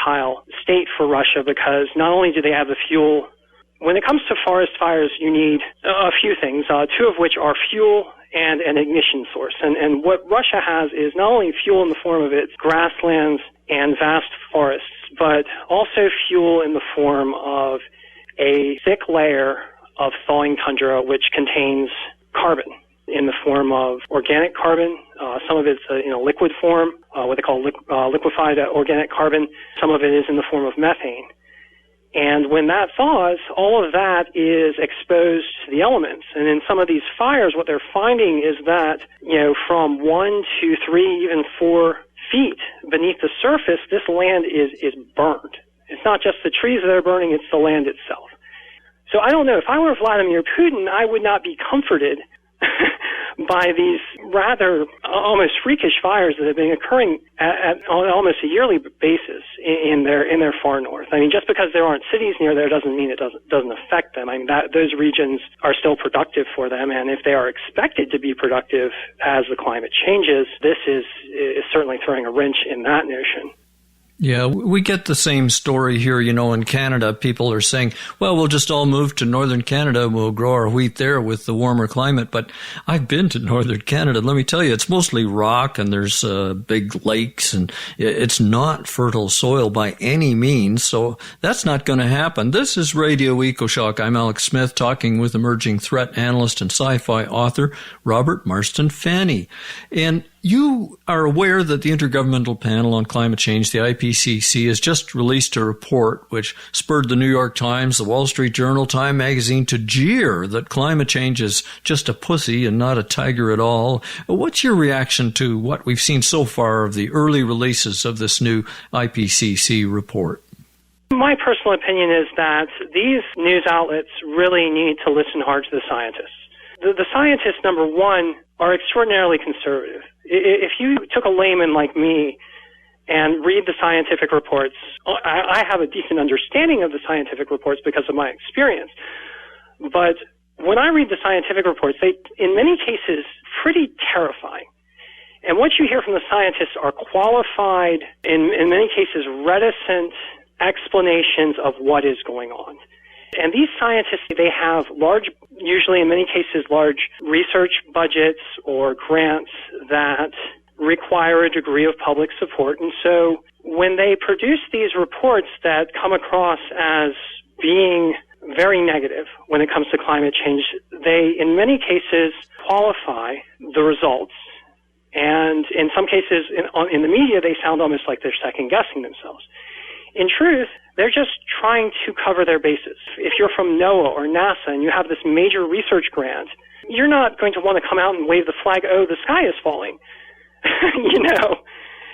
volatile state for Russia because not only do they have the fuel, when it comes to forest fires, you need a few things, two of which are fuel and an ignition source. And what Russia has is not only fuel in the form of its grasslands and vast forests, but also fuel in the form of a thick layer of thawing tundra which contains carbon in the form of organic carbon. Some of it's in a liquid form, what they call liquefied organic carbon. Some of it is in the form of methane. And when that thaws, all of that is exposed to the elements. And in some of these fires, what they're finding is that, from 1 to 3, even 4 feet beneath the surface, this land is burned. It's not just the trees that are burning, it's the land itself. So I don't know. If I were Vladimir Putin, I would not be comforted by these rather almost freakish fires that have been occurring on almost a yearly basis in their far north. I mean, just because there aren't cities near there doesn't mean it doesn't affect them. I mean, those regions are still productive for them, and if they are expected to be productive as the climate changes, this is certainly throwing a wrench in that notion. Yeah, we get the same story here, in Canada. People are saying, well, we'll just all move to northern Canada and we'll grow our wheat there with the warmer climate. But I've been to northern Canada. Let me tell you, it's mostly rock and there's big lakes and it's not fertile soil by any means. So that's not going to happen. This is Radio EcoShock. I'm Alex Smith talking with emerging threat analyst and sci-fi author Robert Marston Fanny. And you are aware that the Intergovernmental Panel on Climate Change, the IPCC, has just released a report which spurred the New York Times, the Wall Street Journal, Time magazine to jeer that climate change is just a pussy and not a tiger at all. What's your reaction to what we've seen so far of the early releases of this new IPCC report? My personal opinion is that these news outlets really need to listen hard to the scientists. The scientists, number one, are extraordinarily conservative. If you took a layman like me and read the scientific reports, I have a decent understanding of the scientific reports because of my experience. But when I read the scientific reports, they, in many cases, pretty terrifying. And what you hear from the scientists are qualified, in many cases, reticent explanations of what is going on. And these scientists, they have usually in many cases, large research budgets or grants that require a degree of public support. And so when they produce these reports that come across as being very negative when it comes to climate change, they, in many cases, qualify the results. And in some cases, in the media, they sound almost like they're second-guessing themselves. In truth, they're just trying to cover their bases. If you're from NOAA or NASA and you have this major research grant, you're not going to want to come out and wave the flag, oh, the sky is falling.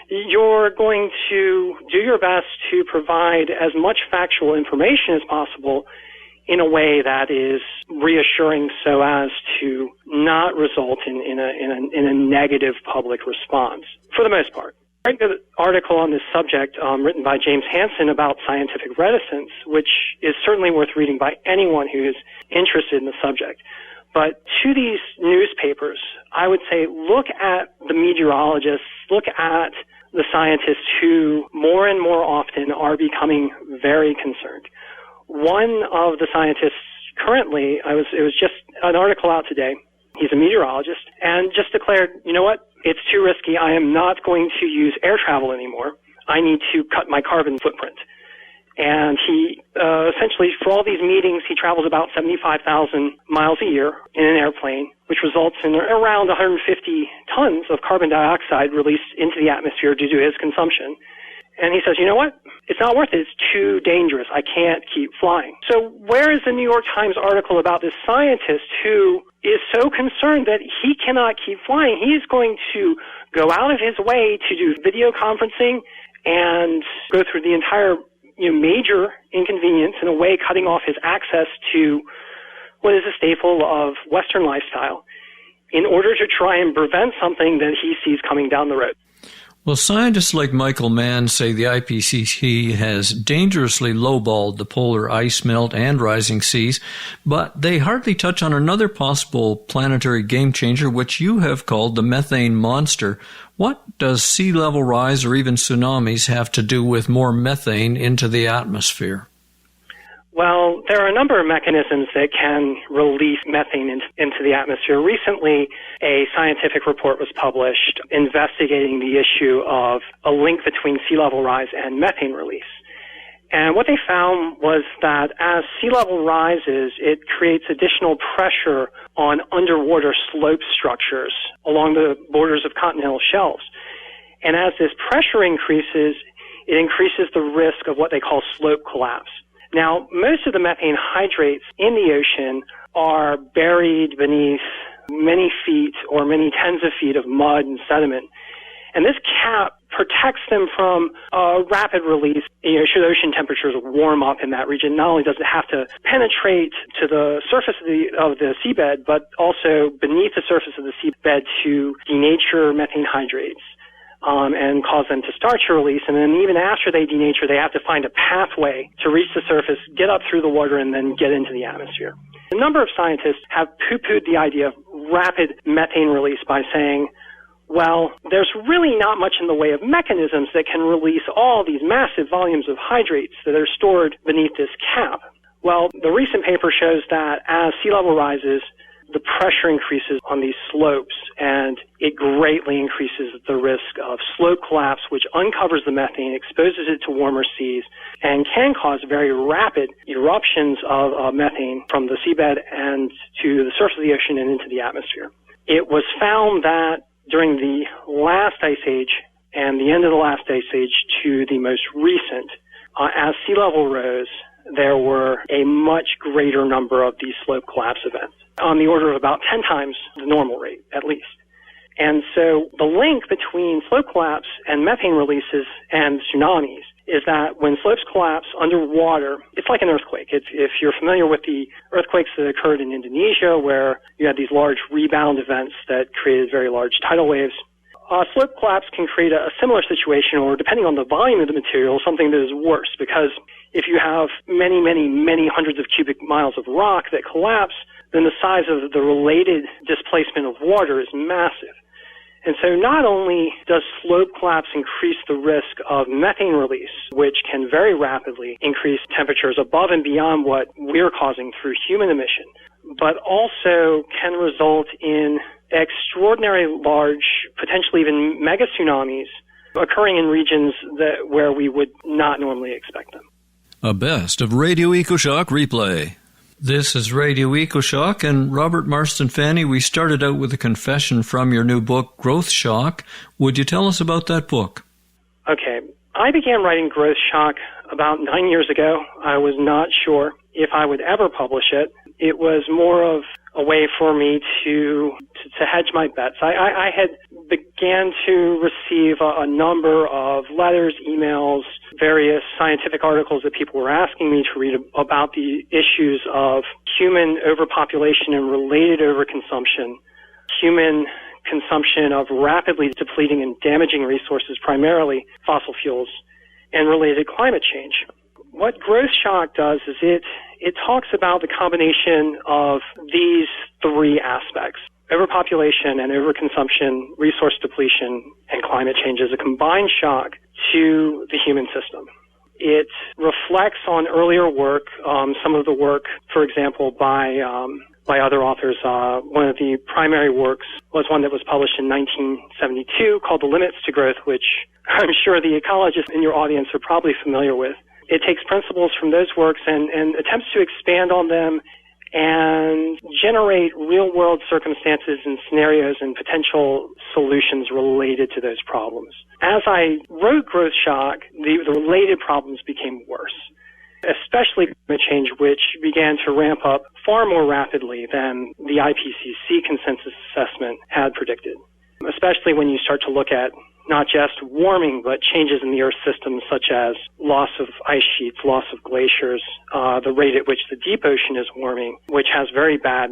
You're going to do your best to provide as much factual information as possible in a way that is reassuring so as to not result in a negative public response, for the most part. I read an article on this subject written by James Hansen about scientific reticence, which is certainly worth reading by anyone who is interested in the subject. But to these newspapers, I would say look at the meteorologists, look at the scientists who more and more often are becoming very concerned. One of the scientists currently, it was just an article out today, he's a meteorologist, and just declared, you know what? It's too risky. I am not going to use air travel anymore. I need to cut my carbon footprint. And he essentially, for all these meetings, he travels about 75,000 miles a year in an airplane, which results in around 150 tons of carbon dioxide released into the atmosphere due to his consumption. And he says, you know what? It's not worth it. It's too dangerous. I can't keep flying. So where is the New York Times article about this scientist who is so concerned that he cannot keep flying? He's going to go out of his way to do video conferencing and go through the entire major inconvenience, in a way cutting off his access to what is a staple of Western lifestyle in order to try and prevent something that he sees coming down the road. Well, scientists like Michael Mann say the IPCC has dangerously lowballed the polar ice melt and rising seas, but they hardly touch on another possible planetary game changer, which you have called the methane monster. What does sea level rise or even tsunamis have to do with more methane into the atmosphere? Well, there are a number of mechanisms that can release methane into the atmosphere. Recently, a scientific report was published investigating the issue of a link between sea level rise and methane release. And what they found was that as sea level rises, it creates additional pressure on underwater slope structures along the borders of continental shelves. And as this pressure increases, it increases the risk of what they call slope collapse. Now, most of the methane hydrates in the ocean are buried beneath many feet or many tens of feet of mud and sediment. And this cap protects them from rapid release. Should ocean temperatures warm up in that region, not only does it have to penetrate to the surface of the seabed, but also beneath the surface of the seabed to denature methane hydrates. And cause them to start to release. And then even after they denature, they have to find a pathway to reach the surface, get up through the water, and then get into the atmosphere. A number of scientists have poo-pooed the idea of rapid methane release by saying, well, there's really not much in the way of mechanisms that can release all these massive volumes of hydrates that are stored beneath this cap. Well, the recent paper shows that as sea level rises, the pressure increases on these slopes, and it greatly increases the risk of slope collapse, which uncovers the methane, exposes it to warmer seas, and can cause very rapid eruptions of methane from the seabed and to the surface of the ocean and into the atmosphere. It was found that during the last ice age and the end of the last ice age to the most recent, as sea level rose, there were a much greater number of these slope collapse events, on the order of about 10 times the normal rate, at least. And so the link between slope collapse and methane releases and tsunamis is that when slopes collapse underwater, it's like an earthquake. If you're familiar with the earthquakes that occurred in Indonesia, where you had these large rebound events that created very large tidal waves, slope collapse can create a similar situation, or depending on the volume of the material, something that is worse, because if you have many, many, many hundreds of cubic miles of rock that collapse, then the size of the related displacement of water is massive. And so not only does slope collapse increase the risk of methane release, which can very rapidly increase temperatures above and beyond what we're causing through human emission, but also can result in extraordinary large, potentially even mega tsunamis occurring in regions where we would not normally expect them. A best of Radio EcoShock replay. This is Radio EcoShock, and Robert Marston Fanny, we started out with a confession from your new book, Growth Shock. Would you tell us about that book? Okay. I began writing Growth Shock about 9 years ago. I was not sure if I would ever publish it. It was more of a way for me to hedge my bets. I had began to receive a number of letters, emails, various scientific articles that people were asking me to read about the issues of human overpopulation and related overconsumption, human consumption of rapidly depleting and damaging resources, primarily fossil fuels, and related climate change. What Growth Shock does is it talks about the combination of these three aspects: overpopulation and overconsumption, resource depletion, and climate change as a combined shock to the human system. It reflects on earlier work, some of the work, for example, by other authors. One of the primary works was one that was published in 1972 called The Limits to Growth, which I'm sure the ecologists in your audience are probably familiar with. It takes principles from those works and attempts to expand on them and generate real-world circumstances and scenarios and potential solutions related to those problems. As I wrote Growth Shock, the related problems became worse, especially climate change, which began to ramp up far more rapidly than the IPCC consensus assessment had predicted, especially when you start to look at not just warming, but changes in the Earth's system, such as loss of ice sheets, loss of glaciers, the rate at which the deep ocean is warming, which has very bad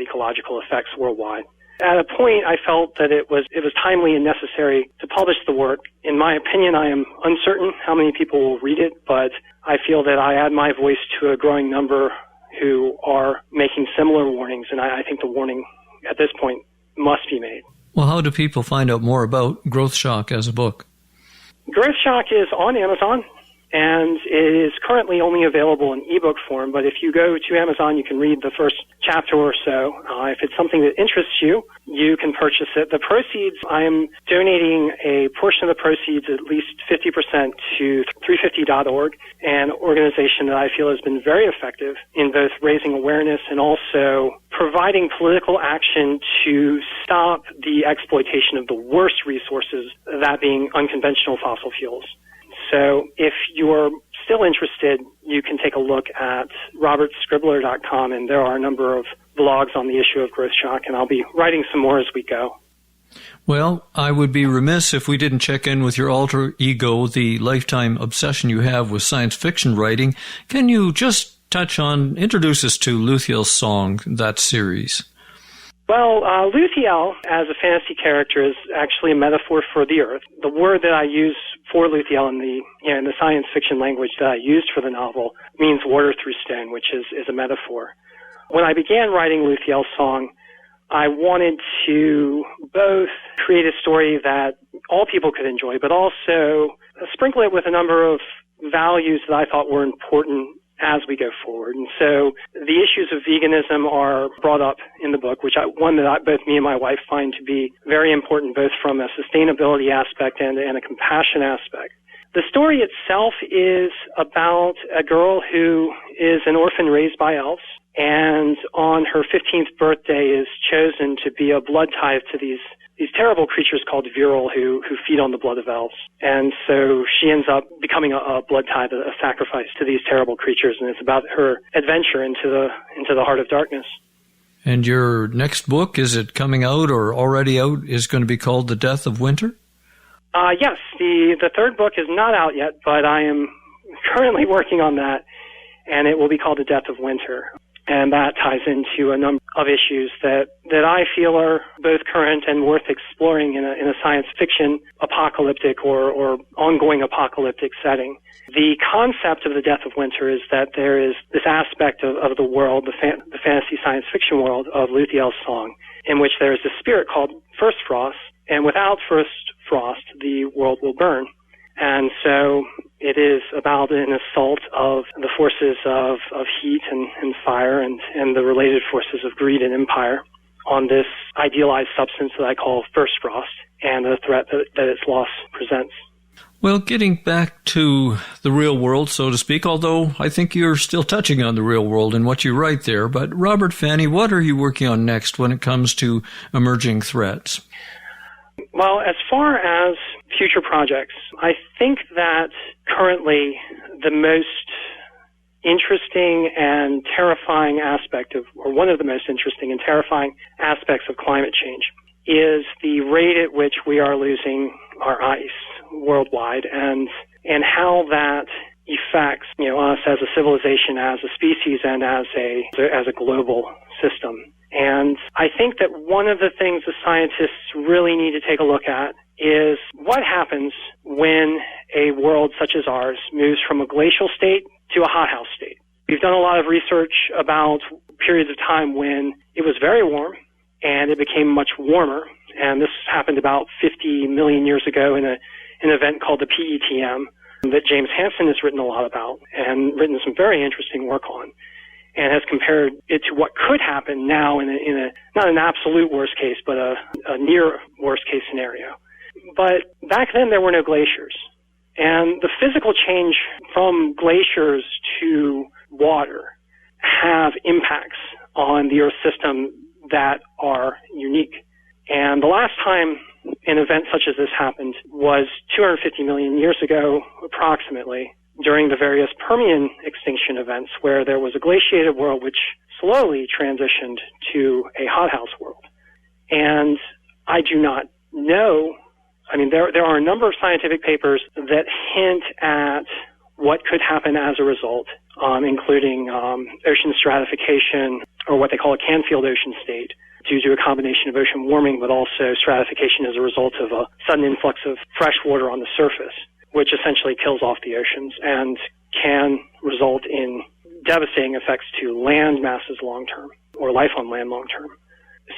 ecological effects worldwide. At a point, I felt that it was timely and necessary to publish the work. In my opinion, I am uncertain how many people will read it, but I feel that I add my voice to a growing number who are making similar warnings, and I think the warning at this point must be made. Well, how do people find out more about Growth Shock as a book? Growth Shock is on Amazon, and it is currently only available in ebook form, but if you go to Amazon, you can read the first chapter or so. If it's something that interests you, you can purchase it. The proceeds, I am donating a portion of the proceeds, at least 50%, to 350.org, an organization that I feel has been very effective in both raising awareness and also providing political action to stop the exploitation of the worst resources, that being unconventional fossil fuels. So if you're still interested, you can take a look at robertscribbler.com, and there are a number of blogs on the issue of Growth Shock, and I'll be writing some more as we go. Well, I would be remiss if we didn't check in with your alter ego, the lifetime obsession you have with science fiction writing. Can you just introduce us to Luthiel's song, that series? Well, Luthiel, as a fantasy character, is actually a metaphor for the Earth. The word that I use for Luthiel in the science fiction language that I used for the novel means water through stone, which is a metaphor. When I began writing Luthiel's song, I wanted to both create a story that all people could enjoy, but also sprinkle it with a number of values that I thought were important as we go forward. And so the issues of veganism are brought up in the book, which both me and my wife find to be very important, both from a sustainability aspect and a compassion aspect. The story itself is about a girl who is an orphan raised by elves, and on her 15th birthday is chosen to be a blood tithe to these terrible creatures called Viral who feed on the blood of elves. And so she ends up becoming a blood tithe, a sacrifice to these terrible creatures, and it's about her adventure into the heart of darkness. And your next book, is it coming out or already out, is going to be called The Death of Winter? Yes, the third book is not out yet, but I am currently working on that, and it will be called The Death of Winter. And that ties into a number of issues that I feel are both current and worth exploring in a science fiction apocalyptic or ongoing apocalyptic setting. The concept of the death of winter is that there is this aspect of the world, the fantasy science fiction world of Luthiel's song, in which there is a spirit called First Frost, and without First Frost, the world will burn. And so it is about an assault of the forces of heat and fire and the related forces of greed and empire on this idealized substance that I call First Frost and the threat that its loss presents. Well, getting back to the real world, so to speak, although I think you're still touching on the real world in what you write there, but Robert Fanny, what are you working on next when it comes to emerging threats? Well, as far as future projects, I think that currently the most interesting and terrifying aspect or one of the most interesting and terrifying aspects of climate change is the rate at which we are losing our ice worldwide and how that affects, us as a civilization, as a species, and as a global system. And I think that one of the things the scientists really need to take a look at is what happens when a world such as ours moves from a glacial state to a hothouse state. We've done a lot of research about periods of time when it was very warm and it became much warmer. And this happened about 50 million years ago in an event called the PETM that James Hansen has written a lot about and written some very interesting work on, and has compared it to what could happen now in a not an absolute worst case, but a near worst case scenario. But back then there were no glaciers, and the physical change from glaciers to water have impacts on the Earth system that are unique. And the last time an event such as this happened was 250 million years ago, approximately, during the various Permian extinction events, where there was a glaciated world which slowly transitioned to a hothouse world. And I do not know. I mean, there are a number of scientific papers that hint at what could happen as a result, including ocean stratification, or what they call a Canfield ocean state, due to a combination of ocean warming, but also stratification as a result of a sudden influx of fresh water on the surface, which essentially kills off the oceans and can result in devastating effects to land masses long term, or life on land long term.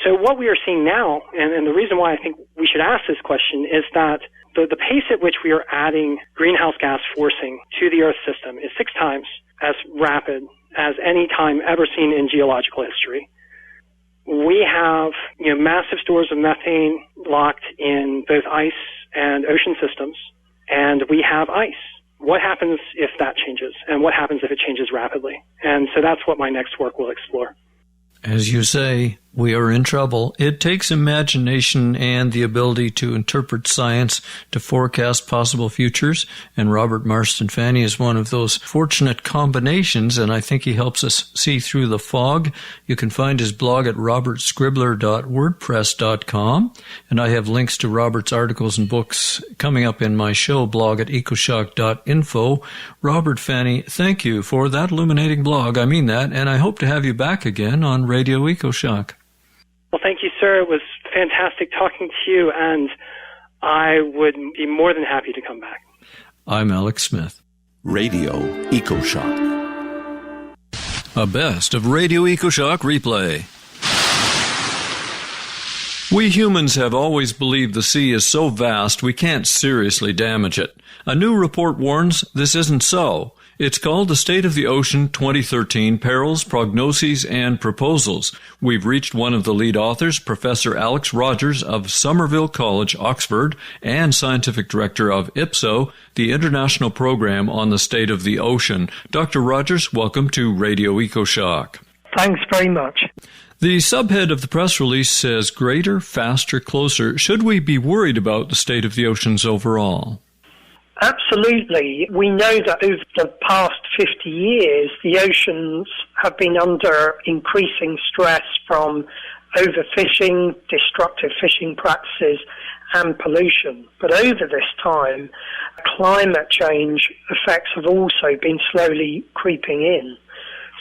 So what we are seeing now, and the reason why I think we should ask this question, is that the pace at which we are adding greenhouse gas forcing to the Earth system is 6 times as rapid as any time ever seen in geological history. We have massive stores of methane locked in both ice and ocean systems, and we have ice. What happens if that changes, and what happens if it changes rapidly? And so that's what my next work will explore. As you say, we are in trouble. It takes imagination and the ability to interpret science to forecast possible futures, and Robert Marston Fanny is one of those fortunate combinations, and I think he helps us see through the fog. You can find his blog at robertscribbler.wordpress.com, and I have links to Robert's articles and books coming up in my show blog at ecoshock.info. Robert Fanny, thank you for that illuminating blog. I mean that, and I hope to have you back again on Radio EcoShock. Well, thank you, sir. It was fantastic talking to you, and I would be more than happy to come back. I'm Alex Smith. Radio EcoShock. A best of Radio EcoShock replay. We humans have always believed the sea is so vast we can't seriously damage it. A new report warns this isn't so. It's called The State of the Ocean 2013 Perils, Prognoses, and Proposals. We've reached one of the lead authors, Professor Alex Rogers of Somerville College, Oxford, and Scientific Director of IPSO, the International Program on the State of the Ocean. Dr. Rogers, welcome to Radio EcoShock. Thanks very much. The subhead of the press release says, greater, faster, closer. Should we be worried about the state of the oceans overall? Absolutely. We know that over the past 50 years, the oceans have been under increasing stress from overfishing, destructive fishing practices, and pollution. But over this time, climate change effects have also been slowly creeping in.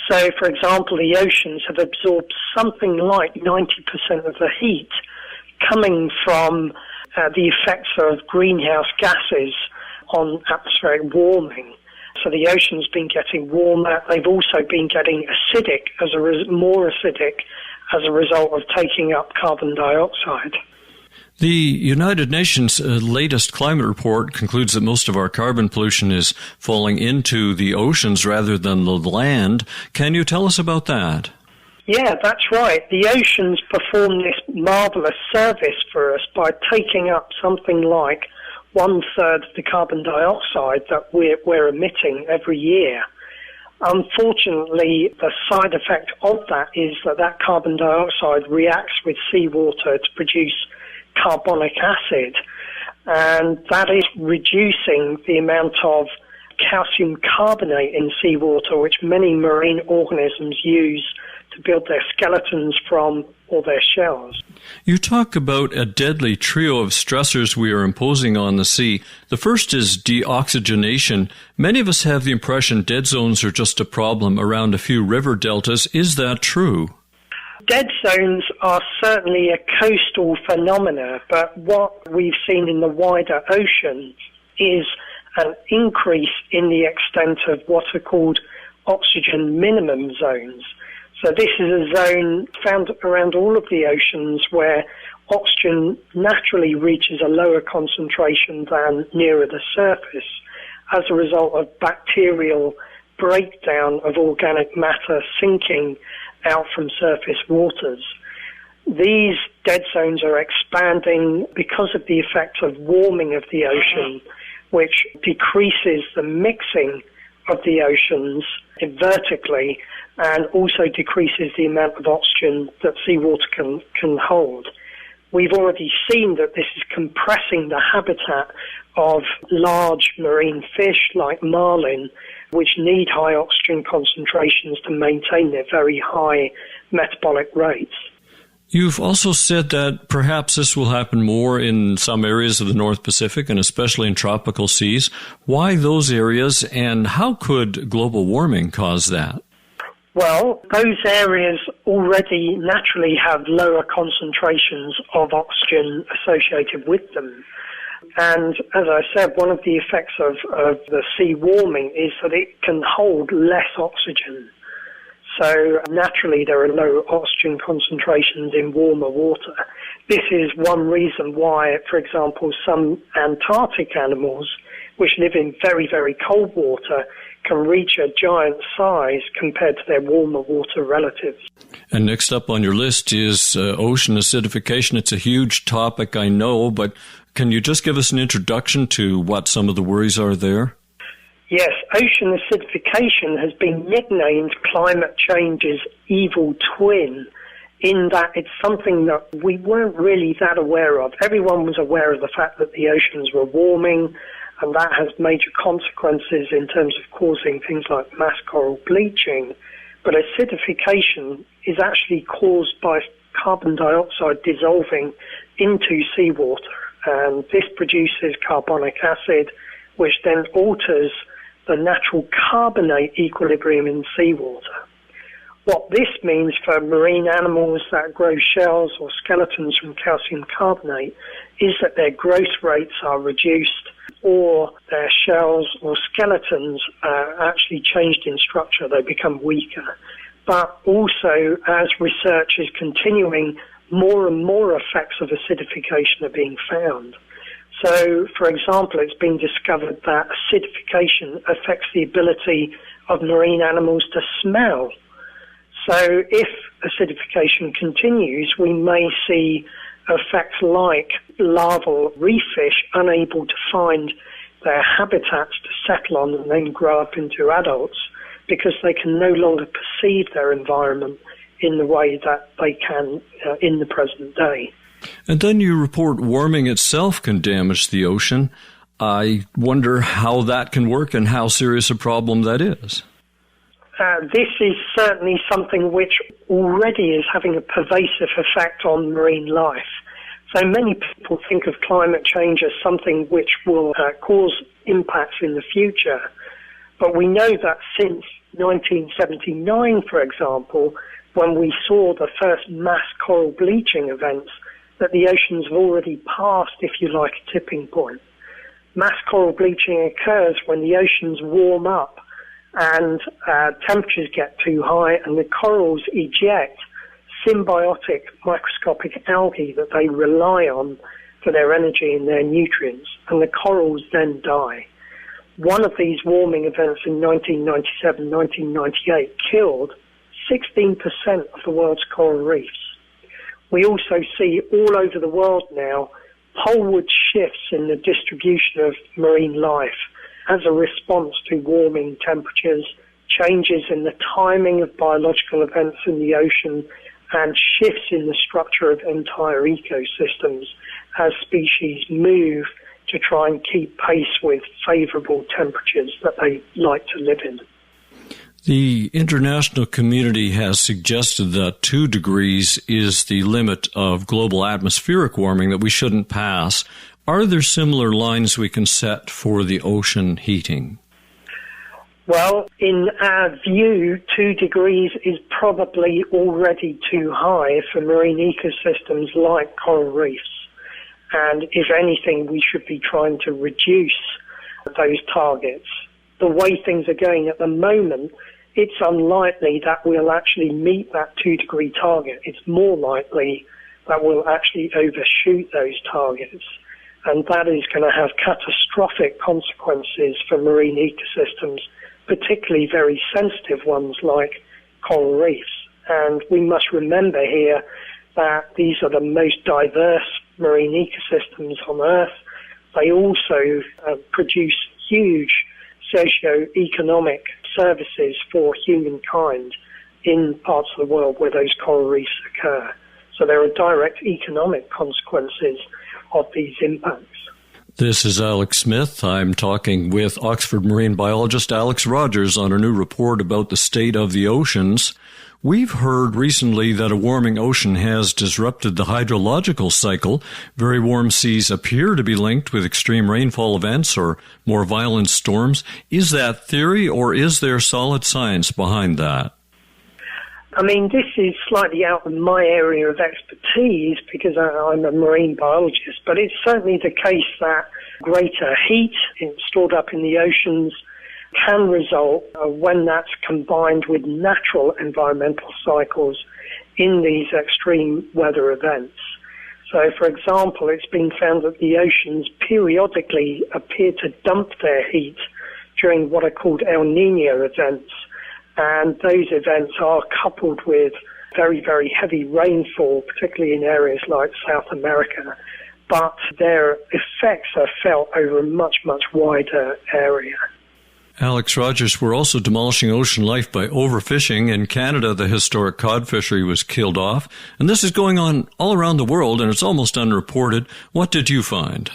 So, for example, the oceans have absorbed something like 90% of the heat coming from the effects of greenhouse gases on atmospheric warming. So the ocean's been getting warmer. They've also been getting acidic, more acidic as a result of taking up carbon dioxide. The United Nations latest climate report concludes that most of our carbon pollution is falling into the oceans rather than the land. Can you tell us about that? Yeah, that's right. The oceans perform this marvelous service for us by taking up something like 1/3 of the carbon dioxide that we're emitting every year. Unfortunately, the side effect of that is that carbon dioxide reacts with seawater to produce carbonic acid, and that is reducing the amount of calcium carbonate in seawater, which many marine organisms use to build their skeletons from or their shells. You talk about a deadly trio of stressors we are imposing on the sea. The first is deoxygenation. Many of us have the impression dead zones are just a problem around a few river deltas. Is that true? Dead zones are certainly a coastal phenomena, but what we've seen in the wider ocean is an increase in the extent of what are called oxygen minimum zones. So this is a zone found around all of the oceans where oxygen naturally reaches a lower concentration than nearer the surface as a result of bacterial breakdown of organic matter sinking out from surface waters. These dead zones are expanding because of the effect of warming of the ocean, which decreases the mixing of the oceans vertically and also decreases the amount of oxygen that seawater can hold. We've already seen that this is compressing the habitat of large marine fish like marlin, which need high oxygen concentrations to maintain their very high metabolic rates. You've also said that perhaps this will happen more in some areas of the North Pacific and especially in tropical seas. Why those areas, and how could global warming cause that? Well, those areas already naturally have lower concentrations of oxygen associated with them. And as I said, one of the effects of the sea warming is that it can hold less oxygen. So naturally there are low oxygen concentrations in warmer water. This is one reason why, for example, some Antarctic animals, which live in very, very cold water, can reach a giant size compared to their warmer water relatives. And next up on your list is ocean acidification. It's a huge topic, I know, but can you just give us an introduction to what some of the worries are there? Yes, ocean acidification has been nicknamed climate change's evil twin, in that it's something that we weren't really that aware of. Everyone was aware of the fact that the oceans were warming, and that has major consequences in terms of causing things like mass coral bleaching. But acidification is actually caused by carbon dioxide dissolving into seawater, and this produces carbonic acid, which then alters the natural carbonate equilibrium in seawater. What this means for marine animals that grow shells or skeletons from calcium carbonate is that their growth rates are reduced, or their shells or skeletons are actually changed in structure. They become weaker. But also, as research is continuing, more and more effects of acidification are being found. So, for example, it's been discovered that acidification affects the ability of marine animals to smell. So if acidification continues, we may see effects like larval reef fish unable to find their habitats to settle on and then grow up into adults, because they can no longer perceive their environment in the way that they can in the present day. And then you report warming itself can damage the ocean. I wonder how that can work and how serious a problem that is. This is certainly something which already is having a pervasive effect on marine life. So many people think of climate change as something which will cause impacts in the future. But we know that since 1979, for example, when we saw the first mass coral bleaching events, that the oceans have already passed, if you like, a tipping point. Mass coral bleaching occurs when the oceans warm up and temperatures get too high, and the corals eject symbiotic microscopic algae that they rely on for their energy and their nutrients, and the corals then die. One of these warming events in 1997, 1998 killed 16% of the world's coral reefs. We also see all over the world now poleward shifts in the distribution of marine life as a response to warming temperatures, changes in the timing of biological events in the ocean, and shifts in the structure of entire ecosystems as species move to try and keep pace with favorable temperatures that they like to live in. The international community has suggested that 2 degrees is the limit of global atmospheric warming that we shouldn't pass. Are there similar lines we can set for the ocean heating? Well, in our view, 2 degrees is probably already too high for marine ecosystems like coral reefs. And if anything, we should be trying to reduce those targets. The way things are going at the moment, it's unlikely that we'll actually meet that 2-degree target. It's more likely that we'll actually overshoot those targets. And that is going to have catastrophic consequences for marine ecosystems, particularly very sensitive ones like coral reefs. And we must remember here that these are the most diverse marine ecosystems on Earth. They also produce huge socio-economic services for humankind in parts of the world where those coral reefs occur. So there are direct economic consequences of these impacts. This is Alex Smith. I'm talking with Oxford marine biologist Alex Rogers on a new report about the state of the oceans. We've heard recently that a warming ocean has disrupted the hydrological cycle. Very warm seas appear to be linked with extreme rainfall events or more violent storms. Is that theory, or is there solid science behind that? I mean, this is slightly out of my area of expertise because I'm a marine biologist, but it's certainly the case that greater heat stored up in the oceans can result, when that's combined with natural environmental cycles, in these extreme weather events. So, for example, it's been found that the oceans periodically appear to dump their heat during what are called El Niño events. And those events are coupled with very, very heavy rainfall, particularly in areas like South America. But their effects are felt over a much, much wider area. Alex Rogers, we're also demolishing ocean life by overfishing. In Canada, the historic cod fishery was killed off. And this is going on all around the world, and it's almost unreported. What did you find?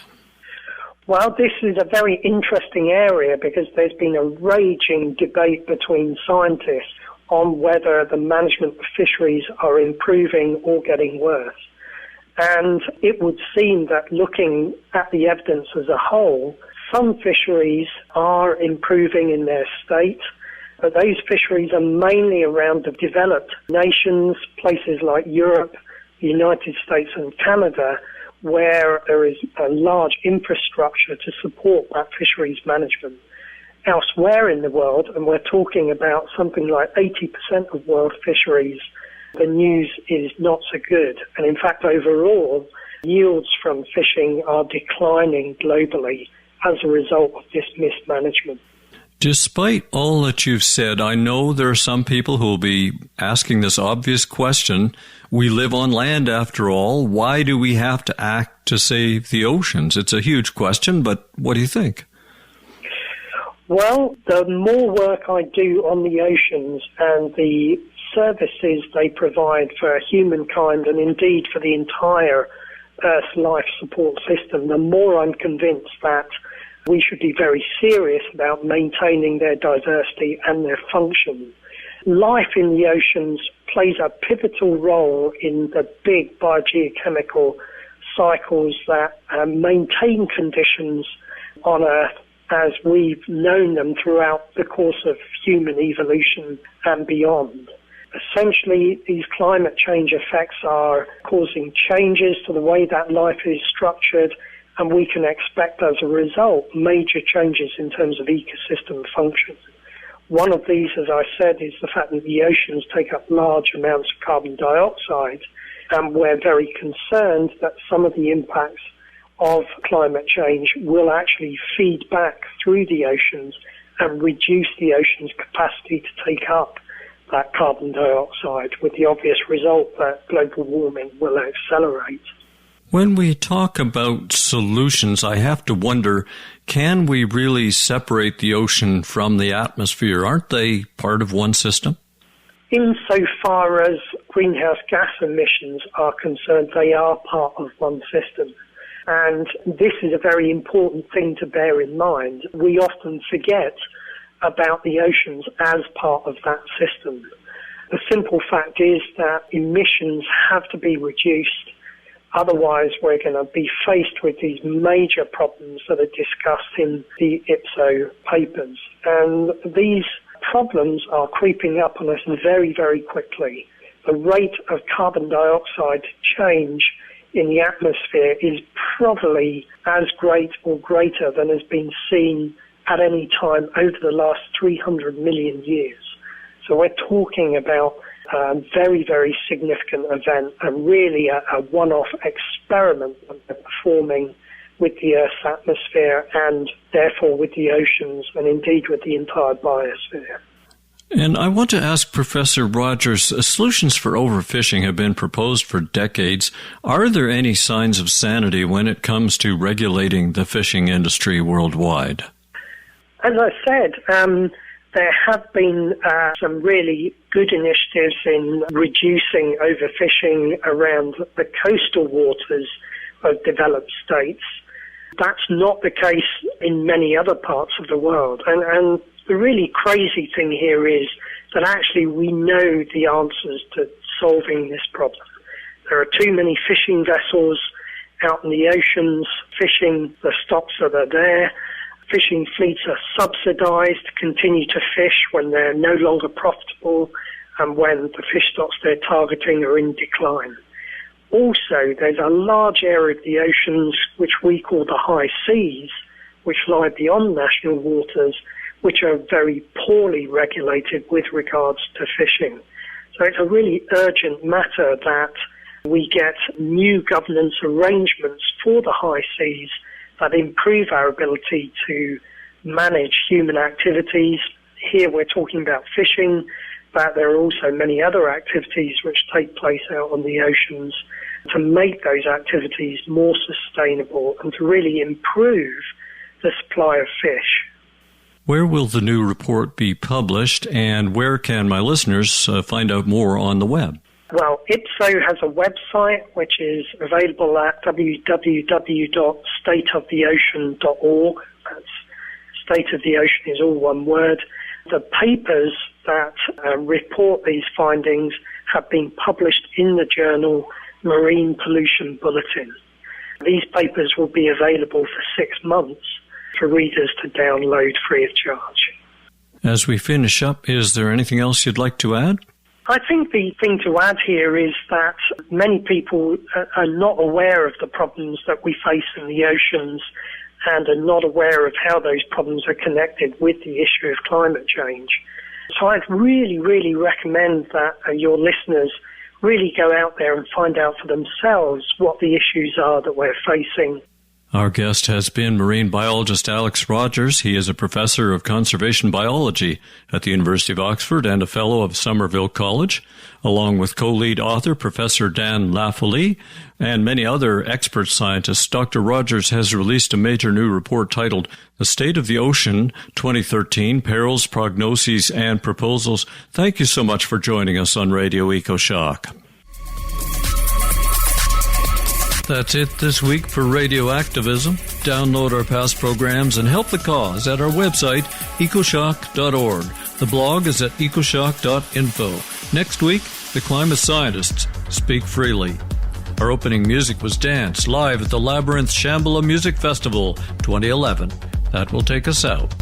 Well, this is a very interesting area because there's been a raging debate between scientists on whether the management of fisheries are improving or getting worse. And it would seem that looking at the evidence as a whole, some fisheries are improving in their state, but those fisheries are mainly around the developed nations, places like Europe, the United States and Canada, where there is a large infrastructure to support that fisheries management. Elsewhere in the world, and we're talking about something like 80% of world fisheries, the news is not so good. And in fact, overall, yields from fishing are declining globally as a result of this mismanagement. Despite all that you've said, I know there are some people who will be asking this obvious question. We live on land after all. Why do we have to act to save the oceans? It's a huge question, but what do you think? Well, the more work I do on the oceans and the services they provide for humankind and indeed for the entire Earth life support system, the more I'm convinced that we should be very serious about maintaining their diversity and their function. Life in the oceans plays a pivotal role in the big biogeochemical cycles that maintain conditions on Earth as we've known them throughout the course of human evolution and beyond. Essentially, these climate change effects are causing changes to the way that life is structured, and we can expect as a result major changes in terms of ecosystem function. One of these, as I said, is the fact that the oceans take up large amounts of carbon dioxide, and we're very concerned that some of the impacts of climate change will actually feed back through the oceans and reduce the ocean's capacity to take up that carbon dioxide, with the obvious result that global warming will accelerate. When we talk about solutions, I have to wonder, can we really separate the ocean from the atmosphere? Aren't they part of one system? Insofar as greenhouse gas emissions are concerned, they are part of one system. And this is a very important thing to bear in mind. We often forget about the oceans as part of that system. The simple fact is that emissions have to be reduced. Otherwise, we're going to be faced with these major problems that are discussed in the IPSO papers. And these problems are creeping up on us very, very quickly. The rate of carbon dioxide change in the atmosphere is probably as great or greater than has been seen at any time over the last 300 million years. So we're talking about a very, very significant event and really a one-off experiment that we're performing with the Earth's atmosphere and therefore with the oceans and indeed with the entire biosphere. And I want to ask Professor Rogers, solutions for overfishing have been proposed for decades. Are there any signs of sanity when it comes to regulating the fishing industry worldwide? As I said, there have been some really good initiatives in reducing overfishing around the coastal waters of developed states. That's not the case in many other parts of the world. And the really crazy thing here is that actually we know the answers to solving this problem. There are too many fishing vessels out in the oceans fishing the stocks that are there. Fishing fleets are subsidized to continue to fish when they're no longer profitable and when the fish stocks they're targeting are in decline. Also, there's a large area of the oceans which we call the high seas, which lie beyond national waters, which are very poorly regulated with regards to fishing. So it's a really urgent matter that we get new governance arrangements for the high seas that improve our ability to manage human activities. Here we're talking about fishing, but there are also many other activities which take place out on the oceans to make those activities more sustainable and to really improve the supply of fish. Where will the new report be published, and where can my listeners find out more on the web? Well, IPSO has a website which is available at www.stateoftheocean.org. That's State of the Ocean is all one word. The papers that report these findings have been published in the journal Marine Pollution Bulletin. These papers will be available for 6 months for readers to download free of charge. As we finish up, is there anything else you'd like to add? I think the thing to add here is that many people are not aware of the problems that we face in the oceans and are not aware of how those problems are connected with the issue of climate change. So I'd really, really recommend that your listeners really go out there and find out for themselves what the issues are that we're facing. Our guest has been marine biologist Alex Rogers. He is a professor of conservation biology at the University of Oxford and a fellow of Somerville College, along with co-lead author Professor Dan Laffoley and many other expert scientists. Dr. Rogers has released a major new report titled The State of the Ocean 2013, Perils, Prognoses, and Proposals. Thank you so much for joining us on Radio EcoShock. That's it this week for Radio Activism. Download our past programs and help the cause at our website, ecoshock.org. The blog is at ecoshock.info. Next week, the climate scientists speak freely. Our opening music was Dance, live at the Labyrinth Shambhala Music Festival 2011. That will take us out.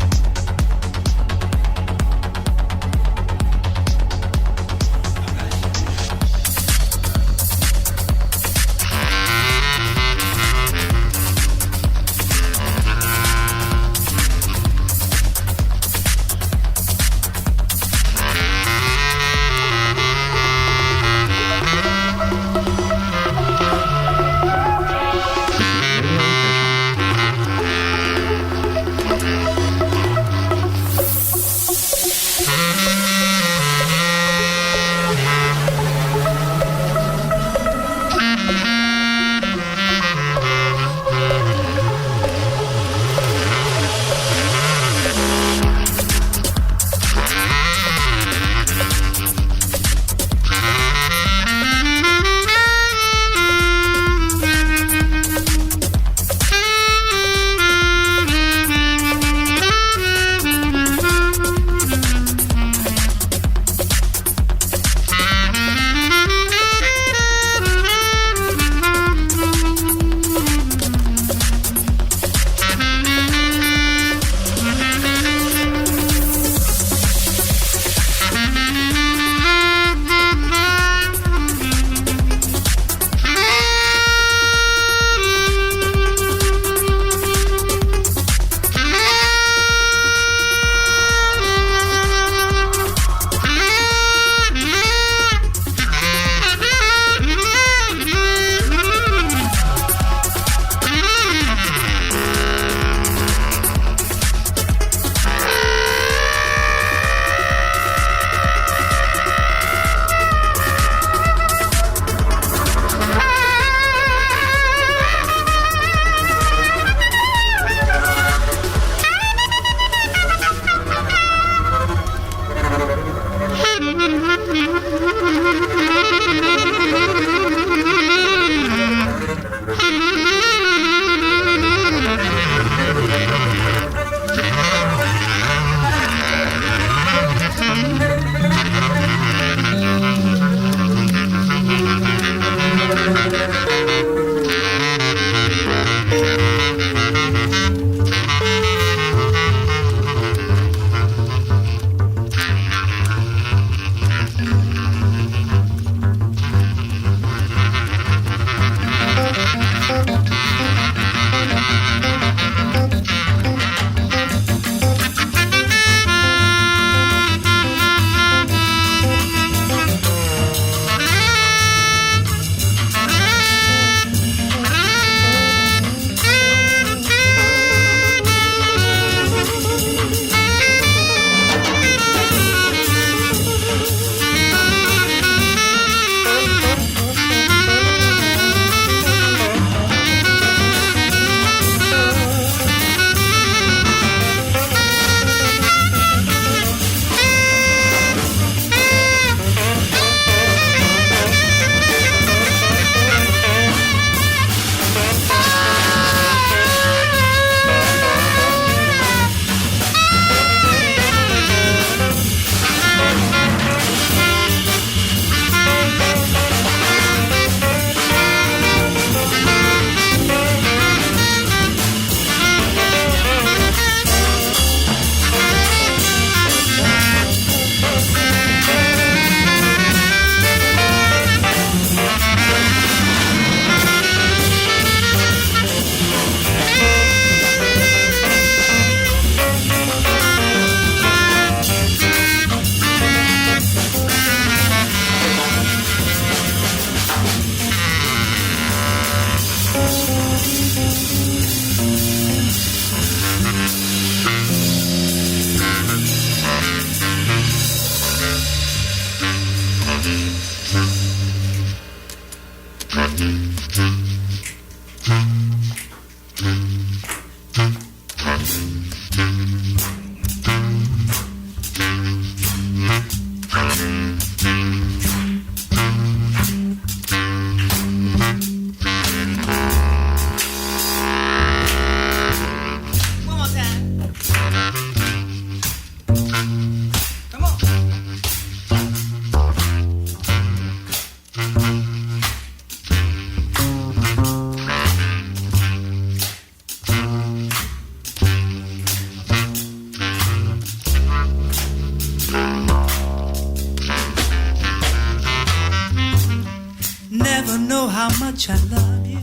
how much I love you.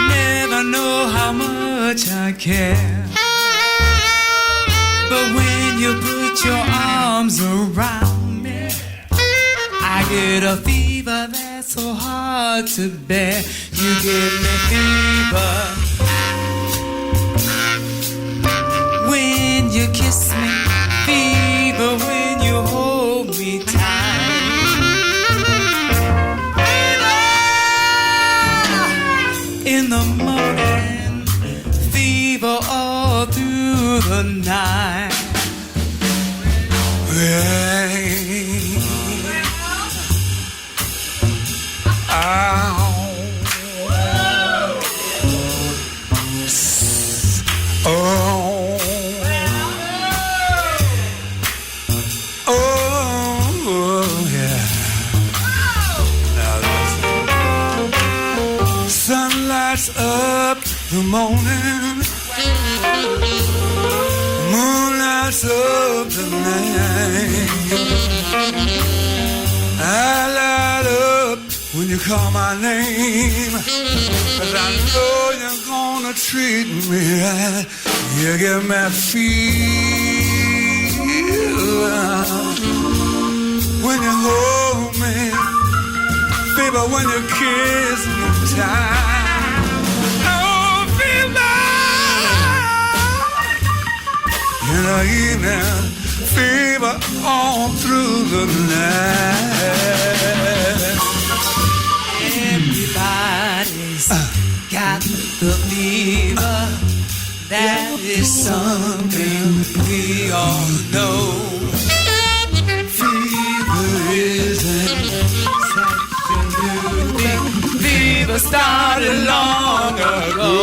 Never know how much I care. But when you put your arms around me, I get a fever that's so hard to bear. You give me fever when you kiss me, fever when you hold me tight. In the morning, fever all through the night. Up the morning, moon lights up the night. I light up when you call my name, 'cause I know you're gonna treat me right. You give me feel when you hold me, fever when you kiss me tight. In the evening, fever all through the night. Everybody's got the fever. That is something we all know. Fever isn't something new. Fever started long ago.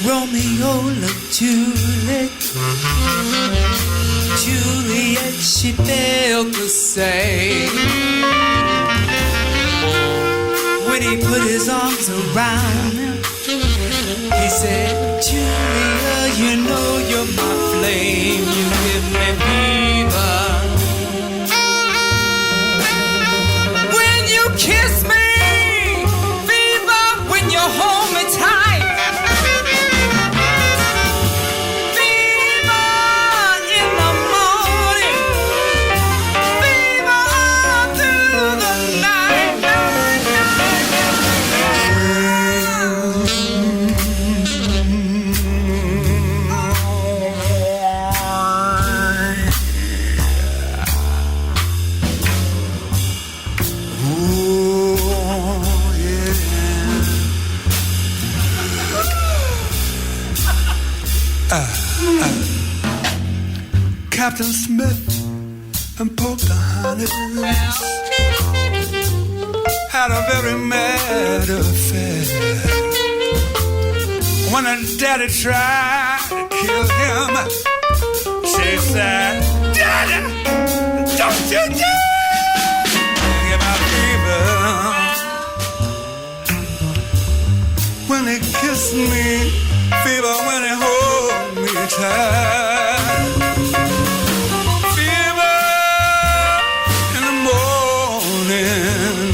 Romeo loved Juliet. Juliet, she felt the same. When he put his arms around her, he said, Julia, you know you're my flame. You give me fever when you kiss me, fever when you hold me tight. Captain Smith and Pocahontas had a very mad affair. When her daddy tried to kill him, she said, Daddy, don't you dare give out fever. gives me fever when it holds me tight. Fever in the morning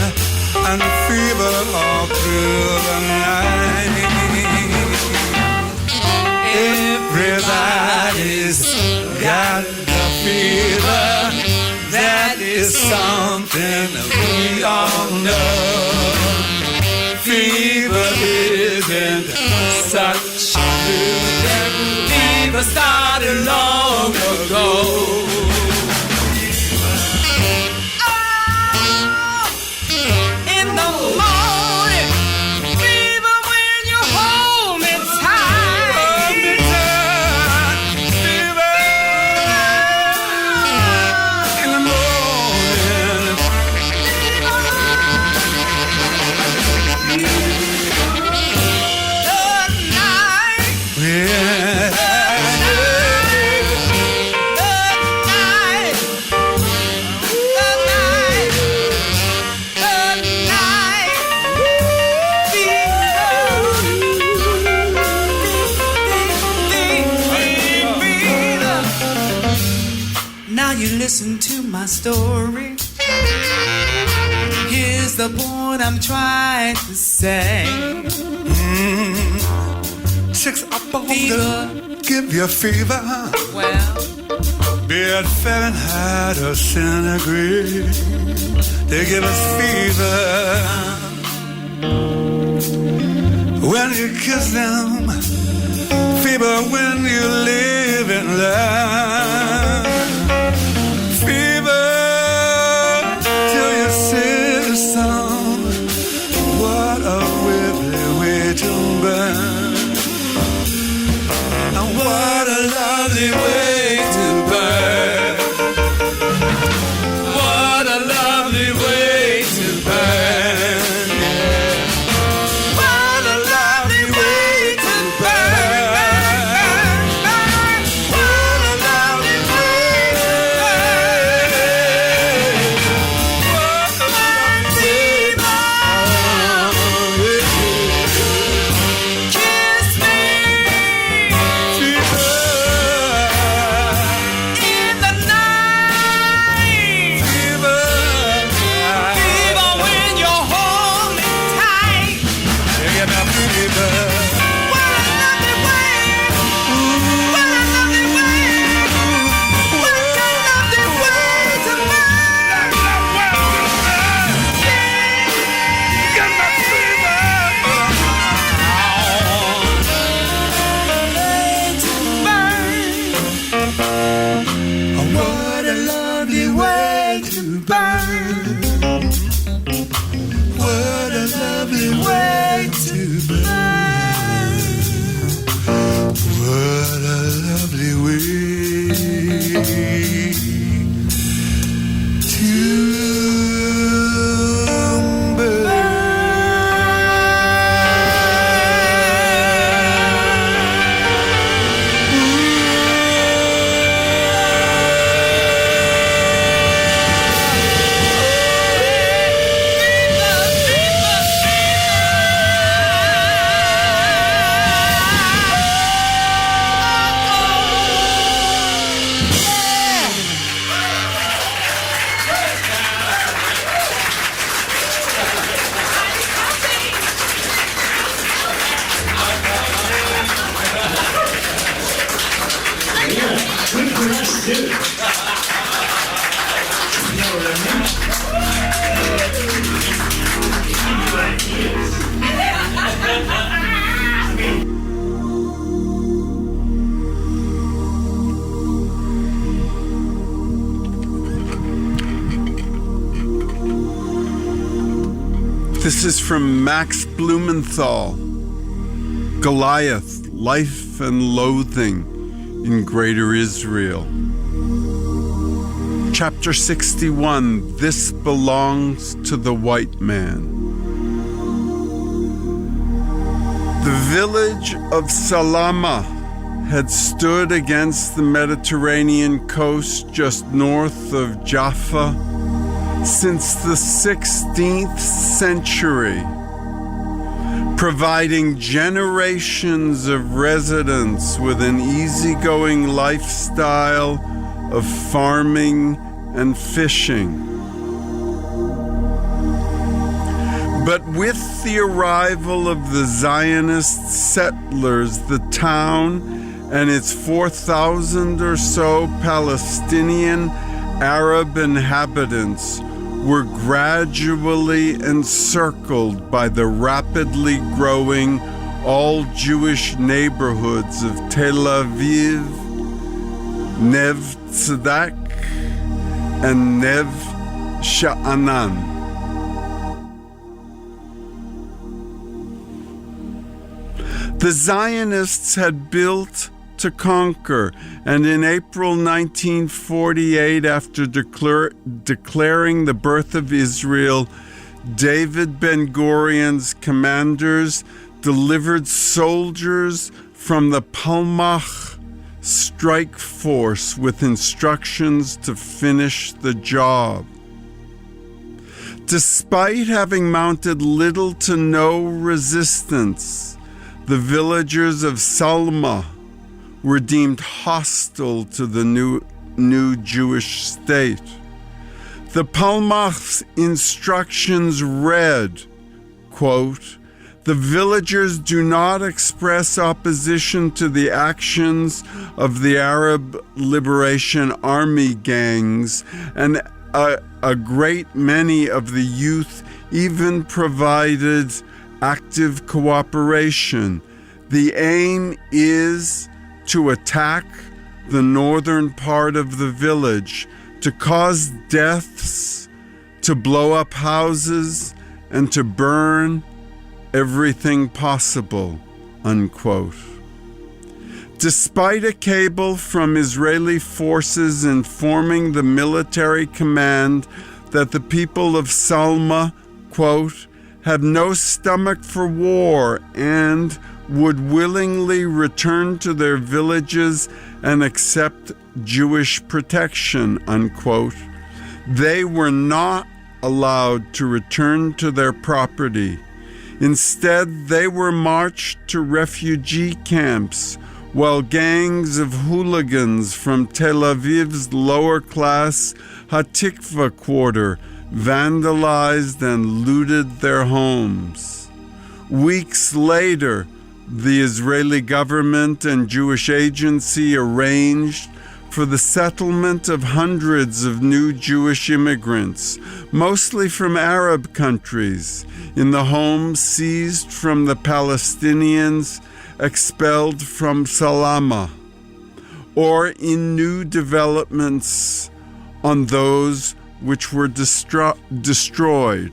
and fever all through the night. Everybody's got the fever. That is something we all know. Fever isn't such a new thing. Fever started long ago. Oh, in the morning, fever when you hold me tight. Hold me tight. Fever in the morning. Now you listen to my story. Here's the point I'm trying to say. Chicks up on the give you fever. Well, be it Fahrenheit or centigrade, they give us fever. When you kiss them, fever when you live in love. Fever till you see the sun. What a wibbly way to burn. And what a lovely way to burn. What a lovely way to burn. Yeah. What a lovely way to burn. What a lovely way to burn. What a lovely kiss me. Fever in the night. Fever. Fever when you hold me tight. You give me fever. What a lovely way. What a lovely way. What a lovely way to burn. Get my fever. What a lovely way to burn. What a lovely way to burn. What a lovely way to burn. This is from Max Blumenthal, Goliath, Life and Loathing in Greater Israel. Chapter 61, This Belongs to the White Man. The village of Salama had stood against the Mediterranean coast just north of Jaffa since the 16th century. providing generations of residents with an easygoing lifestyle of farming and fishing. But with the arrival of the Zionist settlers, the town and its 4,000 or so Palestinian Arab inhabitants were gradually encircled by the rapidly growing all-Jewish neighborhoods of Tel Aviv, Nev Tzedek, and Nev Sha'anan. The Zionists had built to conquer, and in April 1948, after declaring the birth of Israel, David Ben-Gurion's commanders delivered soldiers from the Palmach strike force with instructions to finish the job. Despite having mounted little to no resistance, the villagers of Salma were deemed hostile to the new Jewish state. The Palmach's instructions read, quote, "The villagers do not express opposition to the actions of the Arab Liberation Army gangs, and a great many of the youth even provided active cooperation. The aim is to attack the northern part of the village, to cause deaths, to blow up houses, and to burn everything possible," unquote. Despite a cable from Israeli forces informing the military command that the people of Salma, quote, "have no stomach for war and would willingly return to their villages and accept Jewish protection," unquote, they were not allowed to return to their property. Instead, they were marched to refugee camps, while gangs of hooligans from Tel Aviv's lower-class Hatikva quarter vandalized and looted their homes. Weeks later, the Israeli government and Jewish agency arranged for the settlement of hundreds of new Jewish immigrants, mostly from Arab countries, in the homes seized from the Palestinians expelled from Salama, or in new developments on those which were destroyed.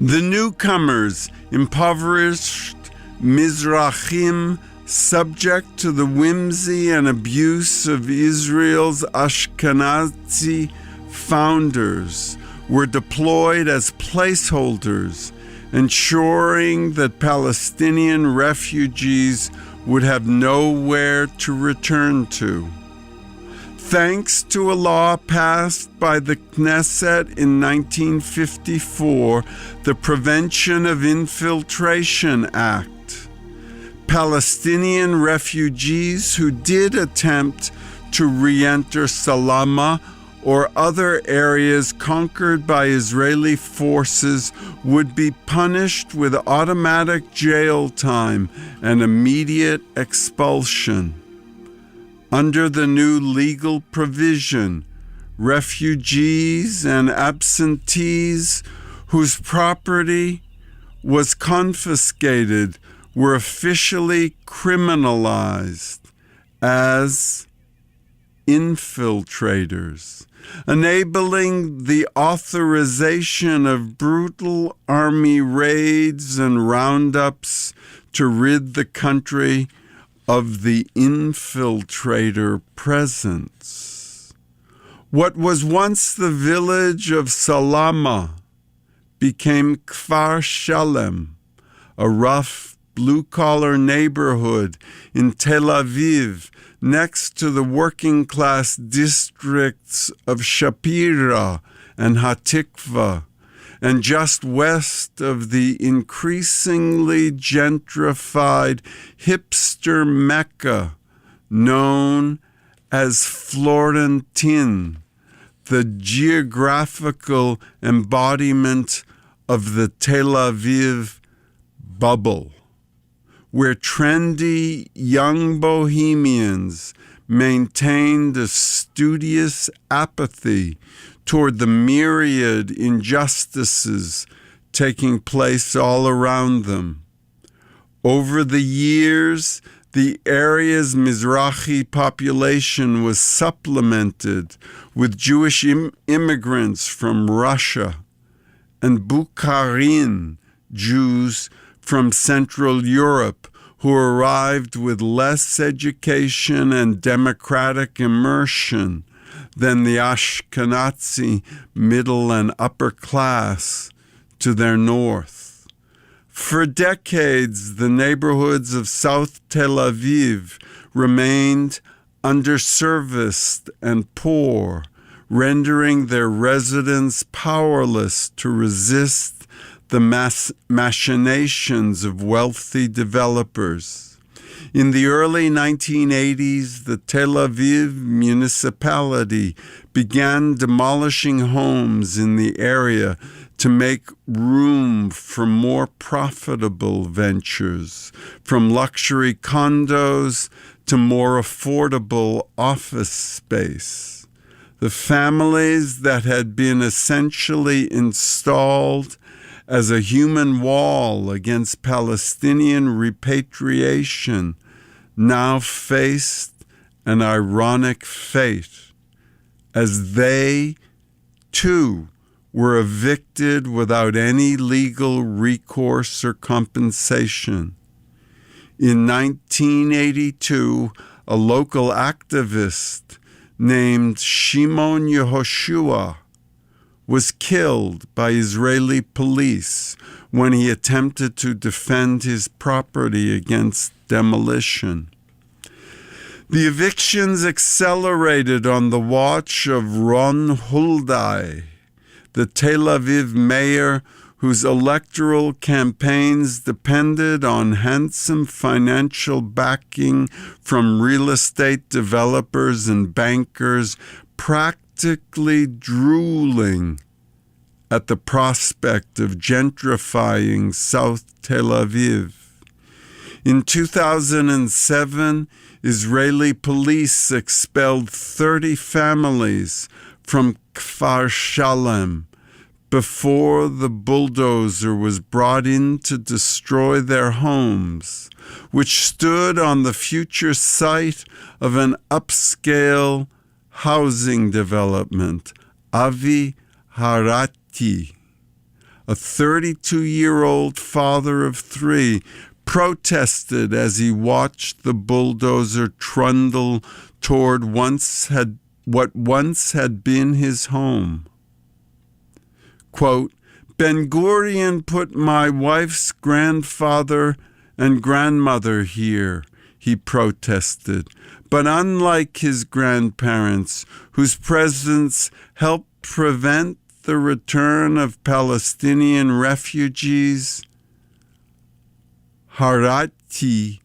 The newcomers, impoverished Mizrahim, subject to the whimsy and abuse of Israel's Ashkenazi founders, were deployed as placeholders, ensuring that Palestinian refugees would have nowhere to return to. Thanks to a law passed by the Knesset in 1954, the Prevention of Infiltration Act, Palestinian refugees who did attempt to re-enter Salama or other areas conquered by Israeli forces would be punished with automatic jail time and immediate expulsion. Under the new legal provision, refugees and absentees whose property was confiscated were officially criminalized as infiltrators, enabling the authorization of brutal army raids and roundups to rid the country of the infiltrator presence. What was once the village of Salama became Kfar Shalem, a rough blue-collar neighborhood in Tel Aviv next to the working-class districts of Shapira and Hatikva, and just west of the increasingly gentrified hipster Mecca known as Florentine, the geographical embodiment of the Tel Aviv bubble, where trendy young bohemians maintained a studious apathy toward the myriad injustices taking place all around them. Over the years, the area's Mizrahi population was supplemented with Jewish immigrants from Russia and Bukharin Jews from Central Europe who arrived with less education and democratic immersion than the Ashkenazi middle and upper class to their north. For decades, the neighborhoods of South Tel Aviv remained underserviced and poor, rendering their residents powerless to resist the machinations of wealthy developers. In the early 1980s, the Tel Aviv municipality began demolishing homes in the area to make room for more profitable ventures, from luxury condos to more affordable office space. The families that had been essentially installed as a human wall against Palestinian repatriation now faced an ironic fate, as they, too, were evicted without any legal recourse or compensation. In 1982, a local activist named Shimon Yehoshua was killed by Israeli police when he attempted to defend his property against demolition. The evictions accelerated on the watch of Ron Huldai, the Tel Aviv mayor whose electoral campaigns depended on handsome financial backing from real estate developers and bankers, practically drooling at the prospect of gentrifying South Tel Aviv. In 2007, Israeli police expelled 30 families from Kfar Shalem before the bulldozer was brought in to destroy their homes, which stood on the future site of an upscale housing development, Avi Harati. A 32-year-old father of three protested as he watched the bulldozer trundle toward what once had been his home. Quote, Ben-Gurion put my wife's grandfather and grandmother here, he protested. But unlike his grandparents, whose presence helped prevent the return of Palestinian refugees, Harati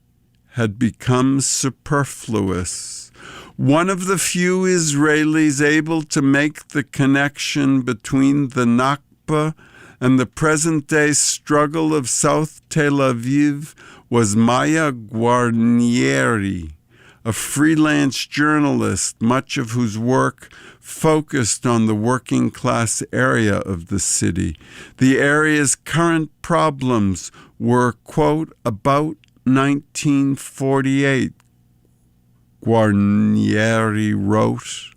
had become superfluous. One of the few Israelis able to make the connection between the Nakba and the present-day struggle of South Tel Aviv was Maya Guarnieri, a freelance journalist, much of whose work focused on the working-class area of the city. The area's current problems were, quote, about 1948, Guarnieri wrote.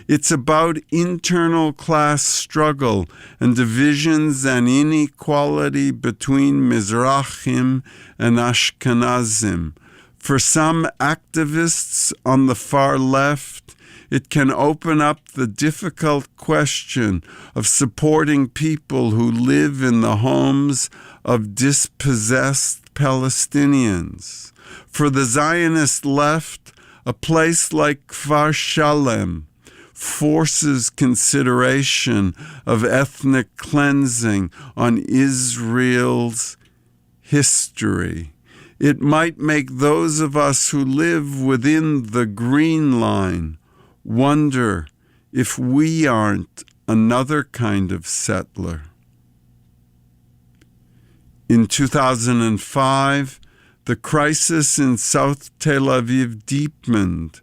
It's about internal class struggle and divisions and inequality between Mizrahim and Ashkenazim. For some activists on the far left, it can open up the difficult question of supporting people who live in the homes of dispossessed Palestinians. For the Zionist left, a place like Kfar Shalem, forces consideration of ethnic cleansing on Israel's history. It might make those of us who live within the Green Line wonder if we aren't another kind of settler. In 2005, the crisis in South Tel Aviv deepened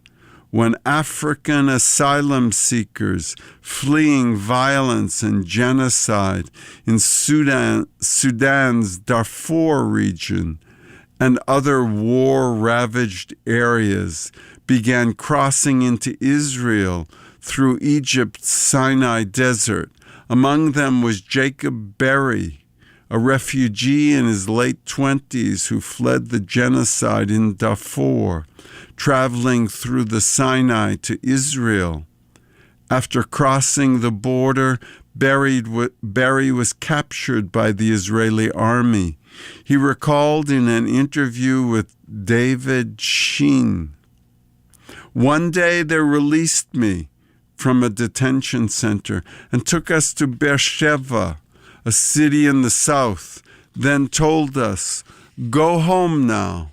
when African asylum seekers fleeing violence and genocide in Sudan's Darfur region and other war-ravaged areas began crossing into Israel through Egypt's Sinai Desert. Among them was Jacob Berry, a refugee in his late 20s who fled the genocide in Darfur, traveling through the Sinai to Israel. After crossing the border, Berry was captured by the Israeli army. He recalled in an interview with David Sheen, "One day they released me from a detention center and took us to Beersheba, a city in the south, then told us, 'Go home now.'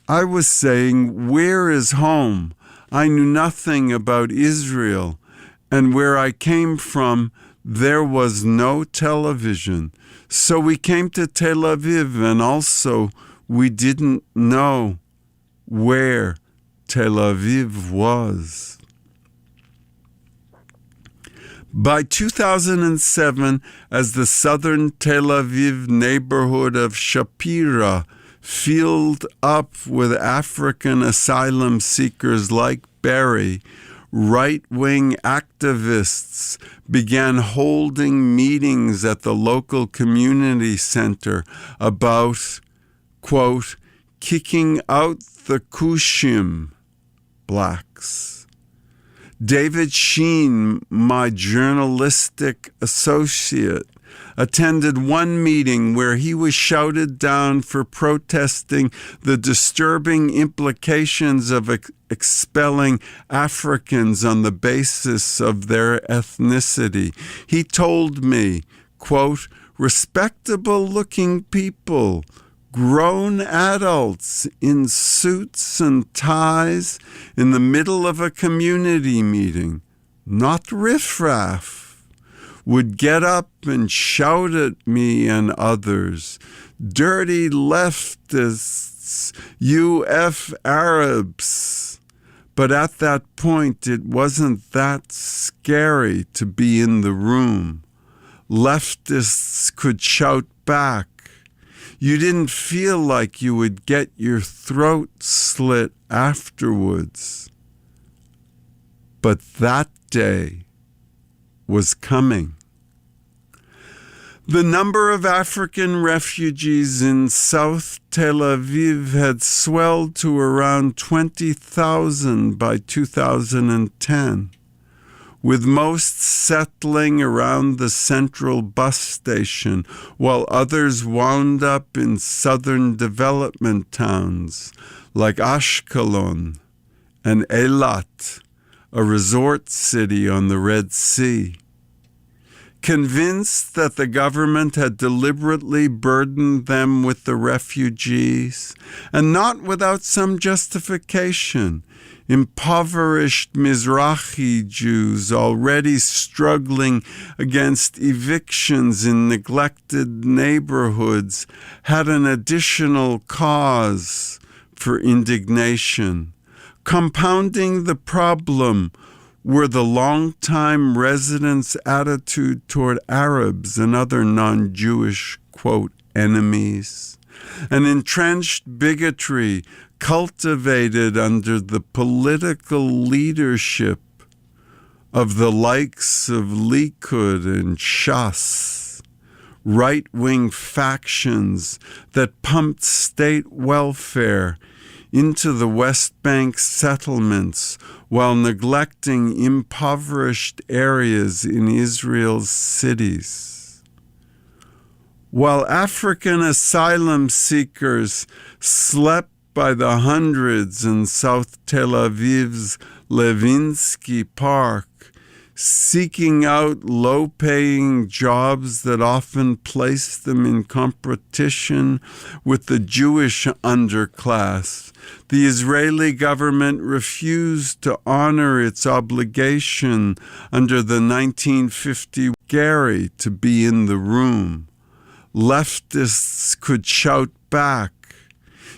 I was saying, 'Where is home?' I knew nothing about Israel, and where I came from, there was no television. So we came to Tel Aviv, and also we didn't know where Tel Aviv was." By 2007, as the southern Tel Aviv neighborhood of Shapira filled up with African asylum seekers like Berry, right-wing activists began holding meetings at the local community center about, quote, kicking out the Kushim, blacks. David Sheen, my journalistic associate, attended one meeting where he was shouted down for protesting the disturbing implications of expelling Africans on the basis of their ethnicity. He told me, quote, respectable-looking people, grown adults in suits and ties in the middle of a community meeting, not riffraff, would get up and shout at me and others, dirty leftists, you F Arabs. But at that point, it wasn't that scary to be in the room. Leftists could shout back. You didn't feel like you would get your throat slit afterwards. But that day was coming. The number of African refugees in South Tel Aviv had swelled to around 20,000 by 2010, with most settling around the central bus station, while others wound up in southern development towns like Ashkelon and Eilat, a resort city on the Red Sea. Convinced that the government had deliberately burdened them with the refugees, and not without some justification, impoverished Mizrahi Jews already struggling against evictions in neglected neighborhoods had an additional cause for indignation. Compounding the problem were the long-time residents' attitude toward Arabs and other non-Jewish, quote, enemies, an entrenched bigotry cultivated under the political leadership of the likes of Likud and Shas, right-wing factions that pumped state welfare into the West Bank settlements while neglecting impoverished areas in Israel's cities. While African asylum seekers slept by the hundreds in South Tel Aviv's Levinsky Park, seeking out low-paying jobs that often place them in competition with the Jewish underclass, the Israeli government refused to honor its obligation under the 1950 Gary to be in the room. Leftists could shout back.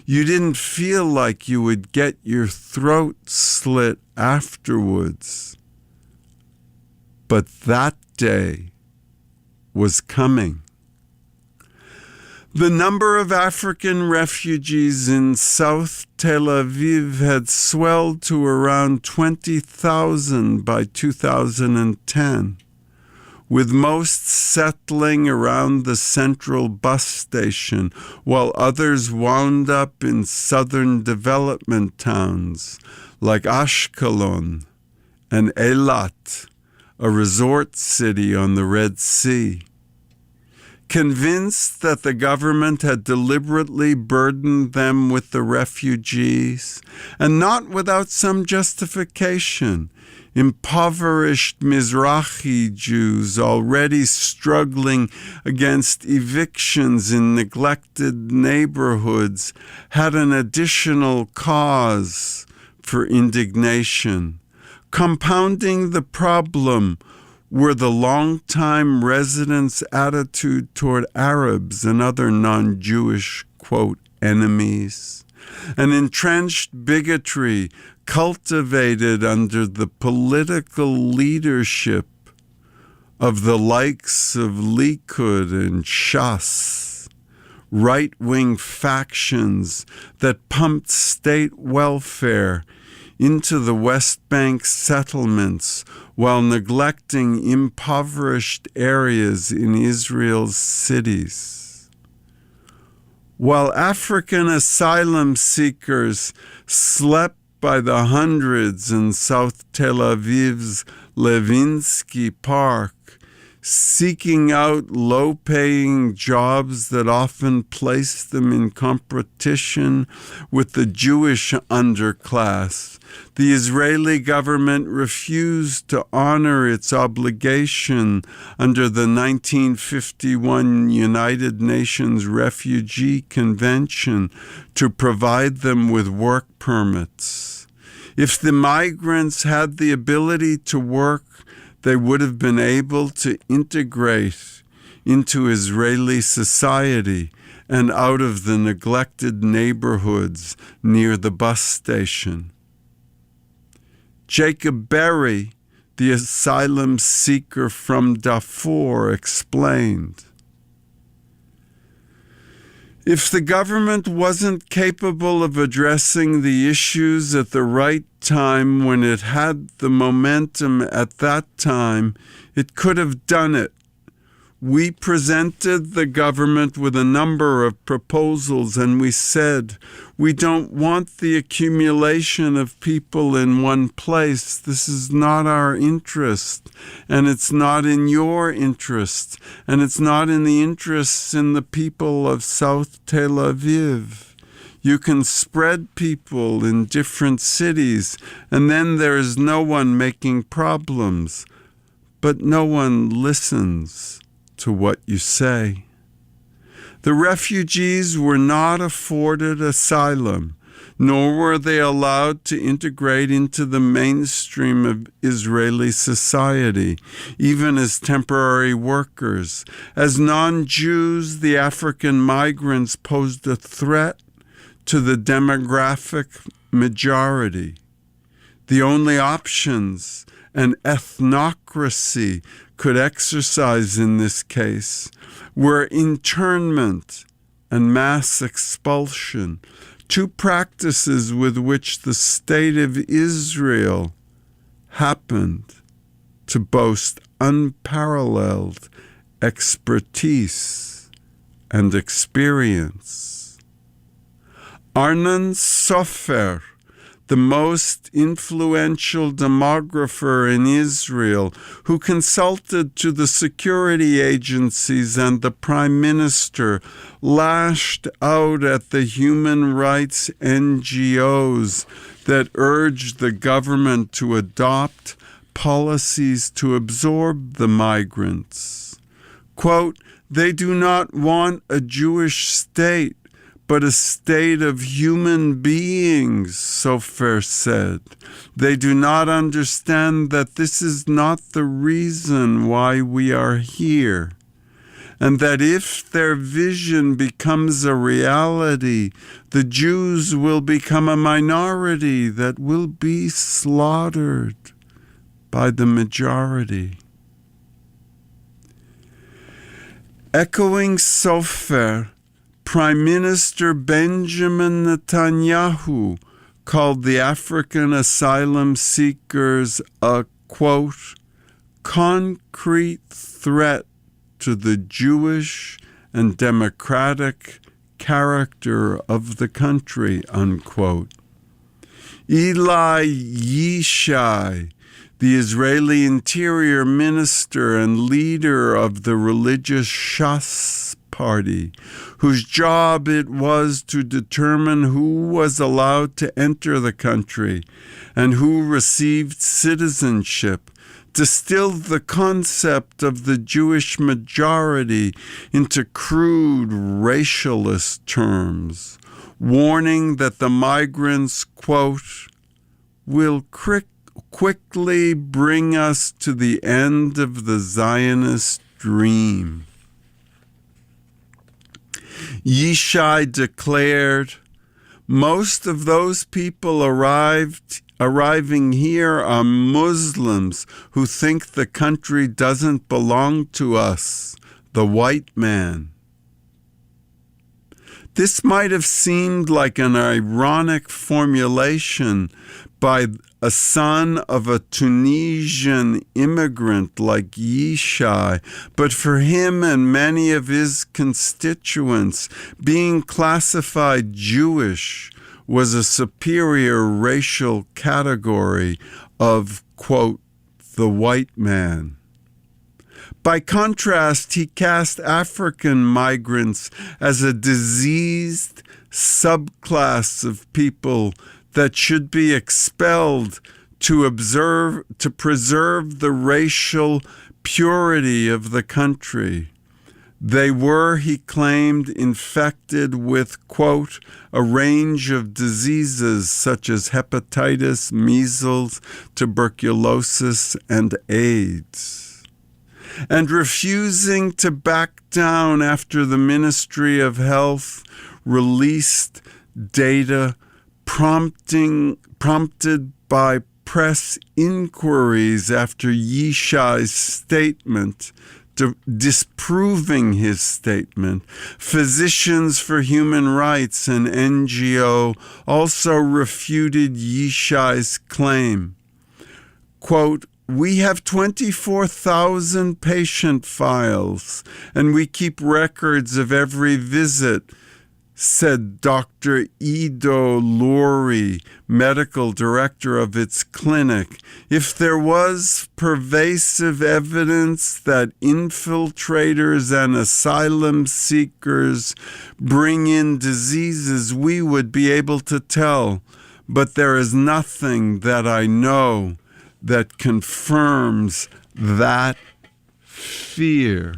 You didn't feel like you would get your throat slit afterwards. But that day was coming. The number of African refugees in South Tel Aviv had swelled to around 20,000 by 2010, with most settling around the central bus station, while others wound up in southern development towns like Ashkelon and Eilat, a resort city on the Red Sea. Convinced that the government had deliberately burdened them with the refugees, and not without some justification, impoverished Mizrahi Jews already struggling against evictions in neglected neighborhoods had an additional cause for indignation. Compounding the problem were the long-time residents' attitude toward Arabs and other non-Jewish, quote, enemies, an entrenched bigotry cultivated under the political leadership of the likes of Likud and Shas, right-wing factions that pumped state welfare into the West Bank settlements while neglecting impoverished areas in Israel's cities. While African asylum seekers slept by the hundreds in South Tel Aviv's Levinsky Park, seeking out low-paying jobs that often placed them in competition with the Jewish underclass, the Israeli government refused to honor its obligation under the 1951 United Nations Refugee Convention to provide them with work permits. If the migrants had the ability to work, they would have been able to integrate into Israeli society and out of the neglected neighborhoods near the bus station. Jacob Berry, the asylum seeker from Darfur, explained, if the government wasn't capable of addressing the issues at the right time when it had the momentum at that time, it could have done it. We presented the government with a number of proposals and we said, we don't want the accumulation of people in one place. This is not our interest, and it's not in your interest, and it's not in the interests in the people of South Tel Aviv. You can spread people in different cities, and then there is no one making problems, but no one listens to what you say. The refugees were not afforded asylum, nor were they allowed to integrate into the mainstream of Israeli society, even as temporary workers. As non-Jews, the African migrants posed a threat to the demographic majority. The only options an ethnocracy could exercise in this case were internment and mass expulsion, two practices with which the state of Israel happened to boast unparalleled expertise and experience. Arnon Sofer, the most influential demographer in Israel, who consulted to the security agencies and the prime minister, lashed out at the human rights NGOs that urged the government to adopt policies to absorb the migrants. Quote, "They do not want a Jewish state, but a state of human beings," Sofer said. "They do not understand that this is not the reason why we are here, and that if their vision becomes a reality, the Jews will become a minority that will be slaughtered by the majority." Echoing Sofer, Prime Minister Benjamin Netanyahu called the African asylum seekers a, quote, "concrete threat to the Jewish and democratic character of the country," unquote. Eli Yishai, the Israeli interior minister and leader of the religious Shas party, whose job it was to determine who was allowed to enter the country and who received citizenship, distilled the concept of the Jewish majority into crude racialist terms, warning that the migrants, quote, "will quickly bring us to the end of the Zionist dream." Yishai declared, "Most of those people arriving here are Muslims who think the country doesn't belong to us, the white man." This might have seemed like an ironic formulation by a son of a Tunisian immigrant like Yishai, but for him and many of his constituents, being classified Jewish was a superior racial category of, quote, "the white man." By contrast, he cast African migrants as a diseased subclass of people that should be expelled to preserve the racial purity of the country. They were, he claimed, infected with, quote, "a range of diseases such as hepatitis, measles, tuberculosis, and AIDS." And refusing to back down after the Ministry of Health released data prompted by press inquiries after Yishai's statement, disproving his statement, Physicians for Human Rights, an NGO, also refuted Yishai's claim. Quote, "We have 24,000 patient files, and we keep records of every visit," said Dr. Ido Luri, medical director of its clinic. "If there was pervasive evidence that infiltrators and asylum seekers bring in diseases, we would be able to tell. But there is nothing that I know that confirms that fear."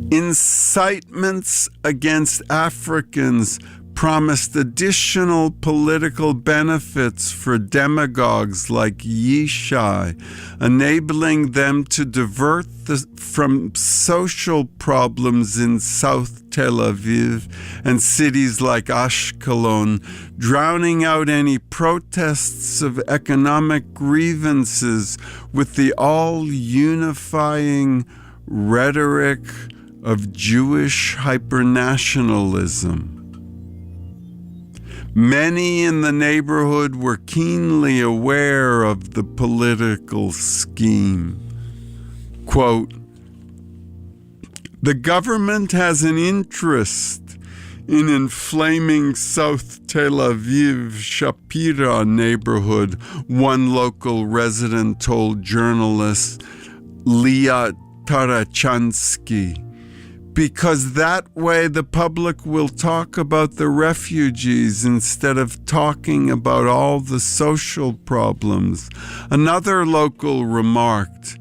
Incitements against Africans promised additional political benefits for demagogues like Yishai, enabling them to divert from social problems in South Tel Aviv and cities like Ashkelon, drowning out any protests of economic grievances with the all-unifying rhetoric of Jewish hypernationalism. Many in the neighborhood were keenly aware of the political scheme. Quote, The government has an interest in inflaming South Tel Aviv Shapira neighborhood, one local resident told journalist Leah Tarachansky, because that way the public will talk about the refugees instead of talking about all the social problems. Another local remarked,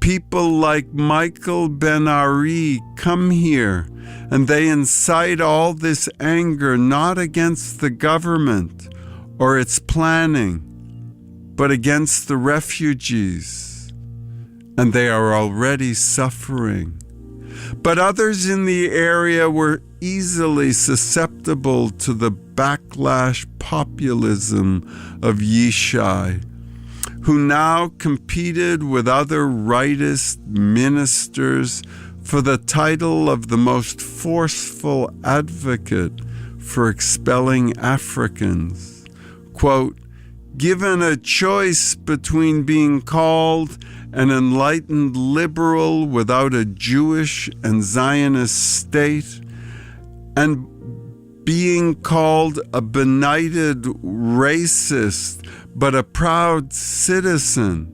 people like Michael Ben-Ari come here and they incite all this anger not against the government or its planning, but against the refugees, and they are already suffering. But others in the area were easily susceptible to the backlash populism of Yishai, who now competed with other rightist ministers for the title of the most forceful advocate for expelling Africans. Quote, given a choice between being called an enlightened liberal without a Jewish and Zionist state and being called a benighted racist but a proud citizen,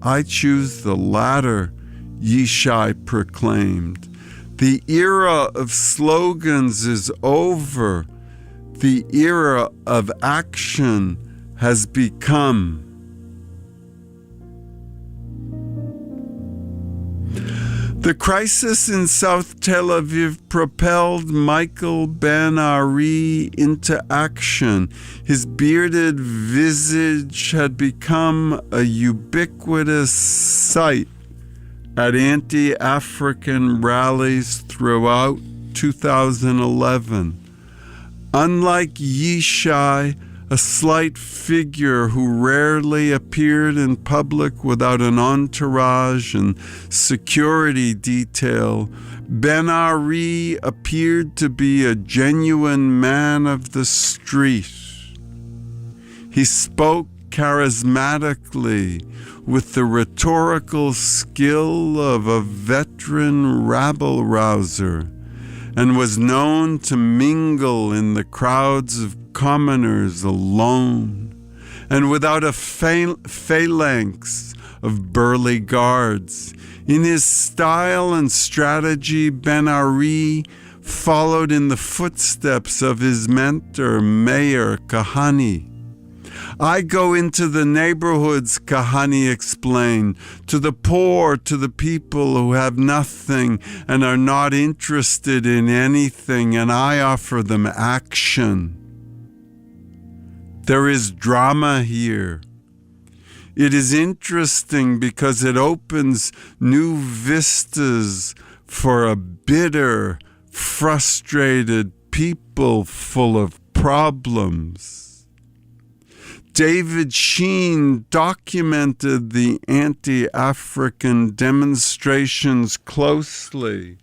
I choose the latter, Yishai proclaimed. The era of slogans is over. The era of action has begun. The crisis in South Tel Aviv propelled Michael Ben-Ari into action. His bearded visage had become a ubiquitous sight at anti-African rallies throughout 2011. Unlike Yishai, a slight figure who rarely appeared in public without an entourage and security detail, Ben-Ari appeared to be a genuine man of the street. He spoke charismatically with the rhetorical skill of a veteran rabble-rouser and was known to mingle in the crowds of commoners alone and without a phalanx of burly guards. In his style and strategy, Ben-Ari followed in the footsteps of his mentor, Mayor Kahane. I go into the neighborhoods, Kahane explained, to the poor, to the people who have nothing and are not interested in anything, and I offer them action. There is drama here. It is interesting because it opens new vistas for a bitter, frustrated people full of problems. David Sheen documented the anti-African demonstrations closely.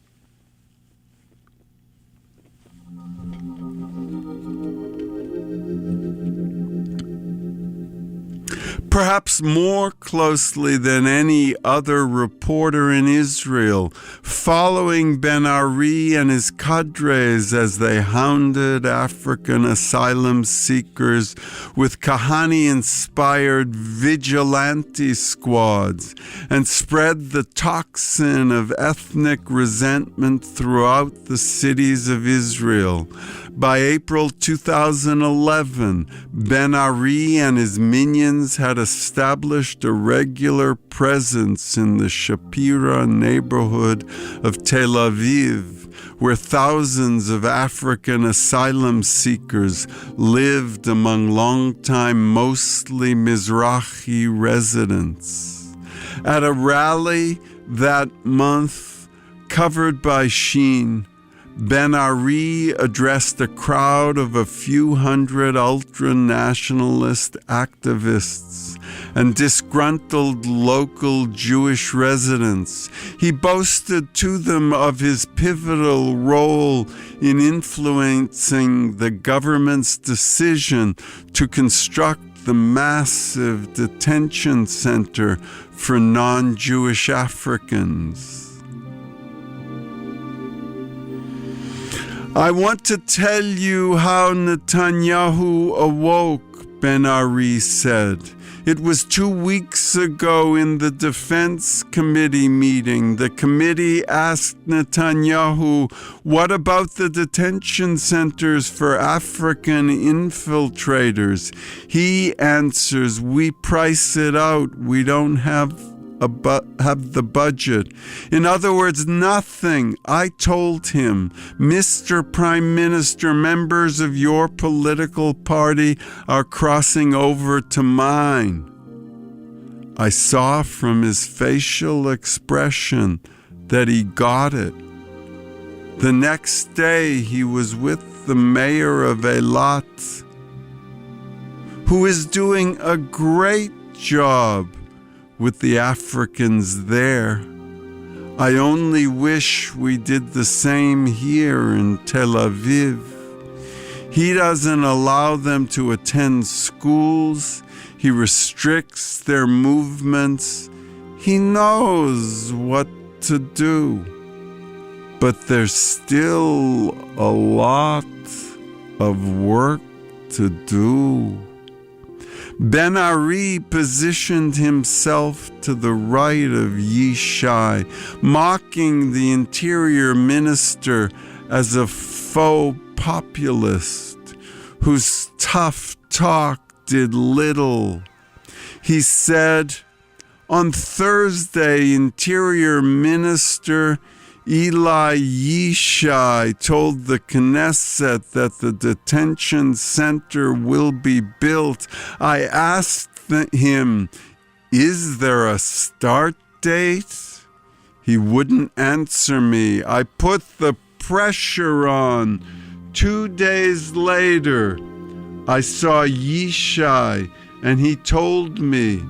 Perhaps more closely than any other reporter in Israel, following Ben-Ari and his cadres as they hounded African asylum seekers with Kahane-inspired vigilante squads and spread the toxin of ethnic resentment throughout the cities of Israel. By April 2011, Ben-Ari and his minions had established a regular presence in the Shapira neighborhood of Tel Aviv, where thousands of African asylum seekers lived among longtime, mostly Mizrahi residents. At a rally that month, covered by Sheen, Ben-Ari addressed a crowd of a few hundred ultra-nationalist activists and disgruntled local Jewish residents. He boasted to them of his pivotal role in influencing the government's decision to construct the massive detention center for non-Jewish Africans. I want to tell you how Netanyahu awoke, Ben-Ari said. It was 2 weeks ago in the Defense Committee meeting. The committee asked Netanyahu, what about the detention centers for African infiltrators? He answers, we price it out. We don't have the budget. In other words, nothing. I told him, Mr. Prime Minister, members of your political party are crossing over to mine. I saw from his facial expression that he got it. The next day he was with the mayor of Eilat, who is doing a great job with the Africans there. I only wish we did the same here in Tel Aviv. He doesn't allow them to attend schools. He restricts their movements. He knows what to do. But there's still a lot of work to do. Ben-Ari positioned himself to the right of Yishai, mocking the interior minister as a faux populist whose tough talk did little. He said, on Thursday, Interior Minister Eli Yishai told the Knesset that the detention center will be built. I asked him, is there a start date? He wouldn't answer me. I put the pressure on. 2 days later, I saw Yishai, and he told me,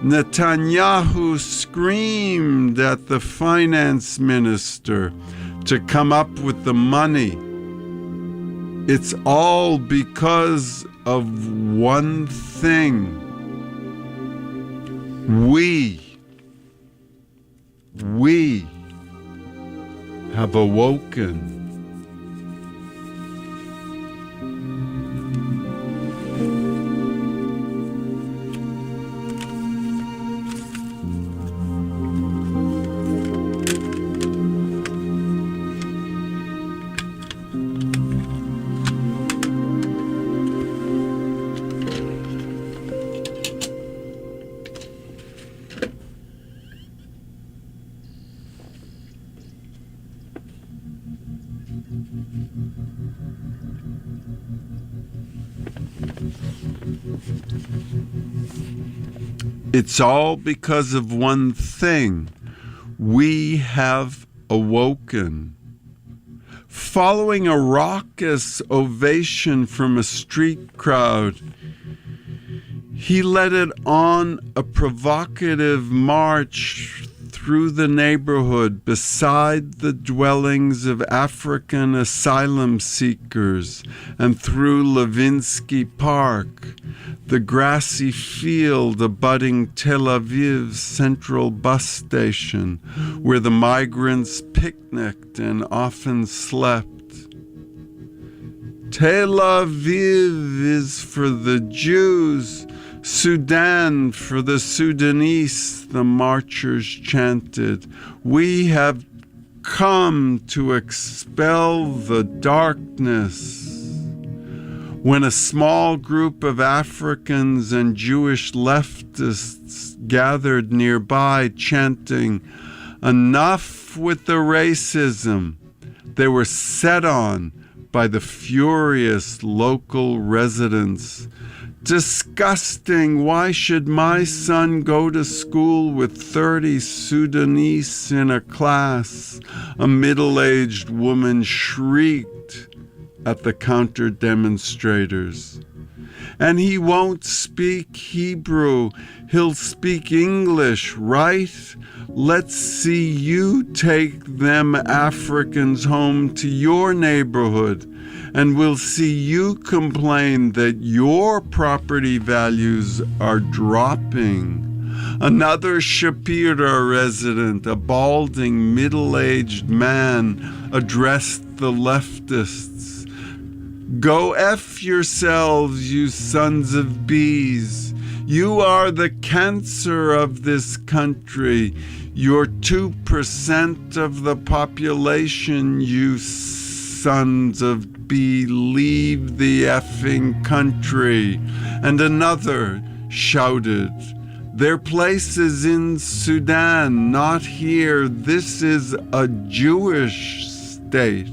Netanyahu screamed at the finance minister to come up with the money. It's all because of one thing. We have awoken. It's all because of one thing. We have awoken. Following a raucous ovation from a street crowd, he led it on a provocative march through the neighborhood beside the dwellings of African asylum seekers and through Levinsky Park, the grassy field abutting Tel Aviv's central bus station, where the migrants picnicked and often slept. Tel Aviv is for the Jews, Sudan for the Sudanese, the marchers chanted. We have come to expel the darkness. When a small group of Africans and Jewish leftists gathered nearby chanting, "Enough with the racism," they were set on by the furious local residents. Disgusting, why should my son go to school with 30 Sudanese in a class? A middle-aged woman shrieked at the counter-demonstrators. And he won't speak Hebrew, he'll speak English, right? Let's see you take them Africans home to your neighborhood, and we'll see you complain that your property values are dropping. Another Shapira resident, a balding middle-aged man, addressed the leftists. Go F yourselves, you sons of bees. You are the cancer of this country. You're 2% of the population, you sons of bee. Leave the effing country. And another shouted, their place is in Sudan, not here. This is a Jewish state.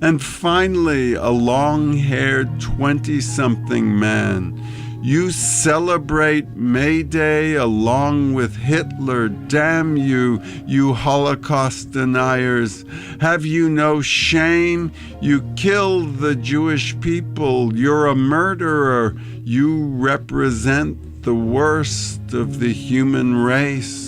And finally, a long-haired 20-something man. You celebrate May Day along with Hitler. Damn you, you Holocaust deniers. Have you no shame? You killed the Jewish people. You're a murderer. You represent the worst of the human race.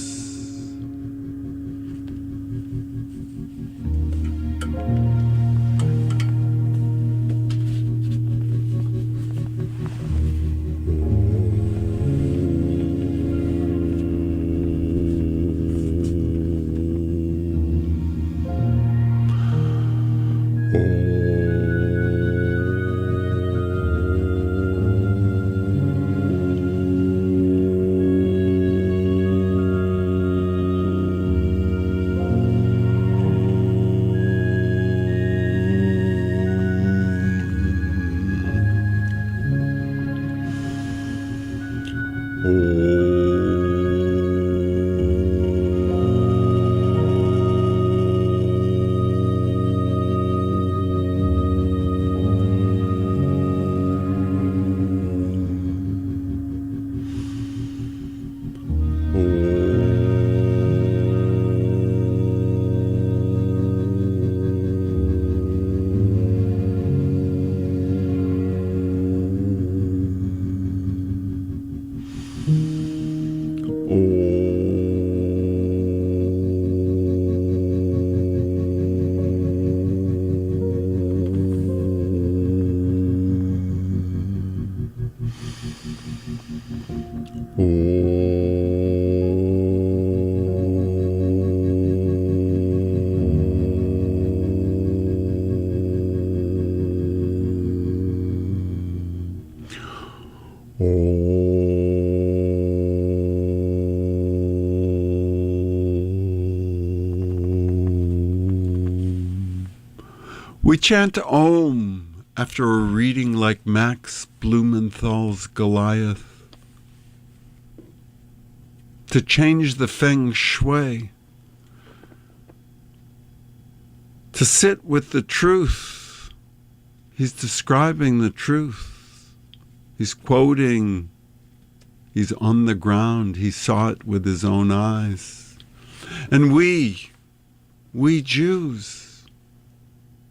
We chant Om after a reading like Max Blumenthal's Goliath. To change the feng shui. To sit with the truth. He's describing the truth. He's quoting. He's on the ground. He saw it with his own eyes. And we Jews,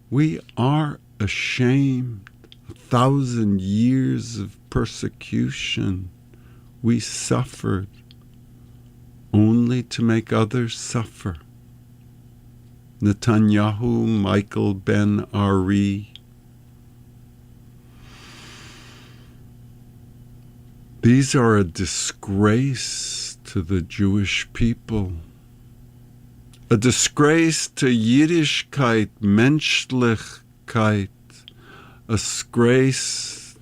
we are ashamed. 1,000 years of persecution. We suffered only to make others suffer. Netanyahu, Michael Ben Ari. These are a disgrace to the Jewish people. A disgrace to Yiddishkeit, Menschlichkeit, a scapegrace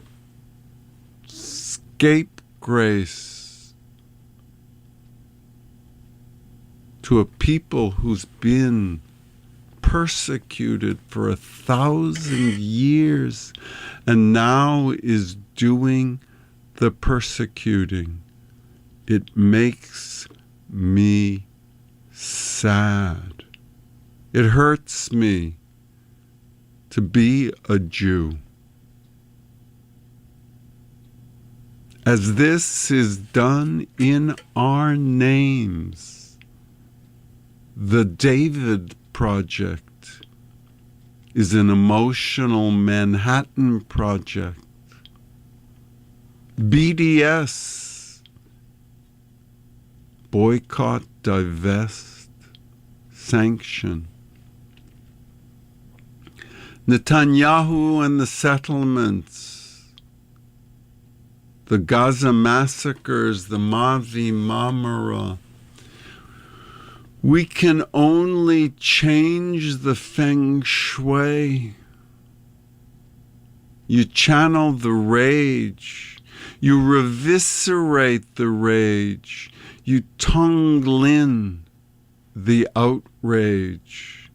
to a people who's been persecuted for 1,000 years and now is doing the persecuting. It makes me sad. It hurts me to be a Jew. As this is done in our names, the David Project is an emotional Manhattan Project. BDS, boycott, divest, sanction. Netanyahu and the settlements, the Gaza massacres, the Mavi Marmara. We can only change the feng shui. You channel the rage. You reviscerate the rage. You Tonglin the outrage.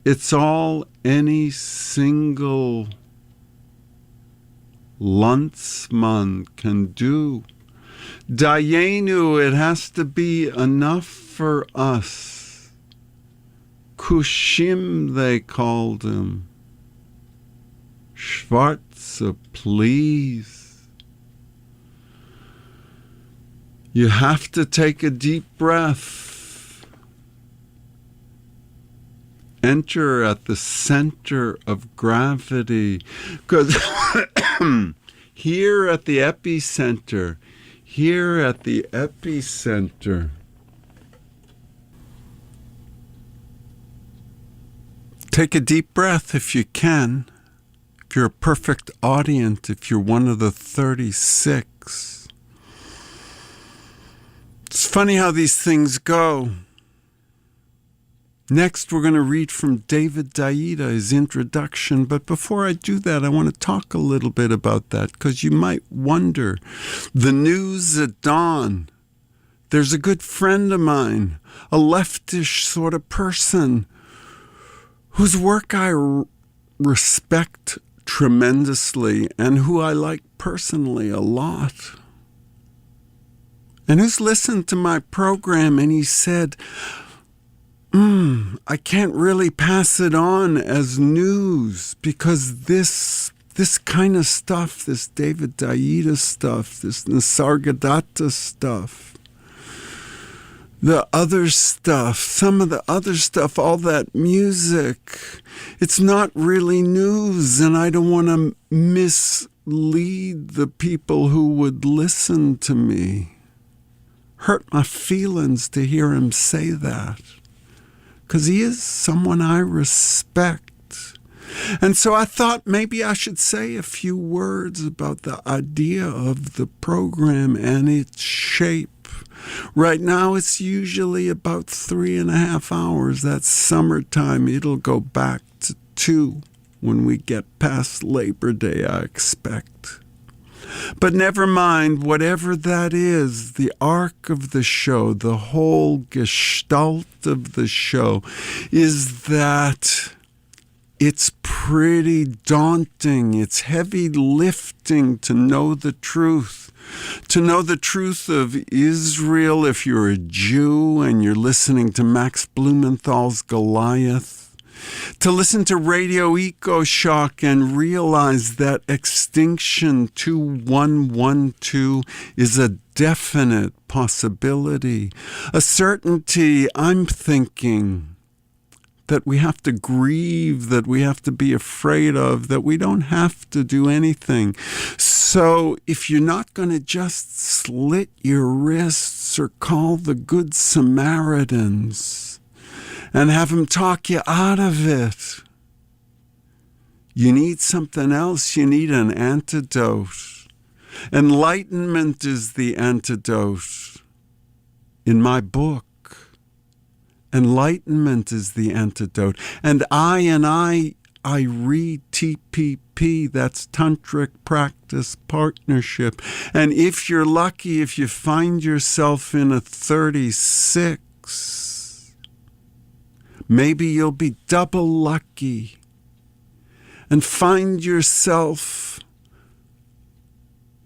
It's all any single Landsman can do. Dayenu, it has to be enough for us. Kushim, they called him. Schwarze, please. You have to take a deep breath. Enter at the center of gravity. Because here at the epicenter, take a deep breath if you can. If you're a perfect audience, if you're one of the 36. It's funny how these things go. Next, we're going to read from David Daida, his introduction. But before I do that, I want to talk a little bit about that, because you might wonder. The news at dawn. There's a good friend of mine, a leftish sort of person, whose work I respect tremendously and who I like personally a lot. And who's listened to my program, and he said, I can't really pass it on as news, because this kind of stuff, this David Daida stuff, this Nisargadatta stuff, the other stuff, some of the other stuff, all that music, it's not really news, and I don't want to mislead the people who would listen to me. Hurt my feelings to hear him say that, because he is someone I respect. And so I thought maybe I should say a few words about the idea of the program and its shape. Right now it's usually about 3.5 hours. That's summertime. It'll go back to 2 when we get past Labor Day, I expect. But never mind, whatever that is, the arc of the show, the whole gestalt of the show, is that it's pretty daunting. It's heavy lifting to know the truth. To know the truth of Israel if you're a Jew and you're listening to Max Blumenthal's Goliath. To listen to Radio EcoShock and realize that Extinction 2112 is a definite possibility. A certainty, I'm thinking, that we have to grieve, that we have to be afraid of, that we don't have to do anything. So if you're not going to just slit your wrists or call the Good Samaritans and have them talk you out of it, you need something else. You need an antidote. Enlightenment is the antidote. In my book, enlightenment is the antidote. And I read TPP, that's Tantric Practice Partnership. And if you're lucky, if you find yourself in a 36, maybe you'll be double lucky and find yourself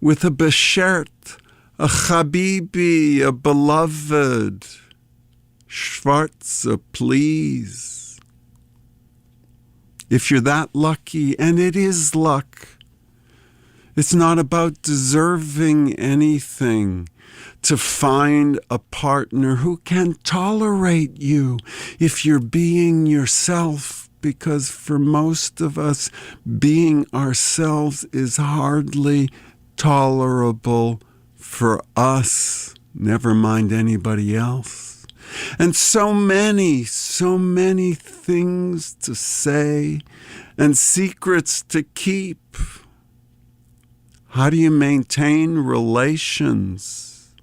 with a beshert, a chabibi, a beloved, Schwarze, please. If you're that lucky, and it is luck, it's not about deserving anything, to find a partner who can tolerate you if you're being yourself, because for most of us, being ourselves is hardly tolerable for us, never mind anybody else. And so many things to say and secrets to keep. How do you maintain relations?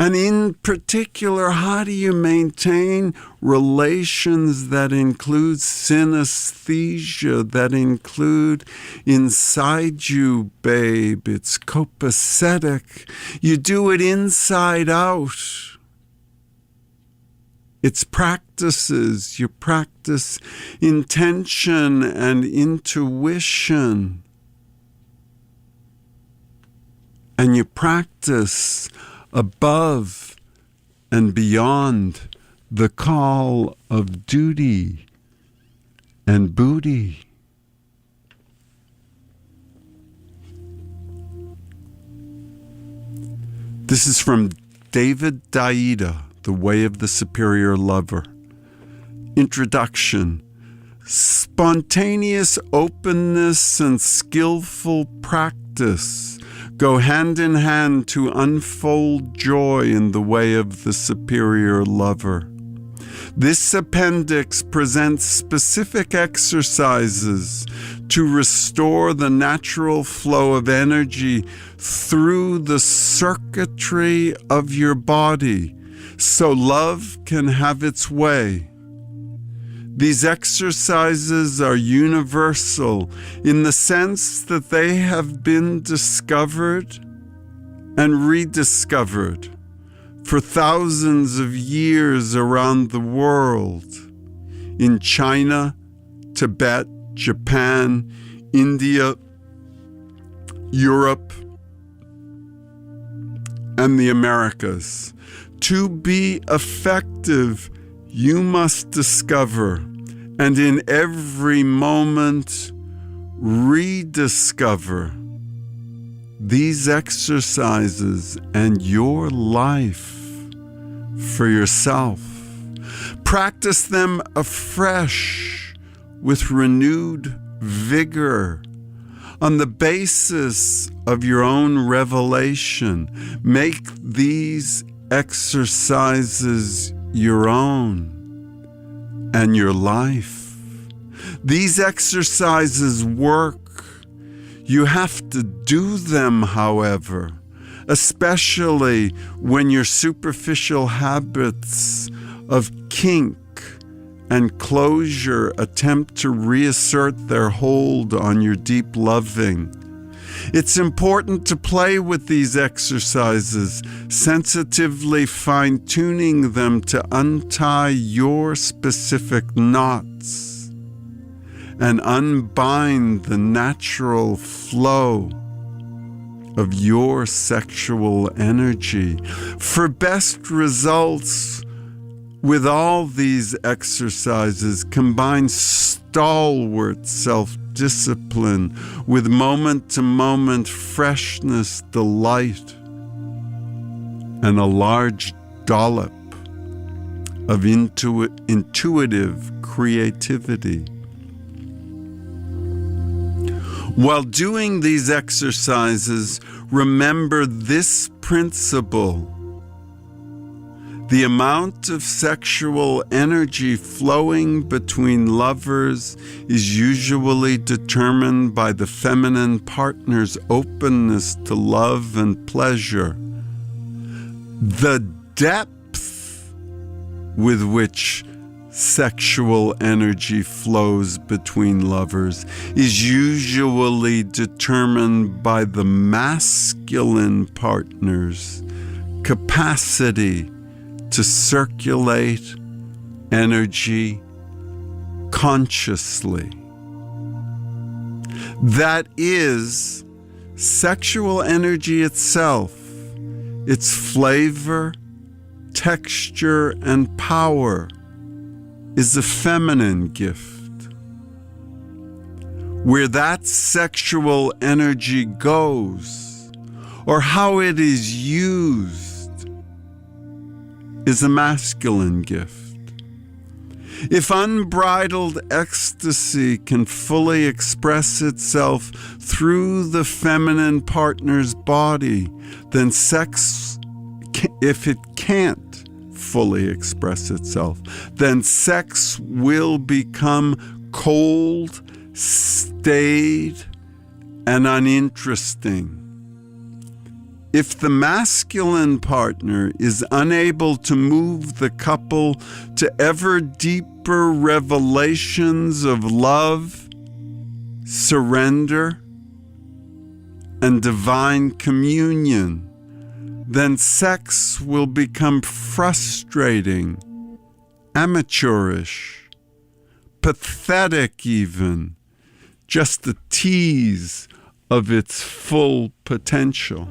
And in particular, how do you maintain relations that include synesthesia, that include inside you, babe? It's copacetic. You do it inside out. It's practices. You practice intention and intuition. And you practice above and beyond the call of duty and booty. This is from David Daida, The Way of the Superior Lover. Introduction. Spontaneous openness and skillful practice go hand in hand to unfold joy in the way of the superior lover. This appendix presents specific exercises to restore the natural flow of energy through the circuitry of your body, so love can have its way. These exercises are universal in the sense that they have been discovered and rediscovered for thousands of years around the world, in China, Tibet, Japan, India, Europe, and the Americas. To be effective, you must discover, and in every moment rediscover, these exercises and your life for yourself. Practice them afresh with renewed vigor on the basis of your own revelation. Make these exercises your own and your life. These exercises work. You have to do them, however, especially when your superficial habits of kink and closure attempt to reassert their hold on your deep loving. It's important to play with these exercises, sensitively fine-tuning them to untie your specific knots and unbind the natural flow of your sexual energy. For best results with all these exercises, combine stalwart self-discipline with moment-to-moment freshness, delight, and a large dollop of intuitive creativity. While doing these exercises, remember this principle. The amount of sexual energy flowing between lovers is usually determined by the feminine partner's openness to love and pleasure. The depth with which sexual energy flows between lovers is usually determined by the masculine partner's capacity to circulate energy consciously. That is, sexual energy itself, its flavor, texture, and power is a feminine gift. Where that sexual energy goes, or how it is used, is a masculine gift. If unbridled ecstasy can fully express itself through the feminine partner's body, then if it can't fully express itself, then sex will become cold, staid, and uninteresting. If the masculine partner is unable to move the couple to ever deeper revelations of love, surrender, and divine communion, then sex will become frustrating, amateurish, pathetic even, just a tease of its full potential.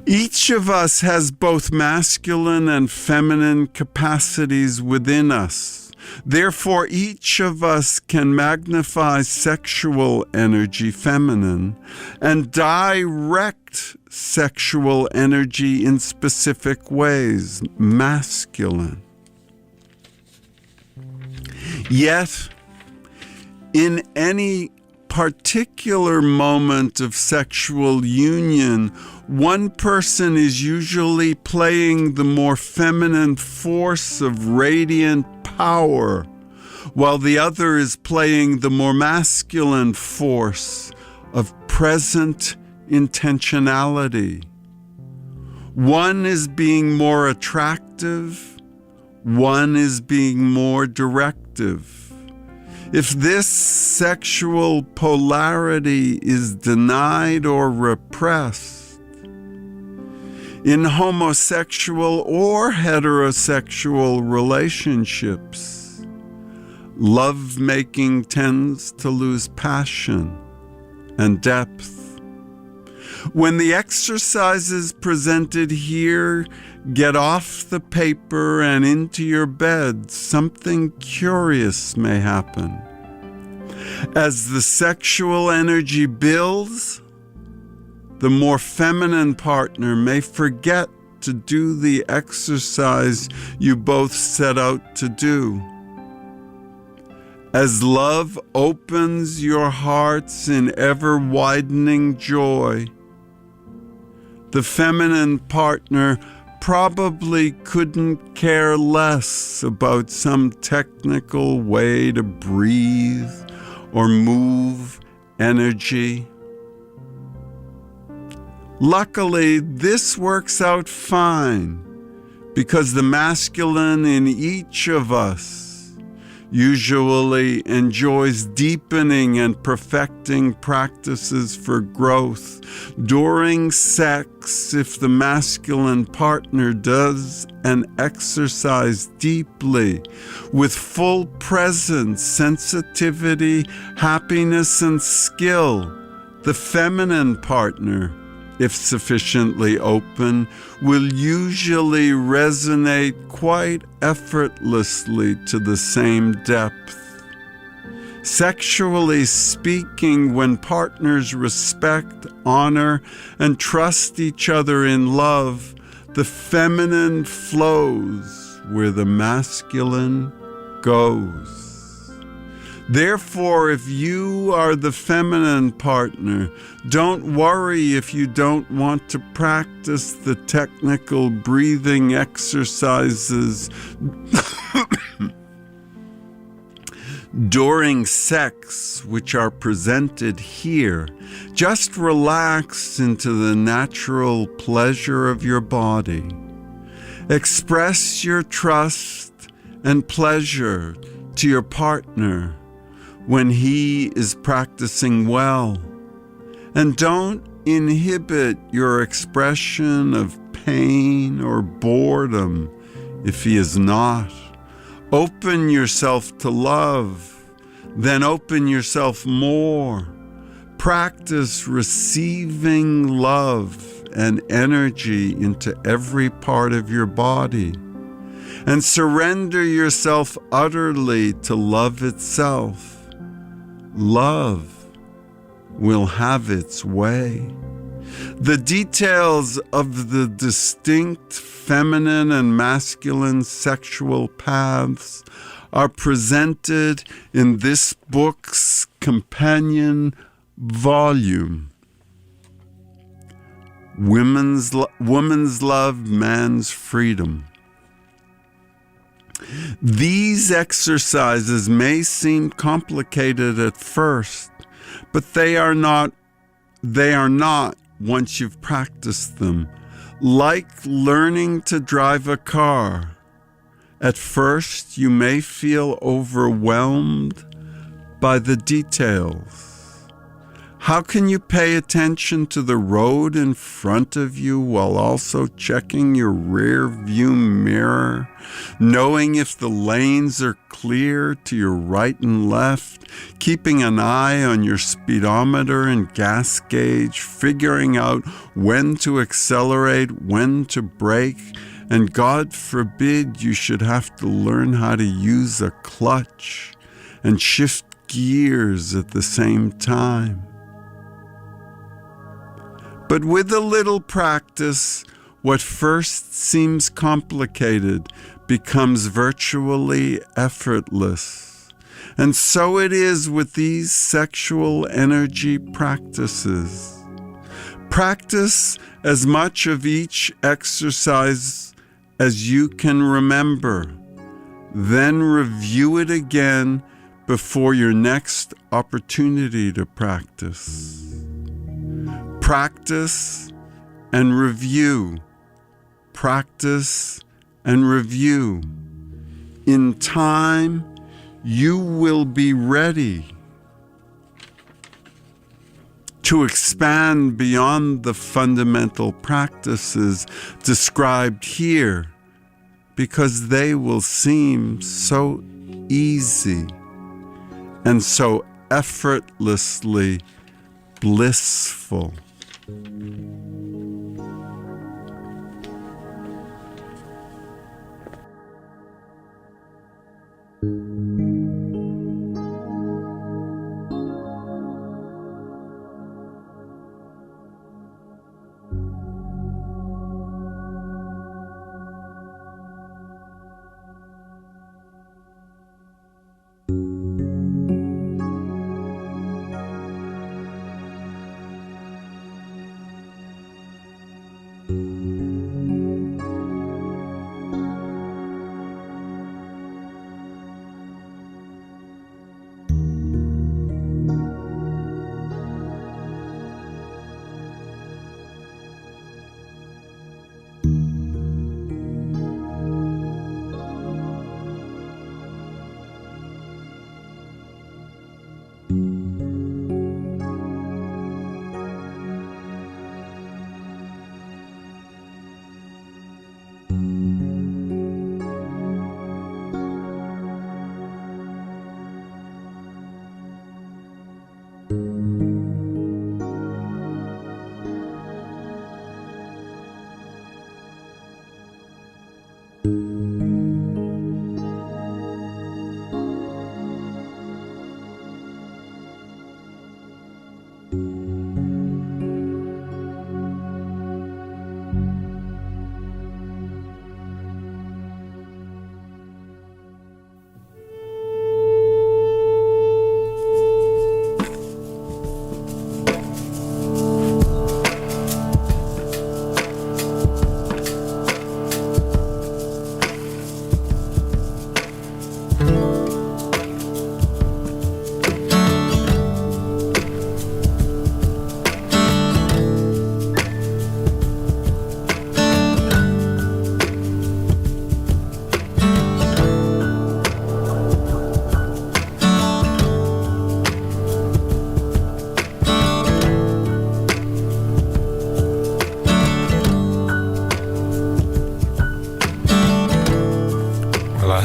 Each of us has both masculine and feminine capacities within us. Therefore, each of us can magnify sexual energy, feminine, and direct sexual energy in specific ways, masculine. Yet, in any particular moment of sexual union, one person is usually playing the more feminine force of radiant power, while the other is playing the more masculine force of present intentionality. One is being more attractive, one is being more directive. If this sexual polarity is denied or repressed, in homosexual or heterosexual relationships, lovemaking tends to lose passion and depth. When the exercises presented here get off the paper and into your bed, something curious may happen. As the sexual energy builds, the more feminine partner may forget to do the exercise you both set out to do. As love opens your hearts in ever-widening joy, the feminine partner probably couldn't care less about some technical way to breathe or move energy. Luckily, this works out fine because the masculine in each of us usually enjoys deepening and perfecting practices for growth. During sex, if the masculine partner does an exercise deeply, with full presence, sensitivity, happiness, and skill, the feminine partner, if sufficiently open, will usually resonate quite effortlessly to the same depth. Sexually speaking, when partners respect, honor, and trust each other in love, the feminine flows where the masculine goes. Therefore, if you are the feminine partner, don't worry if you don't want to practice the technical breathing exercises during sex, which are presented here. Just relax into the natural pleasure of your body. Express your trust and pleasure to your partner when he is practicing well. And don't inhibit your expression of pain or boredom if he is not. Open yourself to love, then open yourself more. Practice receiving love and energy into every part of your body, and surrender yourself utterly to love itself. Love will have its way. The details of the distinct feminine and masculine sexual paths are presented in this book's companion volume, Woman's Love, Man's Freedom. These exercises may seem complicated at first, but they are not they are not once you've practiced them. Like learning to drive a car. At first, you may feel overwhelmed by the details. How can you pay attention to the road in front of you while also checking your rear view mirror, knowing if the lanes are clear to your right and left, keeping an eye on your speedometer and gas gauge, figuring out when to accelerate, when to brake, and God forbid you should have to learn how to use a clutch and shift gears at the same time. But with a little practice, what first seems complicated becomes virtually effortless. And so it is with these sexual energy practices. Practice as much of each exercise as you can remember. Then review it again before your next opportunity to practice. Practice and review. Practice and review. In time, you will be ready to expand beyond the fundamental practices described here, because they will seem so easy and so effortlessly blissful.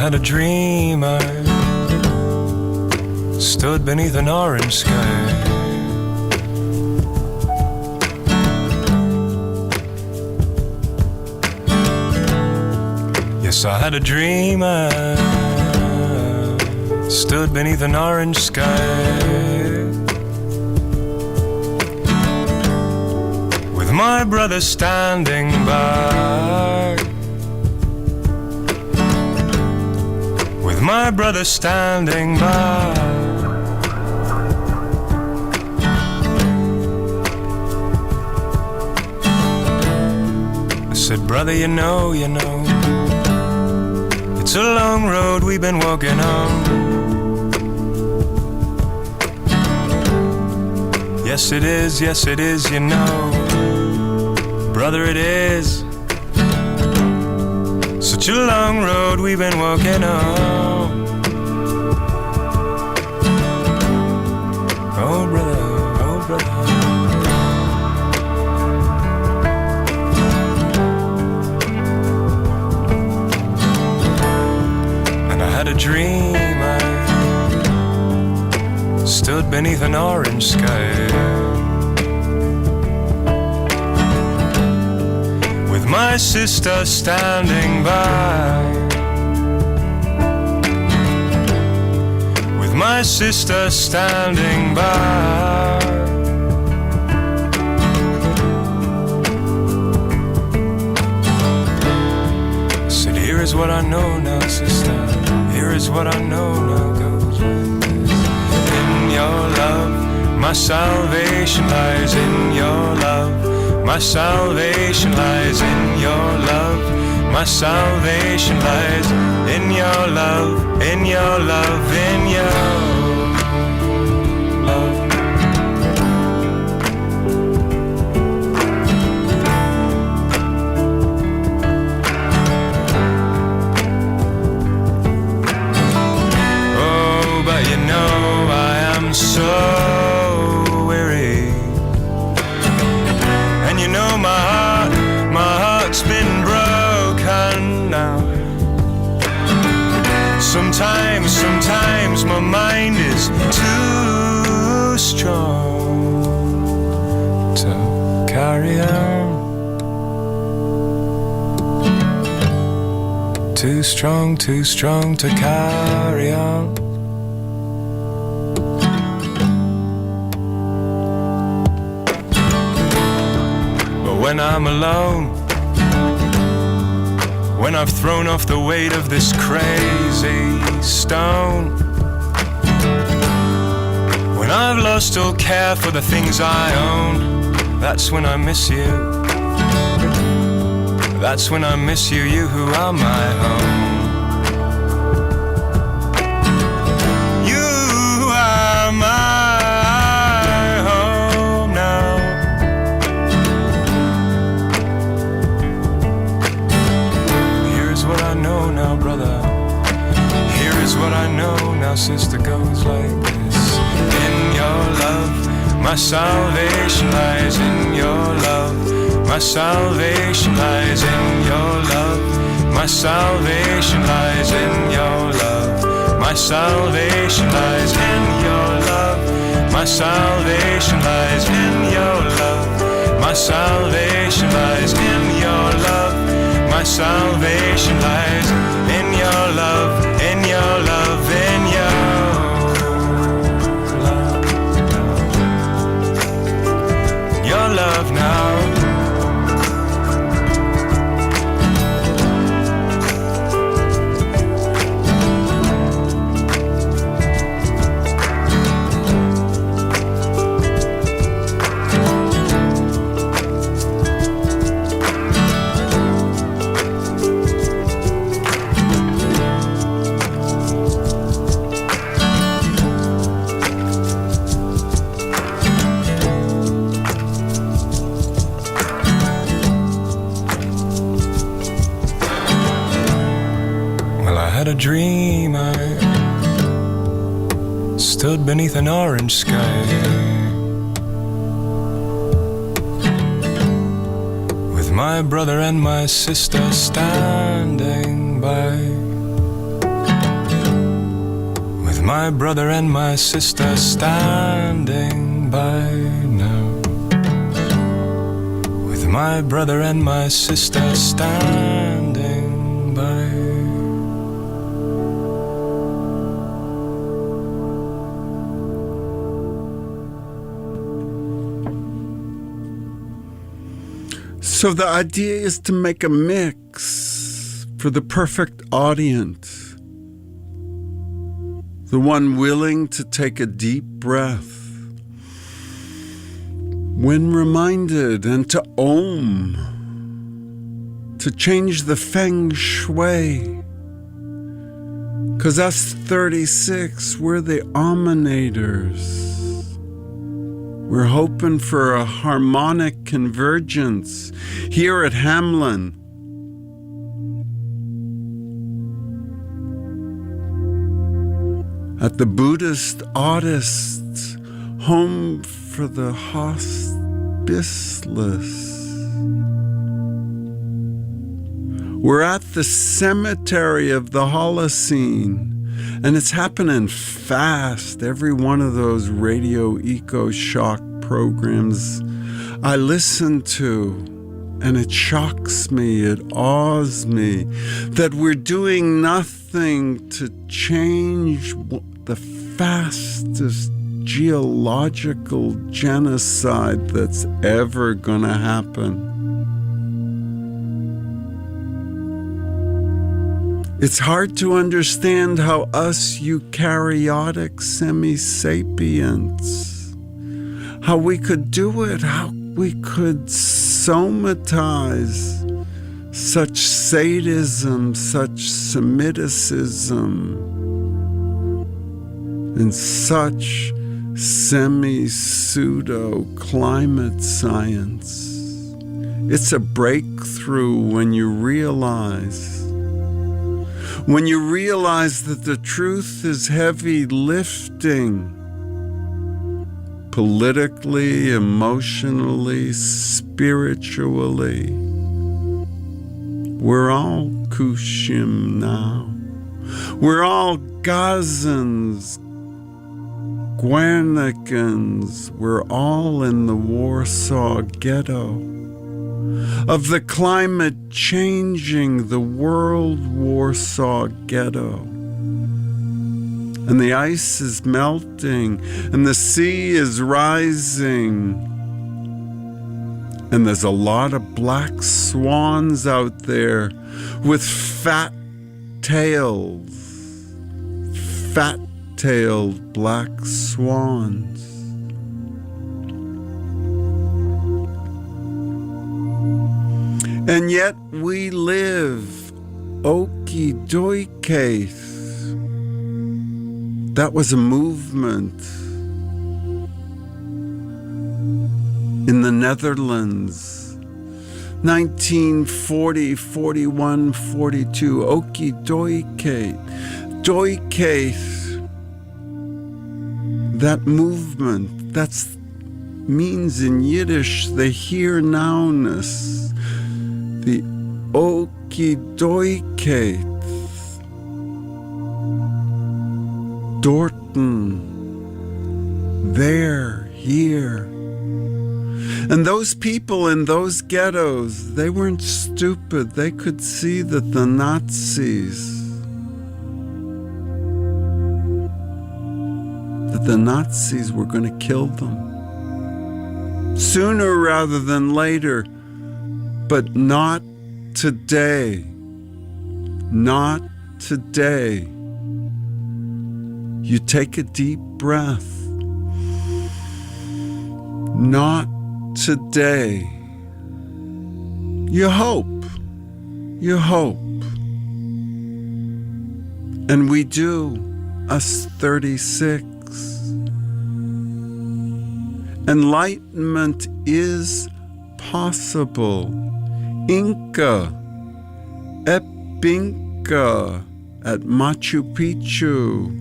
Had a dream, I stood beneath an orange sky. Yes, I had a dream, I stood beneath an orange sky, with my brother standing by. My brother standing by. I said, brother, you know, it's a long road we've been walking on. Yes it is, you know. Brother, it is such a long road we've been walking on. Oh brother, oh brother. And I had a dream, I stood beneath an orange sky, with my sister standing by, with my sister standing by. I said, here is what I know now, sister, here is what I know now, goes like this. In your love, my salvation lies. In your love, my salvation lies. In your love, my salvation lies. In your love, in your love, in your love. Oh, but you know I am so weary. And you know my heart's been broken now. Sometimes my mind is too strong to carry on. Too strong to carry on. But when I'm alone, when I've thrown off the weight of this crazy stone, when I've lost all care for the things I own, that's when I miss you. That's when I miss you, you who are my home. You are my home now. Here's what I know now, brother. Here is what I know now, sister, goes like this. In your love, my salvation lies. In your love, my salvation lies. In your love, my salvation lies. In your love, my salvation lies. In your love, my salvation lies. In your love, my salvation lies. In your love, my salvation lies. In your love, in your love, in your love. Your love now. A dream, I stood beneath an orange sky, with my brother and my sister standing by, with my brother and my sister standing by now, with my brother and my sister standing by. So the idea is to make a mix for the perfect audience, the one willing to take a deep breath when reminded, and to Om, to change the feng shui. 'Cause us 36, we're the ominators. We're hoping for a harmonic convergence here at Hamlin. At the Buddhist artists' home for the hospiceless. We're at the cemetery of the Holocene, and it's happening fast. Every one of those Radio Eco Shock programs I listen to, and it shocks me, it awes me, that we're doing nothing to change the fastest geological genocide that's ever gonna happen. It's hard to understand how us eukaryotic semi-sapiens, how we could do it, how we could somatize such sadism, such Semiticism, and such semi-pseudo climate science. It's a breakthrough when you realize that the truth is heavy lifting, politically, emotionally, spiritually. We're all Kushim now. We're all Gazans, Guernicans. We're all in the Warsaw Ghetto of the climate changing the world Warsaw Ghetto. And the ice is melting, and the sea is rising. And there's a lot of black swans out there with fat-tailed black swans. And yet we live Okie-dokie. That was a movement in the Netherlands, 1940, 41, 42, Okie-dokie. Doike, that movement, that's means in Yiddish the here-nowness, the Okie-dokie. Dorten, there, here. And those people in those ghettos, they weren't stupid. They could see that the Nazis were going to kill them. Sooner rather than later, but not today. Not today. You take a deep breath. Not today. You hope. You hope. And we do, us 36. Enlightenment is possible. Inca, Epinca at Machu Picchu.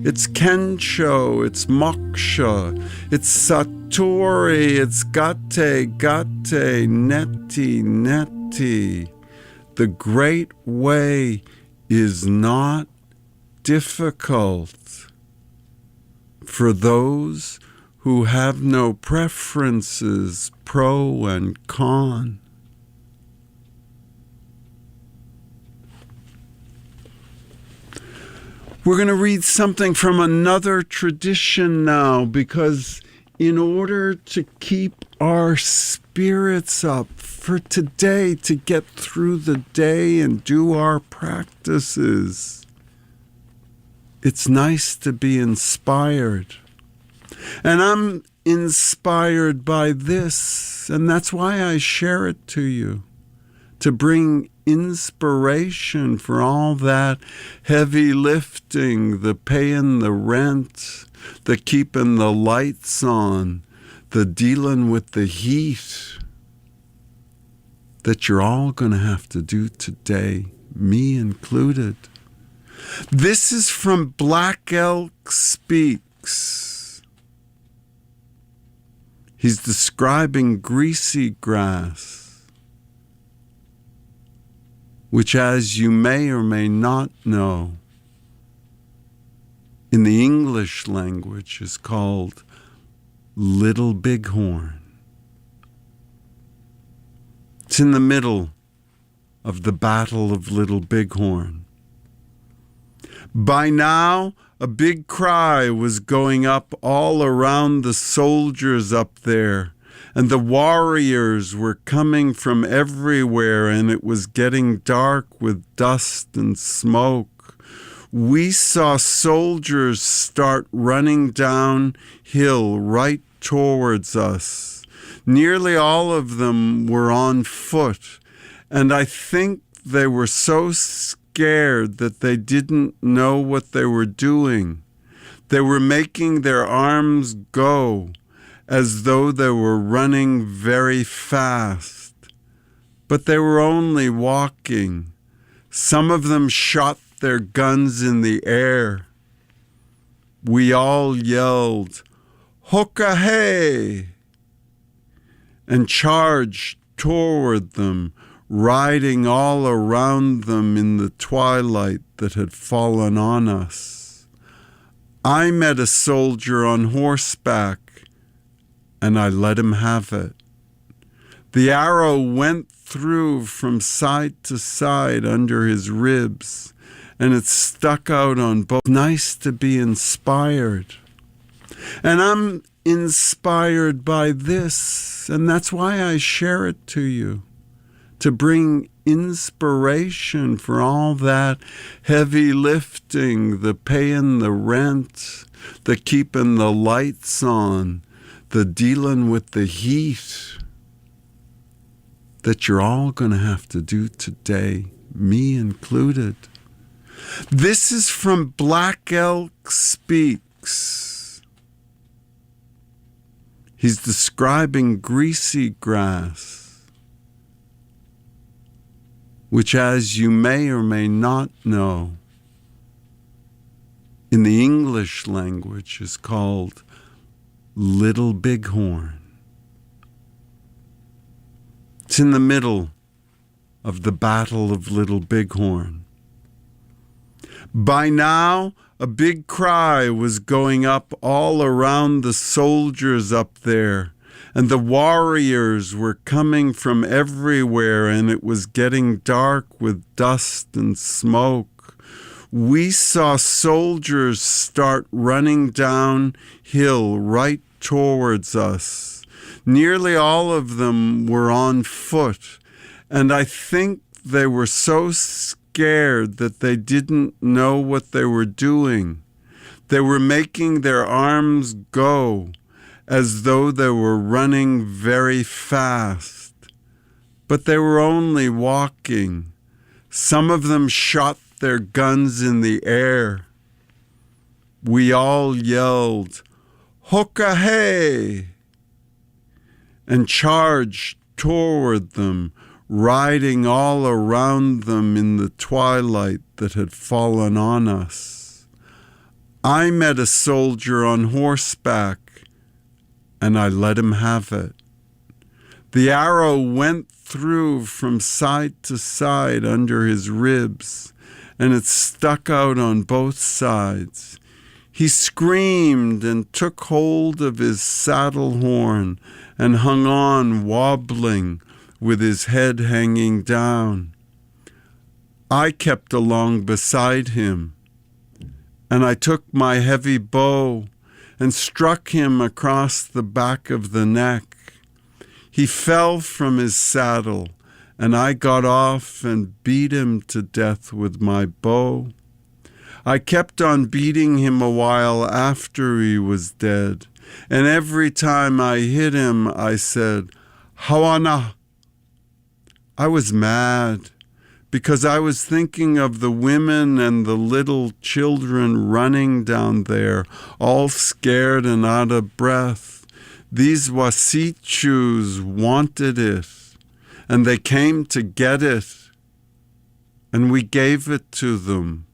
It's Kensho, it's Moksha, it's Satori, it's Gate, Neti. The Great Way is not difficult for those who have no preferences, pro and con. We're going to read something from another tradition now, because in order to keep our spirits up for today, to get through the day and do our practices, it's nice to be inspired. And I'm inspired by this, and that's why I share it to you, to bring inspiration for all that heavy lifting, the paying the rent, the keeping the lights on, the dealing with the heat that you're all going to have to do today, me included. This is from Black Elk Speaks. He's describing greasy grass, which, as you may or may not know, in the English language is called Little Bighorn. It's in the middle of the Battle of Little Bighorn. By now, a big cry was going up all around the soldiers up there, and the warriors were coming from everywhere, and it was getting dark with dust and smoke. We saw soldiers start running downhill right towards us. Nearly all of them were on foot, and I think they were so scared that they didn't know what they were doing. They were making their arms go as though they were running very fast, but they were only walking. Some of them shot their guns in the air. We all yelled, "Hoka-hey!" and charged toward them, riding all around them in the twilight that had fallen on us. I met a soldier on horseback, and I let him have it. The arrow went through from side to side under his ribs, and it stuck out on both. Nice to be inspired. And I'm inspired by this, and that's why I share it to you, to bring inspiration for all that heavy lifting, the paying the rent, the keeping the lights on, the dealing with the heat that you're all going to have to do today, me included. This is from Black Elk Speaks. He's describing greasy grass, which, as you may or may not know, in the English language is called Little Bighorn. It's in the middle of the Battle of Little Bighorn. By now, a big cry was going up all around the soldiers up there, and the warriors were coming from everywhere, and it was getting dark with dust and smoke. We saw soldiers start running downhill right towards us. Nearly all of them were on foot, and I think they were so scared that they didn't know what they were doing. They were making their arms go as though they were running very fast, but they were only walking. Some of them shot their guns in the air. We all yelled, "Hoka-hey!" and charged toward them, riding all around them in the twilight that had fallen on us. I met a soldier on horseback, and I let him have it. The arrow went through from side to side under his ribs, and it stuck out on both sides. He screamed and took hold of his saddle horn and hung on, wobbling, with his head hanging down. I kept along beside him, and I took my heavy bow and struck him across the back of the neck. He fell from his saddle, and I got off and beat him to death with my bow. I kept on beating him a while after he was dead, and every time I hit him, I said, "Hawana." I was mad because I was thinking of the women and the little children running down there, all scared and out of breath. These Wasichus wanted it, and they came to get it, and we gave it to them.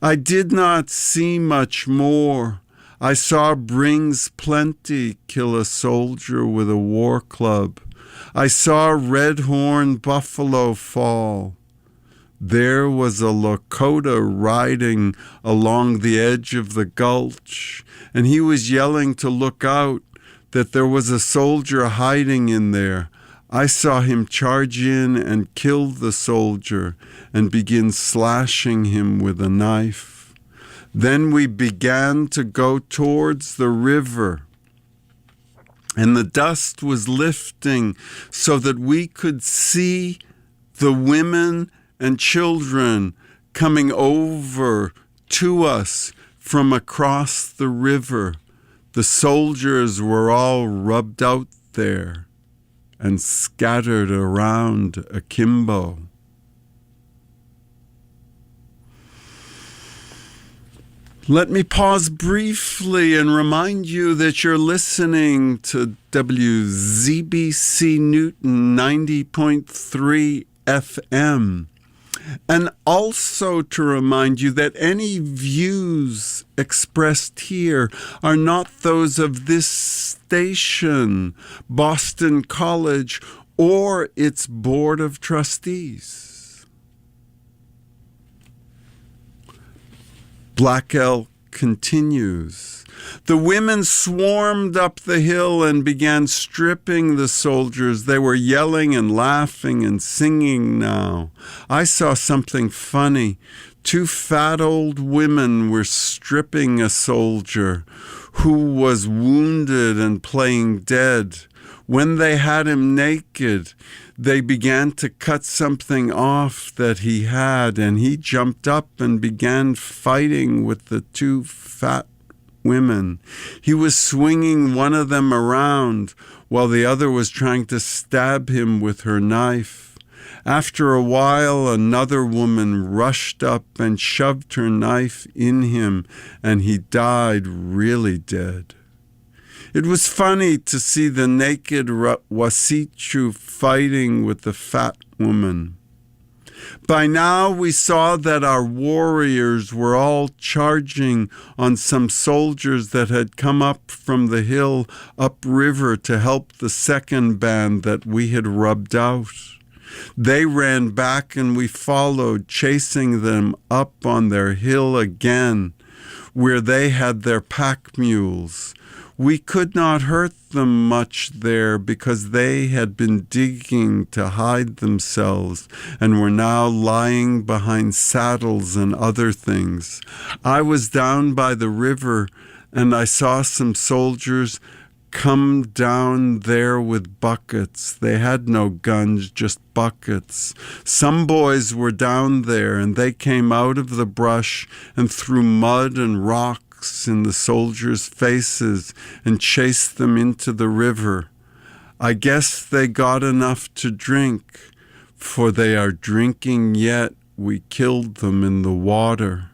I did not see much more. I saw Brings Plenty kill a soldier with a war club. I saw Red-Horn Buffalo fall. There was a Lakota riding along the edge of the gulch, and he was yelling to look out, that there was a soldier hiding in there. I saw him charge in and kill the soldier and begin slashing him with a knife. Then we began to go towards the river, and the dust was lifting so that we could see the women and children coming over to us from across the river. The soldiers were all rubbed out there and scattered around akimbo. Let me pause briefly and remind you that you're listening to WZBC Newton 90.3 FM. And also to remind you that any views expressed here are not those of this station, Boston College, or its Board of Trustees. Black Elk continues. The women swarmed up the hill and began stripping the soldiers. They were yelling and laughing and singing now. I saw something funny. 2 fat old women were stripping a soldier who was wounded and playing dead. When they had him naked, they began to cut something off that he had, and he jumped up and began fighting with the 2 fat women. He was swinging one of them around while the other was trying to stab him with her knife. After a while, another woman rushed up and shoved her knife in him, and he died really dead. It was funny to see the naked Wasichu fighting with the fat woman. By now we saw that our warriors were all charging on some soldiers that had come up from the hill upriver to help the second band that we had rubbed out. They ran back and we followed, chasing them up on their hill again, where they had their pack mules. We could not hurt them much there because they had been digging to hide themselves and were now lying behind saddles and other things. I was down by the river and I saw some soldiers come down there with buckets. They had no guns, just buckets. Some boys were down there and they came out of the brush and threw mud and rocks in the soldiers' faces and chased them into the river. I guess they got enough to drink, for they are drinking yet. We killed them in the water.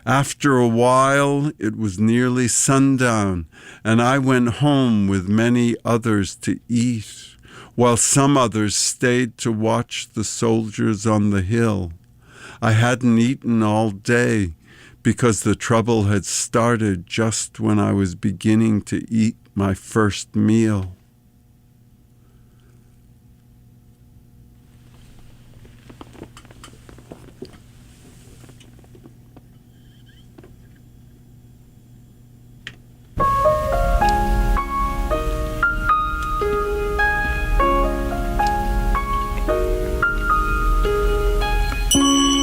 After a while, it was nearly sundown, and I went home with many others to eat, while some others stayed to watch the soldiers on the hill. I hadn't eaten all day, because the trouble had started just when I was beginning to eat my first meal.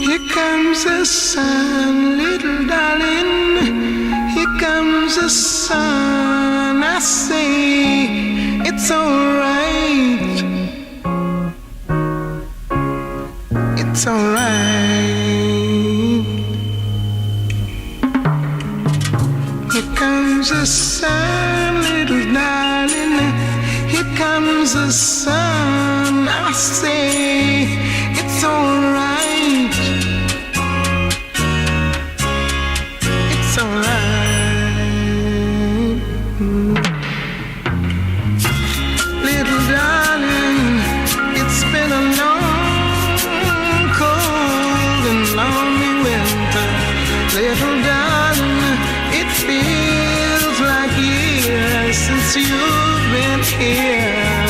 Here comes the sun, little darling. Here comes the sun. I say it's alright. It's alright. Here comes the sun, little darling. Here comes the sun. I say it's alright. It's alright. here.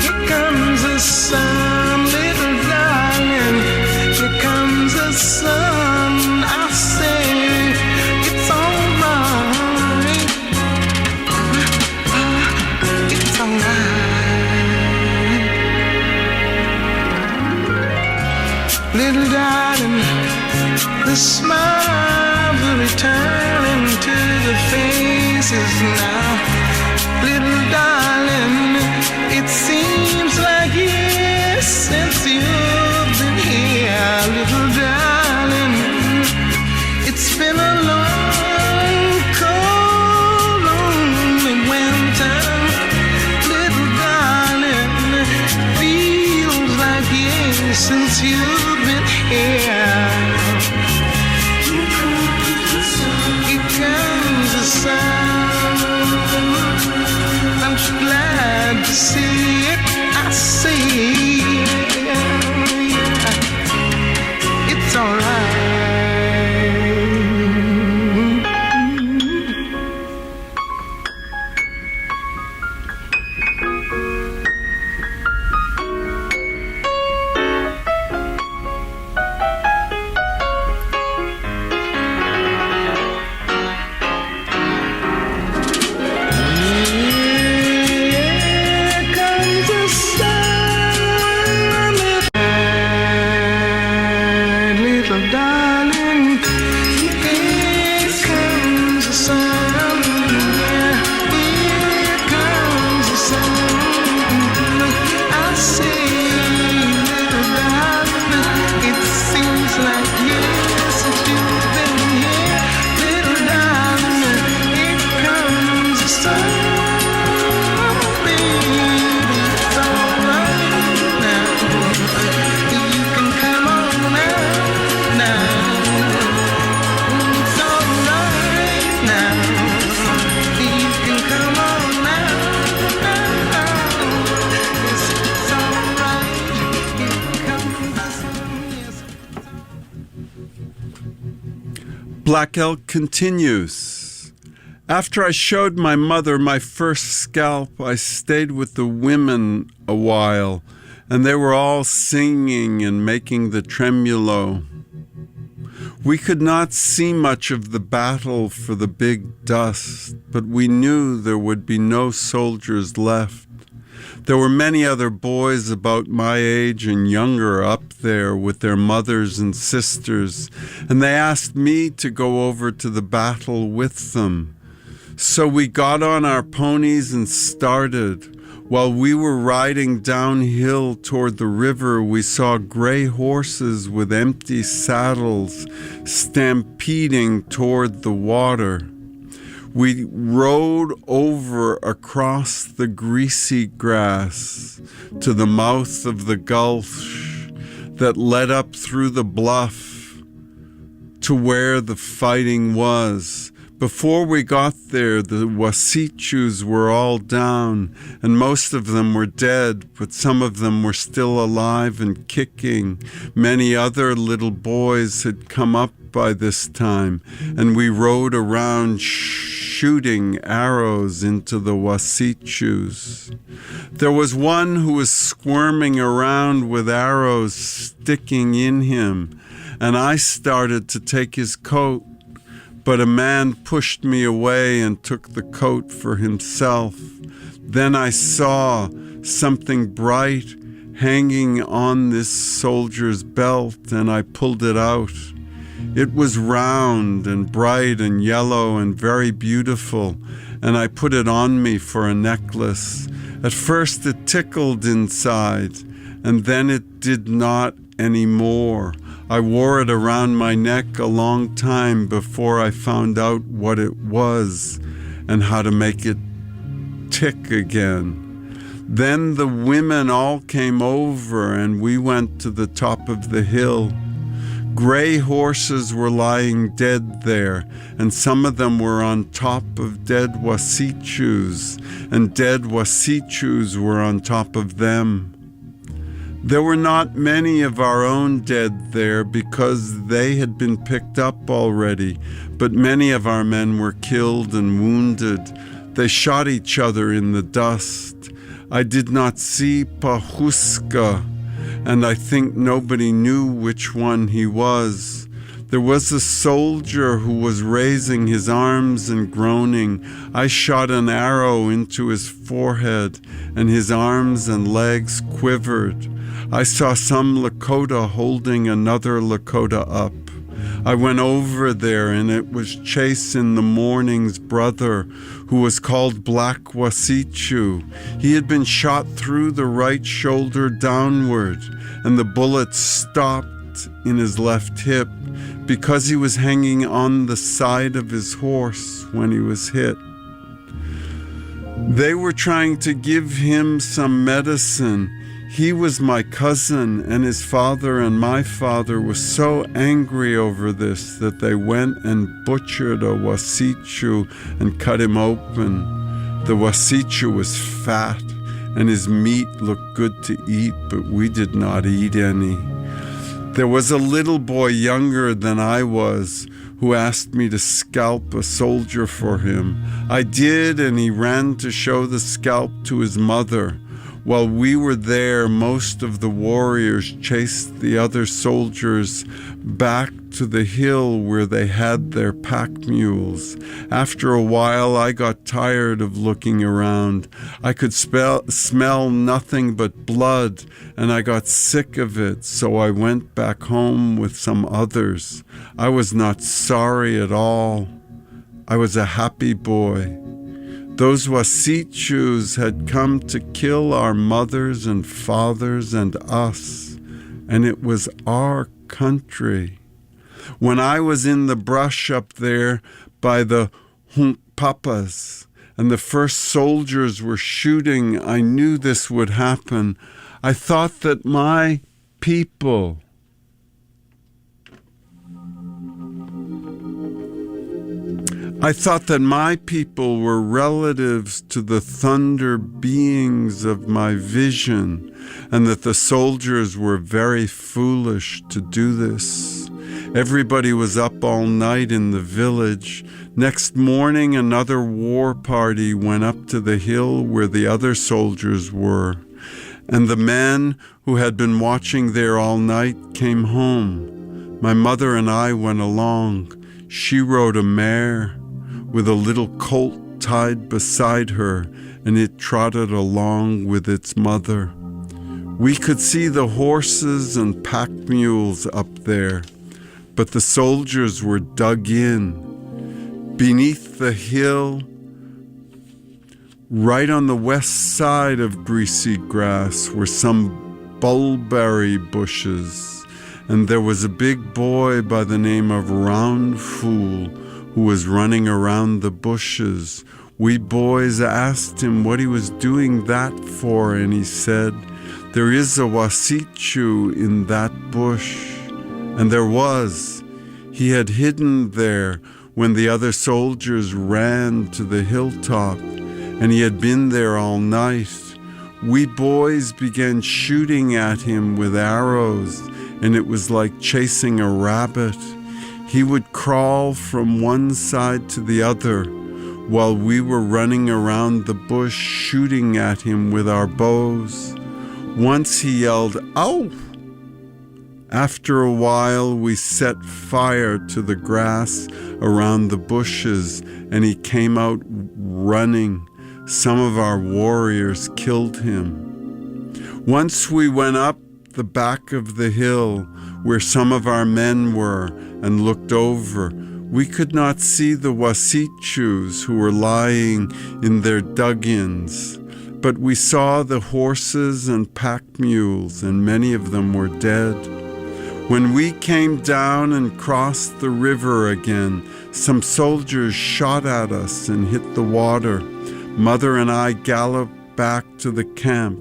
Here comes the sun, little darling. Here comes the sun. I say it's alright. It's alright. Little darling, the smiles are returning to the faces now. Little darling, it seems like years since you've been here. Little darling, it's been a long, cold, lonely winter. Little darling, feels like years since you've been here. Here comes the sun. I'm so glad to see it. I see it's alright. Black Elk continues. After I showed my mother my first scalp, I stayed with the women a while, and they were all singing and making the tremulo. We could not see much of the battle for the big dust, but we knew there would be no soldiers left. There were many other boys about my age and younger up there with their mothers and sisters, and they asked me to go over to the battle with them. So we got on our ponies and started. While we were riding downhill toward the river, we saw gray horses with empty saddles stampeding toward the water. We rode over across the greasy grass to the mouth of the gulch that led up through the bluff to where the fighting was. Before we got there, the Wasichus were all down, and most of them were dead, but some of them were still alive and kicking. Many other little boys had come up by this time, and we rode around shooting arrows into the Wasichus. There was one who was squirming around with arrows sticking in him, and I started to take his coat, but a man pushed me away and took the coat for himself. Then I saw something bright hanging on this soldier's belt, and I pulled it out. It was round and bright and yellow and very beautiful, and I put it on me for a necklace. At first it tickled inside, and then it did not anymore. I wore it around my neck a long time before I found out what it was and how to make it tick again. Then the women all came over and we went to the top of the hill. Gray horses were lying dead there, and some of them were on top of dead Wasichus, and dead Wasichus were on top of them. There were not many of our own dead there because they had been picked up already, but many of our men were killed and wounded. They shot each other in the dust. I did not see Pahuska, and I think nobody knew which one he was. There was a soldier who was raising his arms and groaning. I shot an arrow into his forehead, and his arms and legs quivered. I saw some Lakota holding another Lakota up. I went over there, and it was Chase in the Morning's brother, who was called Black Wasichu. He had been shot through the right shoulder downward, and the bullet stopped in his left hip because he was hanging on the side of his horse when he was hit. They were trying to give him some medicine. He was my cousin, and his father and my father were so angry over this that they went and butchered a Wasichu and cut him open. The Wasichu was fat, and his meat looked good to eat, but we did not eat any. There was a little boy younger than I was who asked me to scalp a soldier for him. I did, and he ran to show the scalp to his mother. While we were there, most of the warriors chased the other soldiers back to the hill where they had their pack mules. After a while, I got tired of looking around. I could smell nothing but blood, and I got sick of it, so I went back home with some others. I was not sorry at all. I was a happy boy. Those Wasichus had come to kill our mothers and fathers and us, and it was our country. When I was in the brush up there by the Hunkpapas, and the first soldiers were shooting, I knew this would happen. I thought that my people were relatives to the thunder beings of my vision, and that the soldiers were very foolish to do this. Everybody was up all night in the village. Next morning, another war party went up to the hill where the other soldiers were, and the men who had been watching there all night came home. My mother and I went along. She rode a mare with a little colt tied beside her, and it trotted along with its mother. We could see the horses and pack mules up there, but the soldiers were dug in. Beneath the hill, right on the west side of Greasy Grass, were some bulberry bushes, and there was a big boy by the name of Round Fool who was running around the bushes. We boys asked him what he was doing that for, and he said, "There is a Wasichu in that bush." And there was. He had hidden there when the other soldiers ran to the hilltop, and he had been there all night. We boys began shooting at him with arrows, and it was like chasing a rabbit. He would crawl from one side to the other while we were running around the bush shooting at him with our bows. Once he yelled, "Ow!" After a while, we set fire to the grass around the bushes, and he came out running. Some of our warriors killed him. Once we went up the back of the hill where some of our men were and looked over. We could not see the Wasichus who were lying in their dug-ins, but we saw the horses and pack mules, and many of them were dead. When we came down and crossed the river again, some soldiers shot at us and hit the water. Mother and I galloped back to the camp,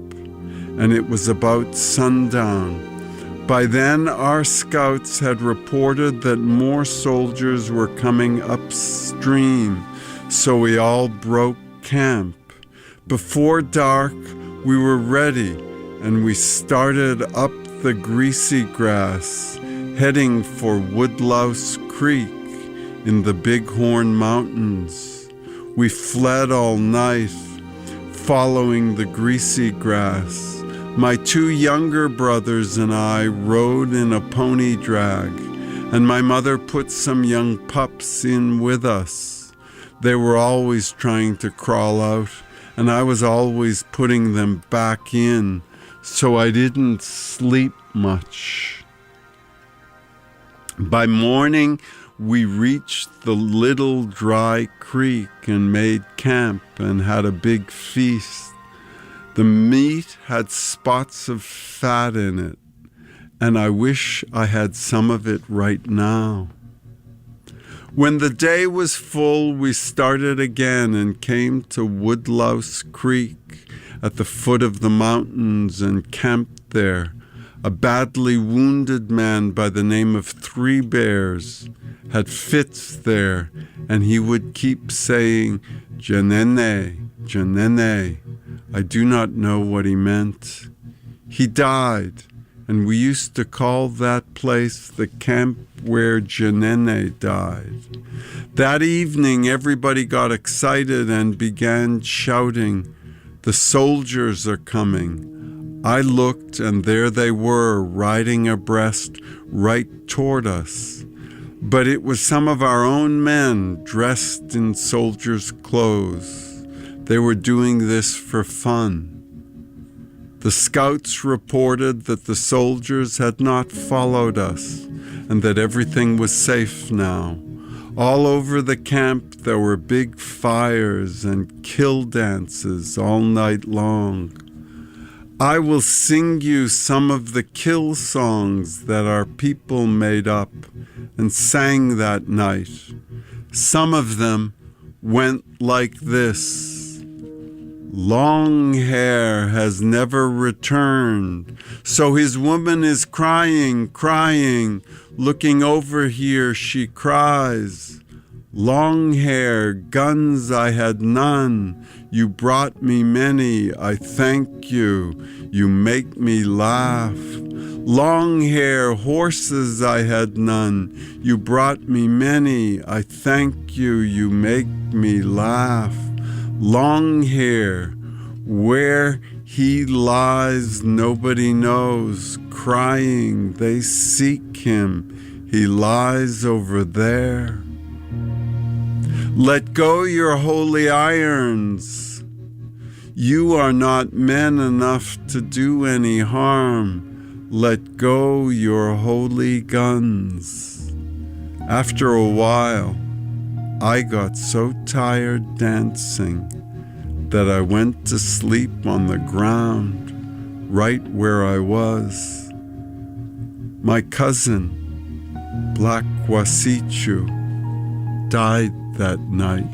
and it was about sundown. By then, our scouts had reported that more soldiers were coming upstream, so we all broke camp. Before dark, we were ready, and we started up the Greasy Grass, heading for Woodlouse Creek in the Bighorn Mountains. We fled all night, following the greasy grass. My 2 younger brothers and I rode in a pony drag, and my mother put some young pups in with us. They were always trying to crawl out, and I was always putting them back in, so I didn't sleep much. By morning, we reached the little dry creek and made camp and had a big feast. The meat had spots of fat in it, and I wish I had some of it right now. When the day was full, we started again and came to Woodlouse Creek at the foot of the mountains and camped there. A badly wounded man by the name of Three Bears had fits there, and he would keep saying, "Janene, Janene." I do not know what he meant. He died, and we used to call that place the camp where Janene died. That evening, everybody got excited and began shouting, "The soldiers are coming." I looked, and there they were, riding abreast right toward us. But it was some of our own men dressed in soldiers' clothes. They were doing this for fun. The scouts reported that the soldiers had not followed us and that everything was safe now. All over the camp there were big fires and kill dances all night long. I will sing you some of the kill songs that our people made up and sang that night. Some of them went like this. Long Hair has never returned, so his woman is crying, crying. Looking over here, she cries. Long Hair, guns I had none. You brought me many, I thank you. You make me laugh. Long Hair, horses I had none. You brought me many, I thank you. You make me laugh. Long Hair, where he lies nobody knows. Crying, they seek him. He lies over there. Let go your holy irons. You are not men enough to do any harm. Let go your holy guns. After a while, I got so tired dancing that I went to sleep on the ground right where I was. My cousin, Black Wasichu, died that night.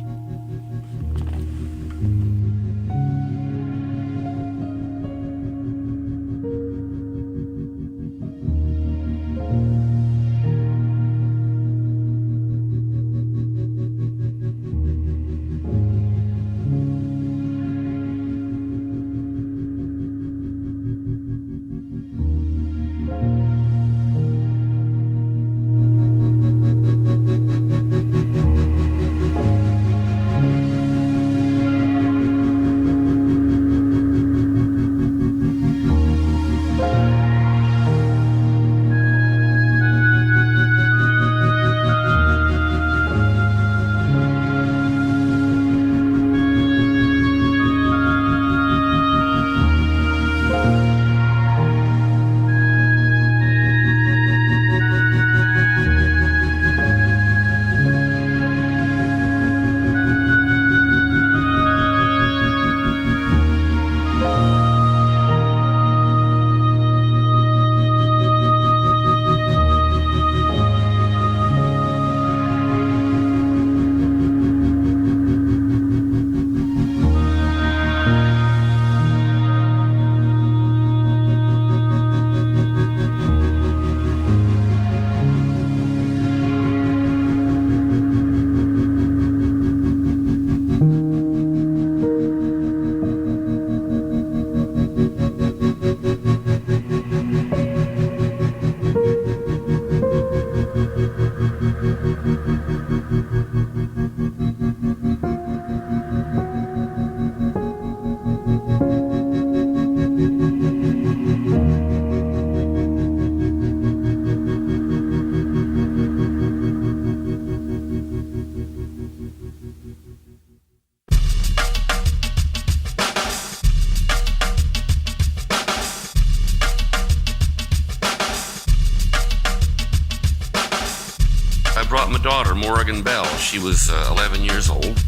daughter, Morrigan Bell. She was 11 years old.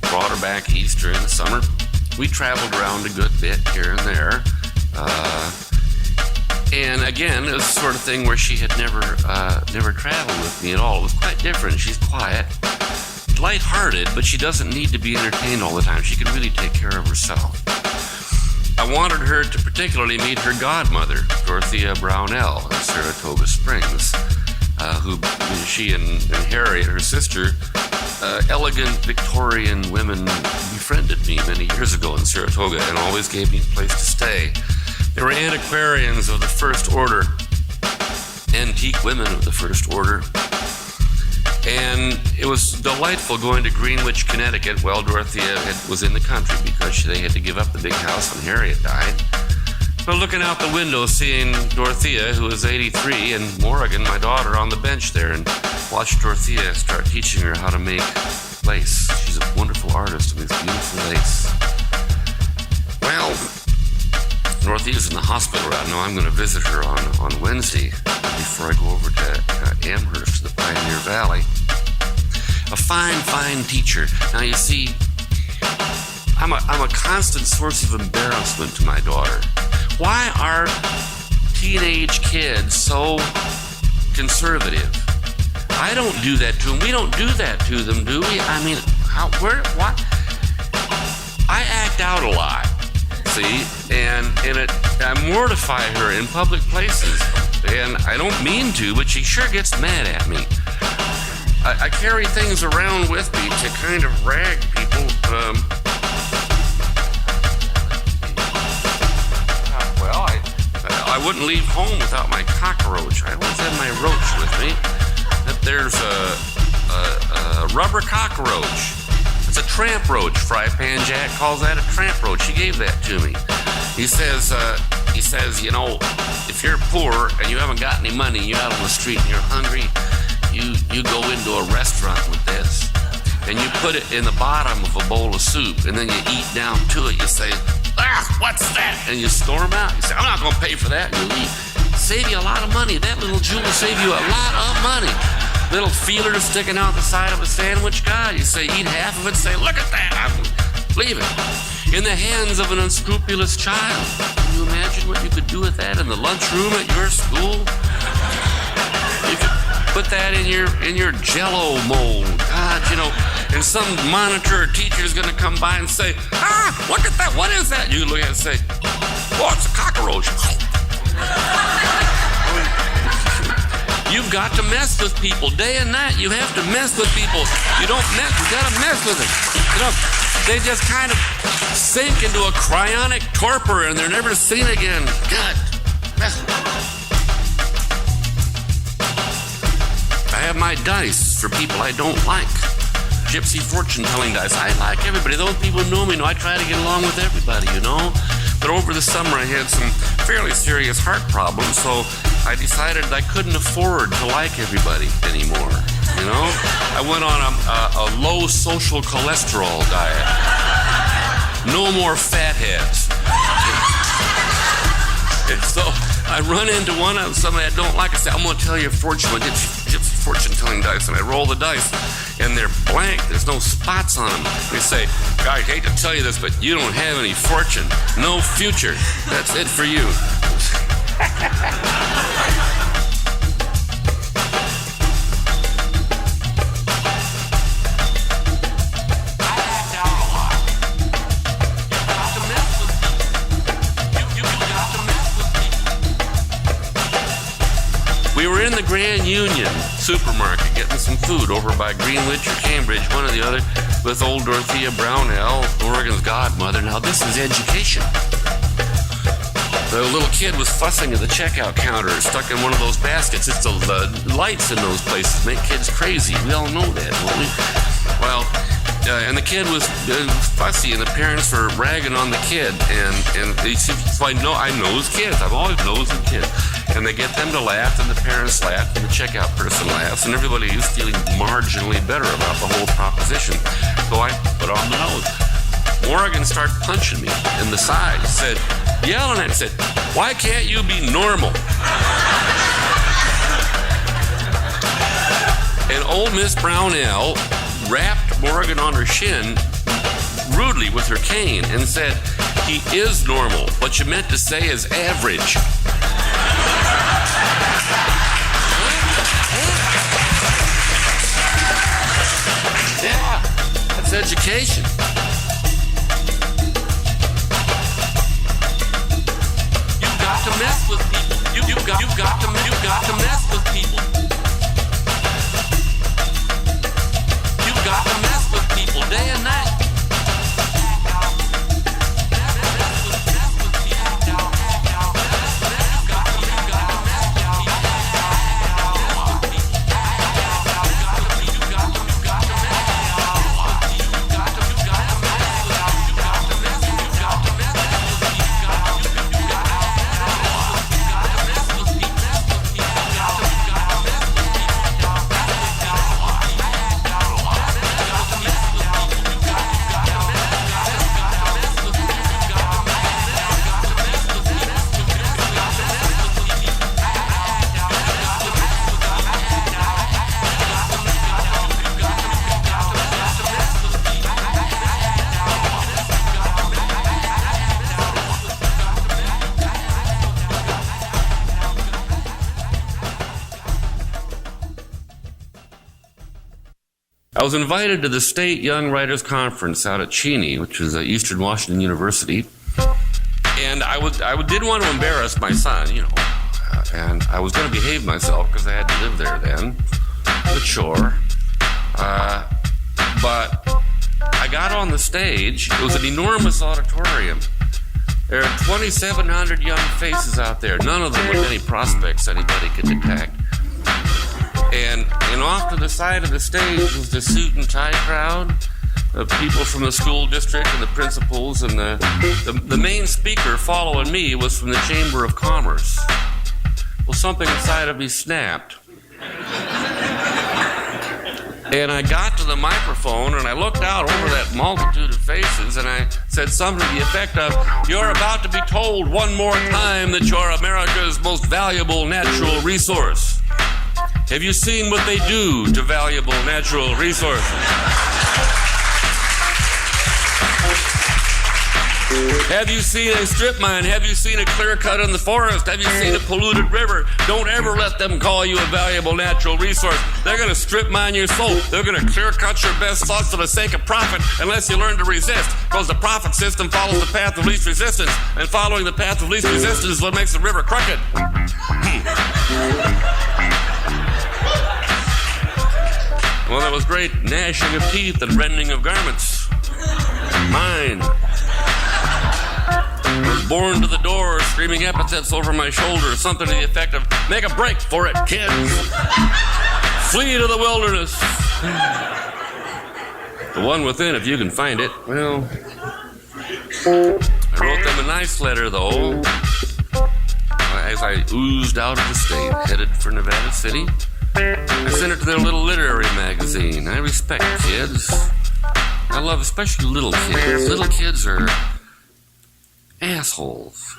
Brought her back east during the summer. We traveled around a good bit here and there. And again, it was the sort of thing where she had never traveled with me at all. It was quite different. She's quiet, lighthearted, but she doesn't need to be entertained all the time. She can really take care of herself. I wanted her to particularly meet her godmother, Dorothea Brownell, in Saratoga Springs, who she and Harriet, her sister, elegant Victorian women, befriended me many years ago in Saratoga and always gave me a place to stay. They were antiquarians of the first order, antique women of the first order. And it was delightful going to Greenwich, Connecticut while Dorothea was in the country because they had to give up the big house when Harriet died. But looking out the window, seeing Dorothea, who was 83, and Morrigan, my daughter, on the bench there, and watched Dorothea start teaching her how to make lace. She's a wonderful artist and makes beautiful lace. Well, Dorothea's in the hospital right now. I'm going to visit her on Wednesday before I go over to Amherst, to the Pioneer Valley. A fine teacher. Now, you see, I'm a constant source of embarrassment to my daughter. Why are teenage kids so conservative? I don't do that to them. We don't do that to them, do we? I mean, what? I act out a lot, see, and I mortify her in public places, and I don't mean to, but she sure gets mad at me. I carry things around with me to kind of rag people. I wouldn't leave home without my cockroach. I always have my roach with me. There's a rubber cockroach. It's a tramp roach. Fry Pan Jack calls that a tramp roach. He gave that to me. He says, you know, if you're poor and you haven't got any money, you're out on the street and you're hungry, you go into a restaurant with this and you put it in the bottom of a bowl of soup and then you eat down to it. You say, what's that? And you storm out. You say, I'm not going to pay for that. And you leave. Save you a lot of money. That little jewel will save you a lot of money. Little feelers sticking out the side of a sandwich. God, you say, eat half of it. Say, look at that. Leave it. In the hands of an unscrupulous child. Can you imagine what you could do with that in the lunchroom at your school? You could put that in your Jell-O mold. God, you know, and some monitor or teacher is going to come by and say, look at that. What is that? You look at it and say, oh, it's a cockroach. You've got to mess with people day and night. You have to mess with people. You don't mess. You got to mess with them. You know, they just kind of sink into a cryonic torpor and they're never seen again. God, mess with them. I have my dice for people I don't like. Gypsy fortune-telling dice. I like everybody. Those people who know me know I try to get along with everybody, you know. But over the summer I had some fairly serious heart problems, so I decided I couldn't afford to like everybody anymore, you know. I went on a low social cholesterol diet. No more fatheads. And so I run into somebody I don't like. I say, I'm going to tell you a fortune. I did gypsy fortune-telling dice, and I roll the dice, and they're blank. There's no spots on them. They say, I hate to tell you this, but you don't have any fortune. No future. That's it for you. We were in the Grand Union supermarket getting some food over by Greenwich or Cambridge, one or the other, with old Dorothea Brownell, Oregon's godmother. Now, this is education. The little kid was fussing at the checkout counter, stuck in one of those baskets. It's the lights in those places make kids crazy. We all know that, don't we? Well, and the kid was fussy, and the parents were ragging on the kid. And they said, so I knows kids. I've always nosed kids. And they get them to laugh, and the parents laugh, and the checkout person laughs, and everybody is feeling marginally better about the whole proposition. So I put on the nose. Morrigan started punching me in the side. He said, yelling at me, said, why can't you be normal? And old Miss Brownell rapped Morgan on her shin rudely with her cane and said, "He is normal. What you meant to say is average." Yeah, that's education. You've got to mess with people. You've got to mess with people. You've got to mess with people day and night. I was invited to the State Young Writers Conference out at Cheney, which is Eastern Washington University, and I didn't want to embarrass my son, and I was going to behave myself because I had to live there then. But sure. But I got on the stage. It was an enormous auditorium. There are 2,700 young faces out there, none of them with any prospects anybody could detect. And off to the side of the stage was the suit and tie crowd of people from the school district and the principals, and the main speaker following me was from the Chamber of Commerce. Well, something inside of me snapped. And I got to the microphone and I looked out over that multitude of faces and I said something to the effect of, "You're about to be told one more time that you're America's most valuable natural resource. Have you seen what they do to valuable natural resources? Have you seen a strip mine? Have you seen a clear cut in the forest? Have you seen a polluted river? Don't ever let them call you a valuable natural resource. They're going to strip mine your soul. They're going to clear cut your best thoughts for the sake of profit unless you learn to resist, because the profit system follows the path of least resistance, and following the path of least resistance is what makes the river crooked." Well, there was great gnashing of teeth and rending of garments. Mine. I was borne to the door, screaming epithets over my shoulder, something to the effect of, "Make a break for it, kids. Flee to the wilderness." The one within, if you can find it. Well, I wrote them a nice letter, though, as I oozed out of the state, headed for Nevada City. I sent it to their little literary magazine. I respect kids. I love especially little kids. Little kids are assholes.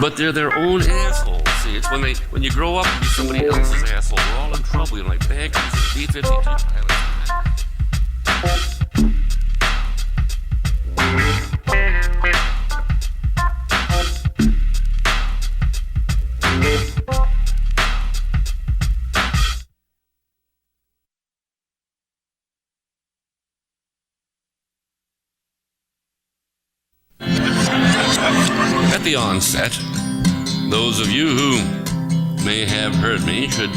But they're their own assholes. See, it's when you grow up to be somebody else's asshole, we're all in trouble. You're like bankers and B-52 pilots. At the onset, those of you who may have heard me should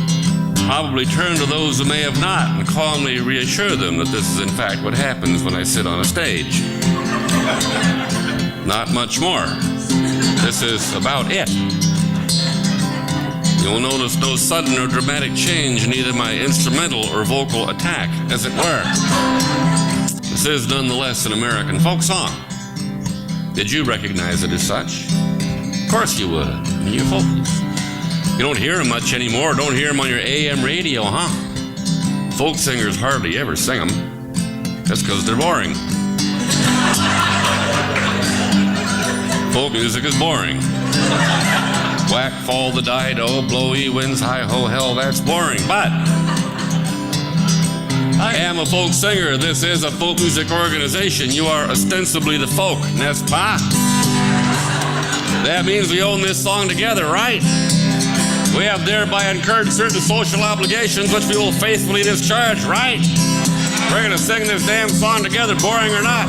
probably turn to those who may have not and calmly reassure them that this is in fact what happens when I sit on a stage. Not much more. This is about it. You'll notice no sudden or dramatic change in either my instrumental or vocal attack, as it were. This is nonetheless an American folk song. Did you recognize it as such? Of course you would. I mean, you're folkies. You don't hear them much anymore. Don't hear them on your AM radio, huh? Folk singers hardly ever sing them. That's because they're boring. Folk music is boring. Whack, fall the dido, blowy winds, hi-ho, hell, that's boring. But I am a folk singer. This is a folk music organization. You are ostensibly the folk, n'est-ce pas? That means we own this song together, right? We have thereby incurred certain social obligations which we will faithfully discharge, right? We're going to sing this damn song together, boring or not.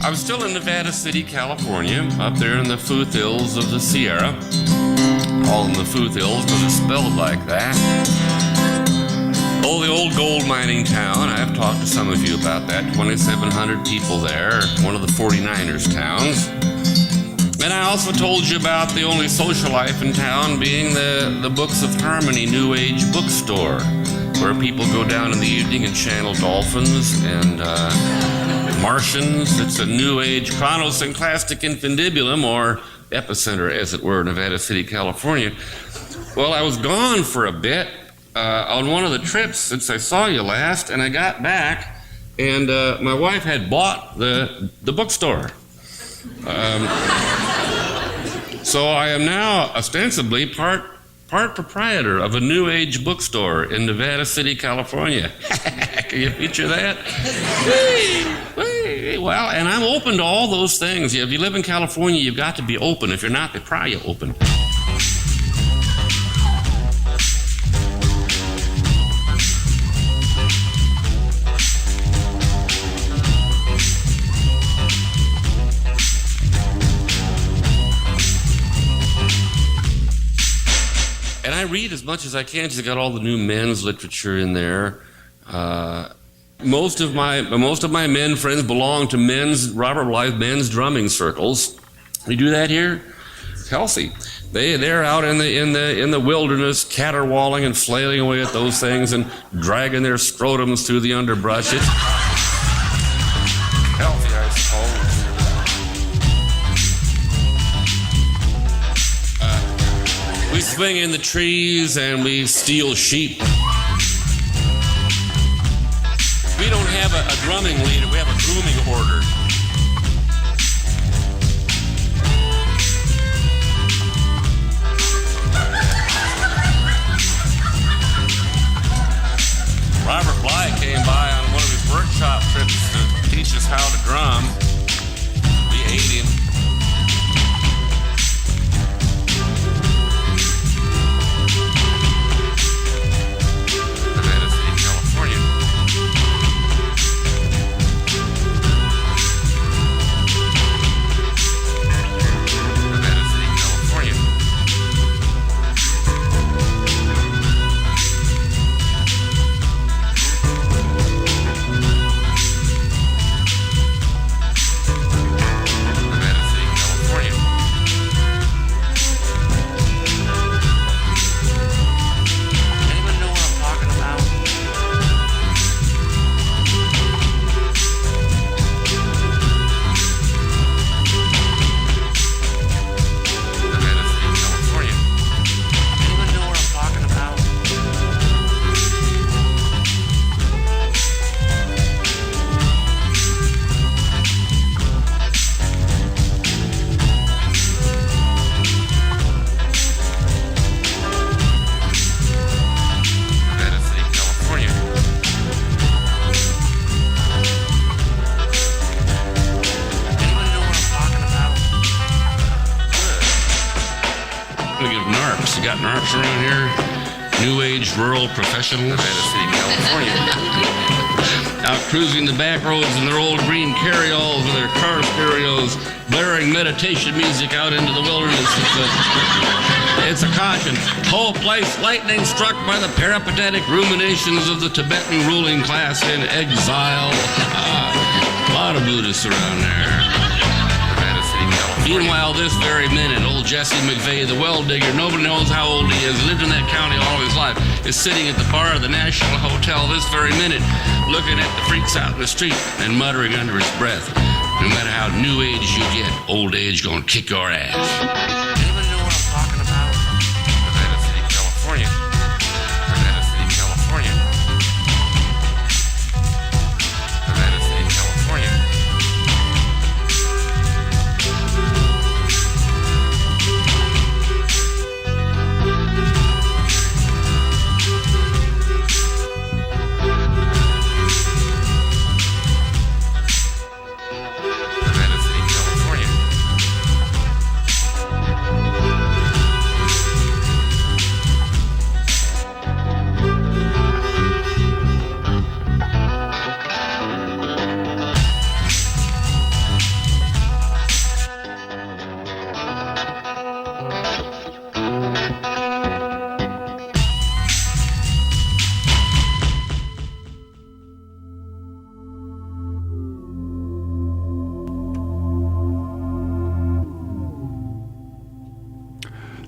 I'm still in Nevada City, California, up there in the foothills of the Sierra. All in the foothills because it's spelled like that. Oh, the old gold mining town. I've talked to some of you about that. 2,700 people there. One of the 49ers towns. And I also told you about the only social life in town being the Books of Harmony New Age bookstore, where people go down in the evening and channel dolphins and Martians. It's a New Age chronosynclastic infundibulum, or epicenter, as it were, Nevada City, California. Well, I was gone for a bit on one of the trips since I saw you last, and I got back, and my wife had bought the bookstore. So I am now ostensibly part proprietor of a New Age bookstore in Nevada City, California. Can you picture that? Well, and I'm open to all those things. If you live in California, you've got to be open. If you're not, they pry you open. And I read as much as I can. She's got all the new men's literature in there. Most of my men friends belong to Robert Blythe men's drumming circles. We do that here. It's healthy. They're out in the wilderness, caterwauling and flailing away at those things and dragging their scrotums through the underbrush. It's healthy, I suppose. We swing in the trees and we steal sheep. We don't have a drumming leader, we have a grooming order. Robert Bly came by on one of his workshop trips to teach us how to drum. We ate him. Nevada City, California. got narcs around here. New age rural professionals. Nevada City, California. Out cruising the back roads in their old green carryalls with their car stereos, blaring meditation music out into the wilderness. It's a caution. Whole place lightning struck by the peripatetic ruminations of the Tibetan ruling class in exile. A lot of Buddhists around there. Meanwhile, this very minute, old Jesse McVeigh, the well digger, nobody knows how old he is, lived in that county all his life, is sitting at the bar of the National Hotel this very minute, looking at the freaks out in the street and muttering under his breath, no matter how new age you get, old age gonna kick your ass. Anybody know what I'm talking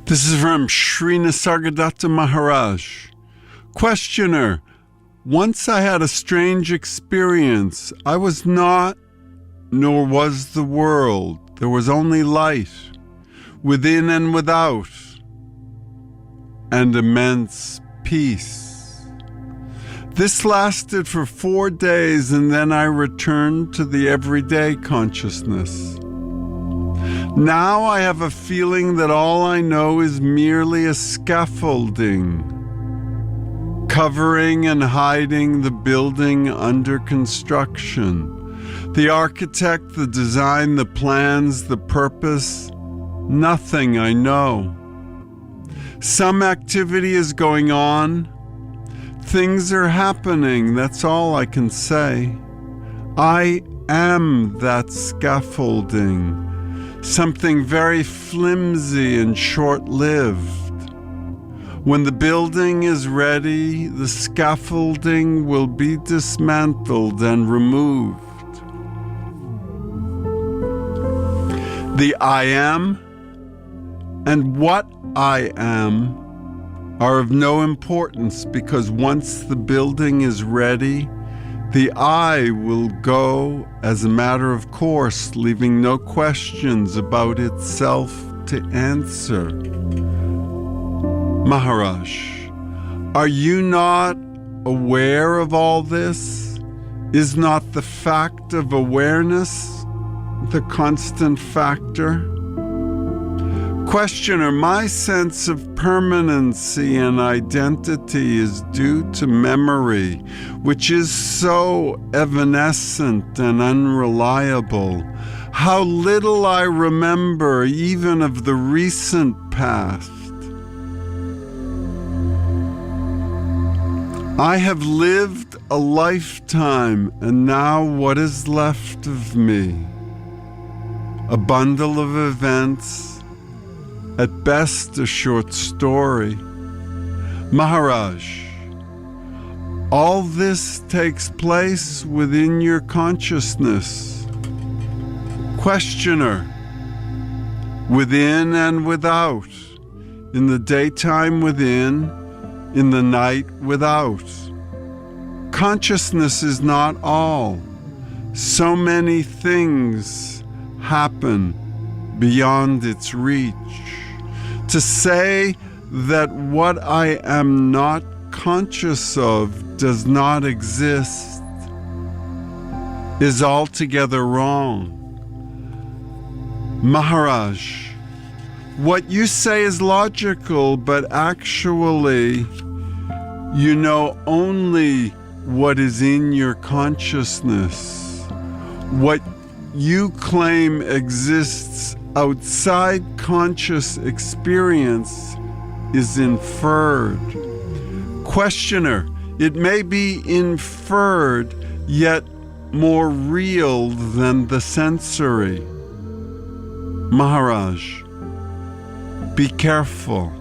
This is from Sri Nisargadatta Maharaj. Questioner, once I had a strange experience. I was not, nor was the world. There was only light, within and without, and immense peace. This lasted for 4 days, and then I returned to the everyday consciousness. Now I have a feeling that all I know is merely a scaffolding, covering and hiding the building under construction. The architect, the design, the plans, the purpose, nothing I know. Some activity is going on. Things are happening, that's all I can say. I am that scaffolding. Something very flimsy and short-lived. When the building is ready, the scaffolding will be dismantled and removed. The I am and what I am are of no importance, because once the building is ready, the I will go as a matter of course, leaving no questions about itself to answer. Maharaj, are you not aware of all this? Is not the fact of awareness the constant factor? Questioner, my sense of permanency and identity is due to memory, which is so evanescent and unreliable. How little I remember even of the recent past. I have lived a lifetime, and now what is left of me? A bundle of events, at best a short story. Maharaj, all this takes place within your consciousness. Questioner, within and without, in the daytime within, in the night without. Consciousness is not all. So many things happen beyond its reach. To say that what I am not conscious of does not exist is altogether wrong. Maharaj, what you say is logical, but actually you know only what is in your consciousness. What you claim exists outside conscious experience is inferred. Questioner, it may be inferred, yet more real than the sensory. Maharaj, be careful.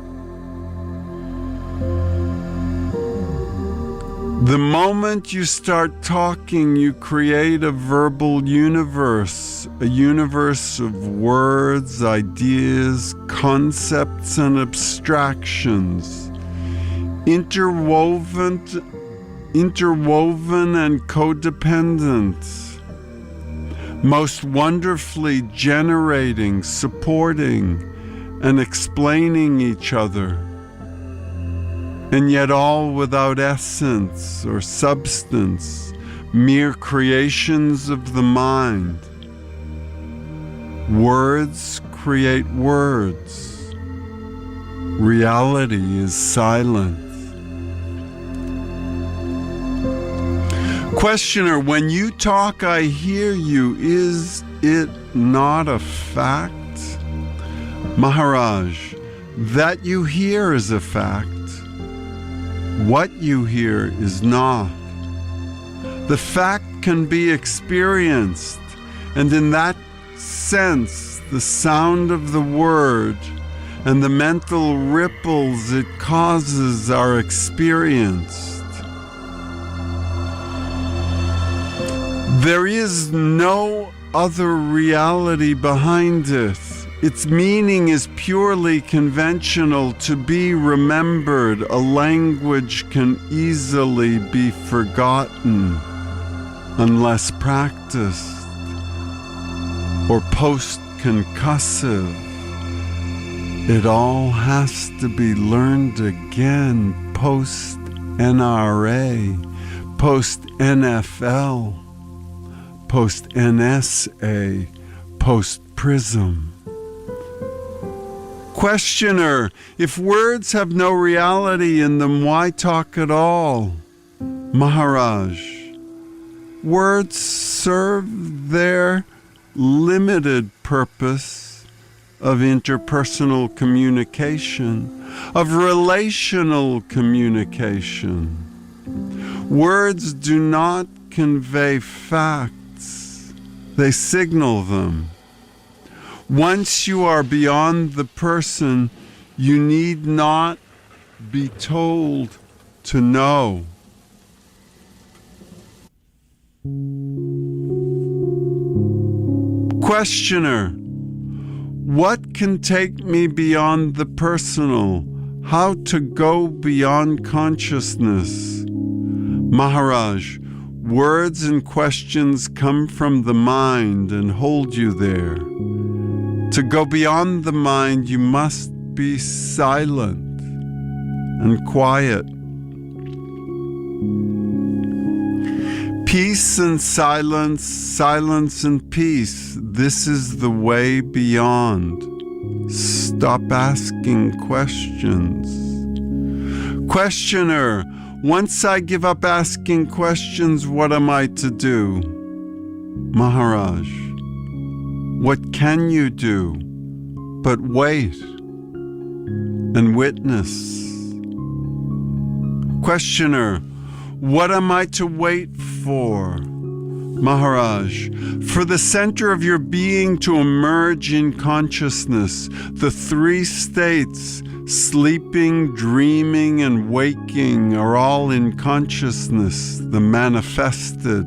The moment you start talking, you create a verbal universe, a universe of words, ideas, concepts, and abstractions, interwoven and codependent, most wonderfully generating, supporting, and explaining each other. And yet all without essence or substance, mere creations of the mind. Words create words. Reality is silence. Questioner, when you talk, I hear you. Is it not a fact? Maharaj, that you hear is a fact. What you hear is not. The fact can be experienced, and in that sense, the sound of the word and the mental ripples it causes are experienced. There is no other reality behind it. Its meaning is purely conventional, to be remembered. A language can easily be forgotten unless practiced, or post-concussive. It all has to be learned again, post-NRA, post-NFL, post-NSA, post-PRISM. Questioner, if words have no reality in them, why talk at all? Maharaj, words serve their limited purpose of interpersonal communication, of relational communication. Words do not convey facts, they signal them. Once you are beyond the person, you need not be told to know. Questioner, what can take me beyond the personal? How to go beyond consciousness? Maharaj, words and questions come from the mind and hold you there. To go beyond the mind, you must be silent and quiet. Peace and silence, silence and peace. This is the way beyond. Stop asking questions. Questioner, once I give up asking questions, what am I to do? Maharaj, what can you do but wait and witness? Questioner, what am I to wait for? Maharaj, for the center of your being to emerge in consciousness, the three states, sleeping, dreaming, and waking, are all in consciousness, the manifested.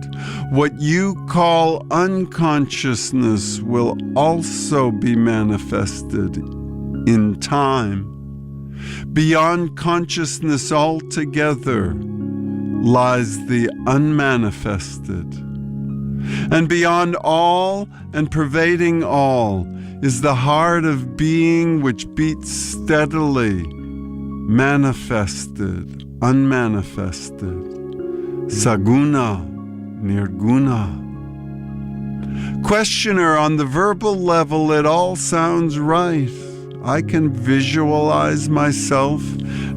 What you call unconsciousness will also be manifested in time. Beyond consciousness altogether lies the unmanifested. And beyond all and pervading all is the heart of being which beats steadily, manifested, unmanifested, saguna, nirguna. Questioner, on the verbal level, it all sounds right. I can visualize myself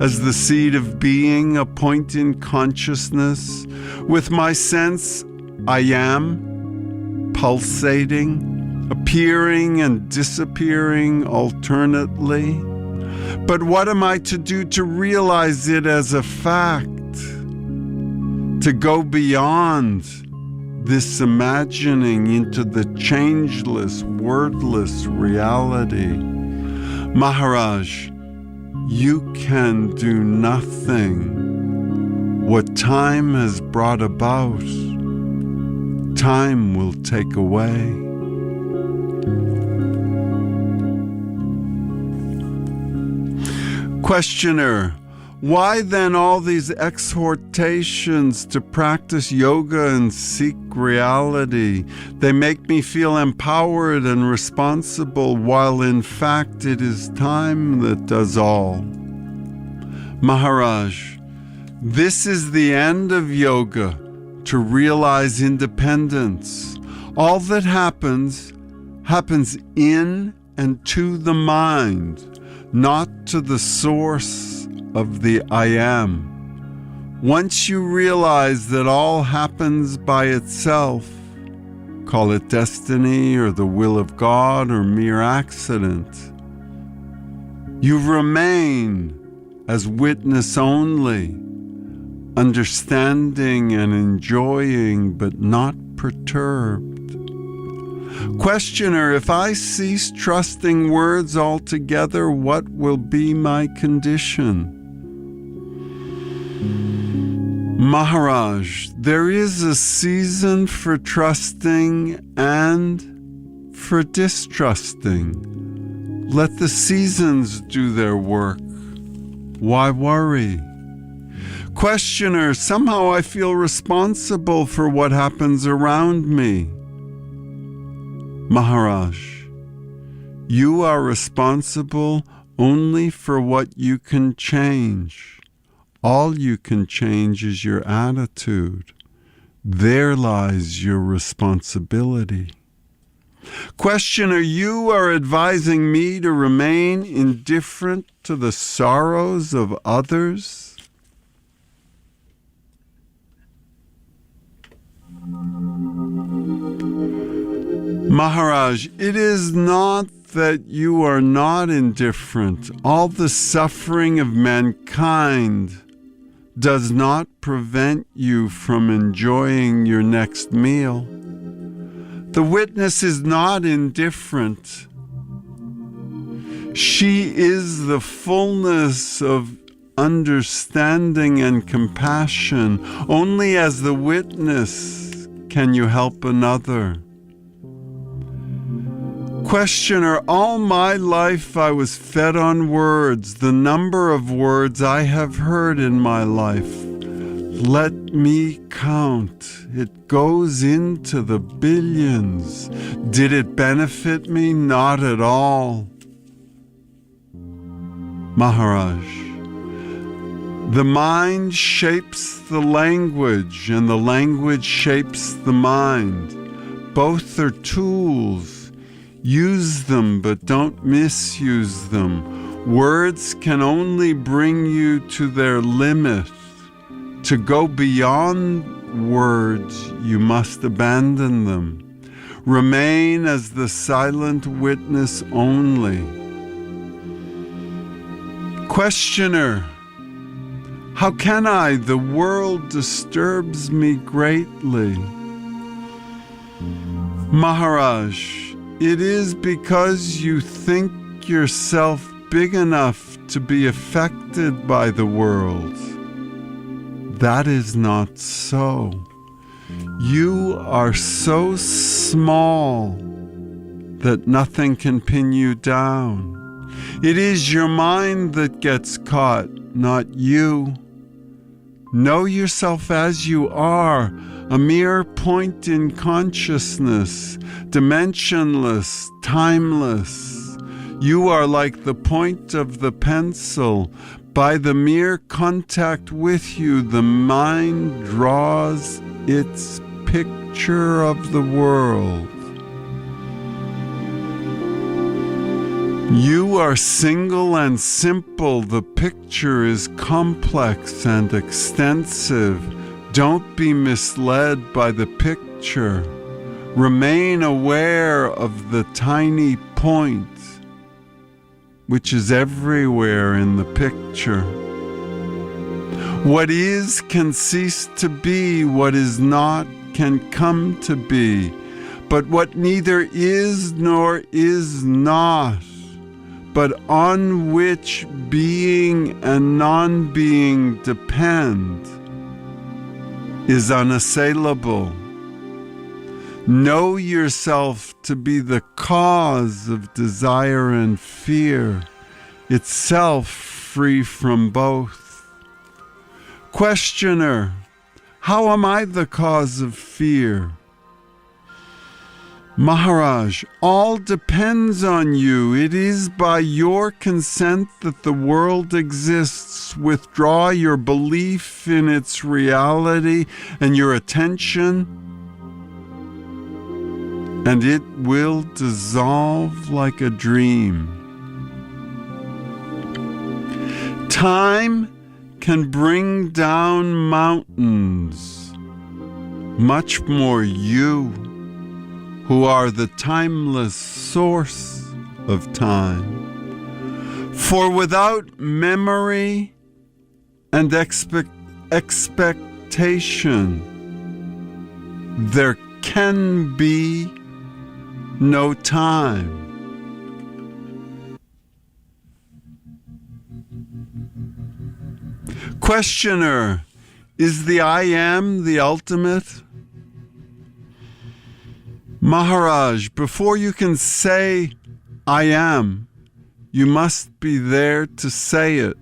as the seed of being, a point in consciousness. With my sense, I am pulsating, appearing and disappearing alternately. But what am I to do to realize it as a fact? To go beyond this imagining into the changeless, wordless reality. Maharaj, you can do nothing. What time has brought about, time will take away. Questioner, why then all these exhortations to practice yoga and seek reality? They make me feel empowered and responsible, while in fact it is time that does all. Maharaj, this is the end of yoga, to realize independence. All that happens in and to the mind, not to the source of the I am. Once you realize that all happens by itself, call it destiny or the will of God or mere accident, you remain as witness only, understanding and enjoying but not perturbed. Questioner, if I cease trusting words altogether, what will be my condition? Maharaj, there is a season for trusting and for distrusting. Let the seasons do their work. Why worry? Questioner, somehow I feel responsible for what happens around me. Maharaj, you are responsible only for what you can change. All you can change is your attitude. There lies your responsibility. Questioner, you are advising me to remain indifferent to the sorrows of others? Maharaj, it is not that you are not indifferent. All the suffering of mankind does not prevent you from enjoying your next meal. The witness is not indifferent. She is the fullness of understanding and compassion. Only as the witness can you help another. Questioner, all my life I was fed on words, the number of words I have heard in my life. Let me count. It goes into the billions. Did it benefit me? Not at all. Maharaj, the mind shapes the language and the language shapes the mind. Both are tools. Use them, but don't misuse them. Words can only bring you to their limit. To go beyond words, you must abandon them. Remain as the silent witness only. Questioner, how can I? The world disturbs me greatly. Maharaj, it is because you think yourself big enough to be affected by the world. That is not so. You are so small that nothing can pin you down. It is your mind that gets caught, not you. Know yourself as you are, a mere point in consciousness, dimensionless, timeless. You are like the point of the pencil. By the mere contact with you, the mind draws its picture of the world. You are single and simple. The picture is complex and extensive. Don't be misled by the picture. Remain aware of the tiny point, which is everywhere in the picture. What is can cease to be, what is not can come to be, but what neither is nor is not, but on which being and non-being depend, is unassailable. Know yourself to be the cause of desire and fear, itself free from both. Questioner, how am I the cause of fear? Maharaj, all depends on you. It is by your consent that the world exists. Withdraw your belief in its reality and your attention, and it will dissolve like a dream. Time can bring down mountains, much more you, who are the timeless source of time. For without memory and expectation, there can be no time. Questioner, is the I am the ultimate? Maharaj, before you can say I am, You must be there to say it.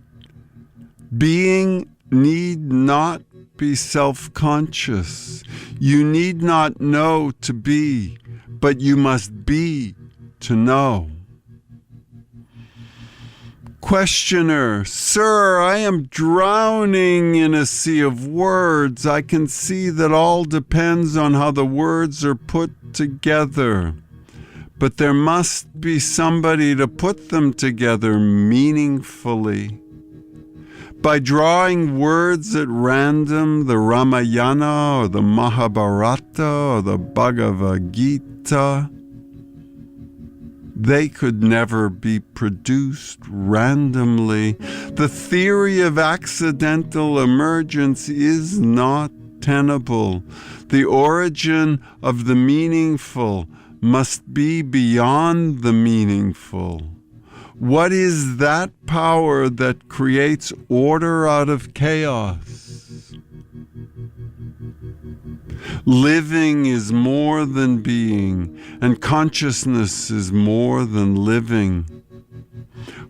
Being need not be self-conscious. You need not know to be, but you must be to know. Questioner, sir, I am drowning in a sea of words. I can see that all depends on how the words are put together. But there must be somebody to put them together meaningfully. By drawing words at random, the Ramayana or the Mahabharata or the Bhagavad Gita, they could never be produced randomly. The theory of accidental emergence is not tenable. The origin of the meaningful must be beyond the meaningful. What is that power that creates order out of chaos? Living is more than being, and consciousness is more than living.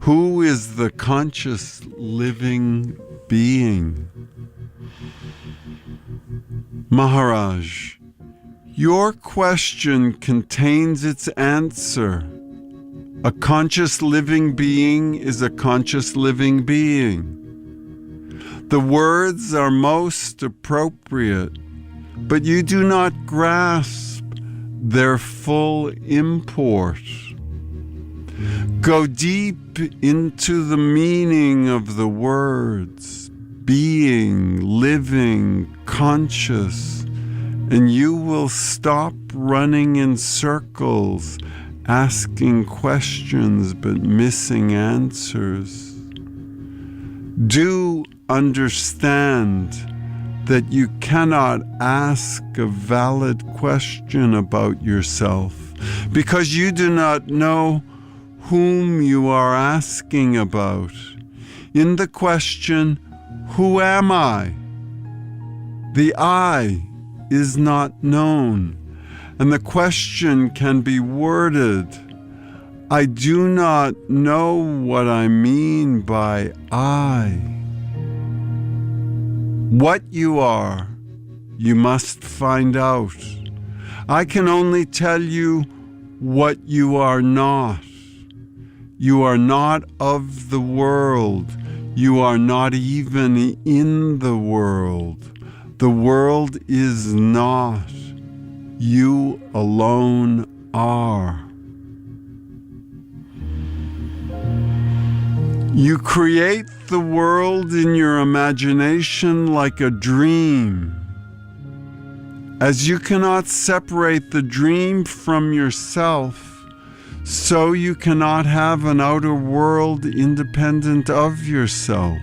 Who is the conscious living being? Maharaj, your question contains its answer. A conscious living being is a conscious living being. The words are most appropriate, but you do not grasp their full import. Go deep into the meaning of the words, being, living, conscious, and you will stop running in circles, asking questions but missing answers. Do understand that you cannot ask a valid question about yourself because you do not know whom you are asking about. In the question, who am I? The I is not known, and the question can be worded, I do not know what I mean by I. What you are, you must find out. I can only tell you what you are not. You are not of the world. You are not even in the world. The world is not. You alone are. You create the world in your imagination like a dream. As you cannot separate the dream from yourself, so you cannot have an outer world independent of yourself.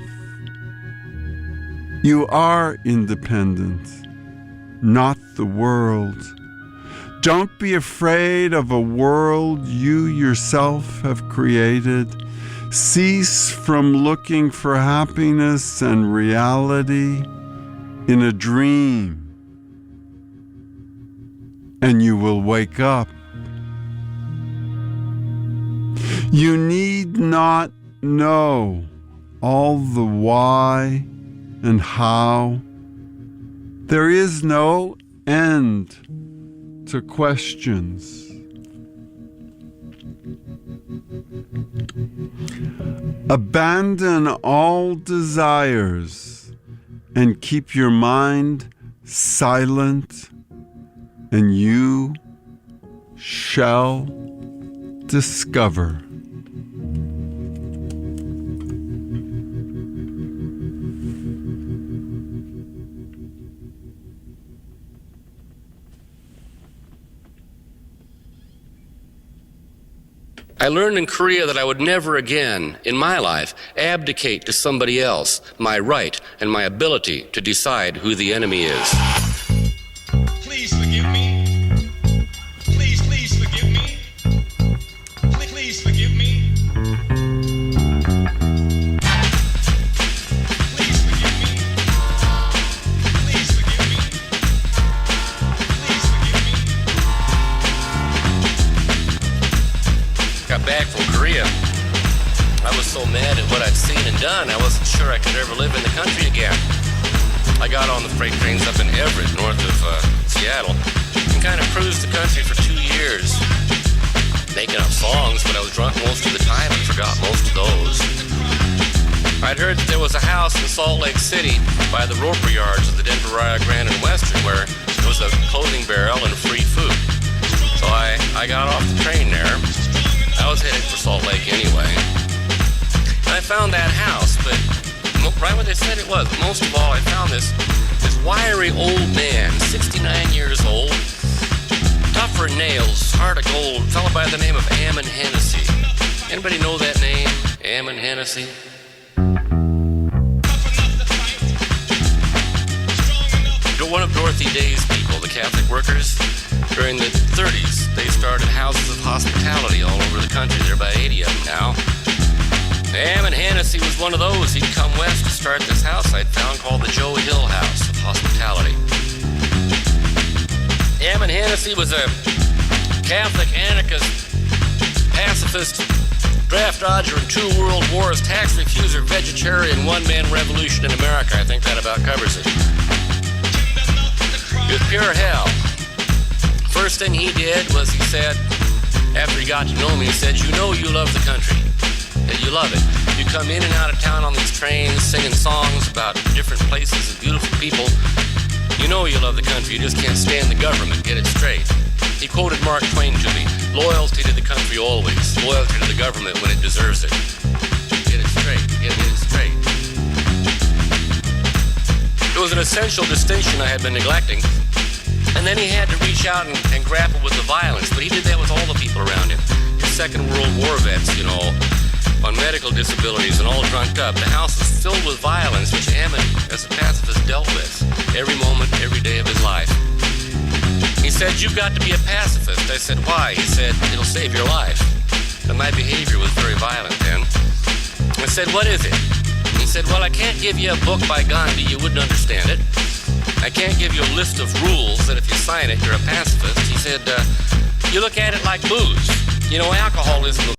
You are independent, not the world. Don't be afraid of a world you yourself have created. Cease from looking for happiness and reality in a dream, and you will wake up. You need not know all the why and how. There is no end to questions. Abandon all desires and keep your mind silent, and you shall discover. I learned in Korea that I would never again, in my life, abdicate to somebody else my right and my ability to decide who the enemy is. Please forgive me. Please forgive me. Please forgive me. Please forgive me. Please forgive me. Please forgive me. Got back from Korea. I was so mad at what I'd seen and done, I wasn't sure I could ever live in the country again. I got on the freight trains up in Everett, north of Seattle, and kind of cruised the country for 2 years, making up songs, but I was drunk most of the time and forgot most of those. I'd heard that there was a house in Salt Lake City by the roper yards of the Denver, Rio Grande, and Western where there was a clothing barrel and free food. So I got off the train there. I was headed for Salt Lake anyway. And I found that house, but right where they said it was. But most of all, I found this wiry old man, 69 years old, tougher than nails, heart of gold, a fellow by the name of Ammon Hennessy. Anybody know that name, Ammon Hennessy? One of Dorothy Day's people, the Catholic workers, during the 30s, they started houses of hospitality all over the country. There are about 80 of them now. Ammon Hennessy was one of those. He'd come west to start this house I'd found called the Joe Hill House of Hospitality. Ammon Hennessy was a Catholic, anarchist, pacifist, draft dodger in 2 world wars, tax refuser, vegetarian, one-man revolution in America. I think that about covers it. It was pure hell. First thing he did was he said, after he got to know me, he said, you know you love the country. That you love it. You come in and out of town on these trains singing songs about different places and beautiful people. You know you love the country. You just can't stand the government. Get it straight. He quoted Mark Twain to me. Loyalty to the country always. Loyalty to the government when it deserves it. Get it straight. Get it straight. It was an essential distinction I had been neglecting. And then he had to reach out and grapple with the violence. But he did that with all the people around him. His Second World War vets, you know, on medical disabilities and all drunked up. The house was filled with violence, which Ammon, as a pacifist, dealt with every moment, every day of his life. He said, you've got to be a pacifist. I said, why? He said, it'll save your life. And my behavior was very violent then. I said, what is it? He said, well, I can't give you a book by Gandhi. You wouldn't understand it. I can't give you a list of rules that if you sign it, you're a pacifist. He said, you look at it like booze. You know, alcoholism.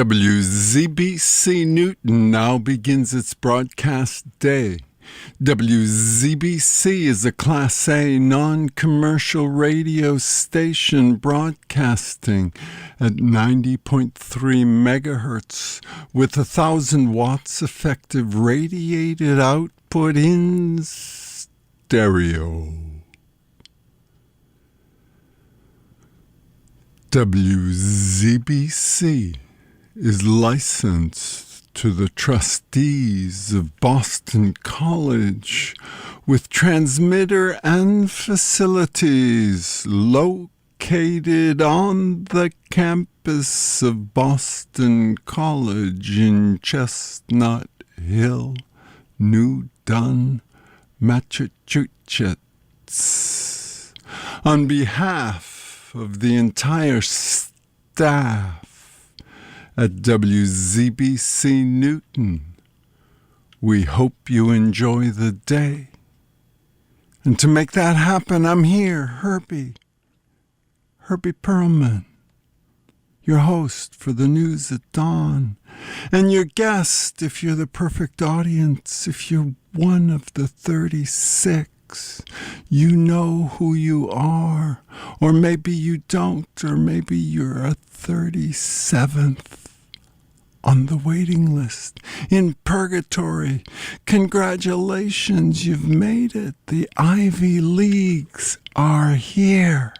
WZBC Newton now begins its broadcast day. WZBC is a Class A non-commercial radio station broadcasting at 90.3 megahertz with 1,000 watts effective radiated output in stereo. WZBC is licensed to the trustees of Boston College with transmitter and facilities located on the campus of Boston College in Chestnut Hill, New Dunn, Massachusetts. On behalf of the entire staff at WZBC Newton, we hope you enjoy the day. And to make that happen, I'm here, Herbie Perlman, your host for the news at dawn, and your guest if you're the perfect audience, if you're one of the 36. You know who you are, or maybe you don't, or maybe you're a 37th on the waiting list in purgatory. Congratulations, you've made it. The Ivy Leagues are here.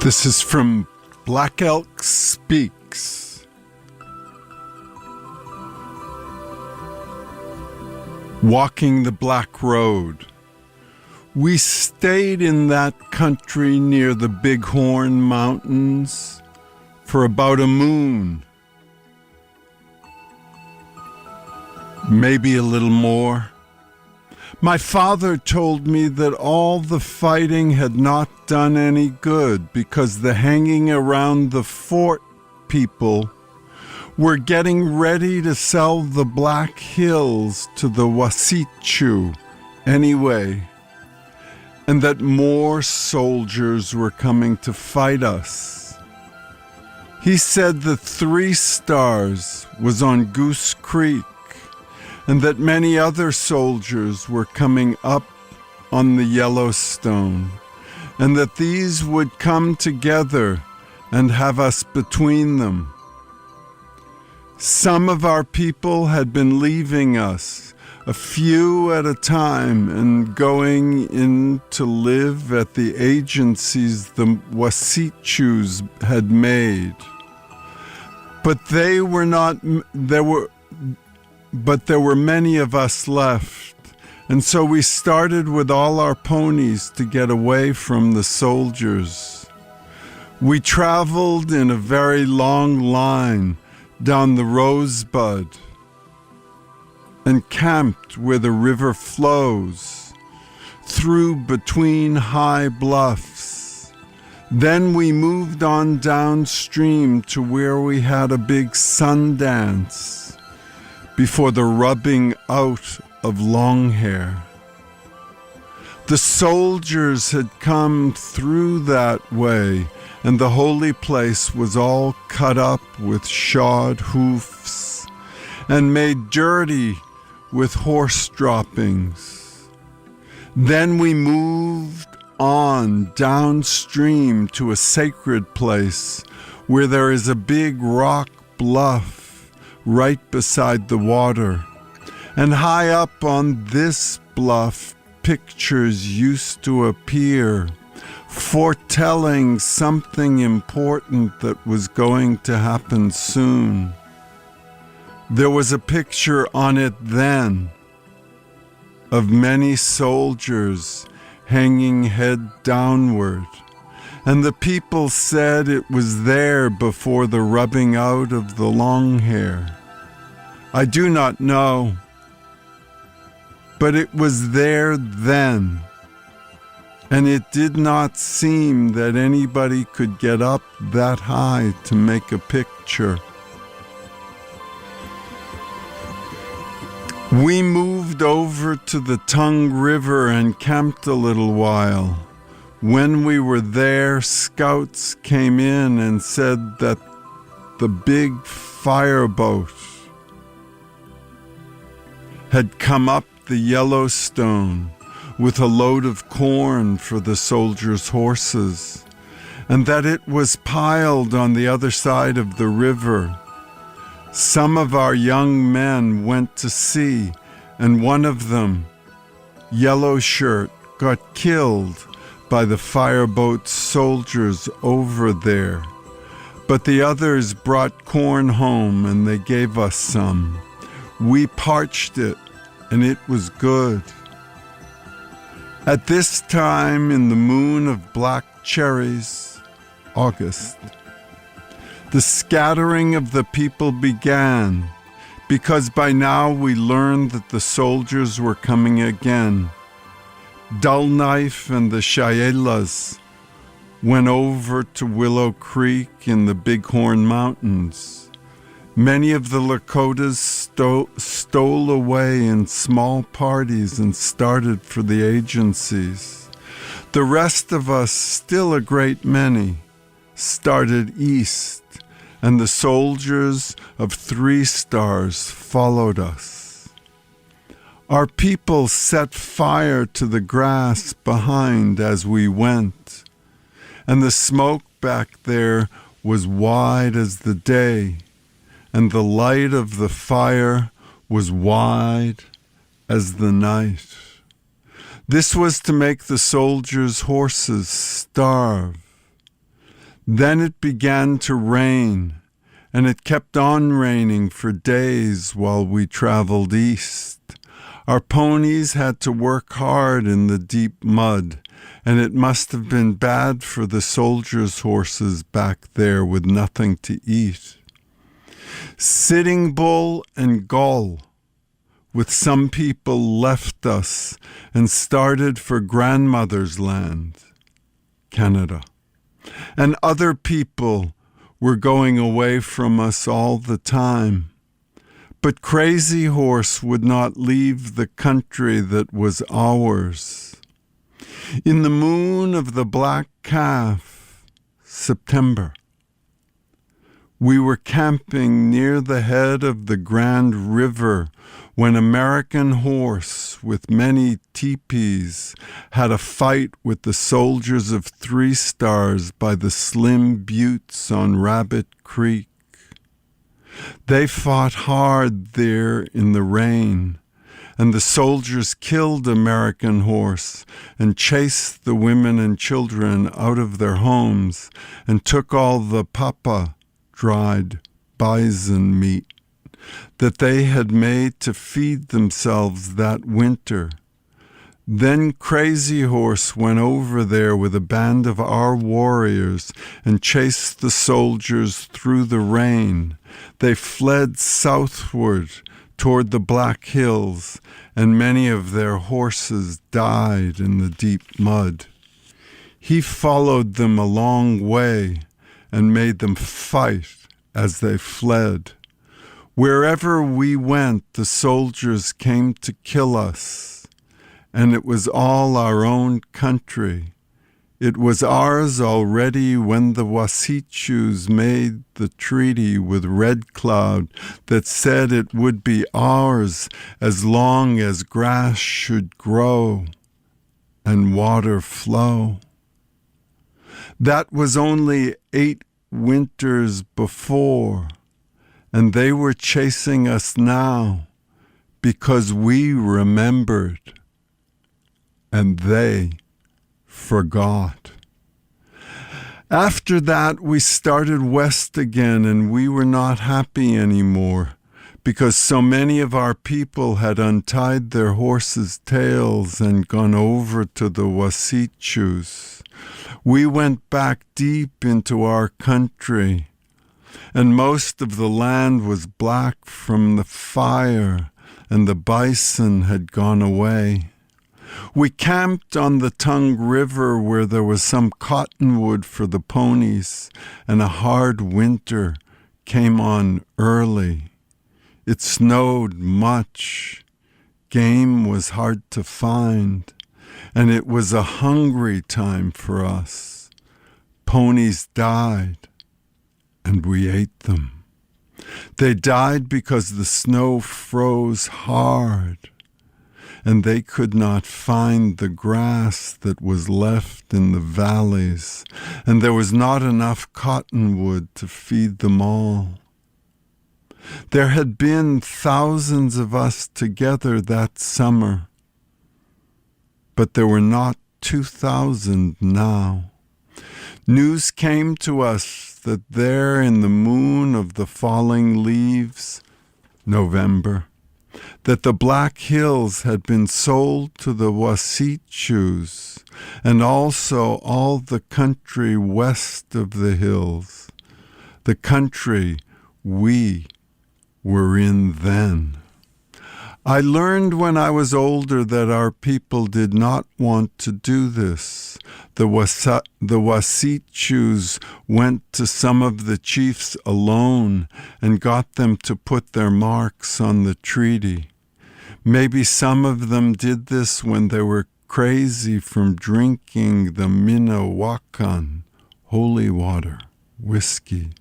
This is from Black Elk Speaks. Walking the Black Road. We stayed in that country near the Bighorn Mountains for about a moon. Maybe a little more. My father told me that all the fighting had not done any good because the hanging around the fort people were getting ready to sell the Black Hills to the Wasichu anyway, and that more soldiers were coming to fight us. He said the 3 Stars was on Goose Creek, and that many other soldiers were coming up on the Yellowstone, and that these would come together and have us between them. Some of our people had been leaving us, a few at a time, and going in to live at the agencies the Wasichus had made. But there were many of us left, and so we started with all our ponies to get away from the soldiers. We traveled in a very long line down the Rosebud and camped where the river flows, through between high bluffs. Then we moved on downstream to where we had a big sun dance before the rubbing out of long hair. The soldiers had come through that way, and the holy place was all cut up with shod hoofs and made dirty with horse droppings. Then we moved on downstream to a sacred place where there is a big rock bluff right beside the water, and high up on this bluff pictures used to appear, foretelling something important that was going to happen soon. There was a picture on it then of many soldiers hanging head downward, and the people said it was there before the rubbing out of the long hair. I do not know, but it was there then. And it did not seem that anybody could get up that high to make a picture. We moved over to the Tongue River and camped a little while. When we were there, scouts came in and said that the big fireboat had come up the Yellowstone with a load of corn for the soldiers' horses, and that it was piled on the other side of the river. Some of our young men went to see, and one of them, Yellow Shirt, got killed by the fireboat's soldiers over there. But the others brought corn home, and they gave us some. We parched it, and it was good. At this time in the moon of black cherries, August, the scattering of the people began, because by now we learned that the soldiers were coming again. Dull Knife and the Shayelas went over to Willow Creek in the Bighorn Mountains. Many of the Lakotas stole away in small parties and started for the agencies. The rest of us, still a great many, started east, and the soldiers of 3 Stars followed us. Our people set fire to the grass behind as we went, and the smoke back there was wide as the day, and the light of the fire was wide as the night. This was to make the soldiers' horses starve. Then it began to rain, and it kept on raining for days while we traveled east. Our ponies had to work hard in the deep mud, and it must have been bad for the soldiers' horses back there with nothing to eat. Sitting Bull and Gull, with some people, left us and started for grandmother's land, Canada. And other people were going away from us all the time. But Crazy Horse would not leave the country that was ours. In the moon of the Black Calf, September, we were camping near the head of the Grand River when American Horse, with many teepees, had a fight with the soldiers of 3 Stars by the Slim Buttes on Rabbit Creek. They fought hard there in the rain, and the soldiers killed American Horse and chased the women and children out of their homes and took all the papa, dried bison meat, that they had made to feed themselves that winter. Then Crazy Horse went over there with a band of our warriors and chased the soldiers through the rain. They fled southward toward the Black Hills, and many of their horses died in the deep mud. He followed them a long way and made them fight as they fled. Wherever we went, the soldiers came to kill us. And it was all our own country. It was ours already when the Wasechus made the treaty with Red Cloud that said it would be ours as long as grass should grow and water flow. That was only 8 winters before, and they were chasing us now because we remembered. And they forgot. After that, we started west again, and we were not happy anymore because so many of our people had untied their horses' tails and gone over to the Wasechus. We went back deep into our country, and most of the land was black from the fire, and the bison had gone away. We camped on the Tongue River where there was some cottonwood for the ponies, and a hard winter came on early. It snowed much. Game was hard to find, and it was a hungry time for us. Ponies died, and we ate them. They died because the snow froze hard, and they could not find the grass that was left in the valleys, and there was not enough cottonwood to feed them all. There had been thousands of us together that summer, but there were not 2,000 now. News came to us that there in the moon of the falling leaves, November, that the Black Hills had been sold to the Wasechus, and also all the country west of the hills, the country we were in then. I learned when I was older that our people did not want to do this. The Wasechus went to some of the chiefs alone and got them to put their marks on the treaty. Maybe some of them did this when they were crazy from drinking the Minnewakan, holy water, whiskey.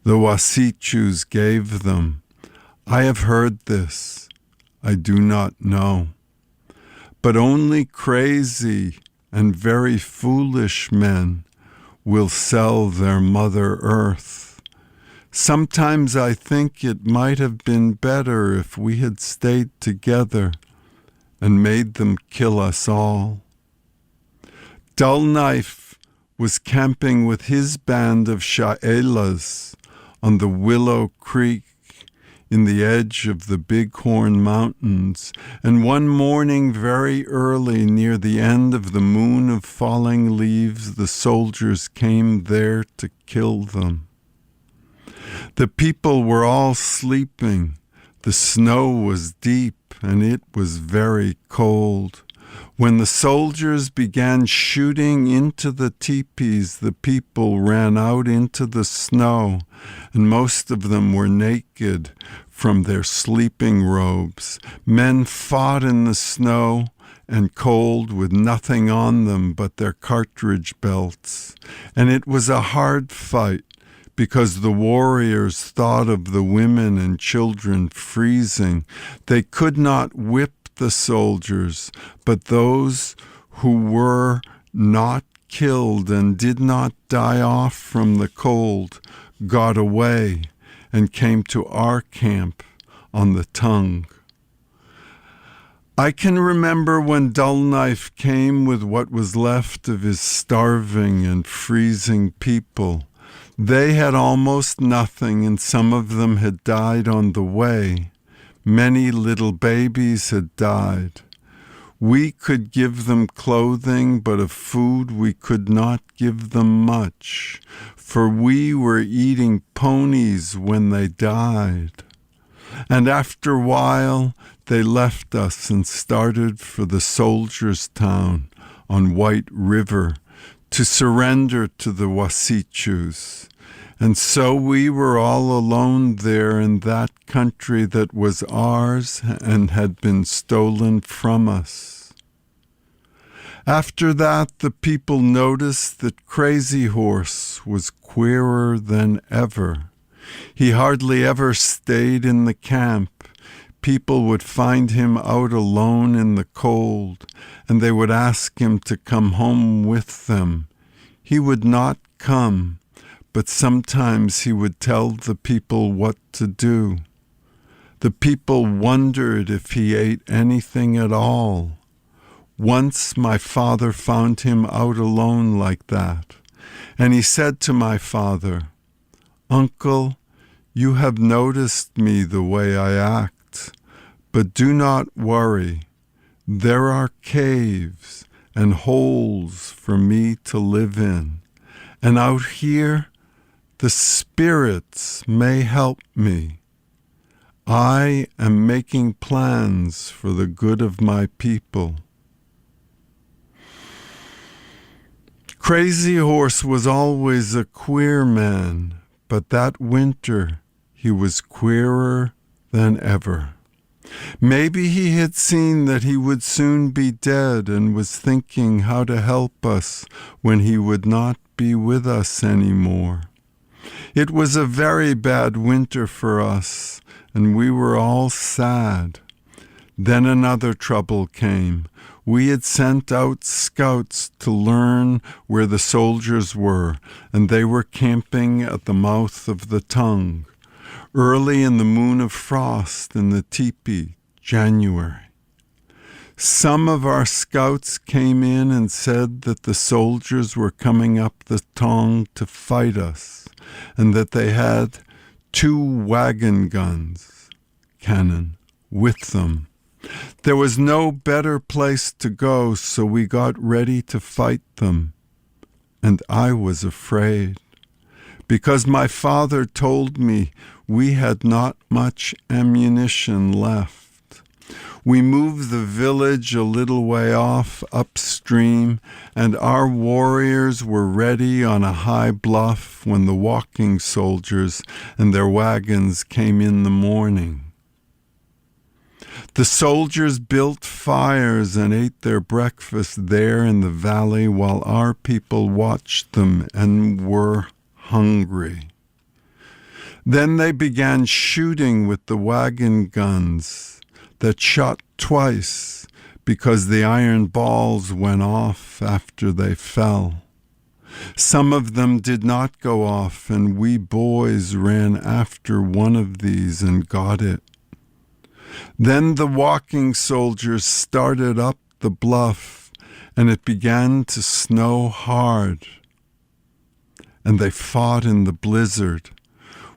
The Wasechus gave them. I have heard this. I do not know. But only crazy and very foolish men will sell their Mother Earth. Sometimes I think it might have been better if we had stayed together and made them kill us all. Dull Knife was camping with his band of Sha'elas on the Willow Creek in the edge of the Bighorn Mountains, and one morning very early near the end of the moon of falling leaves, the soldiers came there to kill them. The people were all sleeping. The snow was deep and it was very cold. When the soldiers began shooting into the teepees, the people ran out into the snow, and most of them were naked from their sleeping robes. Men fought in the snow and cold with nothing on them but their cartridge belts. And it was a hard fight, because the warriors thought of the women and children freezing. They could not whip the soldiers, but those who were not killed and did not die off from the cold got away and came to our camp on the tongue. I can remember when Dull Knife came with what was left of his starving and freezing people. They had almost nothing, and some of them had died on the way. Many little babies had died. We could give them clothing, but of food we could not give them much, for we were eating ponies when they died. And after a while, they left us and started for the soldiers' town on White River to surrender to the Wasichus. And so we were all alone there in that country that was ours and had been stolen from us. After that, the people noticed that Crazy Horse was queerer than ever. He hardly ever stayed in the camp. People would find him out alone in the cold, and they would ask him to come home with them. He would not come, but sometimes he would tell the people what to do. The people wondered if he ate anything at all. Once my father found him out alone like that, and he said to my father, "Uncle, you have noticed me the way I act, but do not worry. There are caves and holes for me to live in, and out here the spirits may help me. I am making plans for the good of my people." Crazy Horse was always a queer man, but that winter he was queerer than ever. Maybe he had seen that he would soon be dead and was thinking how to help us when he would not be with us anymore. It was a very bad winter for us, and we were all sad. Then another trouble came. We had sent out scouts to learn where the soldiers were, and they were camping at the mouth of the Tongue, early in the moon of frost in the teepee, January. Some of our scouts came in and said that the soldiers were coming up the Tongue to fight us, and that they had 2 wagon guns, cannon, with them. There was no better place to go, so we got ready to fight them. And I was afraid, because my father told me we had not much ammunition left. We moved the village a little way off upstream, and our warriors were ready on a high bluff when the walking soldiers and their wagons came in the morning. The soldiers built fires and ate their breakfast there in the valley while our people watched them and were hungry. Then they began shooting with the wagon guns that shot twice because the iron balls went off after they fell. Some of them did not go off, and we boys ran after one of these and got it. Then the walking soldiers started up the bluff, and it began to snow hard. and they fought in the blizzard.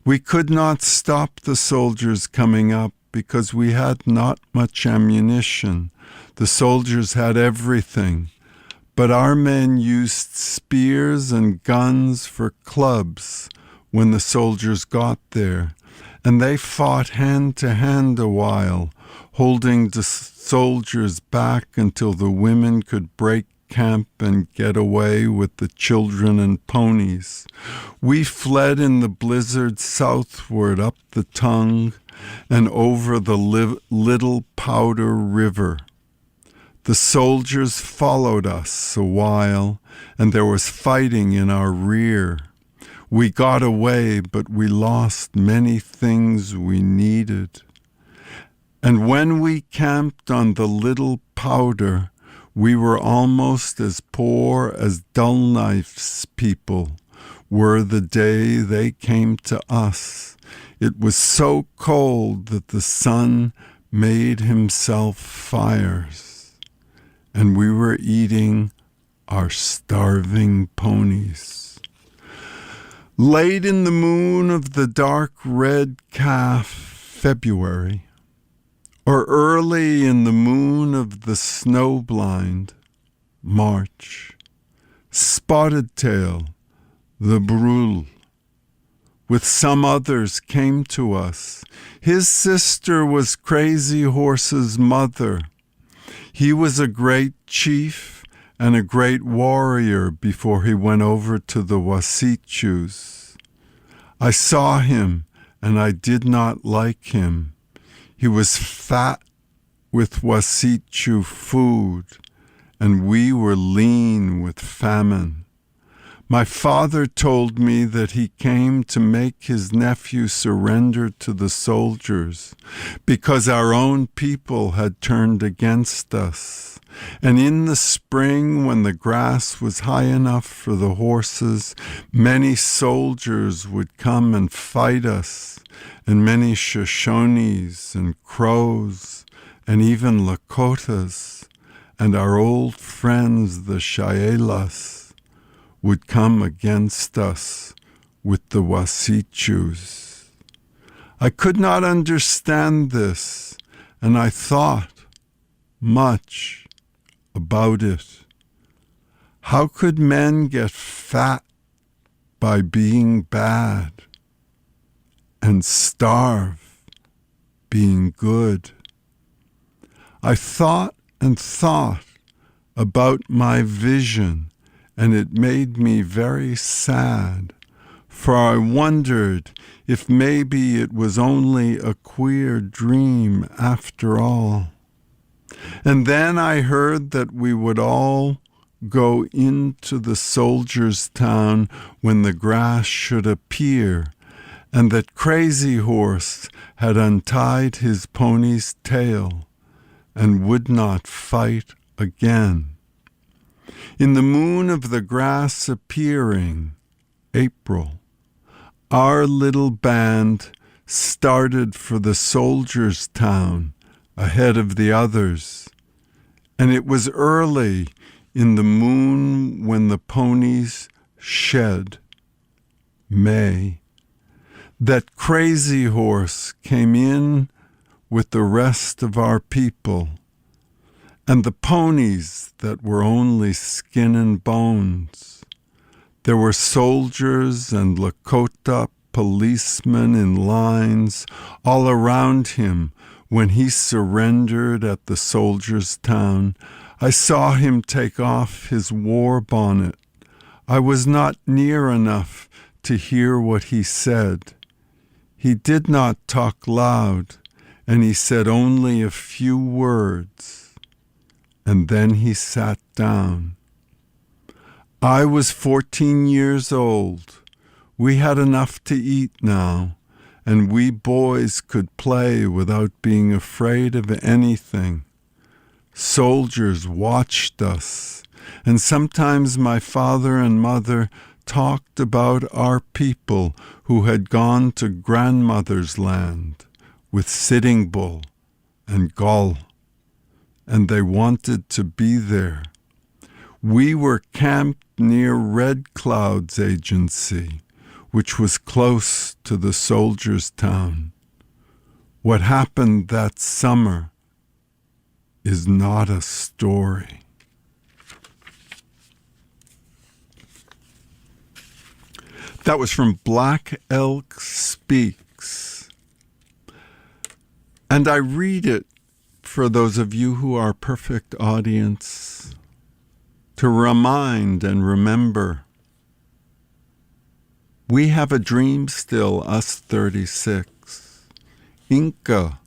We could not stop the soldiers coming up because we had not much ammunition. The soldiers had everything, but our men used spears and guns for clubs when the soldiers got there, and they fought hand to hand a while, holding the soldiers back until the women could break camp and get away with the children and ponies. We fled in the blizzard southward up the Tongue and over the Little Powder River. The soldiers followed us a while, and there was fighting in our rear. We got away, but we lost many things we needed. And when we camped on the Little Powder, we were almost as poor as Dull Knife's people were the day they came to us. It was so cold that the sun made himself fires, and we were eating our starving ponies. Late in the moon of the dark red calf, February, or early in the moon of the snowblind, March, Spotted Tail, the Brule, with some others came to us. His sister was Crazy Horse's mother. He was a great chief and a great warrior before he went over to the Wasichus. I saw him, and I did not like him. He was fat with Wasichu food, and we were lean with famine. My father told me that he came to make his nephew surrender to the soldiers because our own people had turned against us. And in the spring, when the grass was high enough for the horses, many soldiers would come and fight us, and many Shoshones and Crows, and even Lakotas, and our old friends, the Shayelas, would come against us with the Wasichus. I could not understand this, and I thought much about it. How could men get fat by being bad and starve being good? I thought and thought about my vision, and it made me very sad, for I wondered if maybe it was only a queer dream after all. And then I heard that we would all go into the soldiers' town when the grass should appear, and that Crazy Horse had untied his pony's tail and would not fight again. In the moon of the grass appearing, April, our little band started for the soldiers' town ahead of the others, and it was early in the moon when the ponies shed, May, that Crazy Horse came in with the rest of our people, and the ponies that were only skin and bones. There were soldiers and Lakota policemen in lines all around him when he surrendered at the soldiers' town. I saw him take off his war bonnet. I was not near enough to hear what he said. He did not talk loud, and he said only a few words. And then he sat down. I was 14 years old. We had enough to eat now, and we boys could play without being afraid of anything. Soldiers watched us, and sometimes my father and mother talked about our people who had gone to grandmother's land with Sitting Bull and Gull, and they wanted to be there. We were camped near Red Cloud's agency, which was close to the soldiers' town. What happened that summer is not a story. That was from Black Elk Speaks. And I read it for those of you who are perfect audience to remind and remember. We have a dream still, us 36. Inca,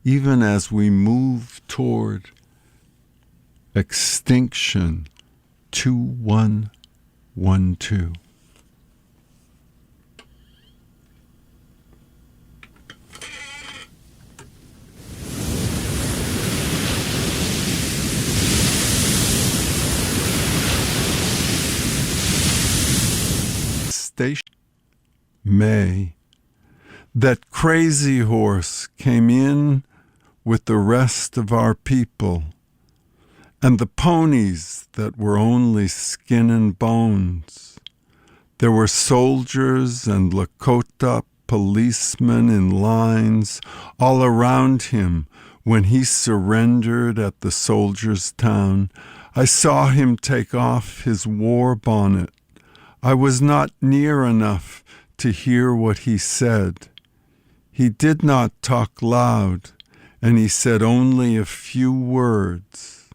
even as we move toward extinction 2112. Station May. That crazy horse came in with the rest of our people, and the ponies that were only skin and bones. There were soldiers and Lakota policemen in lines all around him when he surrendered at the soldiers' town. I saw him take off his war bonnet. I was not near enough to hear what he said. He did not talk loud, and he said only a few words,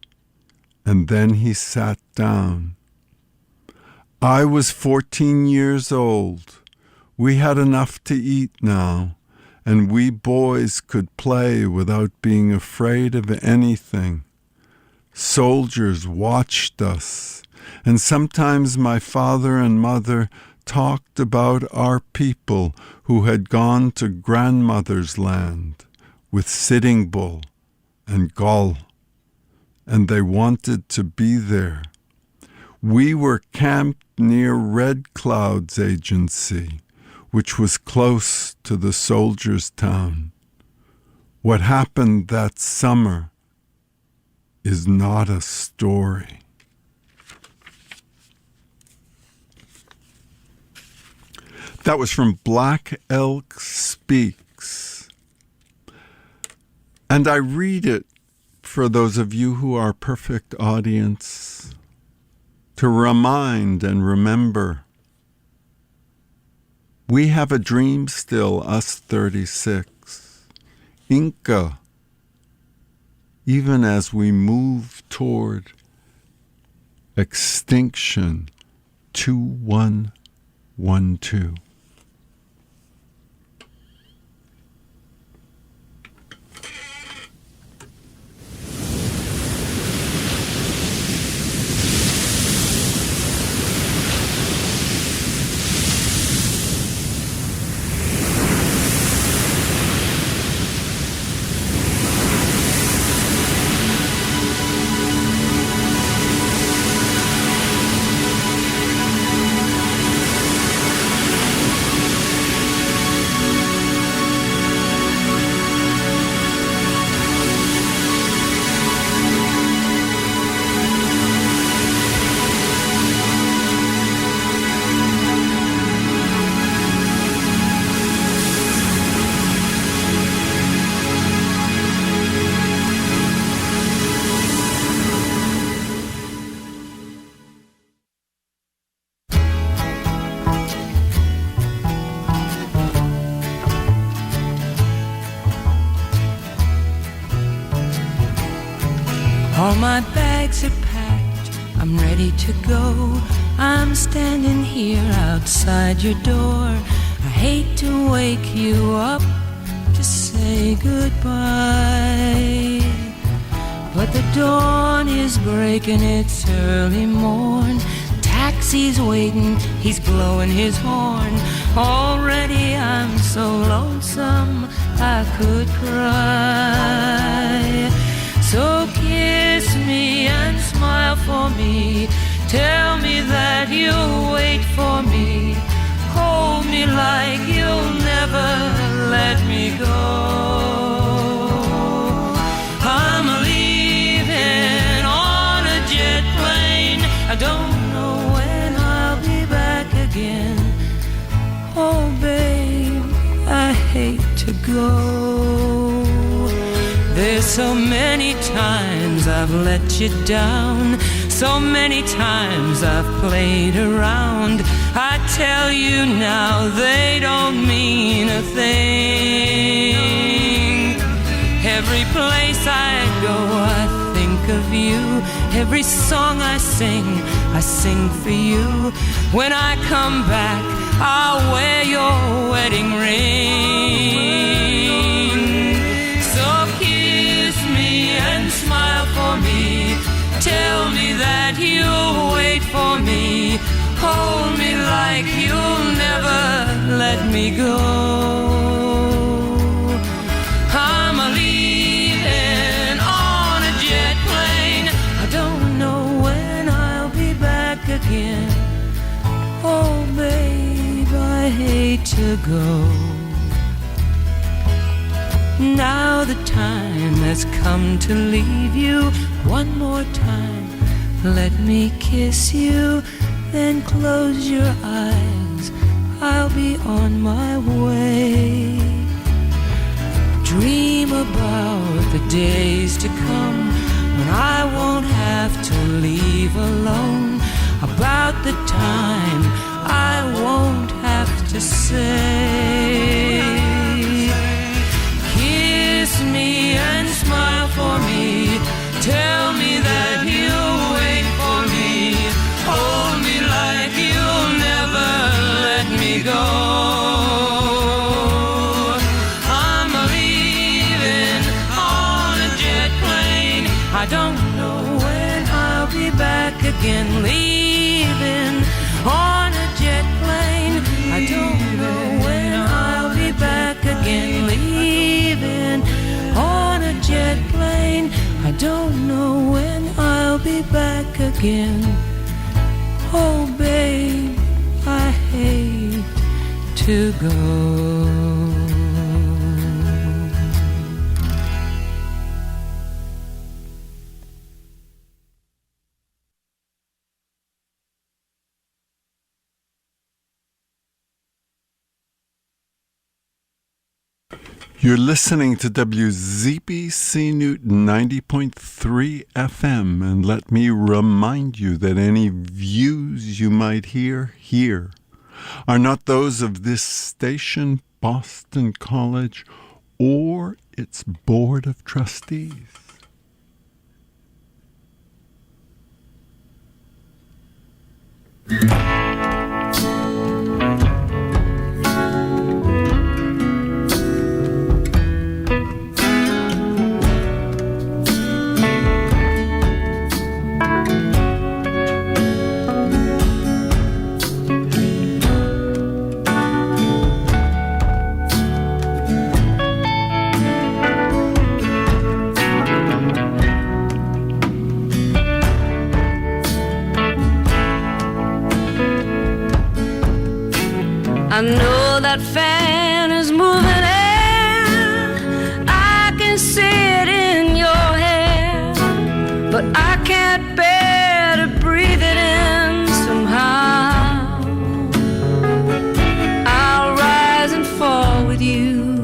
and then he sat down. I was 14 years old. We had enough to eat now, and we boys could play without being afraid of anything. Soldiers watched us, and sometimes my father and mother talked about our people who had gone to grandmother's land with Sitting Bull and Gull, and they wanted to be there. We were camped near Red Cloud's agency, which was close to the soldiers' town. What happened that summer is not a story. That was from Black Elk Speaks. And I read it for those of you who are perfect audience to remind and remember. We have a dream still, us 36. Inca, even as we move toward extinction 2112. All my bags are packed, I'm ready to go. I'm standing here outside your door. I hate to wake you up to say goodbye, but the dawn is breaking, it's early morn. Taxi's waiting, he's blowing his horn. Already I'm so lonesome I could cry. So kiss me and smile for me. Tell me that you'll wait for me. Hold me like you'll never let me go. I'm leaving on a jet plane. I don't know when I'll be back again. Oh, babe, I hate to go. There's so many times I've let you down, so many times I've played around. I tell you now, they don't mean a thing. Every place I go, I think of you. Every song I sing for you. When I come back, I'll wear your wedding ring. So kiss me and smile for me. Tell me that you'll wait for me. Hold me like you'll never let me go. I'm leaving on a jet plane. I don't know when I'll be back again. Oh, babe, I hate to go. Now the time has come to leave you. One more time, let me kiss you. Then close your eyes, I'll be on my way. Dream about the days to come when I won't have to leave alone. About the time I won't have to say. Kiss me and smile for me. Tell me that you'll wait for me. Hold me like you'll never let me go. I'm leaving on a jet plane. I don't know when I'll be back again. Leaving on a jet plane. I don't know when I'll be back again. Leaving on a jet plane. I don't know when I'll be back again. Oh, babe, I hate to go. You're listening to WZBC Newton 90.3 FM, and let me remind you that any views you might hear here are not those of this station, Boston College, or its Board of Trustees. I know that fan is moving air. I can see it in your hair, but I can't bear to breathe it in somehow. I'll rise and fall with you,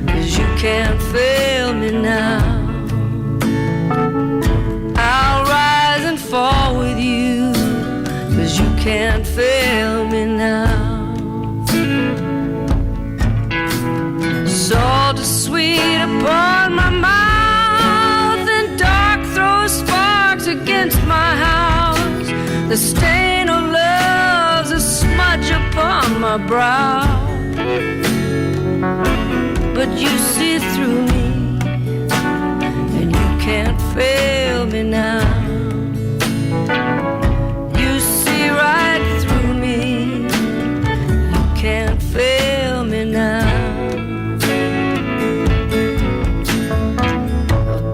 'cause you can't fail me now. I'll rise and fall with you, 'cause you can't fail me now. Salt is sweet upon my mouth, and dark throws sparks against my house. The stain of love's a smudge upon my brow, but you see through me, and you can't fail me now. You see right through me, you can't fail me now.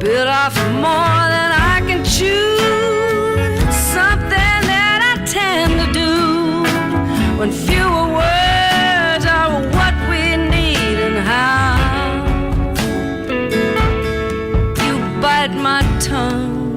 Bit off more than I can chew. It's something that I tend to do when fewer words are what we need and how. You bite my tongue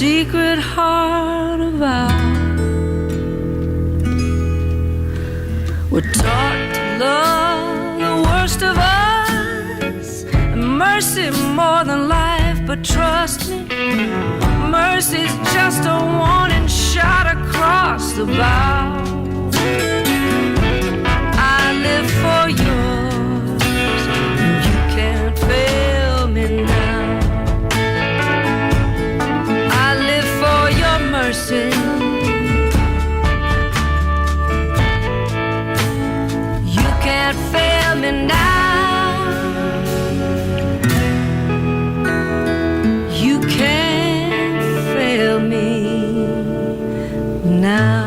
secret heart of ours. We're taught to love the worst of us, and mercy more than life, but trust me, mercy's just a warning shot across the bow. I live for yours, and you can't fail me now. I live for your mercy, you can't fail me now. You can't fail me now.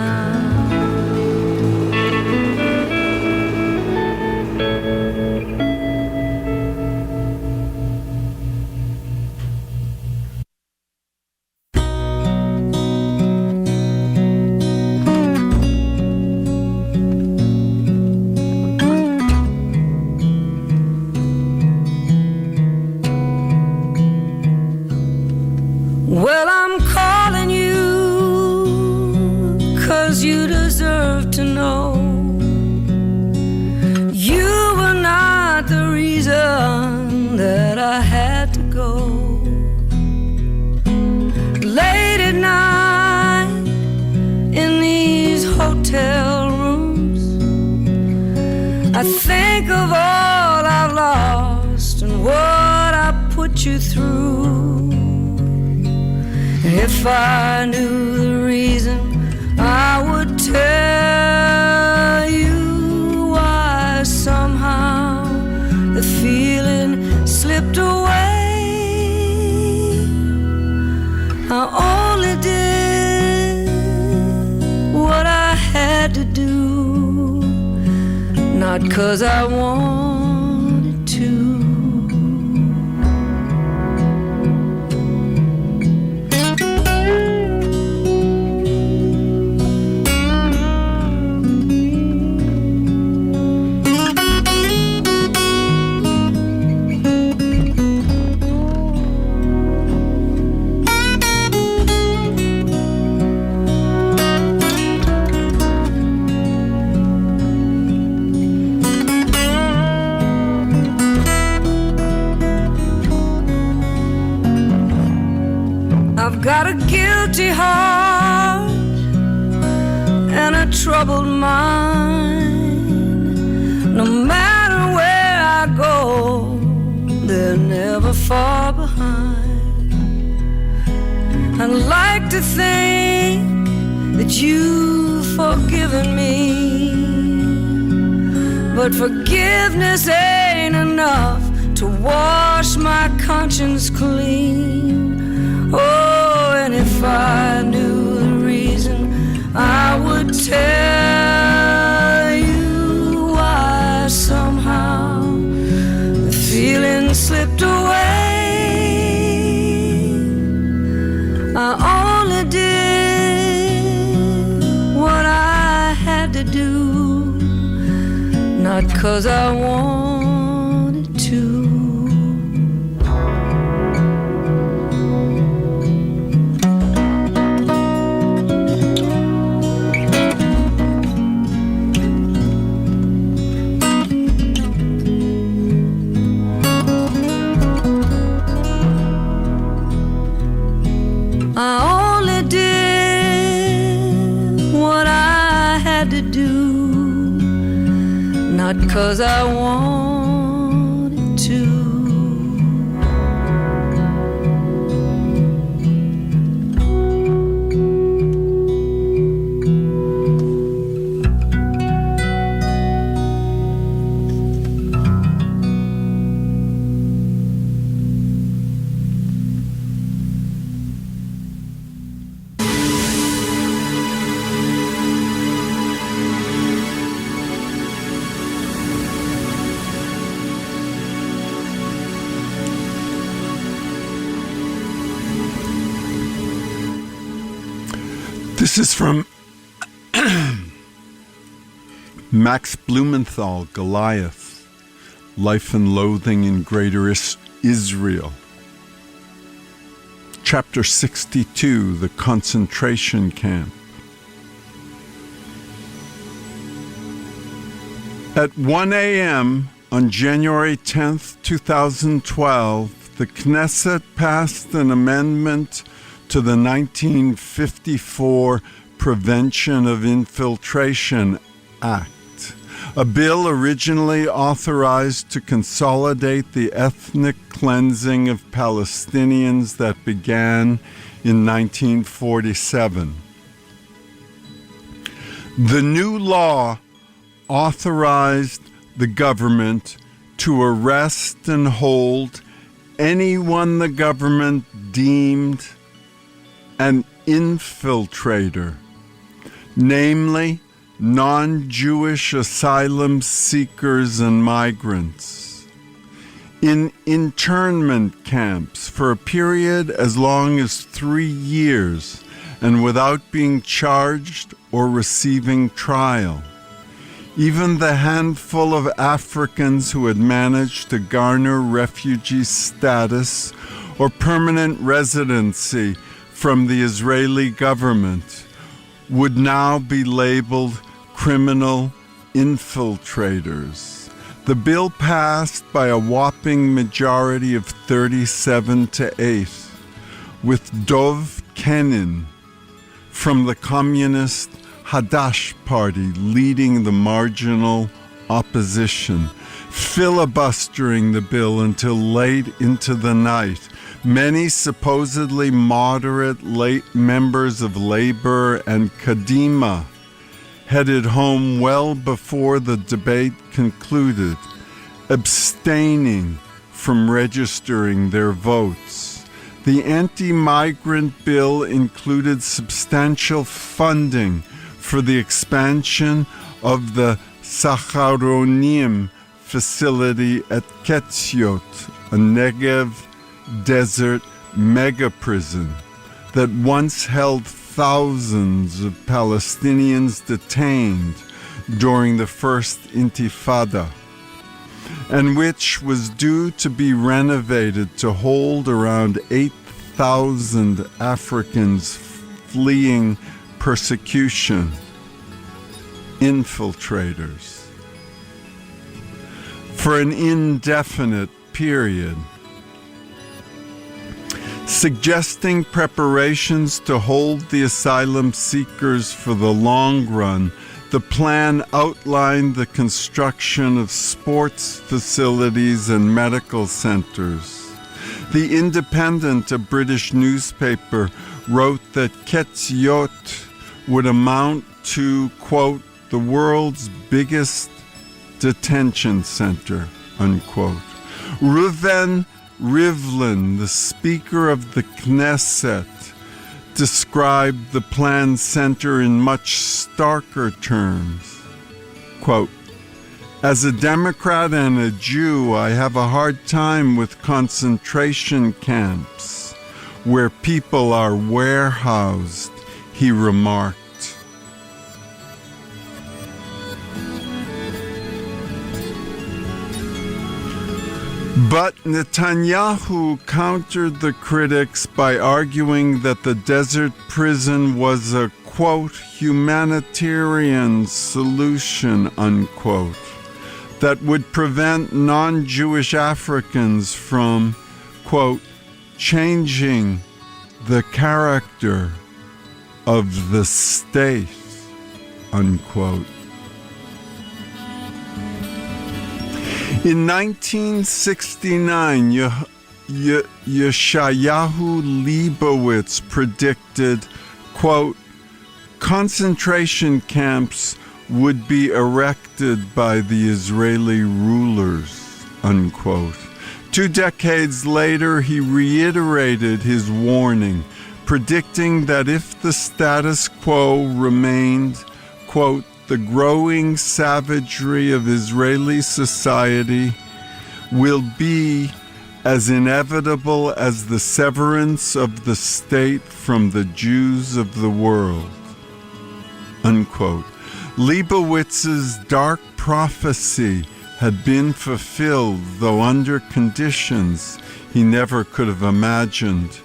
Well, I'm calling you 'cause you deserve to know you were not the reason that I had to go. Late at night in these hotel rooms, I think of all I've lost and what I put you through. If I knew the reason, I would tell you why somehow the feeling slipped away. I only did what I had to do, not 'cause I wanted to. I've got a guilty heart and a troubled mind. No matter where I go, they're never far behind. I'd like to think that you've forgiven me, but forgiveness ain't enough to wash my conscience clean. Oh, and if I knew the reason, I would tell you why somehow the feeling slipped away. I only did what I had to do, not 'cause I wanted to. I only did what I had to do, not 'cause I wanted to. This is from Max Blumenthal, Goliath, Life and Loathing in Greater Israel. Chapter 62, The Concentration Camp. At 1 a.m. on January 10th, 2012, the Knesset passed an amendment to the 1954 Prevention of Infiltration Act, a bill originally authorized to consolidate the ethnic cleansing of Palestinians that began in 1947. The new law authorized the government to arrest and hold anyone the government deemed an infiltrator, namely non-Jewish asylum seekers and migrants, in internment camps for a period as long as 3 years and without being charged or receiving trial. Even the handful of Africans who had managed to garner refugee status or permanent residency from the Israeli government would now be labeled criminal infiltrators. The bill passed by a whopping majority of 37-8, with Dov Kenin from the communist Hadash Party leading the marginal opposition, filibustering the bill until late into the night. Many supposedly moderate late members of Labor and Kadima headed home well before the debate concluded, abstaining from registering their votes. The anti-migrant bill included substantial funding for the expansion of the Sacharonim facility at Ketziot, a Negev desert mega-prison that once held thousands of Palestinians detained during the First Intifada, and which was due to be renovated to hold around 8,000 Africans fleeing persecution. Infiltrators. For an indefinite period, suggesting preparations to hold the asylum seekers for the long run. The plan outlined the construction of sports facilities and medical centers. The Independent, a British newspaper, wrote that Ketziot would amount to, quote, the world's biggest detention center, unquote. Reuven Rivlin, the Speaker of the Knesset, described the planned center in much starker terms. Quote, as a Democrat and a Jew, I have a hard time with concentration camps where people are warehoused, he remarked. But Netanyahu countered the critics by arguing that the desert prison was a, quote, humanitarian solution, unquote, that would prevent non-Jewish Africans from, quote, changing the character of the state, unquote. In 1969, Yeshayahu Leibowitz predicted, quote, concentration camps would be erected by the Israeli rulers, unquote. 2 decades later, he reiterated his warning, predicting that if the status quo remained, quote, the growing savagery of Israeli society will be as inevitable as the severance of the state from the Jews of the world, unquote. Leibowitz's dark prophecy had been fulfilled, though under conditions he never could have imagined.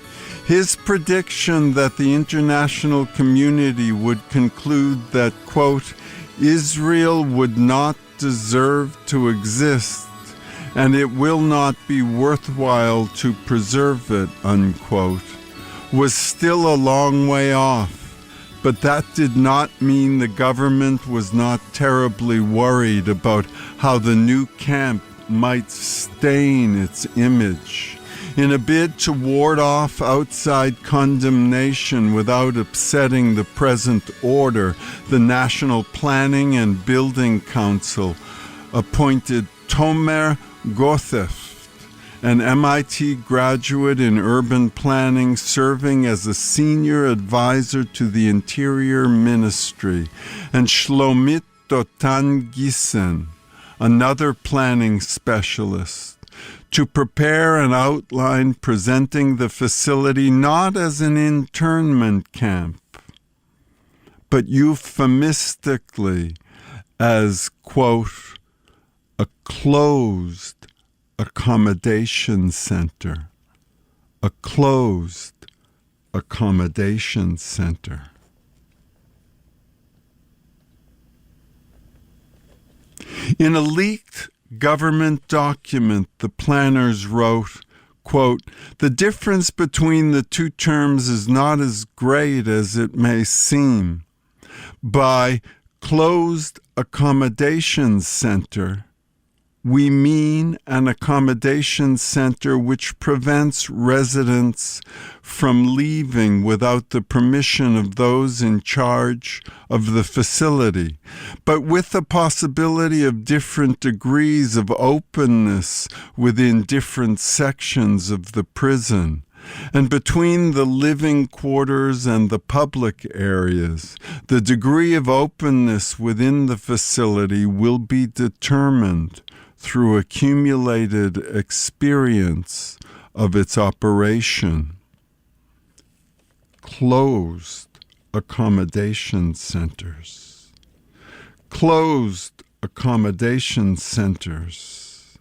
His prediction that the international community would conclude that, quote, Israel would not deserve to exist and it will not be worthwhile to preserve it, unquote, was still a long way off. But that did not mean the government was not terribly worried about how the new camp might stain its image. In a bid to ward off outside condemnation without upsetting the present order, the National Planning and Building Council appointed Tomer Gothef, an MIT graduate in urban planning, serving as a senior advisor to the Interior Ministry, and Shlomit Dotan Gissen, another planning specialist, to prepare an outline presenting the facility not as an internment camp, but euphemistically as, quote, a closed accommodation center. A closed accommodation center. In a leaked government document, the planners wrote, quote, the difference between the two terms is not as great as it may seem. By closed accommodation center, we mean an accommodation center which prevents residents from leaving without the permission of those in charge of the facility, but with the possibility of different degrees of openness within different sections of the prison. And between the living quarters and the public areas, the degree of openness within the facility will be determined through accumulated experience of its operation. Closed accommodation centers. Closed accommodation centers.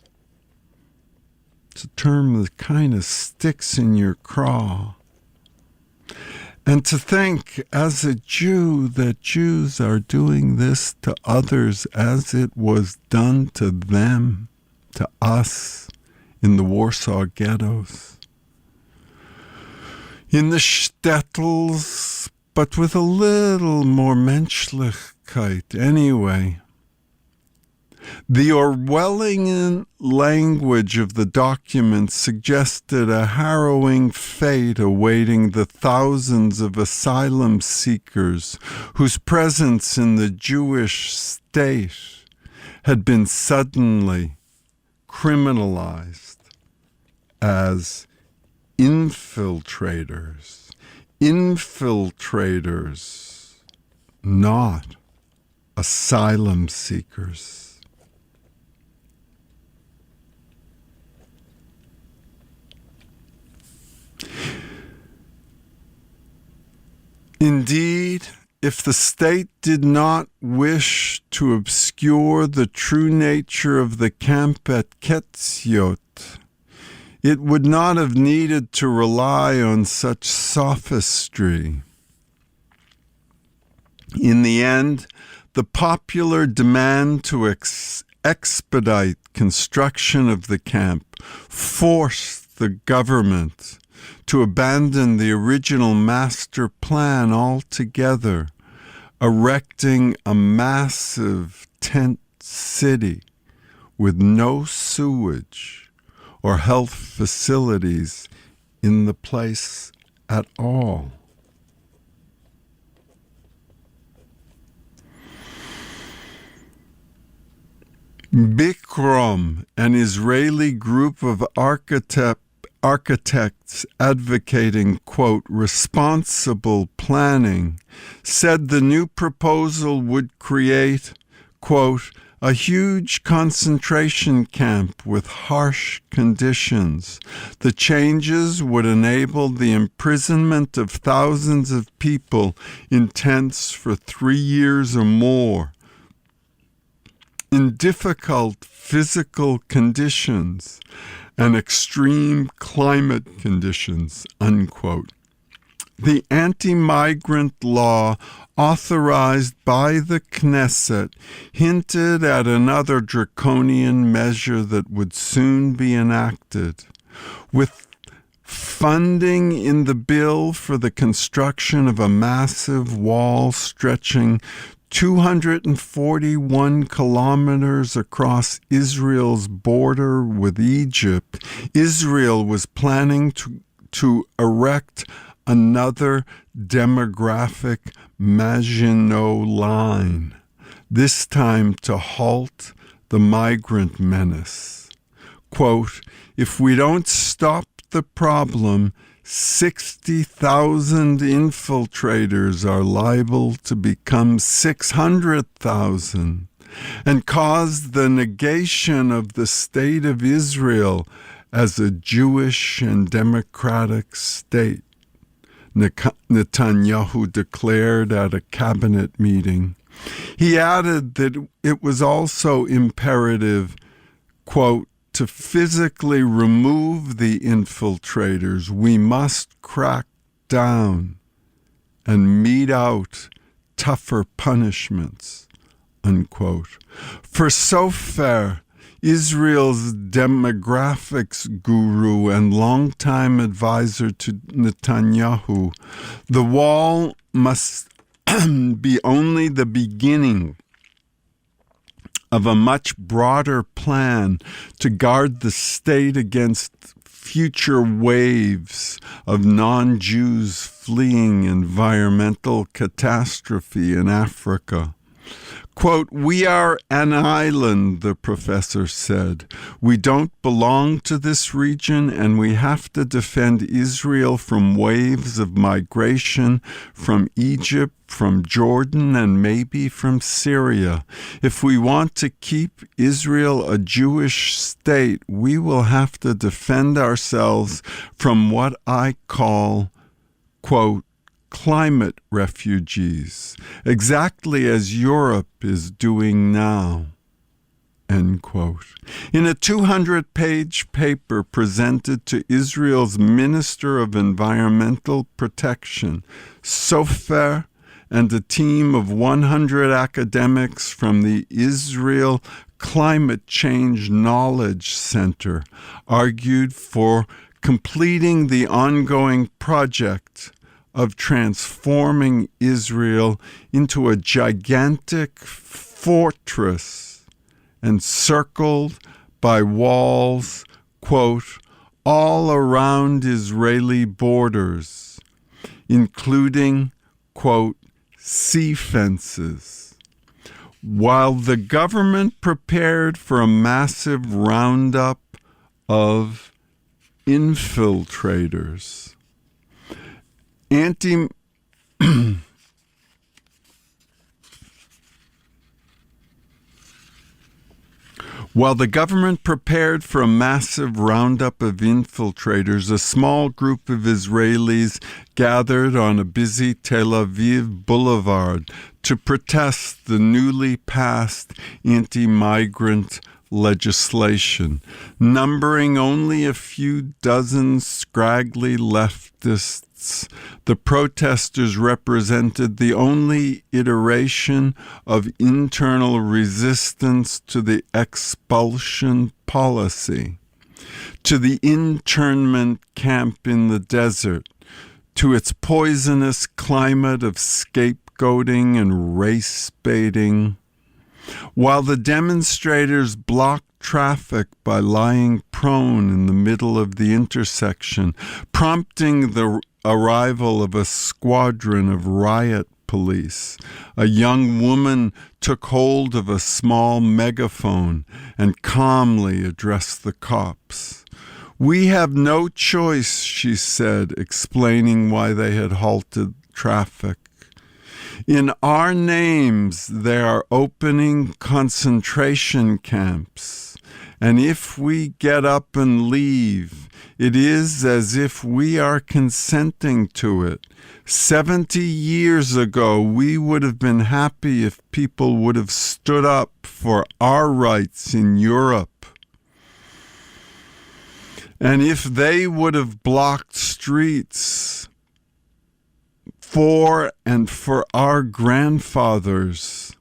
It's a term that kind of sticks in your craw. And to think, as a Jew, that Jews are doing this to others as it was done to them, to us, in the Warsaw ghettos. In the shtetls, but with a little more Menschlichkeit anyway. The Orwellian language of the document suggested a harrowing fate awaiting the thousands of asylum seekers whose presence in the Jewish state had been suddenly criminalized as infiltrators. Infiltrators, not asylum seekers. Indeed, if the state did not wish to obscure the true nature of the camp at Ketziot, it would not have needed to rely on such sophistry. In the end, the popular demand to expedite construction of the camp forced the government to abandon the original master plan altogether, erecting a massive tent city with no sewage or health facilities in the place at all. Bikrom, an Israeli group of architects advocating, quote, responsible planning, said the new proposal would create, quote, a huge concentration camp with harsh conditions. The changes would enable the imprisonment of thousands of people in tents for 3 years or more, in difficult physical conditions and extreme climate conditions, unquote. The anti-migrant law authorized by the Knesset hinted at another draconian measure that would soon be enacted. With funding in the bill for the construction of a massive wall stretching 241 kilometers across Israel's border with Egypt, Israel was planning to erect another demographic Maginot Line, this time to halt the migrant menace. Quote, if we don't stop the problem, 60,000 infiltrators are liable to become 600,000 and cause the negation of the state of Israel as a Jewish and democratic state, Netanyahu declared at a cabinet meeting. He added that it was also imperative, quote, to physically remove the infiltrators. We must crack down and mete out tougher punishments, unquote. For Sofer, Israel's demographics guru and longtime advisor to Netanyahu, the wall must be only the beginning of a much broader plan to guard the state against future waves of non-Jews fleeing environmental catastrophe in Africa. Quote, we are an island, the professor said. We don't belong to this region, and we have to defend Israel from waves of migration from Egypt, from Jordan, and maybe from Syria. If we want to keep Israel a Jewish state, we will have to defend ourselves from what I call, quote, climate refugees, exactly as Europe is doing now, end quote. In a 200-page paper presented to Israel's Minister of Environmental Protection, Sofer, and a team of 100 academics from the Israel Climate Change Knowledge Center argued for completing the ongoing project of transforming Israel into a gigantic fortress encircled by walls, quote, all around Israeli borders, including, quote, sea fences. While the government prepared for a massive roundup of infiltrators, While the government prepared for a massive roundup of infiltrators, a small group of Israelis gathered on a busy Tel Aviv boulevard to protest the newly passed anti-migrant legislation. Numbering only a few dozen scraggly leftists, the protesters represented the only iteration of internal resistance to the expulsion policy, to the internment camp in the desert, to its poisonous climate of scapegoating and race baiting. While the demonstrators blocked traffic by lying prone in the middle of the intersection, prompting the arrival of a squadron of riot police, a young woman took hold of a small megaphone and calmly addressed the cops. We have no choice, she said, explaining why they had halted traffic. In our names, they are opening concentration camps, and if we get up and leave, it is as if we are consenting to it. 70 years ago, we would have been happy if people would have stood up for our rights in Europe. And if they would have blocked streets for and for our grandfathers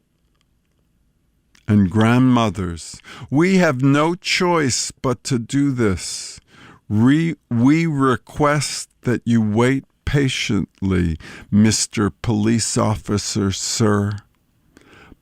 and grandmothers. We have no choice but to do this. We request that you wait patiently, Mr. Police Officer, sir.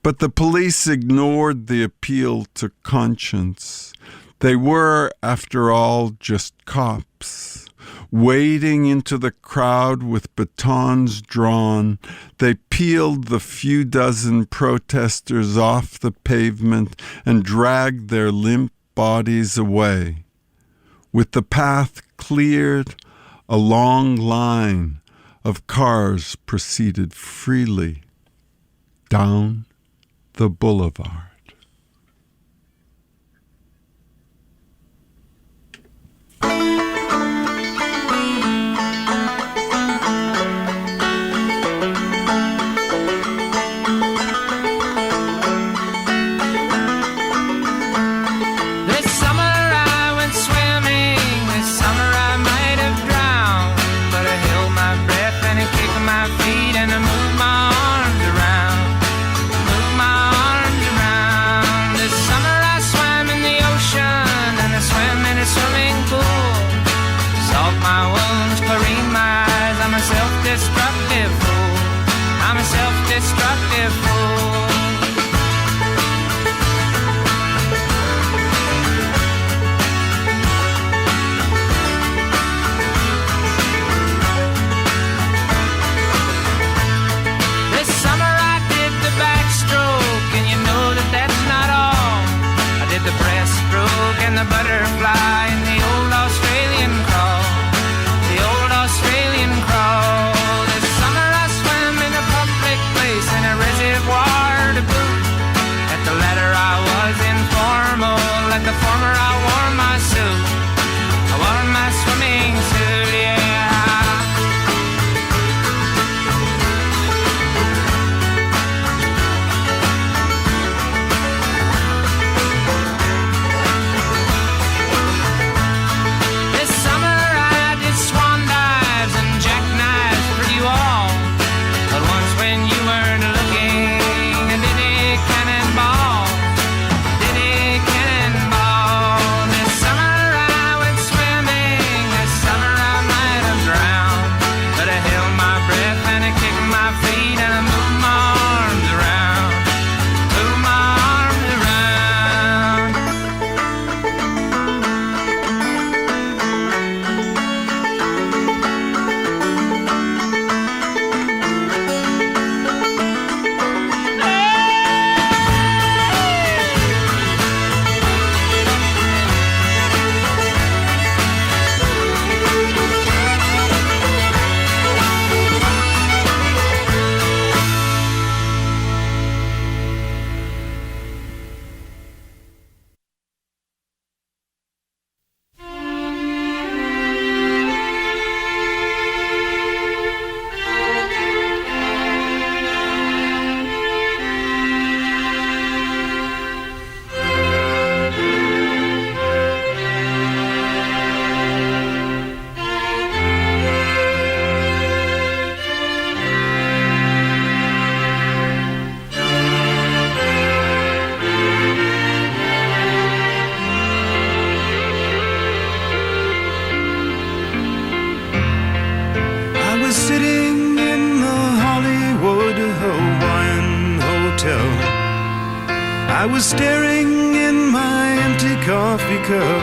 But the police ignored the appeal to conscience. They were, after all, just cops. Wading into the crowd with batons drawn, they peeled the few dozen protesters off the pavement and dragged their limp bodies away. With the path cleared, a long line of cars proceeded freely down the boulevard. I was staring in my empty coffee cup.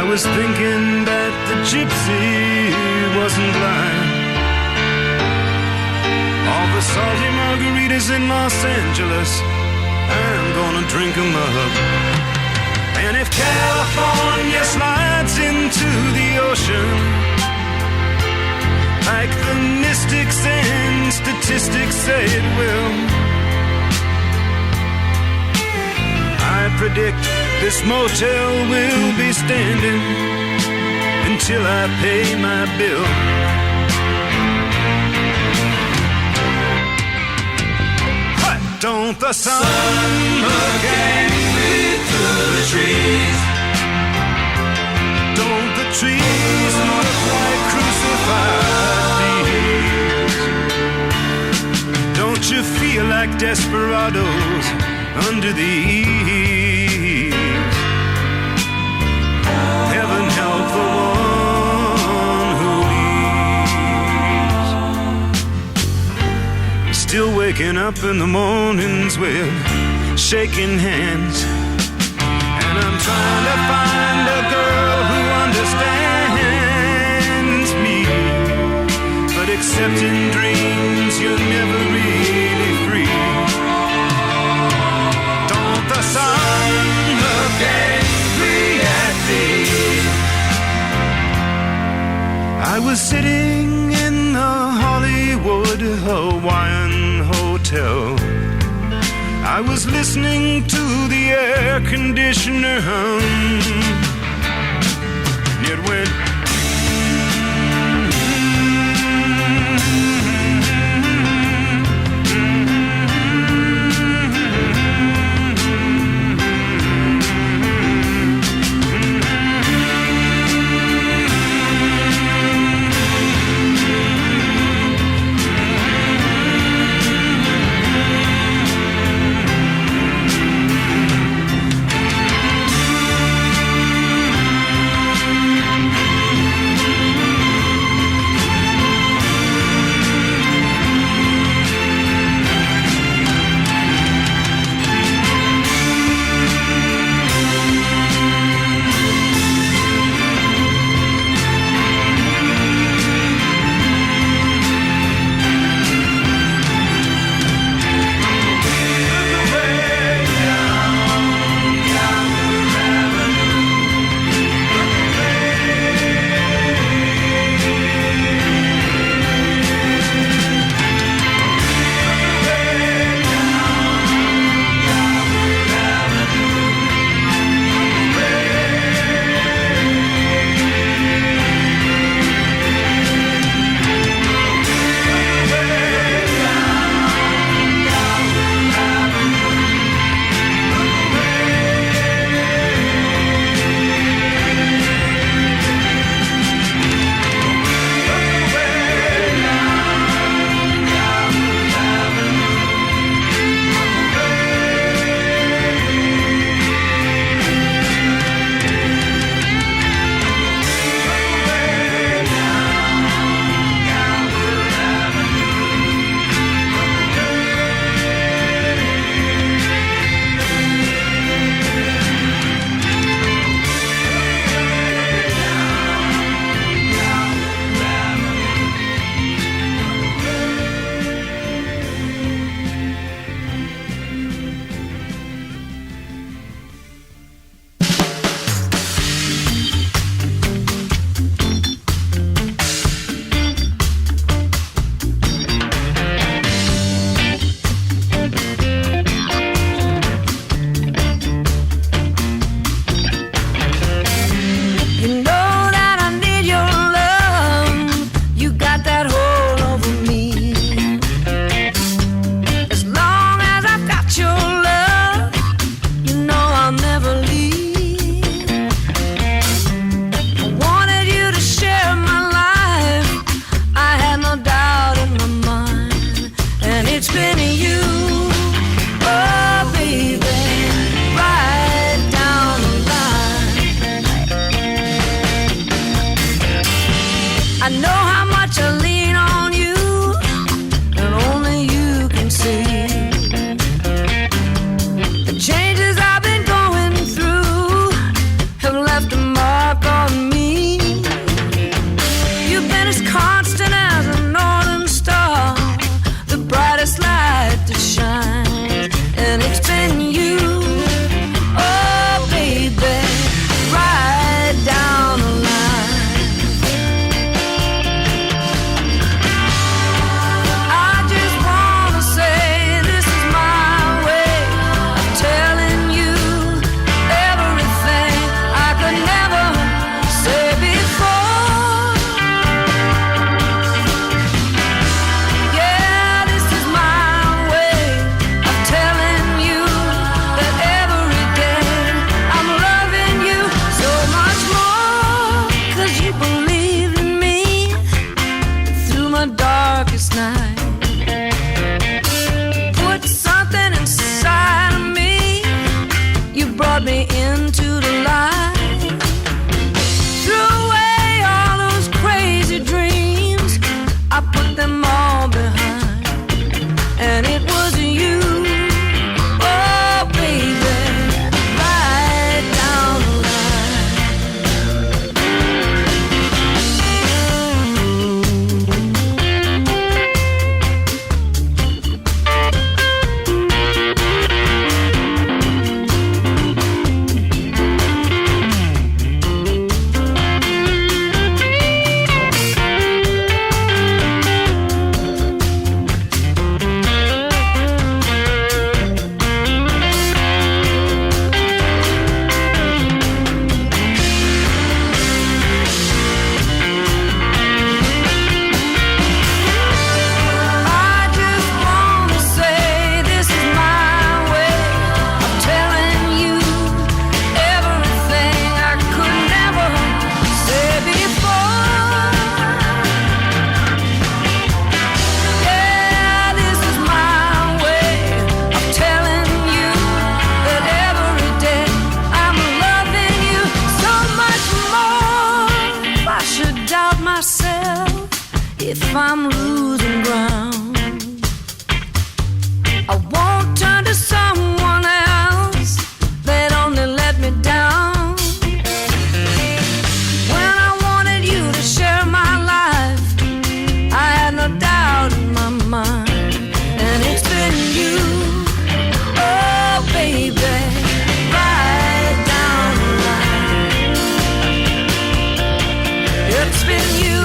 I was thinking that the gypsy wasn't lying. All the salty margaritas in Los Angeles, I'm gonna drink 'em up. And if California slides into the ocean, like the mystics and statistics say it will, I predict this motel will be standing until I pay my bill. What? Don't the sun look at me through the trees? Don't the trees look like crucified thieves. Don't you feel like desperados under the eaves? Heaven help the one who leaves. Still waking up in the mornings with shaking hands, and I'm trying to find a girl who understands me. But except in dreams, you're never really free. Don't the sun look angry at me? I was sitting in the Hollywood Hawaiian Hotel. I was listening to the air conditioner hum. It went the darkest night. Put something inside of me. You brought me into the light. Threw away all those crazy dreams. I put them all behind. And it was you. Oh, baby. Right down the line. If I'm losing ground, I won't turn to someone else. They'd only let me down. When I wanted you to share my life, I had no doubt in my mind. And it's been you, oh baby, right down the line. It's been you.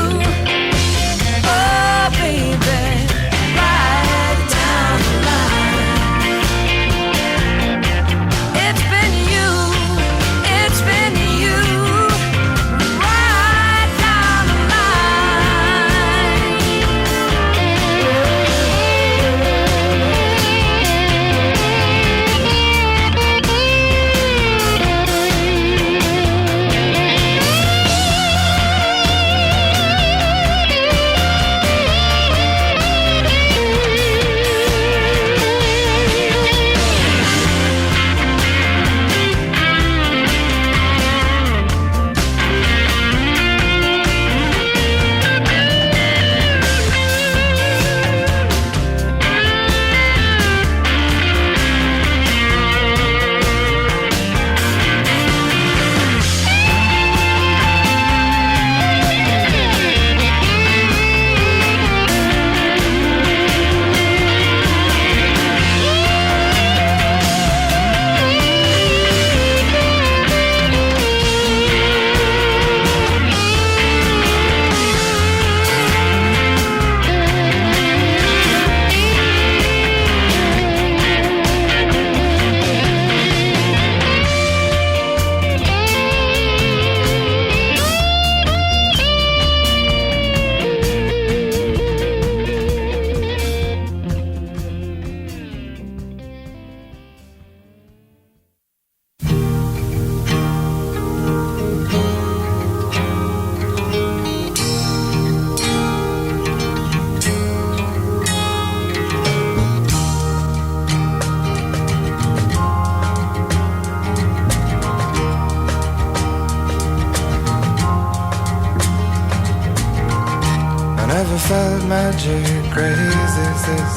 Felt magic crazy as this.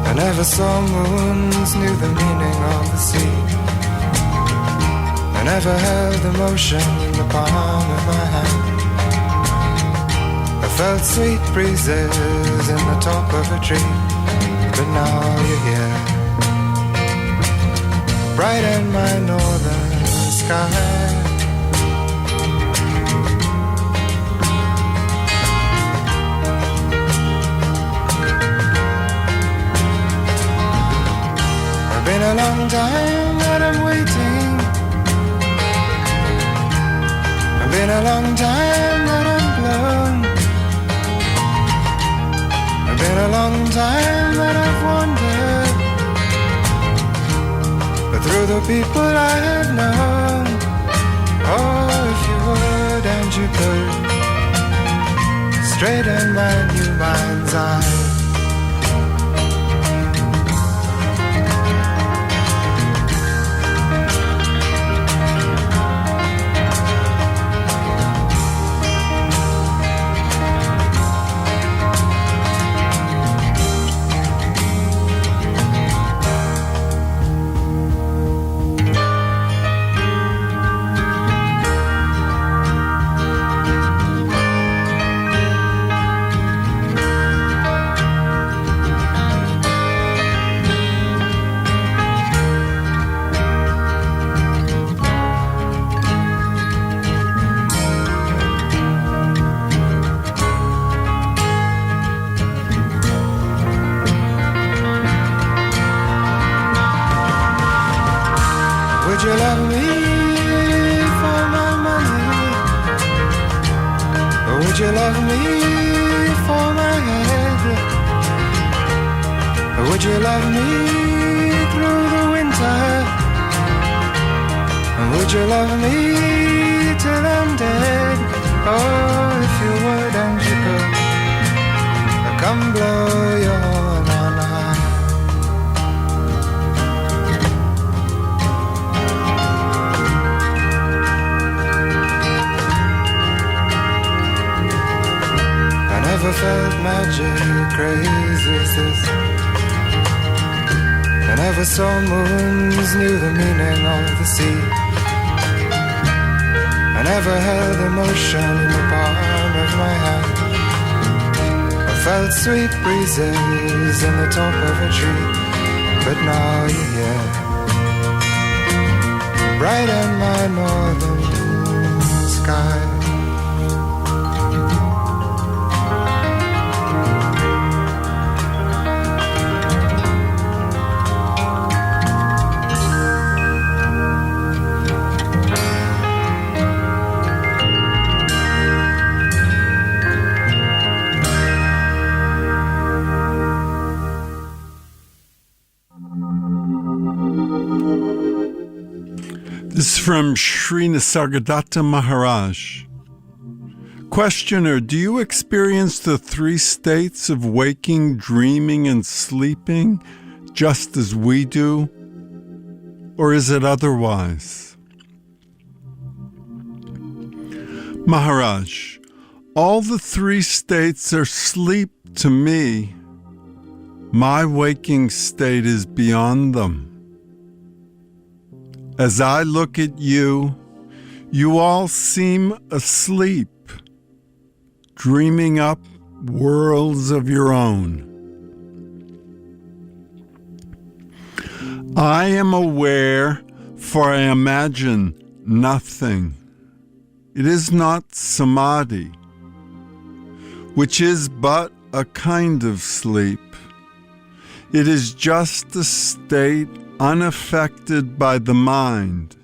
I never saw moons, knew the meaning of the sea. I never held emotion in the palm of my hand. I felt sweet breezes in the top of a tree. But now you're here, bright in my northern sky. Been a long time that I'm waiting. It's been a long time that I'm blown. It's been a long time that I've wandered, but through the people I have known. Oh, if you would and you could straight in my new mind's eye. Would you love me for my money? Or would you love me for my head? Or would you love me through the winter? And would you love me till I'm dead? Oh, if you would and you could, come blow your horn on high. Never felt magic crazy as this. I never saw moons, knew the meaning of the sea. I never held emotion in the palm of my hand. I felt sweet breezes in the top of a tree. But now you're here, bright in my northern sky. This is from Sri Nisargadatta Maharaj. Questioner, do you experience the three states of waking, dreaming, and sleeping just as we do? Or is it otherwise? Maharaj, all the three states are sleep to me. My waking state is beyond them. As I look at you, you all seem asleep, dreaming up worlds of your own. I am aware, for I imagine nothing. It is not samadhi, which is but a kind of sleep. It is just a state unaffected by the mind,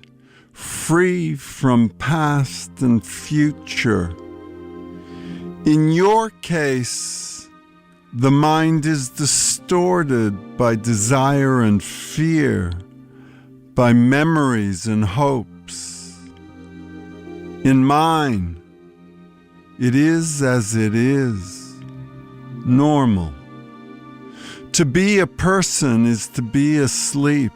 free from past and future. In your case, the mind is distorted by desire and fear, by memories and hopes. In mine, it is as it is, normal. To be a person is to be asleep.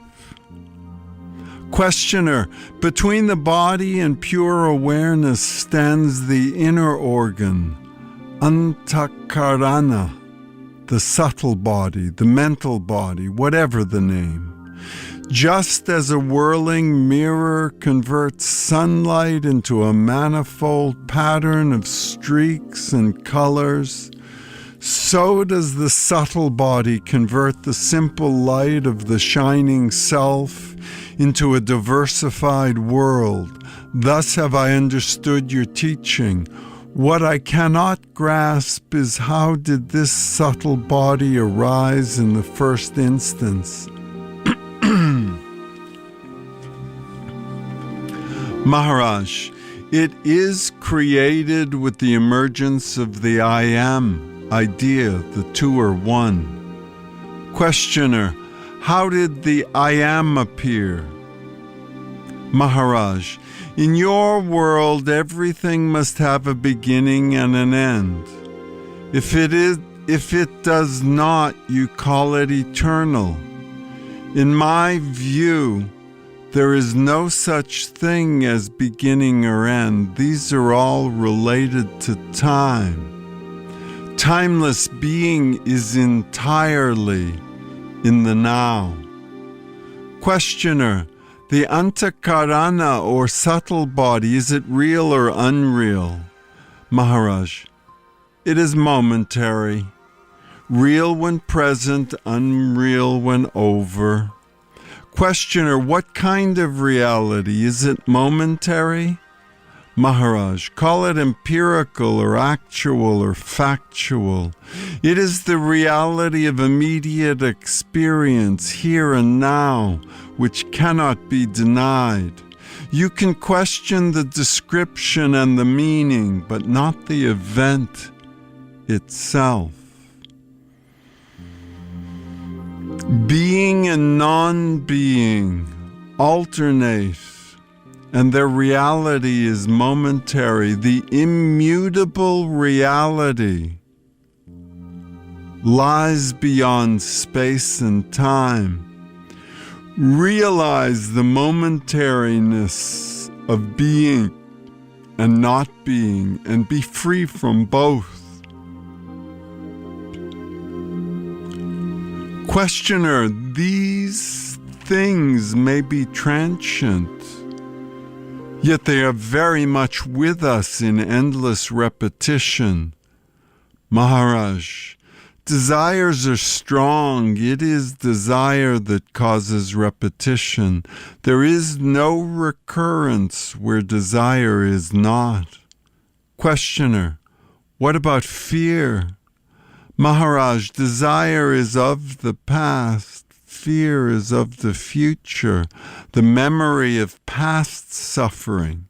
Questioner, between the body and pure awareness stands the inner organ, Antakarana, the subtle body, the mental body, whatever the name. Just as a whirling mirror converts sunlight into a manifold pattern of streaks and colors, so does the subtle body convert the simple light of the shining self into a diversified world. Thus have I understood your teaching. What I cannot grasp is how did this subtle body arise in the first instance? Maharaj, it is created with the emergence of the I am idea, the two are one. Questioner, how did the I am appear? Maharaj, in your world everything must have a beginning and an end. If it does not, you call it eternal. In my view, there is no such thing as beginning or end. These are all related to time. Timeless being is entirely in the now. Questioner, the antakarana or subtle body, is it real or unreal? Maharaj, it is momentary. Real when present, unreal when over. Questioner, what kind of reality? Is it momentary? Maharaj, call it empirical or actual or factual. It is the reality of immediate experience, here and now, which cannot be denied. You can question the description and the meaning, but not the event itself. Being and non-being alternate, and their reality is momentary. The immutable reality lies beyond space and time. Realize the momentariness of being and not being, and be free from both. Questioner, these things may be transient, yet they are very much with us in endless repetition. Maharaj, desires are strong. It is desire that causes repetition. There is no recurrence where desire is not. Questioner, what about fear? Maharaj, desire is of the past, fear is of the future, the memory of past suffering,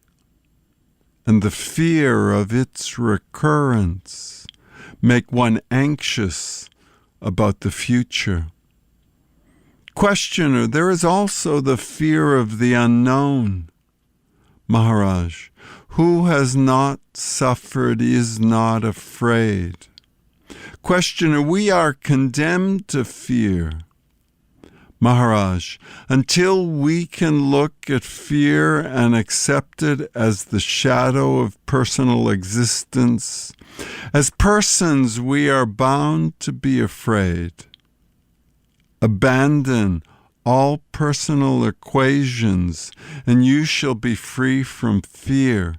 and the fear of its recurrence make one anxious about the future. Questioner, there is also the fear of the unknown. Maharaj, who has not suffered is not afraid. Questioner, we are condemned to fear. Maharaj, until we can look at fear and accept it as the shadow of personal existence, as persons we are bound to be afraid. Abandon all personal equations, and you shall be free from fear.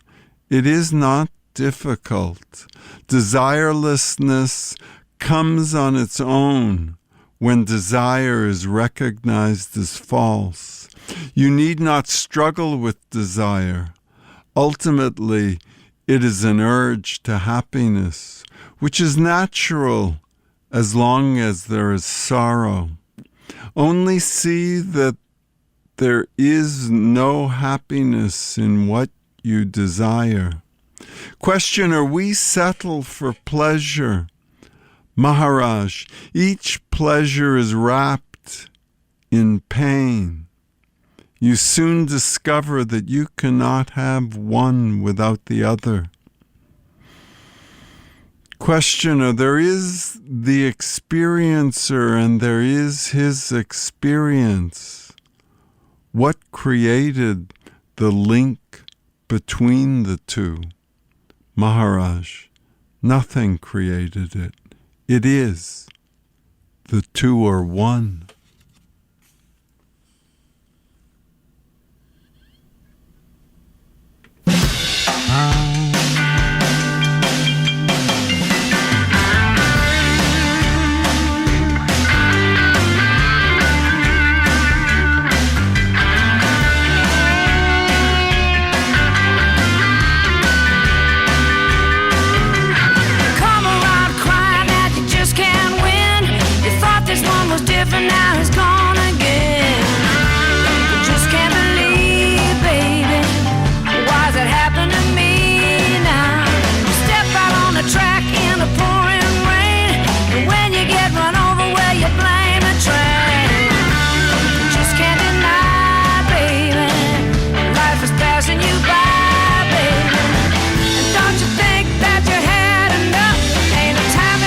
It is not difficult. Desirelessness comes on its own when desire is recognized as false. You need not struggle with desire. Ultimately, it is an urge to happiness, which is natural as long as there is sorrow. Only see that there is no happiness in what you desire. Questioner, we settle for pleasure. Maharaj, each pleasure is wrapped in pain. You soon discover that you cannot have one without the other. Questioner, there is the experiencer and there is his experience. What created the link between the two? Maharaj, nothing created it. It is. The two are one. Now he's gone again. Just can't believe, baby, why's it happen to me now? You step out on the track in the pouring rain, and when you get run over, well, you blame the train. Just can't deny, baby, life is passing you by, baby. And don't you think that you had enough? Ain't no time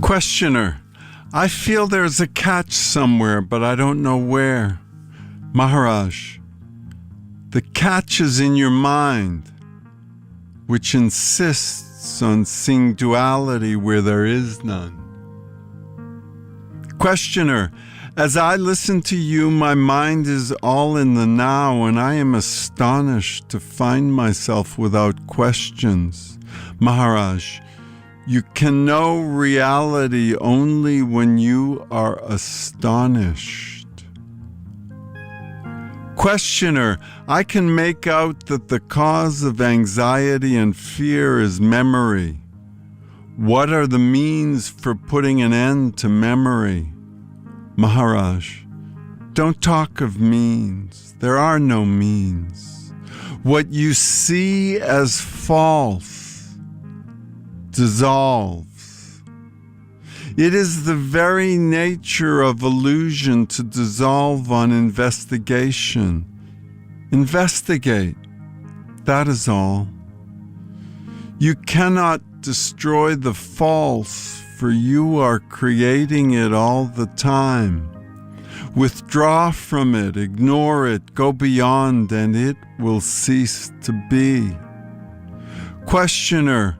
Questioner, I feel there's a catch somewhere, but I don't know where. Maharaj, the catch is in your mind, which insists on seeing duality where there is none. Questioner, as I listen to you, my mind is all in the now, and I am astonished to find myself without questions. Maharaj, you can know reality only when you are astonished. Questioner, I can make out that the cause of anxiety and fear is memory. What are the means for putting an end to memory? Maharaj, don't talk of means. There are no means. What you see as false dissolves. It is the very nature of illusion to dissolve on investigation. Investigate. That is all. You cannot destroy the false, for you are creating it all the time. Withdraw from it, ignore it, go beyond, and it will cease to be. Questioner,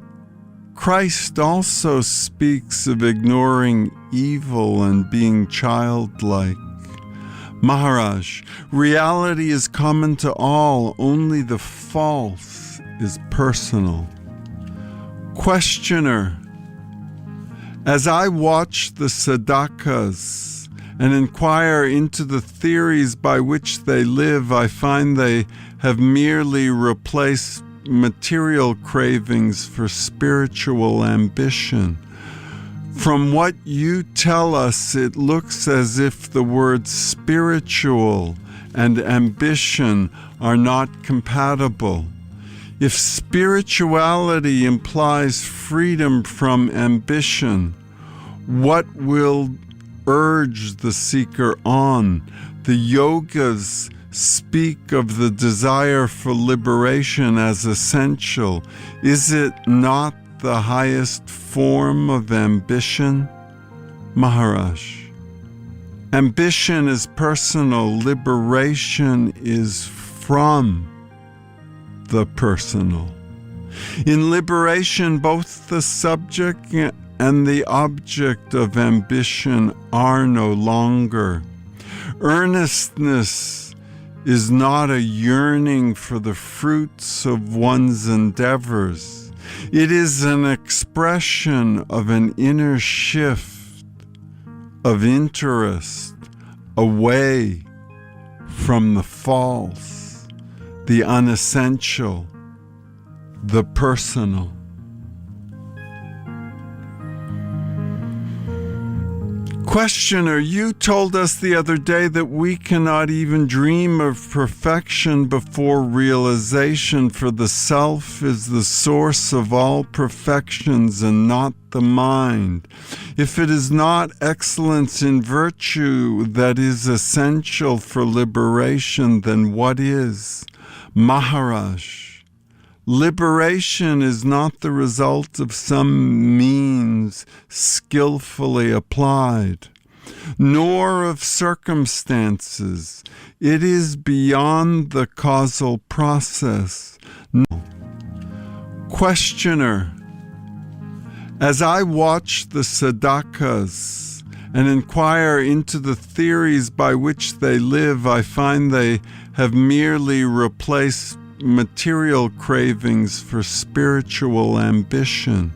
Christ also speaks of ignoring evil and being childlike. Maharaj, reality is common to all, only the false is personal. Questioner, as I watch the sadhakas and inquire into the theories by which they live, I find they have merely replaced material cravings for spiritual ambition. From what you tell us, it looks as if the words spiritual and ambition are not compatible. If spirituality implies freedom from ambition, what will urge the seeker on? The yogas speak of the desire for liberation as essential. Is it not the highest form of ambition? Maharaj, ambition is personal, liberation is from the personal. In liberation, both the subject and the object of ambition are no longer. Earnestness is not a yearning for the fruits of one's endeavors. It is an expression of an inner shift of interest away from the false, the unessential, the personal. Questioner, you told us the other day that we cannot even dream of perfection before realization, for the self is the source of all perfections and not the mind. If it is not excellence in virtue that is essential for liberation, then what is? Maharaj, liberation is not the result of some means skillfully applied, nor of circumstances. It is beyond the causal process. No. Questioner, as I watch the sadhakas and inquire into the theories by which they live, I find they have merely replaced material cravings for spiritual ambition.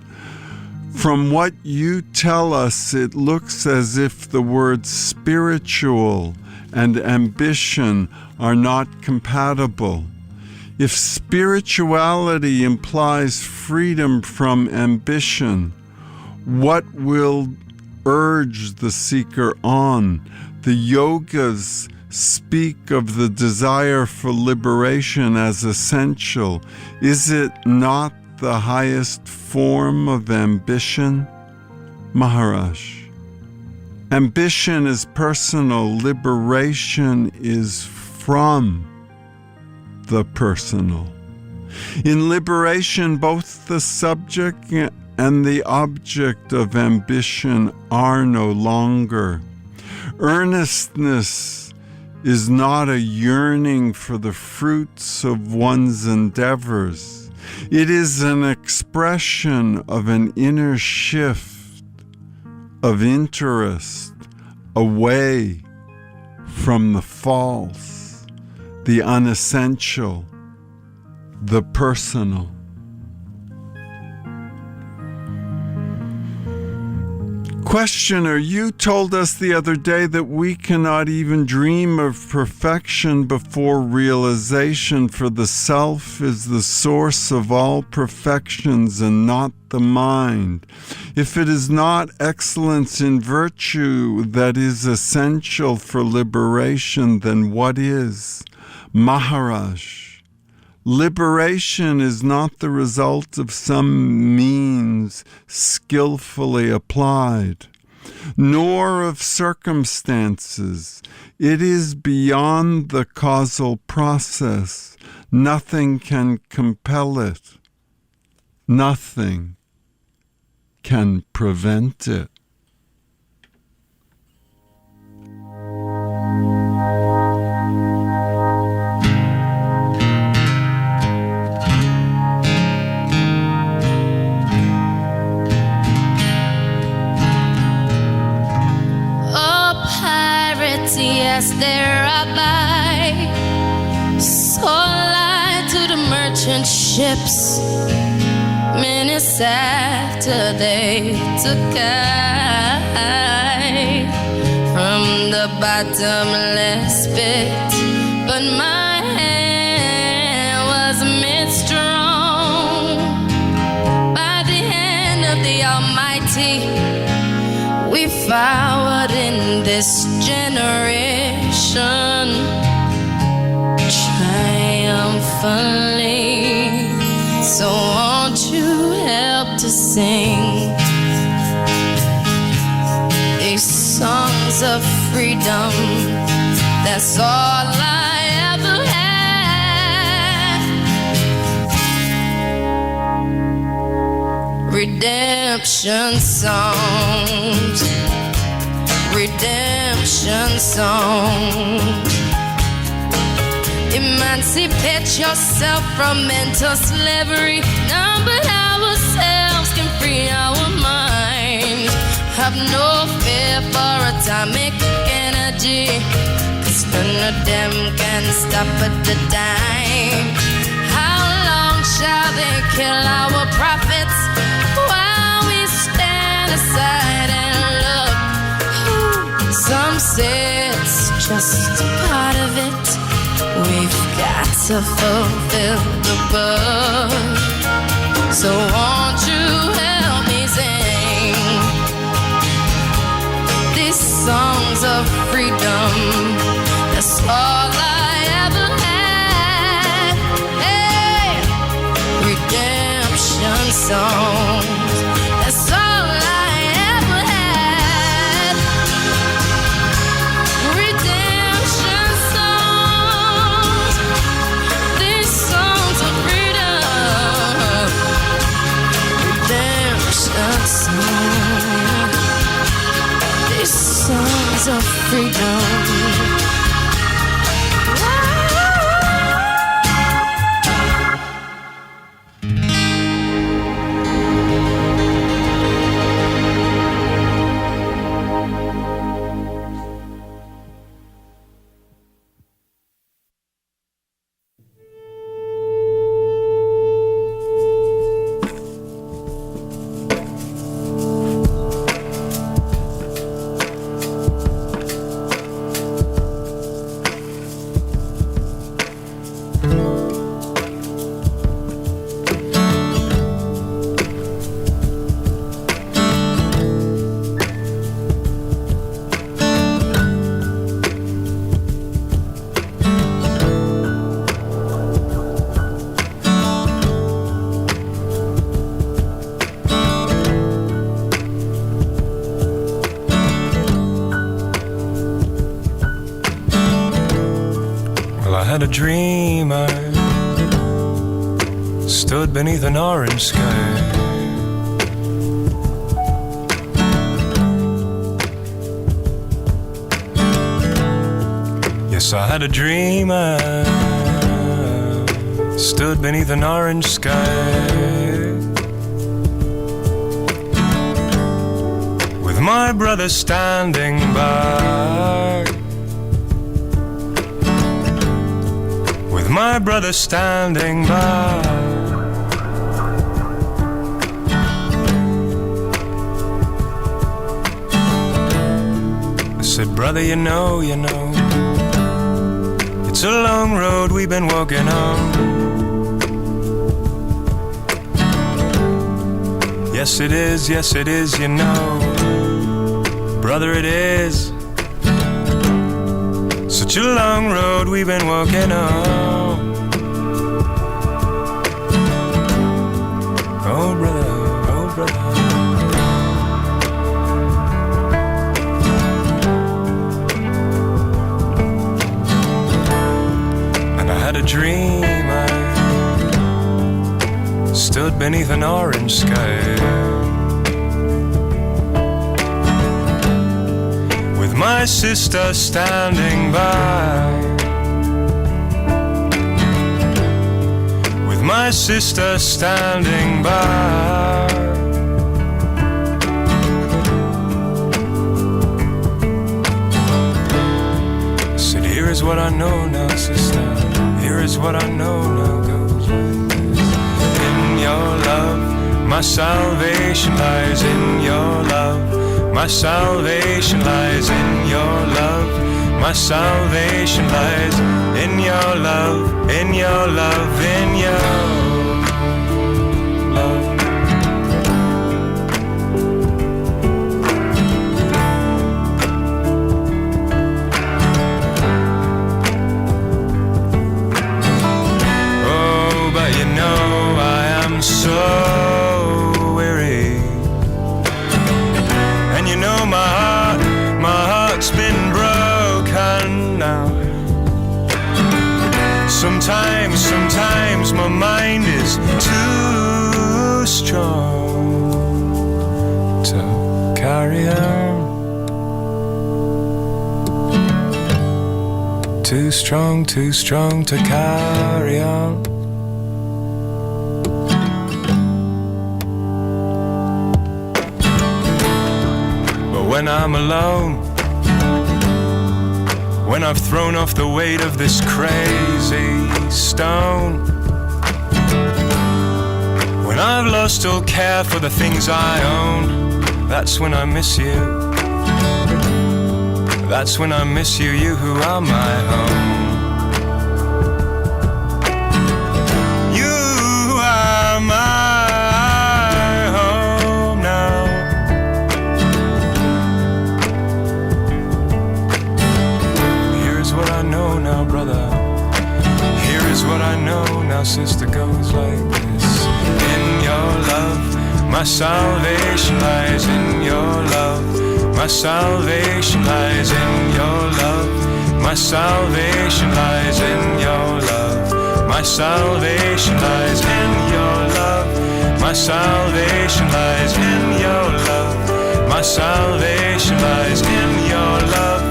From what you tell us, it looks as if the words spiritual and ambition are not compatible. If spirituality implies freedom from ambition, what will urge the seeker on? The yogas speak of the desire for liberation as essential. Is it not the highest form of ambition? Maharaj, ambition is personal, liberation is from the personal. In liberation, both the subject and the object of ambition are no longer. Earnestness is not a yearning for the fruits of one's endeavors. It is an expression of an inner shift of interest away from the false, the unessential, the personal. Questioner, you told us the other day that we cannot even dream of perfection before realization, for the self is the source of all perfections and not the mind. If it is not excellence in virtue that is essential for liberation, then what is? Maharaj, liberation is not the result of some means skillfully applied, nor of circumstances. It is beyond the causal process. Nothing can compel it. Nothing can prevent it. Yes, there I buy, so light to the merchant ships. Minutes after they took I from the bottomless pit, but my hand was made strong by the hand of the Almighty. We forward in this generation triumphantly. So won't you help to sing these songs of freedom? That's all I ever had. Redemption songs, redemption songs. Emancipate yourself from mental slavery. None but ourselves can free our minds. Have no fear for atomic energy, 'cause none of them can stop at the dime. How long shall they kill our prophets while we stand aside and look? Some say it's just part of it. We've got to fulfill the book. So won't you help me sing these songs of freedom? That's all I ever had. Hey, redemption songs. That's all I ever had. Redemption songs. These songs of freedom. Redemption songs. These songs of freedom. Had a dream, I stood beneath an orange sky, Yes, I had a dream. I stood beneath an orange sky with my brother standing by. With my brother standing by. I said, brother, you know, it's a long road we've been walking on. Yes, it is, you know. Brother, it is. Such a long road we've been walking on. Oh, brother, oh, brother. And I had a dream. I stood beneath an orange sky with my sister standing by. With my sister standing by. I said, here is what I know now, sister. Here is what I know now goes like this. In your love, my salvation lies. In your love, my salvation lies. In your love, my salvation lies. In your love, in your love, in your love. Oh, but you know I am so weary. And you know my heart's been broken now. Sometimes my mind is too strong to carry on. Too strong to carry on. But when I'm alone, when I've thrown off the weight of this crazy stone, when I've lost all care for the things I own, that's when I miss you. That's when I miss you, you who are my home. You are my home now. Here's what I know now, brother. Here is what I know now, sister, goes like this. In your love, my salvation lies. In your love, my salvation lies. In your love, my salvation lies. In your love, my salvation lies. In your love, my salvation lies. In your love, my salvation lies. In your love,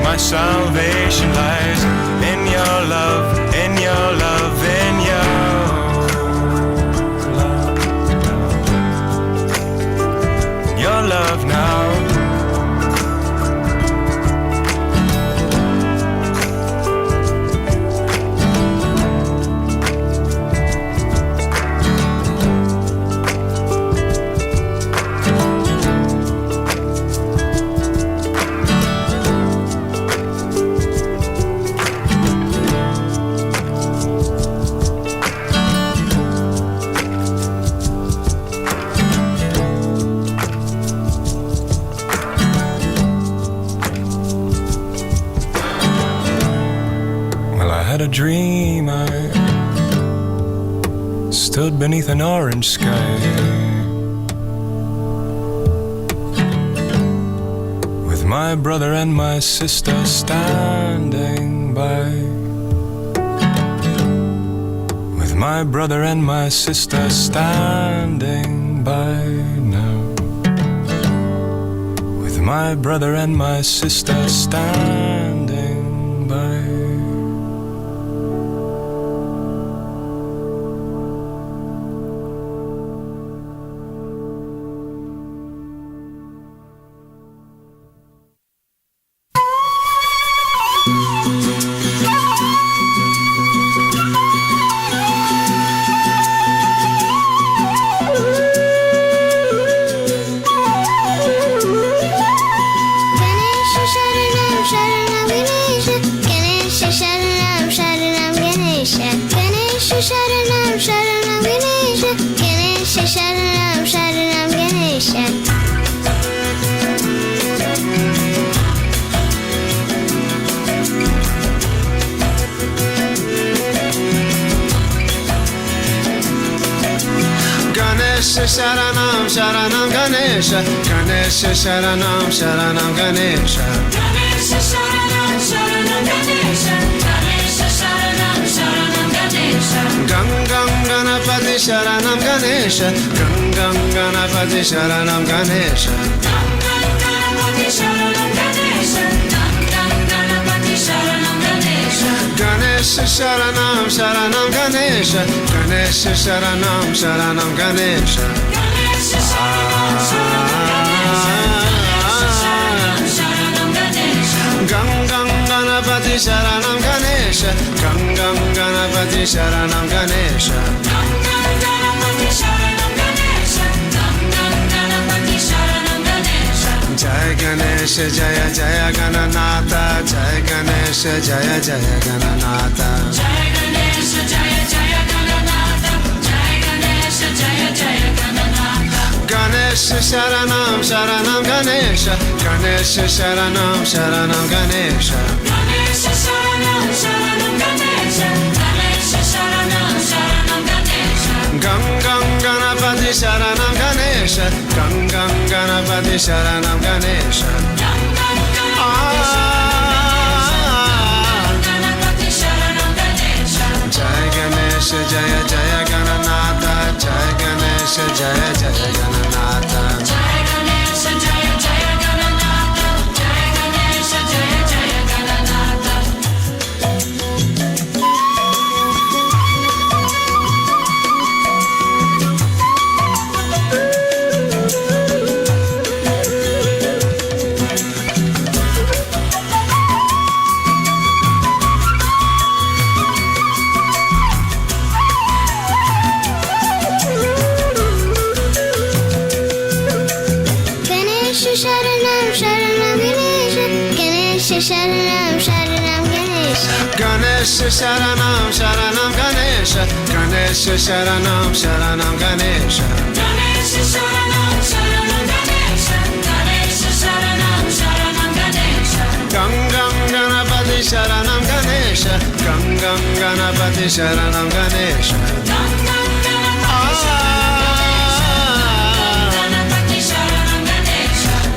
my salvation lies. In your love, in your love, in your love. Your love now. A dream, I stood beneath an orange sky with my brother and my sister standing by. With my brother and my sister standing by now. With my brother and my sister standing by. Ganesha Sharanam Sharanam Ganesha Ganesha Sharanam Sharanam Ganesha Ganesha Sharanam Sharanam Ganesha Ganesha Sharanam Sharanam Ganesha Gam Gam Ganapati Sharanam Ganesha Gam Gam Ganapati Sharanam Ganesha Gam Gam Ganapati Sharanam Ganesha Gam Gam Ganapati Sharanam Ganesha Ganesha Sharanam Sharanam Ganesha Ganesha Sharanam Sharanam Ganesha Ganesha Sharanam Sharanam Ganesha Gam Gam Ganapati Sharanam Ganesha Gam Gam Ganapati Sharanam Ganesha Gam Gam Ganapati Sharanam Ganesha Gam Gam Ganapati Sharanam Ganesha Jai Ganesha Jaya Jaya Gananatha Jai Ganesha Jaya Jaya Gananatha Jai Ganesha Jaya Jaya Gananatha Jai Ganesha Jaya Jaya Gananatha Ganesha Sharanam Sharanam Ganesha Ganesha Sharanam Sharanam Ganesha Ganesha Sharanam Sharanam Ganesha Ganesha Sharanam Sharanam Ganesha Gam Gam Ganapati Sharanam Ganesha Gam Gam Ganapati Sharanam Ganesha Gam Gam Ganapati Sharanam Ganesha Jai Ganesha Jaya Jaya Gananatha Jai Ganesha Jaya Jaya Gananatha Jai Ganesha Jaya Jaya Gananatha Jai Ganesha Jaya Jaya Gananatha Ganesha Sharanam Sharanam Ganesha Ganesha Sharanam Sharanam Ganesha Ganesha Sharanam Sharanam Ganesha Ganesha Sharanam Sharanam Ganesha Ganesha Sharanam Sharanam Ganesha Ganesha Sharanam Sharanam Ganesha Gam Gam Ganapati Sharanam Ganesha Gam Gam Ganapati Sharanam Ganesha Gam Gam Ganapati Sharanam Ganesha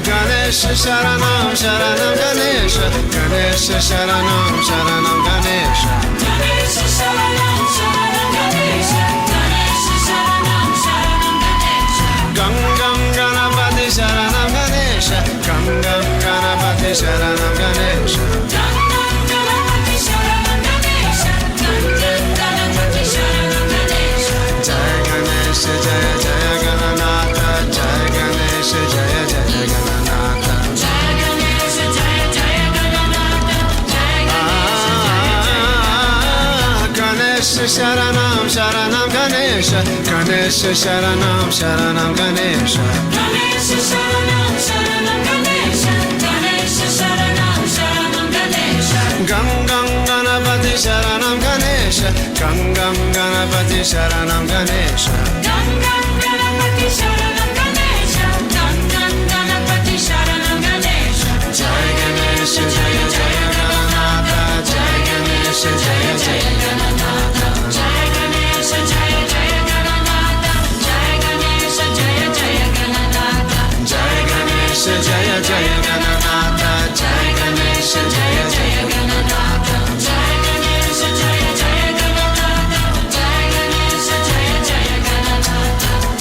Ganesha Sharanam Sharanam Ganesha Ganesha Sharanam Sharanam Ganesha Ganesha Sharanam Sharanam Ganesha Ganesha Sharanam Sharanam Ganesha Gam Gam Ganapati Sharanam Ganesha Gam Gam Ganapati Sharanam Ganesha Gam Gam Ganapati Sharanam Ganesha Gam Gam Ganapati Sharanam Ganesha Jai Ganesha Jaya Jaya Gananatha Jai Ganesha Jaya Jaya Gananatha Jai Ganesha Jaya Jaya Gananatha Jai Ganesha Jaya Jaya Gananatha Ganesha Sharanam Sharanam Ganesha Ganesha Sharanam Sharanam Ganesha Ganesha Sharanam Sharanam Ganesha Ganesha Sharanam Sharanam Ganesha Gam Gam Ganapati Sharanam Ganesha Gam Gam Ganapati Sharanam Ganesha Gam Gam Ganapati Sharanam Ganesha Gam Gam Ganapati Sharanam Ganesha Jai Ganesha Jaya Jaya Gananatha Jai Ganesha Jaya Jaya Gananatha Jai Ganesha Jaya Jaya Gananatha Jai Ganesha Jaya Jaya Gananatha Jai Ganesha Jaya Jaya Gananatha Jai Ganesha Jaya Jaya Gananatha Jai Ganesha Jaya Jaya Gananatha Jai Ganesha Jaya Jaya Gananatha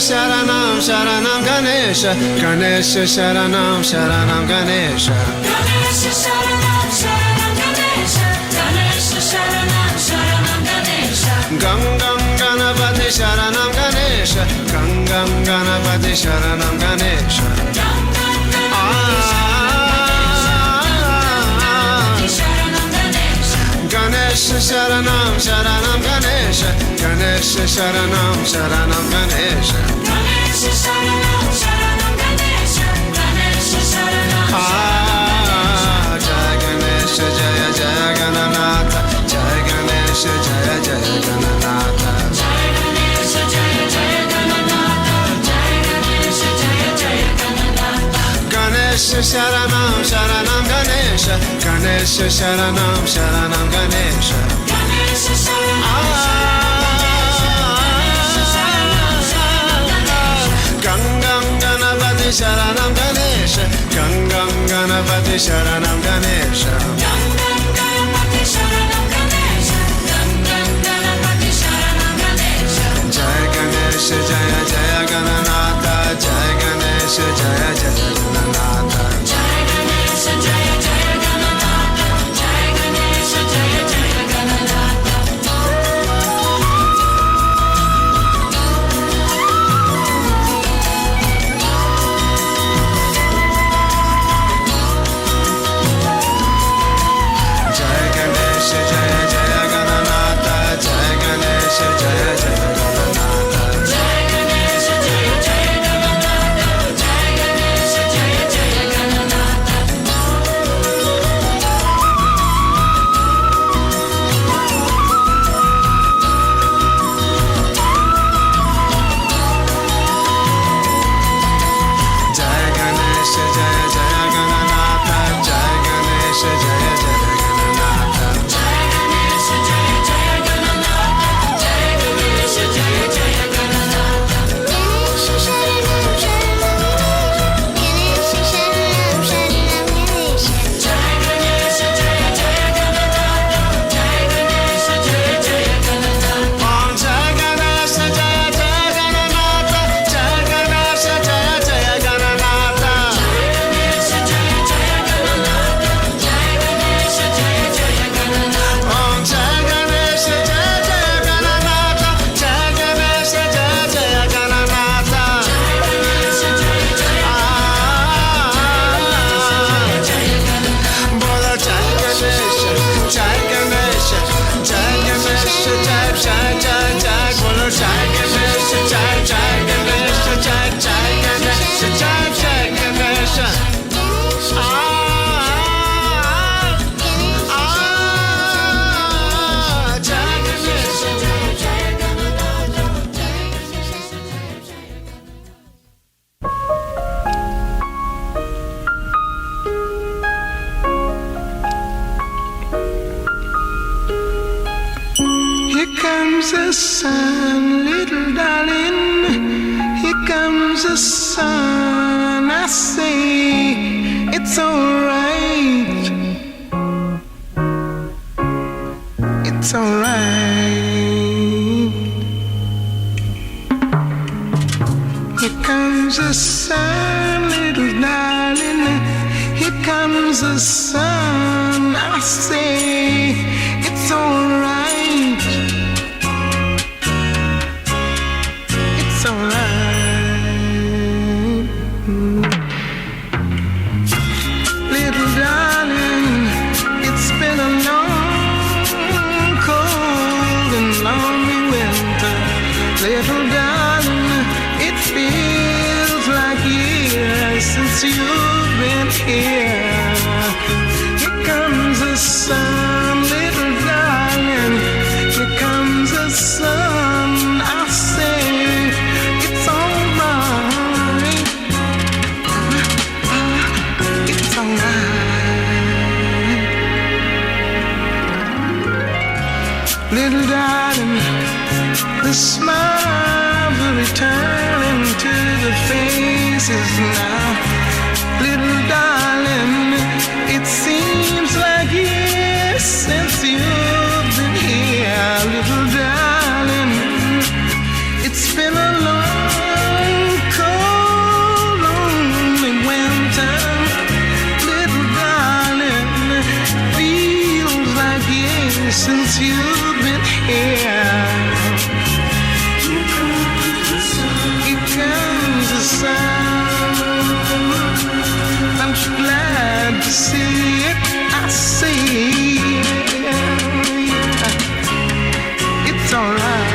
Sharanam Sharanam Ganesha Ganesha Sharanam Sharanam Ganesha Ganesha Sharanam Sharanam Ganesha Ganesha Sharanam Sharanam Ganesha Gam Gam Ganapati Sharanam Ganesha Gam Gam Ganapati Sharanam Ganesha Gam Gam Ganapati Sharanam Ganesha Ganesha Sharanam Sharanam Ganesha Ganesha Sharanam Sharanam Ganesha Ganesha Sharanam Sharanam Ganesha Ganesha Sharanam Jaya Ganesha Jaya Jaya Gananatha Jaya Ganesha Jaya Jaya Gananatha Jaya Ganesha Jaya Jaya Gananatha Jaya Ganesha Jaya Jaya Gananatha Ganesha Sharanam Sharanam Ganesha Ganesha Sharanam Sharanam Ganesha Ganesha Sharanam Gangam Ganapati Sharanam Ganesha Gangam Ganapati Sharanam Ganesha Gangam Ganapati Sharanam Ganesha Gangam Ganapati Sharanam Ganesha Jaya Ganesha Jaya Jaya Gananatha Jaya Ganesha Jaya Jaya Gananatha Jaya Ganesha Jaya Jaya Gananatha Jaya Ganesha Jaya Jaya Gananatha Jaya Ganesha Jaya Jaya Gananatha Jaya Ganesha Jaya Jaya Gananatha Jaya Ganesha Jaya Jaya Gananatha Jaya Ganesha Jaya Jaya Gananatha Jaya Ganesha Jaya Jaya Gananatha Jaya Ganesha Jaya Jaya Gananatha Jaya Ganesha Jaya Jaya Gananatha Jaya Ganesha Jaya Jaya Gananatha Ganesha Sharanam Sharanam Ganesha Sharanam Sharanam Ganesha Jaya Ganesha Jaya Jaya Gananatha Jaya Ganesha Jaya Jaya Gananatha Om Jaya Ganesha Jaya Jaya Gananatha Jaya Ganesha Jaya Jaya Gananatha Ganesha Jaya Jaya Gananatha Jaya Ganesha Jaya Jaya Gananatha Om Jaya Ganesha Jaya Jaya Gananatha Jaya Ganesha Jaya Jaya Gananatha Ganesha Jaya Jaya Bola Jaya Ganesha Jaya Ganesha Jaya Ganesha Jaya Jaya Jaya Jaya Bola Jaya Ganesha Jaya Jaya Ganesha Jaya Jaya Ganesha Jaya Jaya Ganesha Jaya Ganesha Jaya Jaya Gananatha Here comes the sun, little darling. Here comes the sun. I say it's alright. It's alright. Here comes the sun, little darling. Here comes the sun. I say it's alright. It's alright. Little darling, it's been a long, cold and lonely winter. Little darling, it feels like years since you've been here. Here comes the sun, little darling. Here comes the sun. I say it's alright. It's alright. Little darling, the smiles are returning to the faces now. Little darling, it seems like years since you've been here. Little darling, it's been a long since you've been here. Here comes the sun. I'm glad to see it. I see it's alright.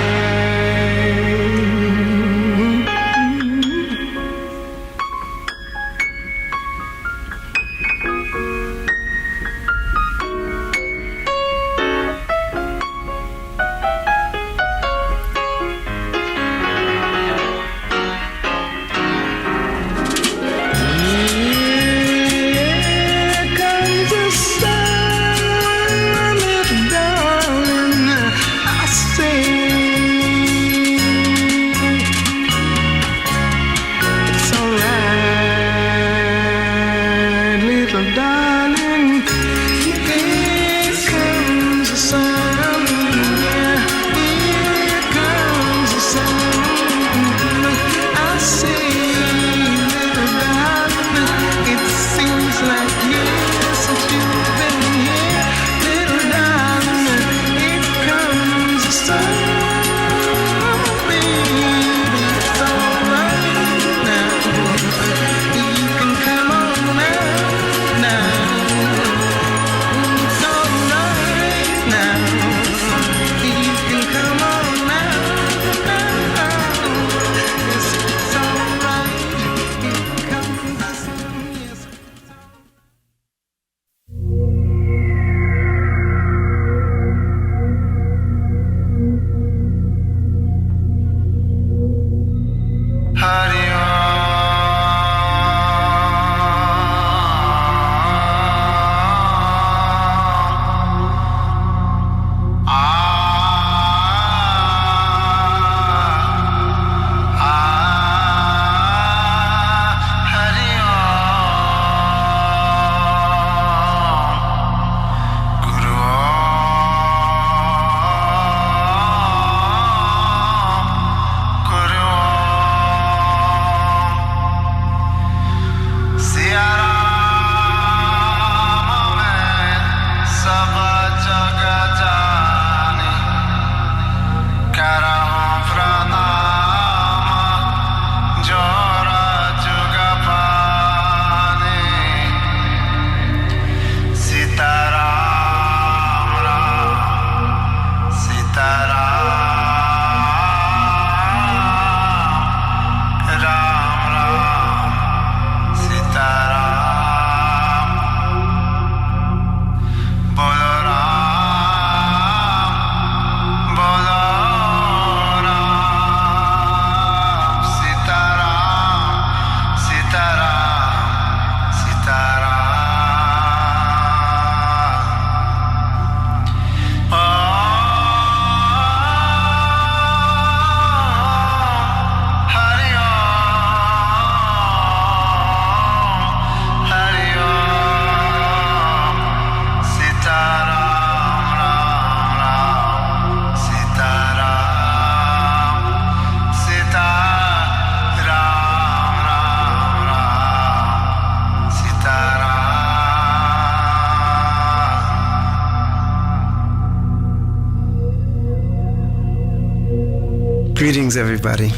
Greetings, everybody.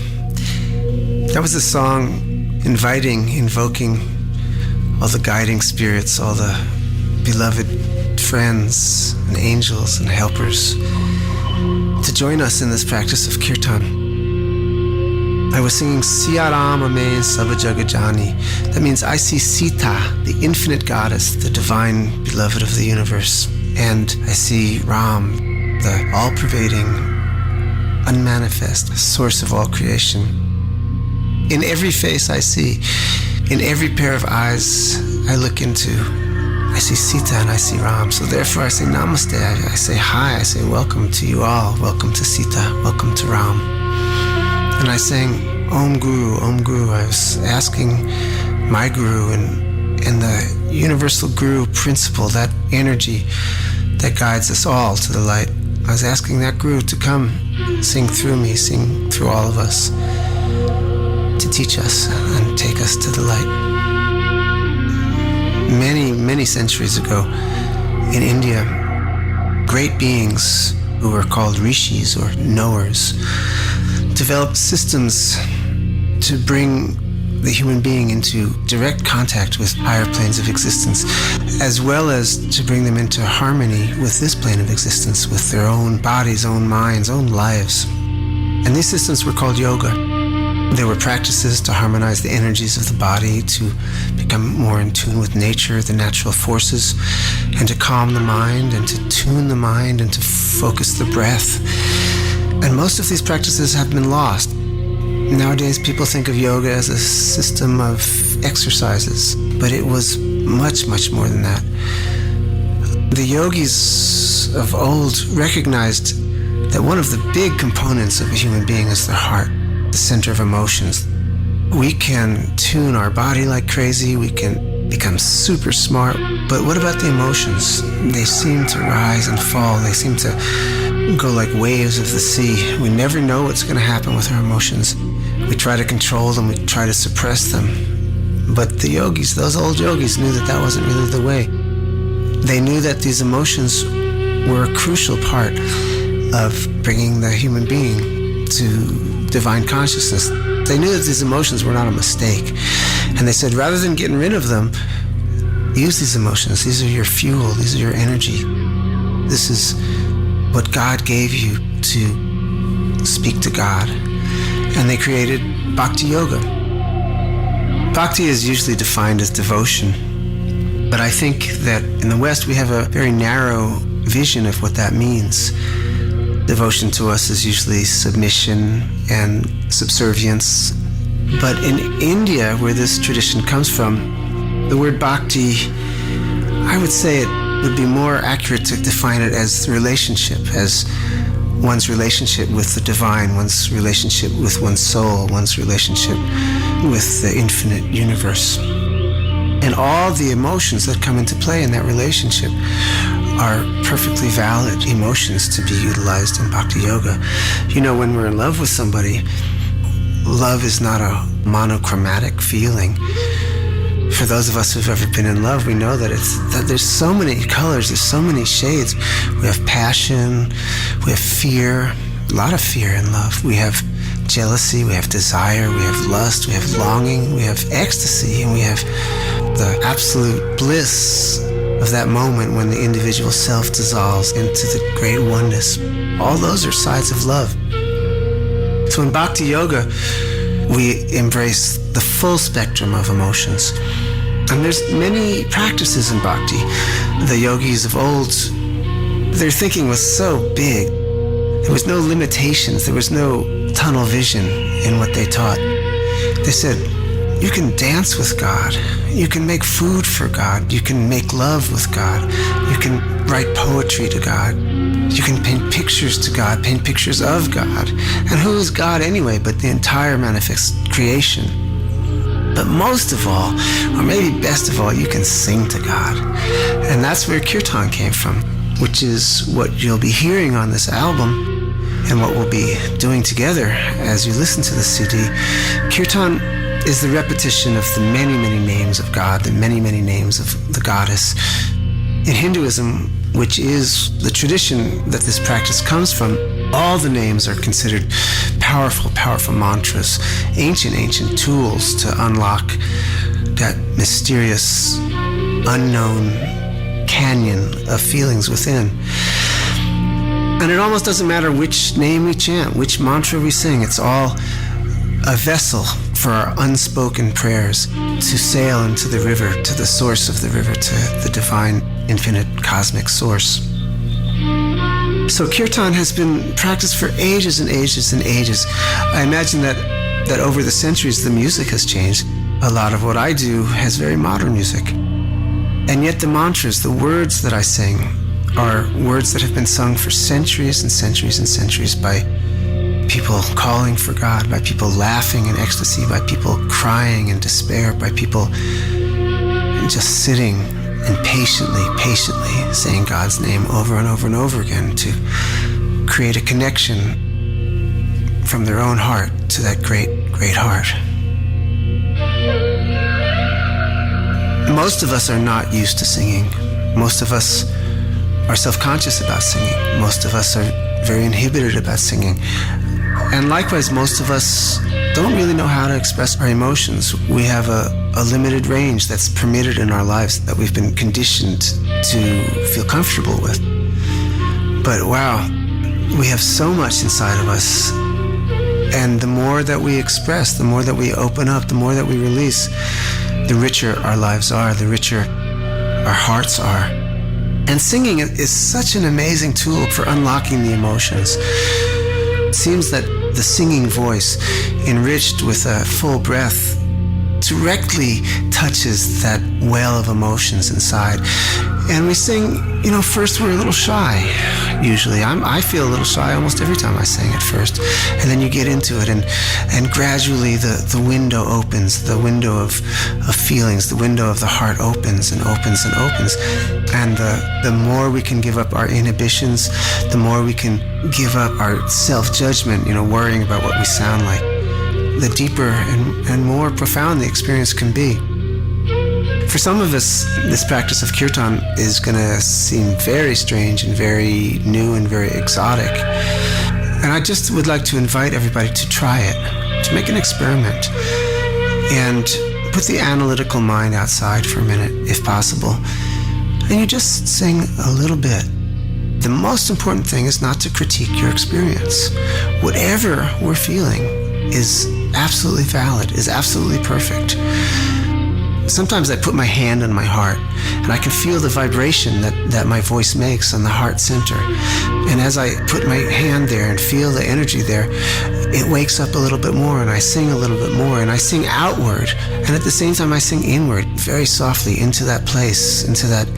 That was a song invoking all the guiding spirits, all the beloved friends and angels and helpers to join us in this practice of kirtan. I was singing Siyaram Ame Savajagajani. That means I see Sita, the infinite goddess, the divine beloved of the universe. And I see Ram, the all-pervading, unmanifest source of all creation. In every face I see, in every pair of eyes I look into, I see Sita and I see Ram. So therefore I say namaste, I say hi, I say welcome to you all, welcome to Sita, welcome to Ram. And I sang Om Guru, Om Guru. I was asking my Guru and the universal Guru principle, that energy that guides us all to the light. I was asking that Guru to come sing through me, sing through all of us, to teach us and take us to the light. Many, many centuries ago in India, great beings who were called rishis or knowers developed systems to bring the human being into direct contact with higher planes of existence, as well as to bring them into harmony with this plane of existence, with their own bodies, own minds, own lives. And these systems were called yoga. There were practices to harmonize the energies of the body, to become more in tune with nature, the natural forces, and to calm the mind, and to tune the mind, and to focus the breath. And most of these practices have been lost. Nowadays, people think of yoga as a system of exercises, but it was much, much more than that. The yogis of old recognized that one of the big components of a human being is their heart, the center of emotions. We can tune our body like crazy, we can become super smart, but what about the emotions? They seem to rise and fall, they seem to go like waves of the sea. We never know what's going to happen with our emotions. We try to control them, we try to suppress them. But the yogis, those old yogis, knew that that wasn't really the way. They knew that these emotions were a crucial part of bringing the human being to divine consciousness. They knew that these emotions were not a mistake. And they said, rather than getting rid of them, use these emotions. These are your fuel, these are your energy. This is what God gave you to speak to God. And they created Bhakti Yoga. Bhakti is usually defined as devotion, but I think that in the West we have a very narrow vision of what that means. Devotion to us is usually submission and subservience. But in India, where this tradition comes from, the word bhakti, I would say it would be more accurate to define it as relationship, as one's relationship with the divine, one's relationship with one's soul, one's relationship with the infinite universe. And all the emotions that come into play in that relationship are perfectly valid emotions to be utilized in Bhakti Yoga. You know, when we're in love with somebody, love is not a monochromatic feeling. For those of us who've ever been in love, we know that there's so many colors, there's so many shades. We have passion, we have fear, a lot of fear in love. We have jealousy, we have desire, we have lust, we have longing, we have ecstasy, and we have the absolute bliss of that moment when the individual self dissolves into the great oneness. All those are sides of love. So in Bhakti Yoga, we embrace the full spectrum of emotions. And there's many practices in Bhakti. The yogis of old, their thinking was so big. There was no limitations. There was no tunnel vision in what they taught. They said, you can dance with God. You can make food for God. You can make love with God. You can write poetry to God. You can paint pictures to God, paint pictures of God. And who is God anyway but the entire manifest creation? But most of all, or maybe best of all, you can sing to God. And that's where kirtan came from, which is what you'll be hearing on this album and what we'll be doing together as you listen to the CD. Kirtan is the repetition of the many, many names of God, the many, many names of the goddess. In Hinduism, which is the tradition that this practice comes from, all the names are considered powerful, powerful mantras, ancient tools to unlock that mysterious, unknown canyon of feelings within. And it almost doesn't matter which name we chant, which mantra we sing. It's all a vessel for our unspoken prayers to sail into the river, to the source of the river, to the divine, infinite, cosmic source. So kirtan has been practiced for ages and ages and ages. I imagine that over the centuries, the music has changed. A lot of what I do has very modern music. And yet the mantras, the words that I sing, are words that have been sung for centuries and centuries and centuries by people calling for God, by people laughing in ecstasy, by people crying in despair, by people just sitting and patiently saying God's name over and over and over again to create a connection from their own heart to that great, great heart. Most of us are not used to singing. Most of us are self-conscious about singing. Most of us are very inhibited about singing. And likewise, most of us don't really know how to express our emotions. We have a limited range that's permitted in our lives that we've been conditioned to feel comfortable with. But wow, we have so much inside of us. And the more that we express, the more that we open up, the more that we release, the richer our lives are, the richer our hearts are. And singing is such an amazing tool for unlocking the emotions. It seems that the singing voice, enriched with a full breath, directly touches that well of emotions inside. And we sing, first we're a little shy, usually. I feel a little shy almost every time I sing at first. And then you get into it, and gradually the window opens, the window of feelings, the window of the heart opens and opens and opens. And the more we can give up our inhibitions, the more we can give up our self-judgment, worrying about what we sound like, the deeper and more profound the experience can be. For some of us, this practice of kirtan is going to seem very strange and very new and very exotic. And I just would like to invite everybody to try it, to make an experiment, and put the analytical mind outside for a minute, if possible. And you just sing a little bit. The most important thing is not to critique your experience. Whatever we're feeling is absolutely valid, is absolutely perfect. Sometimes I put my hand on my heart, and I can feel the vibration that my voice makes on the heart center. And as I put my hand there and feel the energy there, it wakes up a little bit more, and I sing a little bit more, and I sing outward. And at the same time, I sing inward, very softly, into that place, into that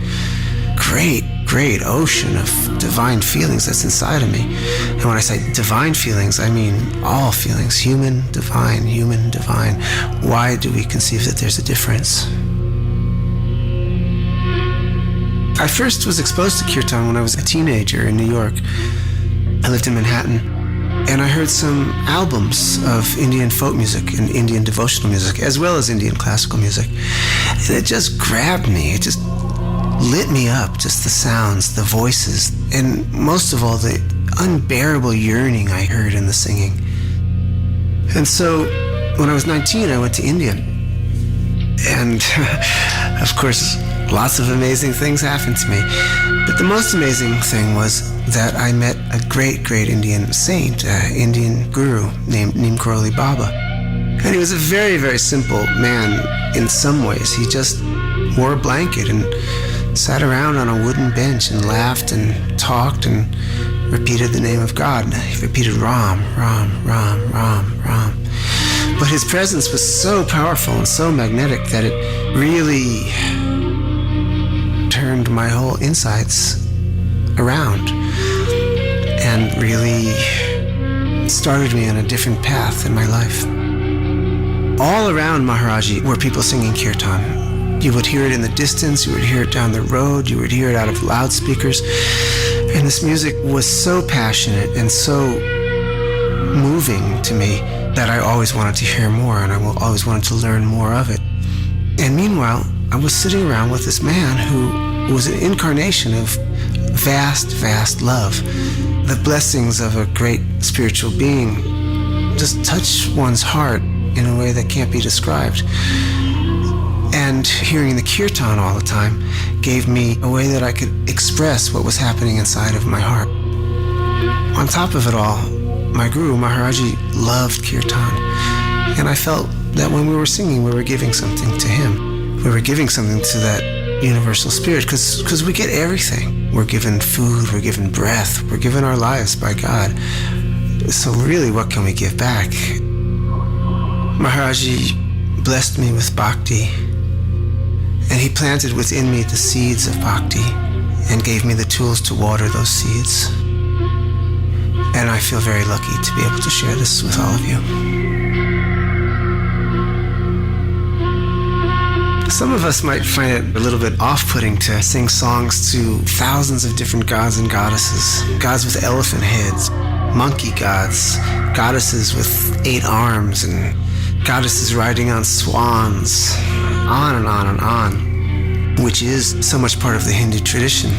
great ocean of divine feelings that's inside of me. And when I say divine feelings, I mean all feelings, human, divine. Why do we conceive that there's a difference? I first was exposed to kirtan when I was a teenager in New York. I lived in Manhattan, and I heard some albums of Indian folk music and Indian devotional music, as well as Indian classical music. And it just grabbed me. It just lit me up, just the sounds, the voices, and most of all, the unbearable yearning I heard in the singing. And so, when I was 19, I went to India. And, of course, lots of amazing things happened to me. But the most amazing thing was that I met a great Indian saint, Indian guru named Neem Karoli Baba. And he was a very, very simple man in some ways. He just wore a blanket and sat around on a wooden bench and laughed and talked and repeated the name of God. He repeated Ram, Ram, Ram, Ram, Ram. But his presence was so powerful and so magnetic that it really turned my whole insides around and really started me on a different path in my life. All around Maharaji were people singing kirtan. You would hear it in the distance, you would hear it down the road, you would hear it out of loudspeakers. And this music was so passionate and so moving to me that I always wanted to hear more, and I always wanted to learn more of it. And meanwhile, I was sitting around with this man who was an incarnation of vast love. The blessings of a great spiritual being just touch one's heart in a way that can't be described. And hearing the kirtan all the time gave me a way that I could express what was happening inside of my heart. On top of it all, my guru, Maharaji, loved kirtan. And I felt that when we were singing, we were giving something to him. We were giving something to that universal spirit, because we get everything. We're given food, we're given breath, we're given our lives by God. So really, what can we give back? Maharaji blessed me with bhakti, and he planted within me the seeds of bhakti and gave me the tools to water those seeds. And I feel very lucky to be able to share this with all of you. Some of us might find it a little bit off-putting to sing songs to thousands of different gods and goddesses. Gods with elephant heads, monkey gods, goddesses with 8 arms, and goddesses riding on swans, on and on and on, which is so much part of the Hindu tradition.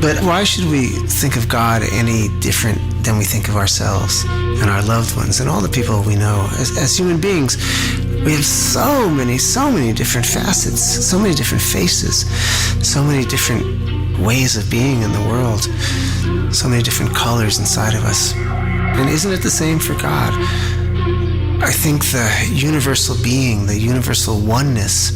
But why should we think of God any different than we think of ourselves and our loved ones and all the people we know? As human beings, we have so many different facets, so many different faces, so many different ways of being in the world, so many different colors inside of us. And isn't it the same for God? I think the universal being, the universal oneness,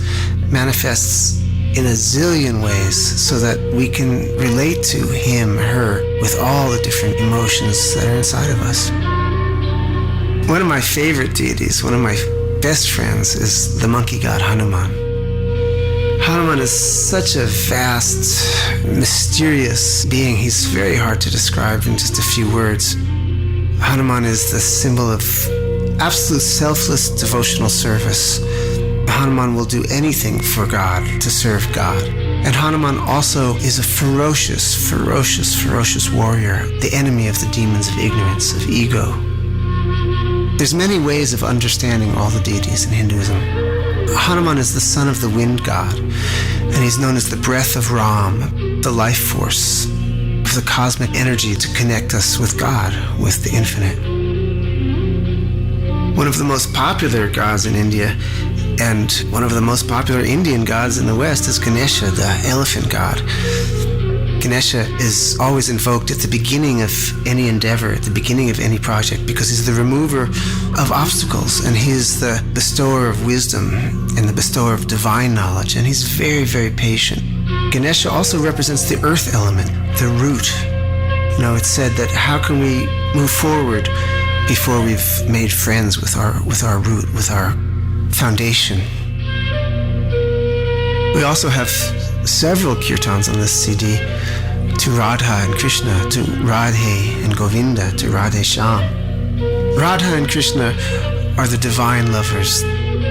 manifests in a zillion ways so that we can relate to him, her, with all the different emotions that are inside of us. One of my favorite deities, one of my best friends, is the monkey god Hanuman. Hanuman is such a vast, mysterious being. He's very hard to describe in just a few words. Hanuman is the symbol of absolute selfless devotional service. Hanuman will do anything for God, to serve God. And Hanuman also is a ferocious warrior, the enemy of the demons of ignorance, of ego. There's many ways of understanding all the deities in Hinduism. Hanuman is the son of the wind god, and he's known as the breath of Ram, the life force of the cosmic energy to connect us with God, with the infinite. One of the most popular gods in India and one of the most popular Indian gods in the West is Ganesha, the elephant god. Ganesha is always invoked at the beginning of any endeavor, at the beginning of any project, because he's the remover of obstacles, and he's the bestower of wisdom and the bestower of divine knowledge, and he's very, very patient. Ganesha also represents the earth element, the root. You know, it's said that how can we move forward before we've made friends with our root, with our foundation. We also have several kirtans on this CD to Radha and Krishna, to Radhe and Govinda, to Radhe Shyam. Radha and Krishna are the divine lovers.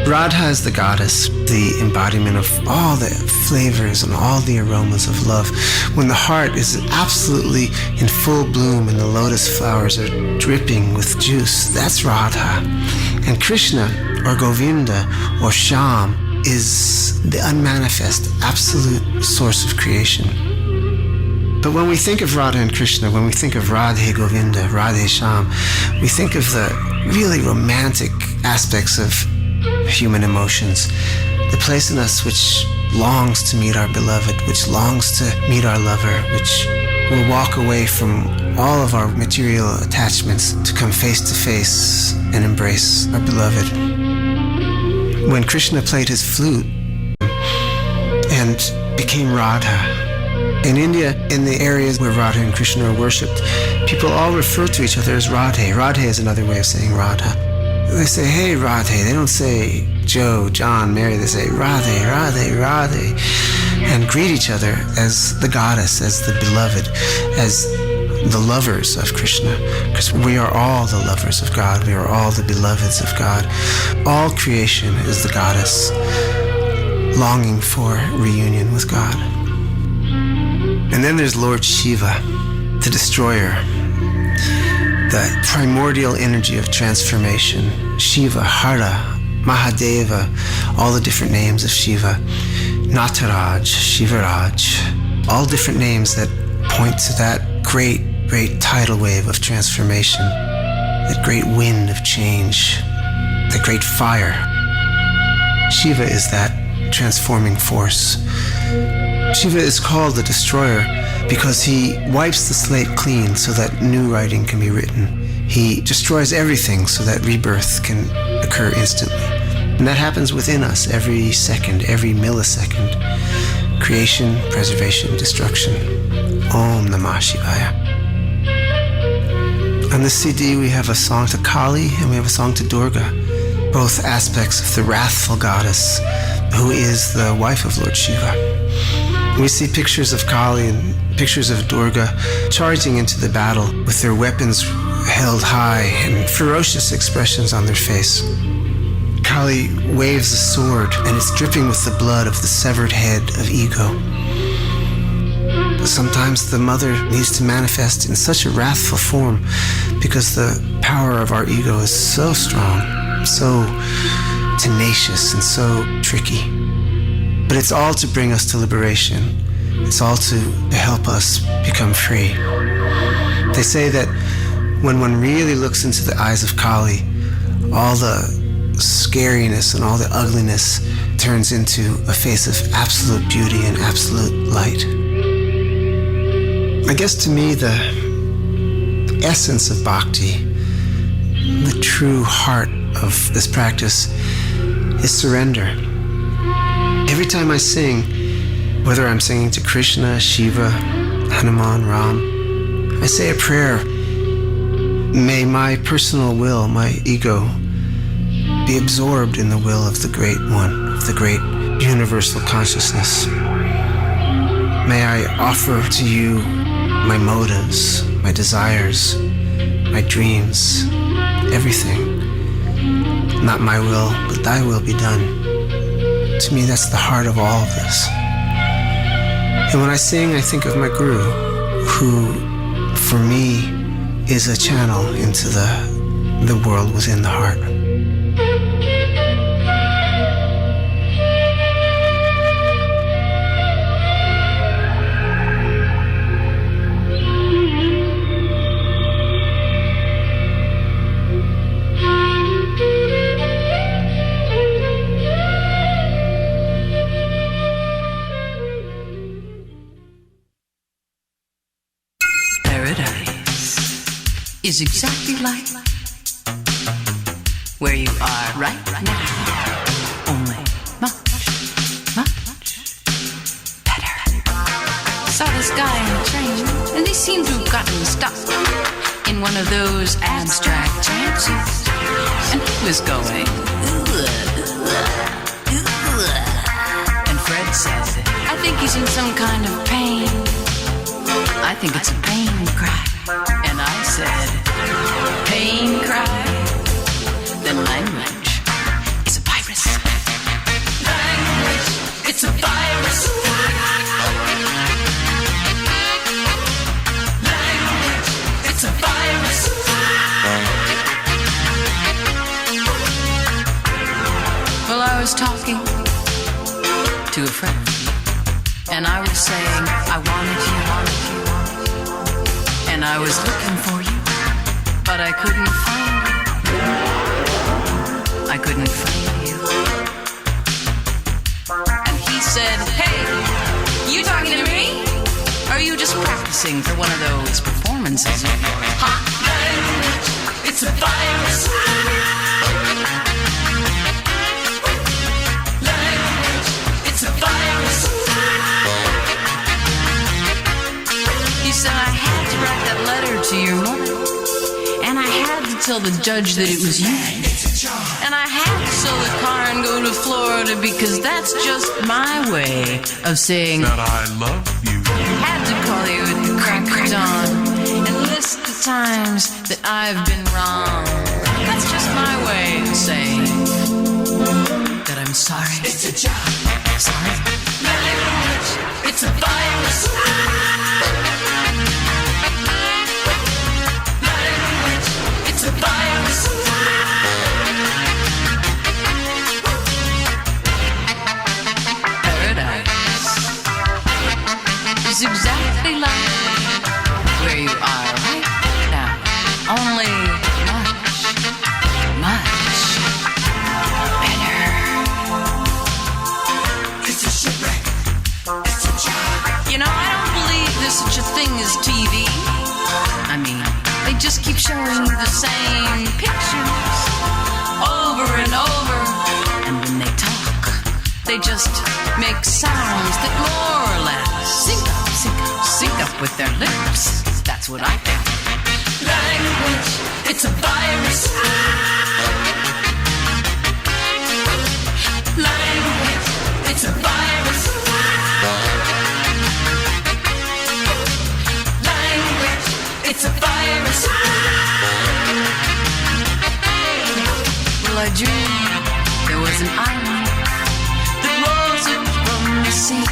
Radha is the goddess, the embodiment of all the flavors and all the aromas of love. When the heart is absolutely in full bloom and the lotus flowers are dripping with juice, that's Radha. And Krishna, or Govinda, or Shyam, is the unmanifest, absolute source of creation. But when we think of Radha and Krishna, when we think of Radhe Govinda, Radhe Shyam, we think of the really romantic aspects of human emotions, the place in us which longs to meet our beloved, which longs to meet our lover, which will walk away from all of our material attachments to come face to face and embrace our beloved. When Krishna played his flute and became Radha, in India, in the areas where Radha and Krishna are worshipped, people all refer to each other as Radhe. Radhe is another way of saying Radha. They say, hey, Radhe. They don't say Joe, John, Mary. They say Radhe, Radhe, Radhe, and greet each other as the goddess, as the beloved, as the lovers of Krishna, because we are all the lovers of God. We are all the beloveds of God. All creation is the goddess longing for reunion with God. And then there's Lord Shiva, the destroyer, the primordial energy of transformation. Shiva, Hara, Mahadeva, all the different names of Shiva, Nataraj, Shivaraj, all different names that point to that great tidal wave of transformation, that great wind of change, that great fire. Shiva is that transforming force. Shiva is called the destroyer because he wipes the slate clean so that new writing can be written. He destroys everything so that rebirth can occur instantly. And that happens within us every second, every millisecond. Creation, preservation, destruction. Om Namah Shivaya. On this CD we have a song to Kali and we have a song to Durga, both aspects of the wrathful goddess who is the wife of Lord Shiva. We see pictures of Kali and pictures of Durga charging into the battle with their weapons held high and ferocious expressions on their face. Kali waves a sword and it's dripping with the blood of the severed head of ego. Sometimes the mother needs to manifest in such a wrathful form because the power of our ego is so strong, so tenacious, and so tricky. But it's all to bring us to liberation. It's all to help us become free. They say that when one really looks into the eyes of Kali, all the scariness and all the ugliness turns into a face of absolute beauty and absolute light. I guess to me, the essence of bhakti, the true heart of this practice, is surrender. Every time I sing, whether I'm singing to Krishna, Shiva, Hanuman, Ram, I say a prayer. May my personal will, my ego, be absorbed in the will of the Great One, of the great universal consciousness. May I offer to you my motives, my desires, my dreams, everything. Not my will, but thy will be done. To me, that's the heart of all of this. And when I sing, I think of my guru, who, for me, is a channel into the world within the heart. Is exactly like where you are right now, only much better. Saw this guy on the train, and he seemed to have gotten stuck in one of those abstract trances, and he was going, and Fred said, I think he's in some kind of pain. I think it's a pain cry. And I said, pain cry? Then language is a virus. Language, it's a virus. Language, it's a virus. Well, I was talking to a friend, and I was saying, I wanted you. And I was looking for you, but I couldn't find you. I couldn't find you. And he said, hey, you talking to me? Or are you just practicing for one of those performances? Hot language, it's a virus. Language, it's a virus. He said, I had to write that letter to your mother, and I had to tell the judge that it was you, and I had to sell the car and go to Florida because that's just my way of saying that I love you. Had to call you at the crack of dawn and list the times that I've been wrong. That's just my way of saying that I'm sorry. It's a job. Sorry. Language, it's a virus. It's a virus. Paradise is exactly like where you are right now, only much better. It's a shipwreck. It's a job. You know, I don't believe there's such a thing as TV. I mean, they just keep showing you the same pictures over and over. And when they talk, they just make sounds that more or less sync up with their lips. That's what I think. Language, it's a virus. Language, it's a virus. Language, it's a virus. Well, I dreamed there was an island that rose up from the sea,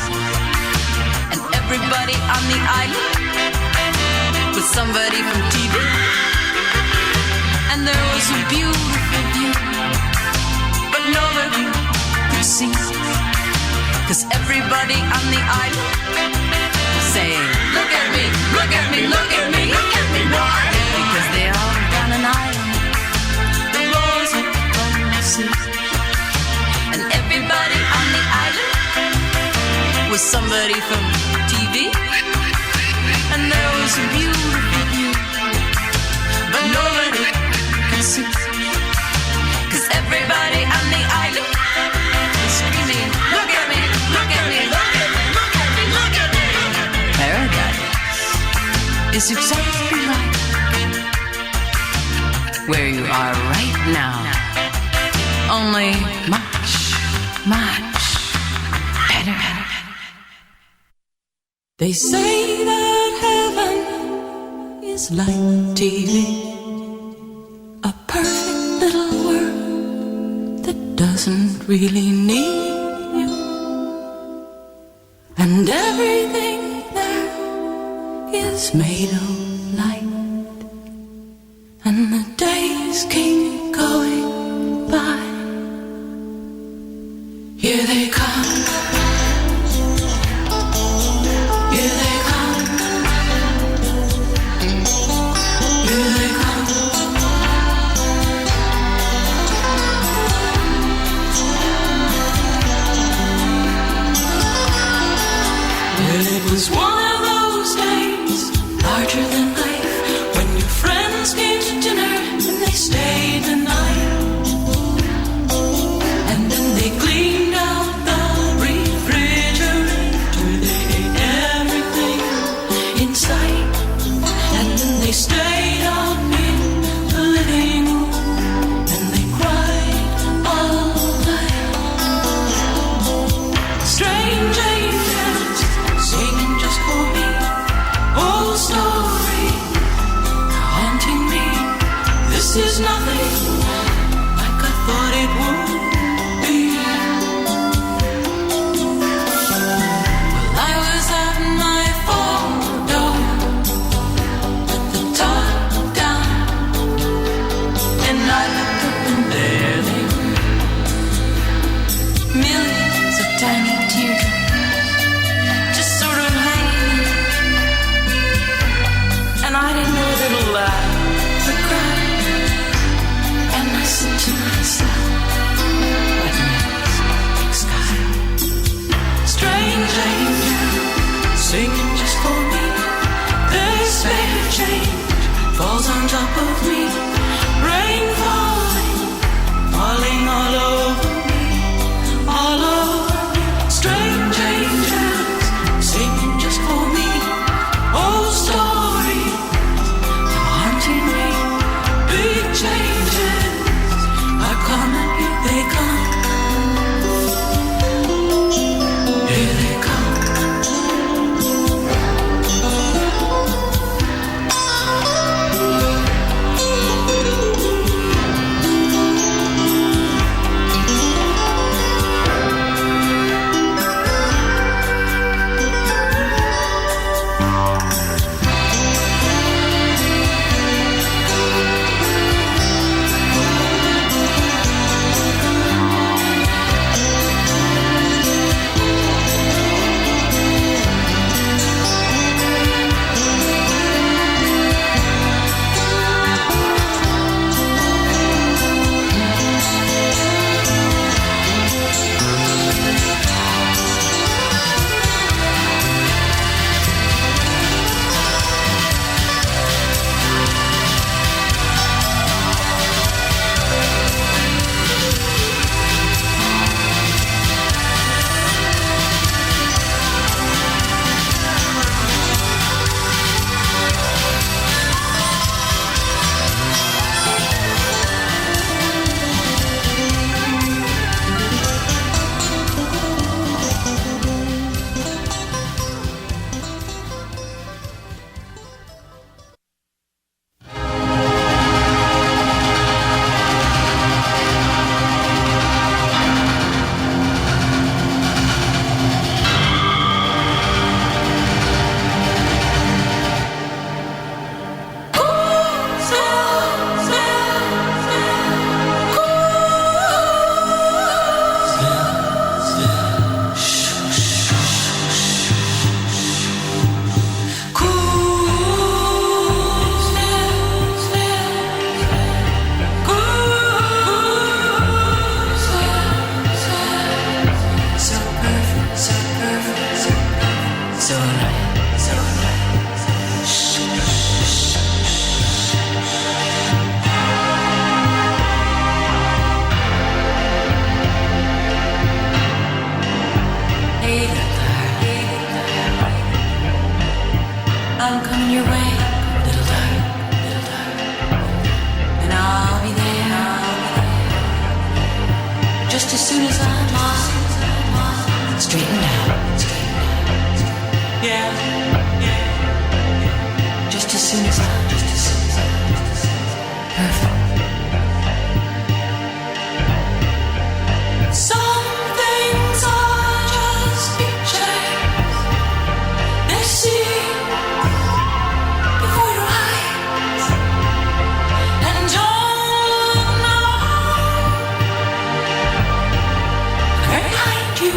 and everybody on the island was somebody from TV. And there was a beautiful view, but nobody could see, 'cause everybody on the island say, look at me, look at me, look at me, look at me, why? Because they all got an island, the roars of the sea. And everybody on the island was somebody from TV. And there was a beautiful view, but nobody could see. 'Cause everybody on the island is screaming, look at me, look at me, look at me, look at me, look at me. Paradise is exactly like where you are right now. Only much, much better. They say that heaven is like TV, a perfect little world that doesn't really need you, and everything there is made of light, and the days keep going by. Here they come. Here they come. Here they come. Well, it was one of those days, larger than life, when your friends came to dinner and they stayed the night. And then they cleaned out the refrigerator, they ate everything in sight. And then they stayed out in the living room and they cried all night. Strange angels singing just for me, old story haunting me. This is nothing like I thought it would be. Well, I was at my photo, with the top down, and I looked up and there they were, millions of tiny teardrops, just sort of hanging. And I didn't know whether to laugh or cry. And I said to myself, what next? Big sky. Strange angel singing just for me. This baby change falls on top of me. Rain falling, falling all over me, all over me. Strange angels singing just for me. Old story haunting me. Big changes are coming, here they come. Here they come. Just as soon as I'm all straightened out. Yeah. Just as soon as I'm perfect. Some things are just pictures they see before your eyes, and don't know right behind you.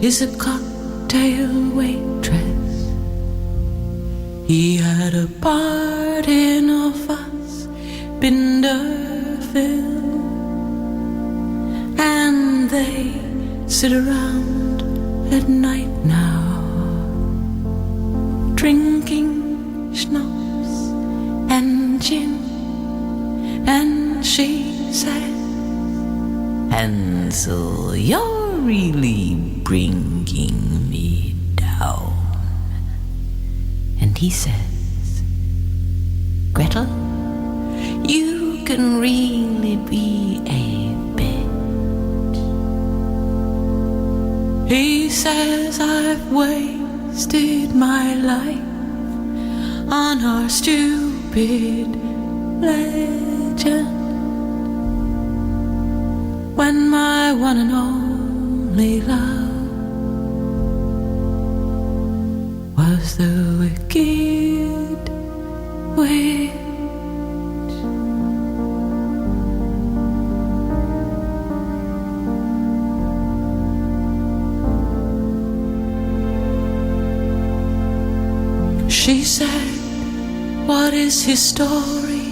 Is a cocktail waitress. He had a part in a Fassbinderville, and they sit around at night now, drinking schnapps and gin, and she said, Hansel, you're really bringing me down. And he says, Gretel, you can really be a bitch. He says, I've wasted my life on our stupid legend, when my one and only love was the wicked witch. is his story?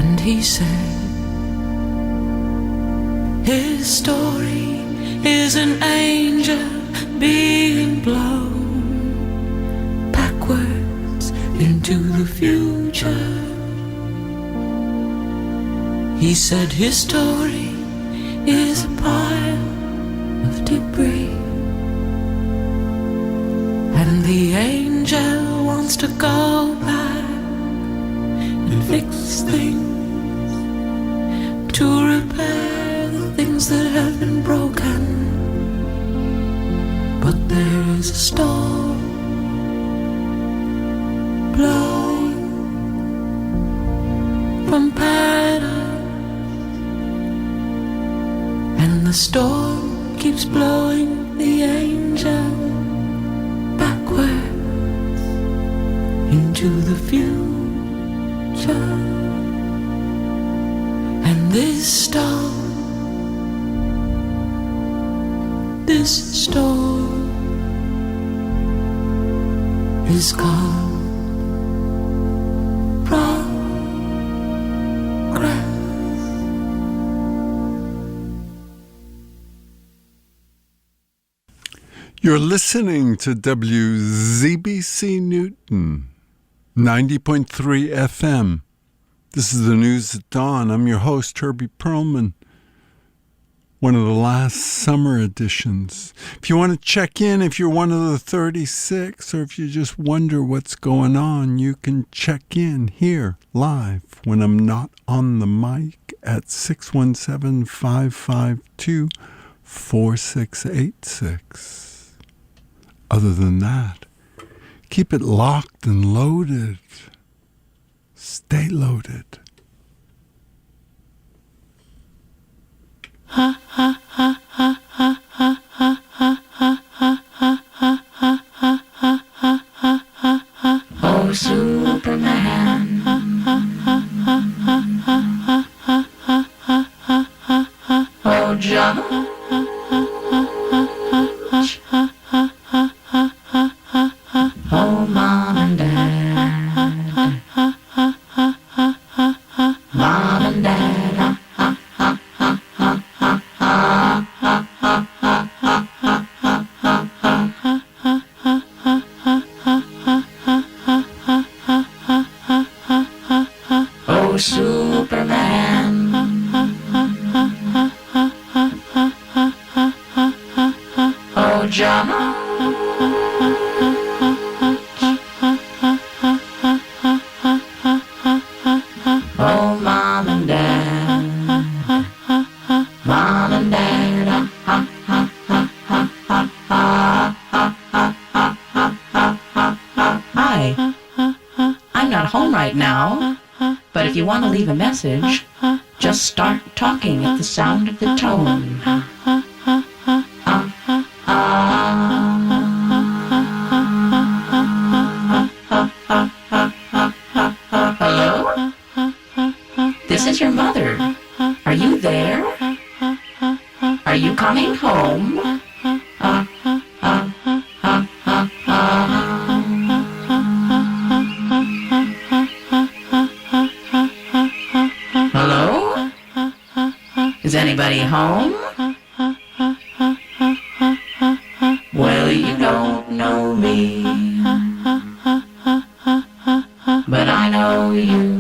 And he said, his story is an angel being blown backwards into the future. He said his story is a pile of debris, and the angel wants to go back and fix things, to repair the things that have been broken. But there is a storm blowing from paradise, and the storm keeps blowing the angel backwards into the future. And this storm is called progress. You're listening to WZBC Newton, 90.3 FM. This is the news at dawn. I'm your host, Herbie Perlman. One of the last summer editions. If you want to check in, if you're one of the 36, or if you just wonder what's going on, you can check in here live when I'm not on the mic at 617-552-4686. Other than that, keep it locked and loaded. Stay loaded. Ha ha ha ha ha ha ha ha ha. Oh, Superman. Oh, John. Oh, Mom and Dad. Mom and Dad. Oh, Superman. Oh, John. Oh, Mom and Dad. Mom and Dad. Hi. I'm not home right now, but if you want to leave a message, just start talking at the sound of the tone. Hello? This is your mother. Are you there? Are you coming home? Hello? Is anybody home? Well, you don't know me, but I know you.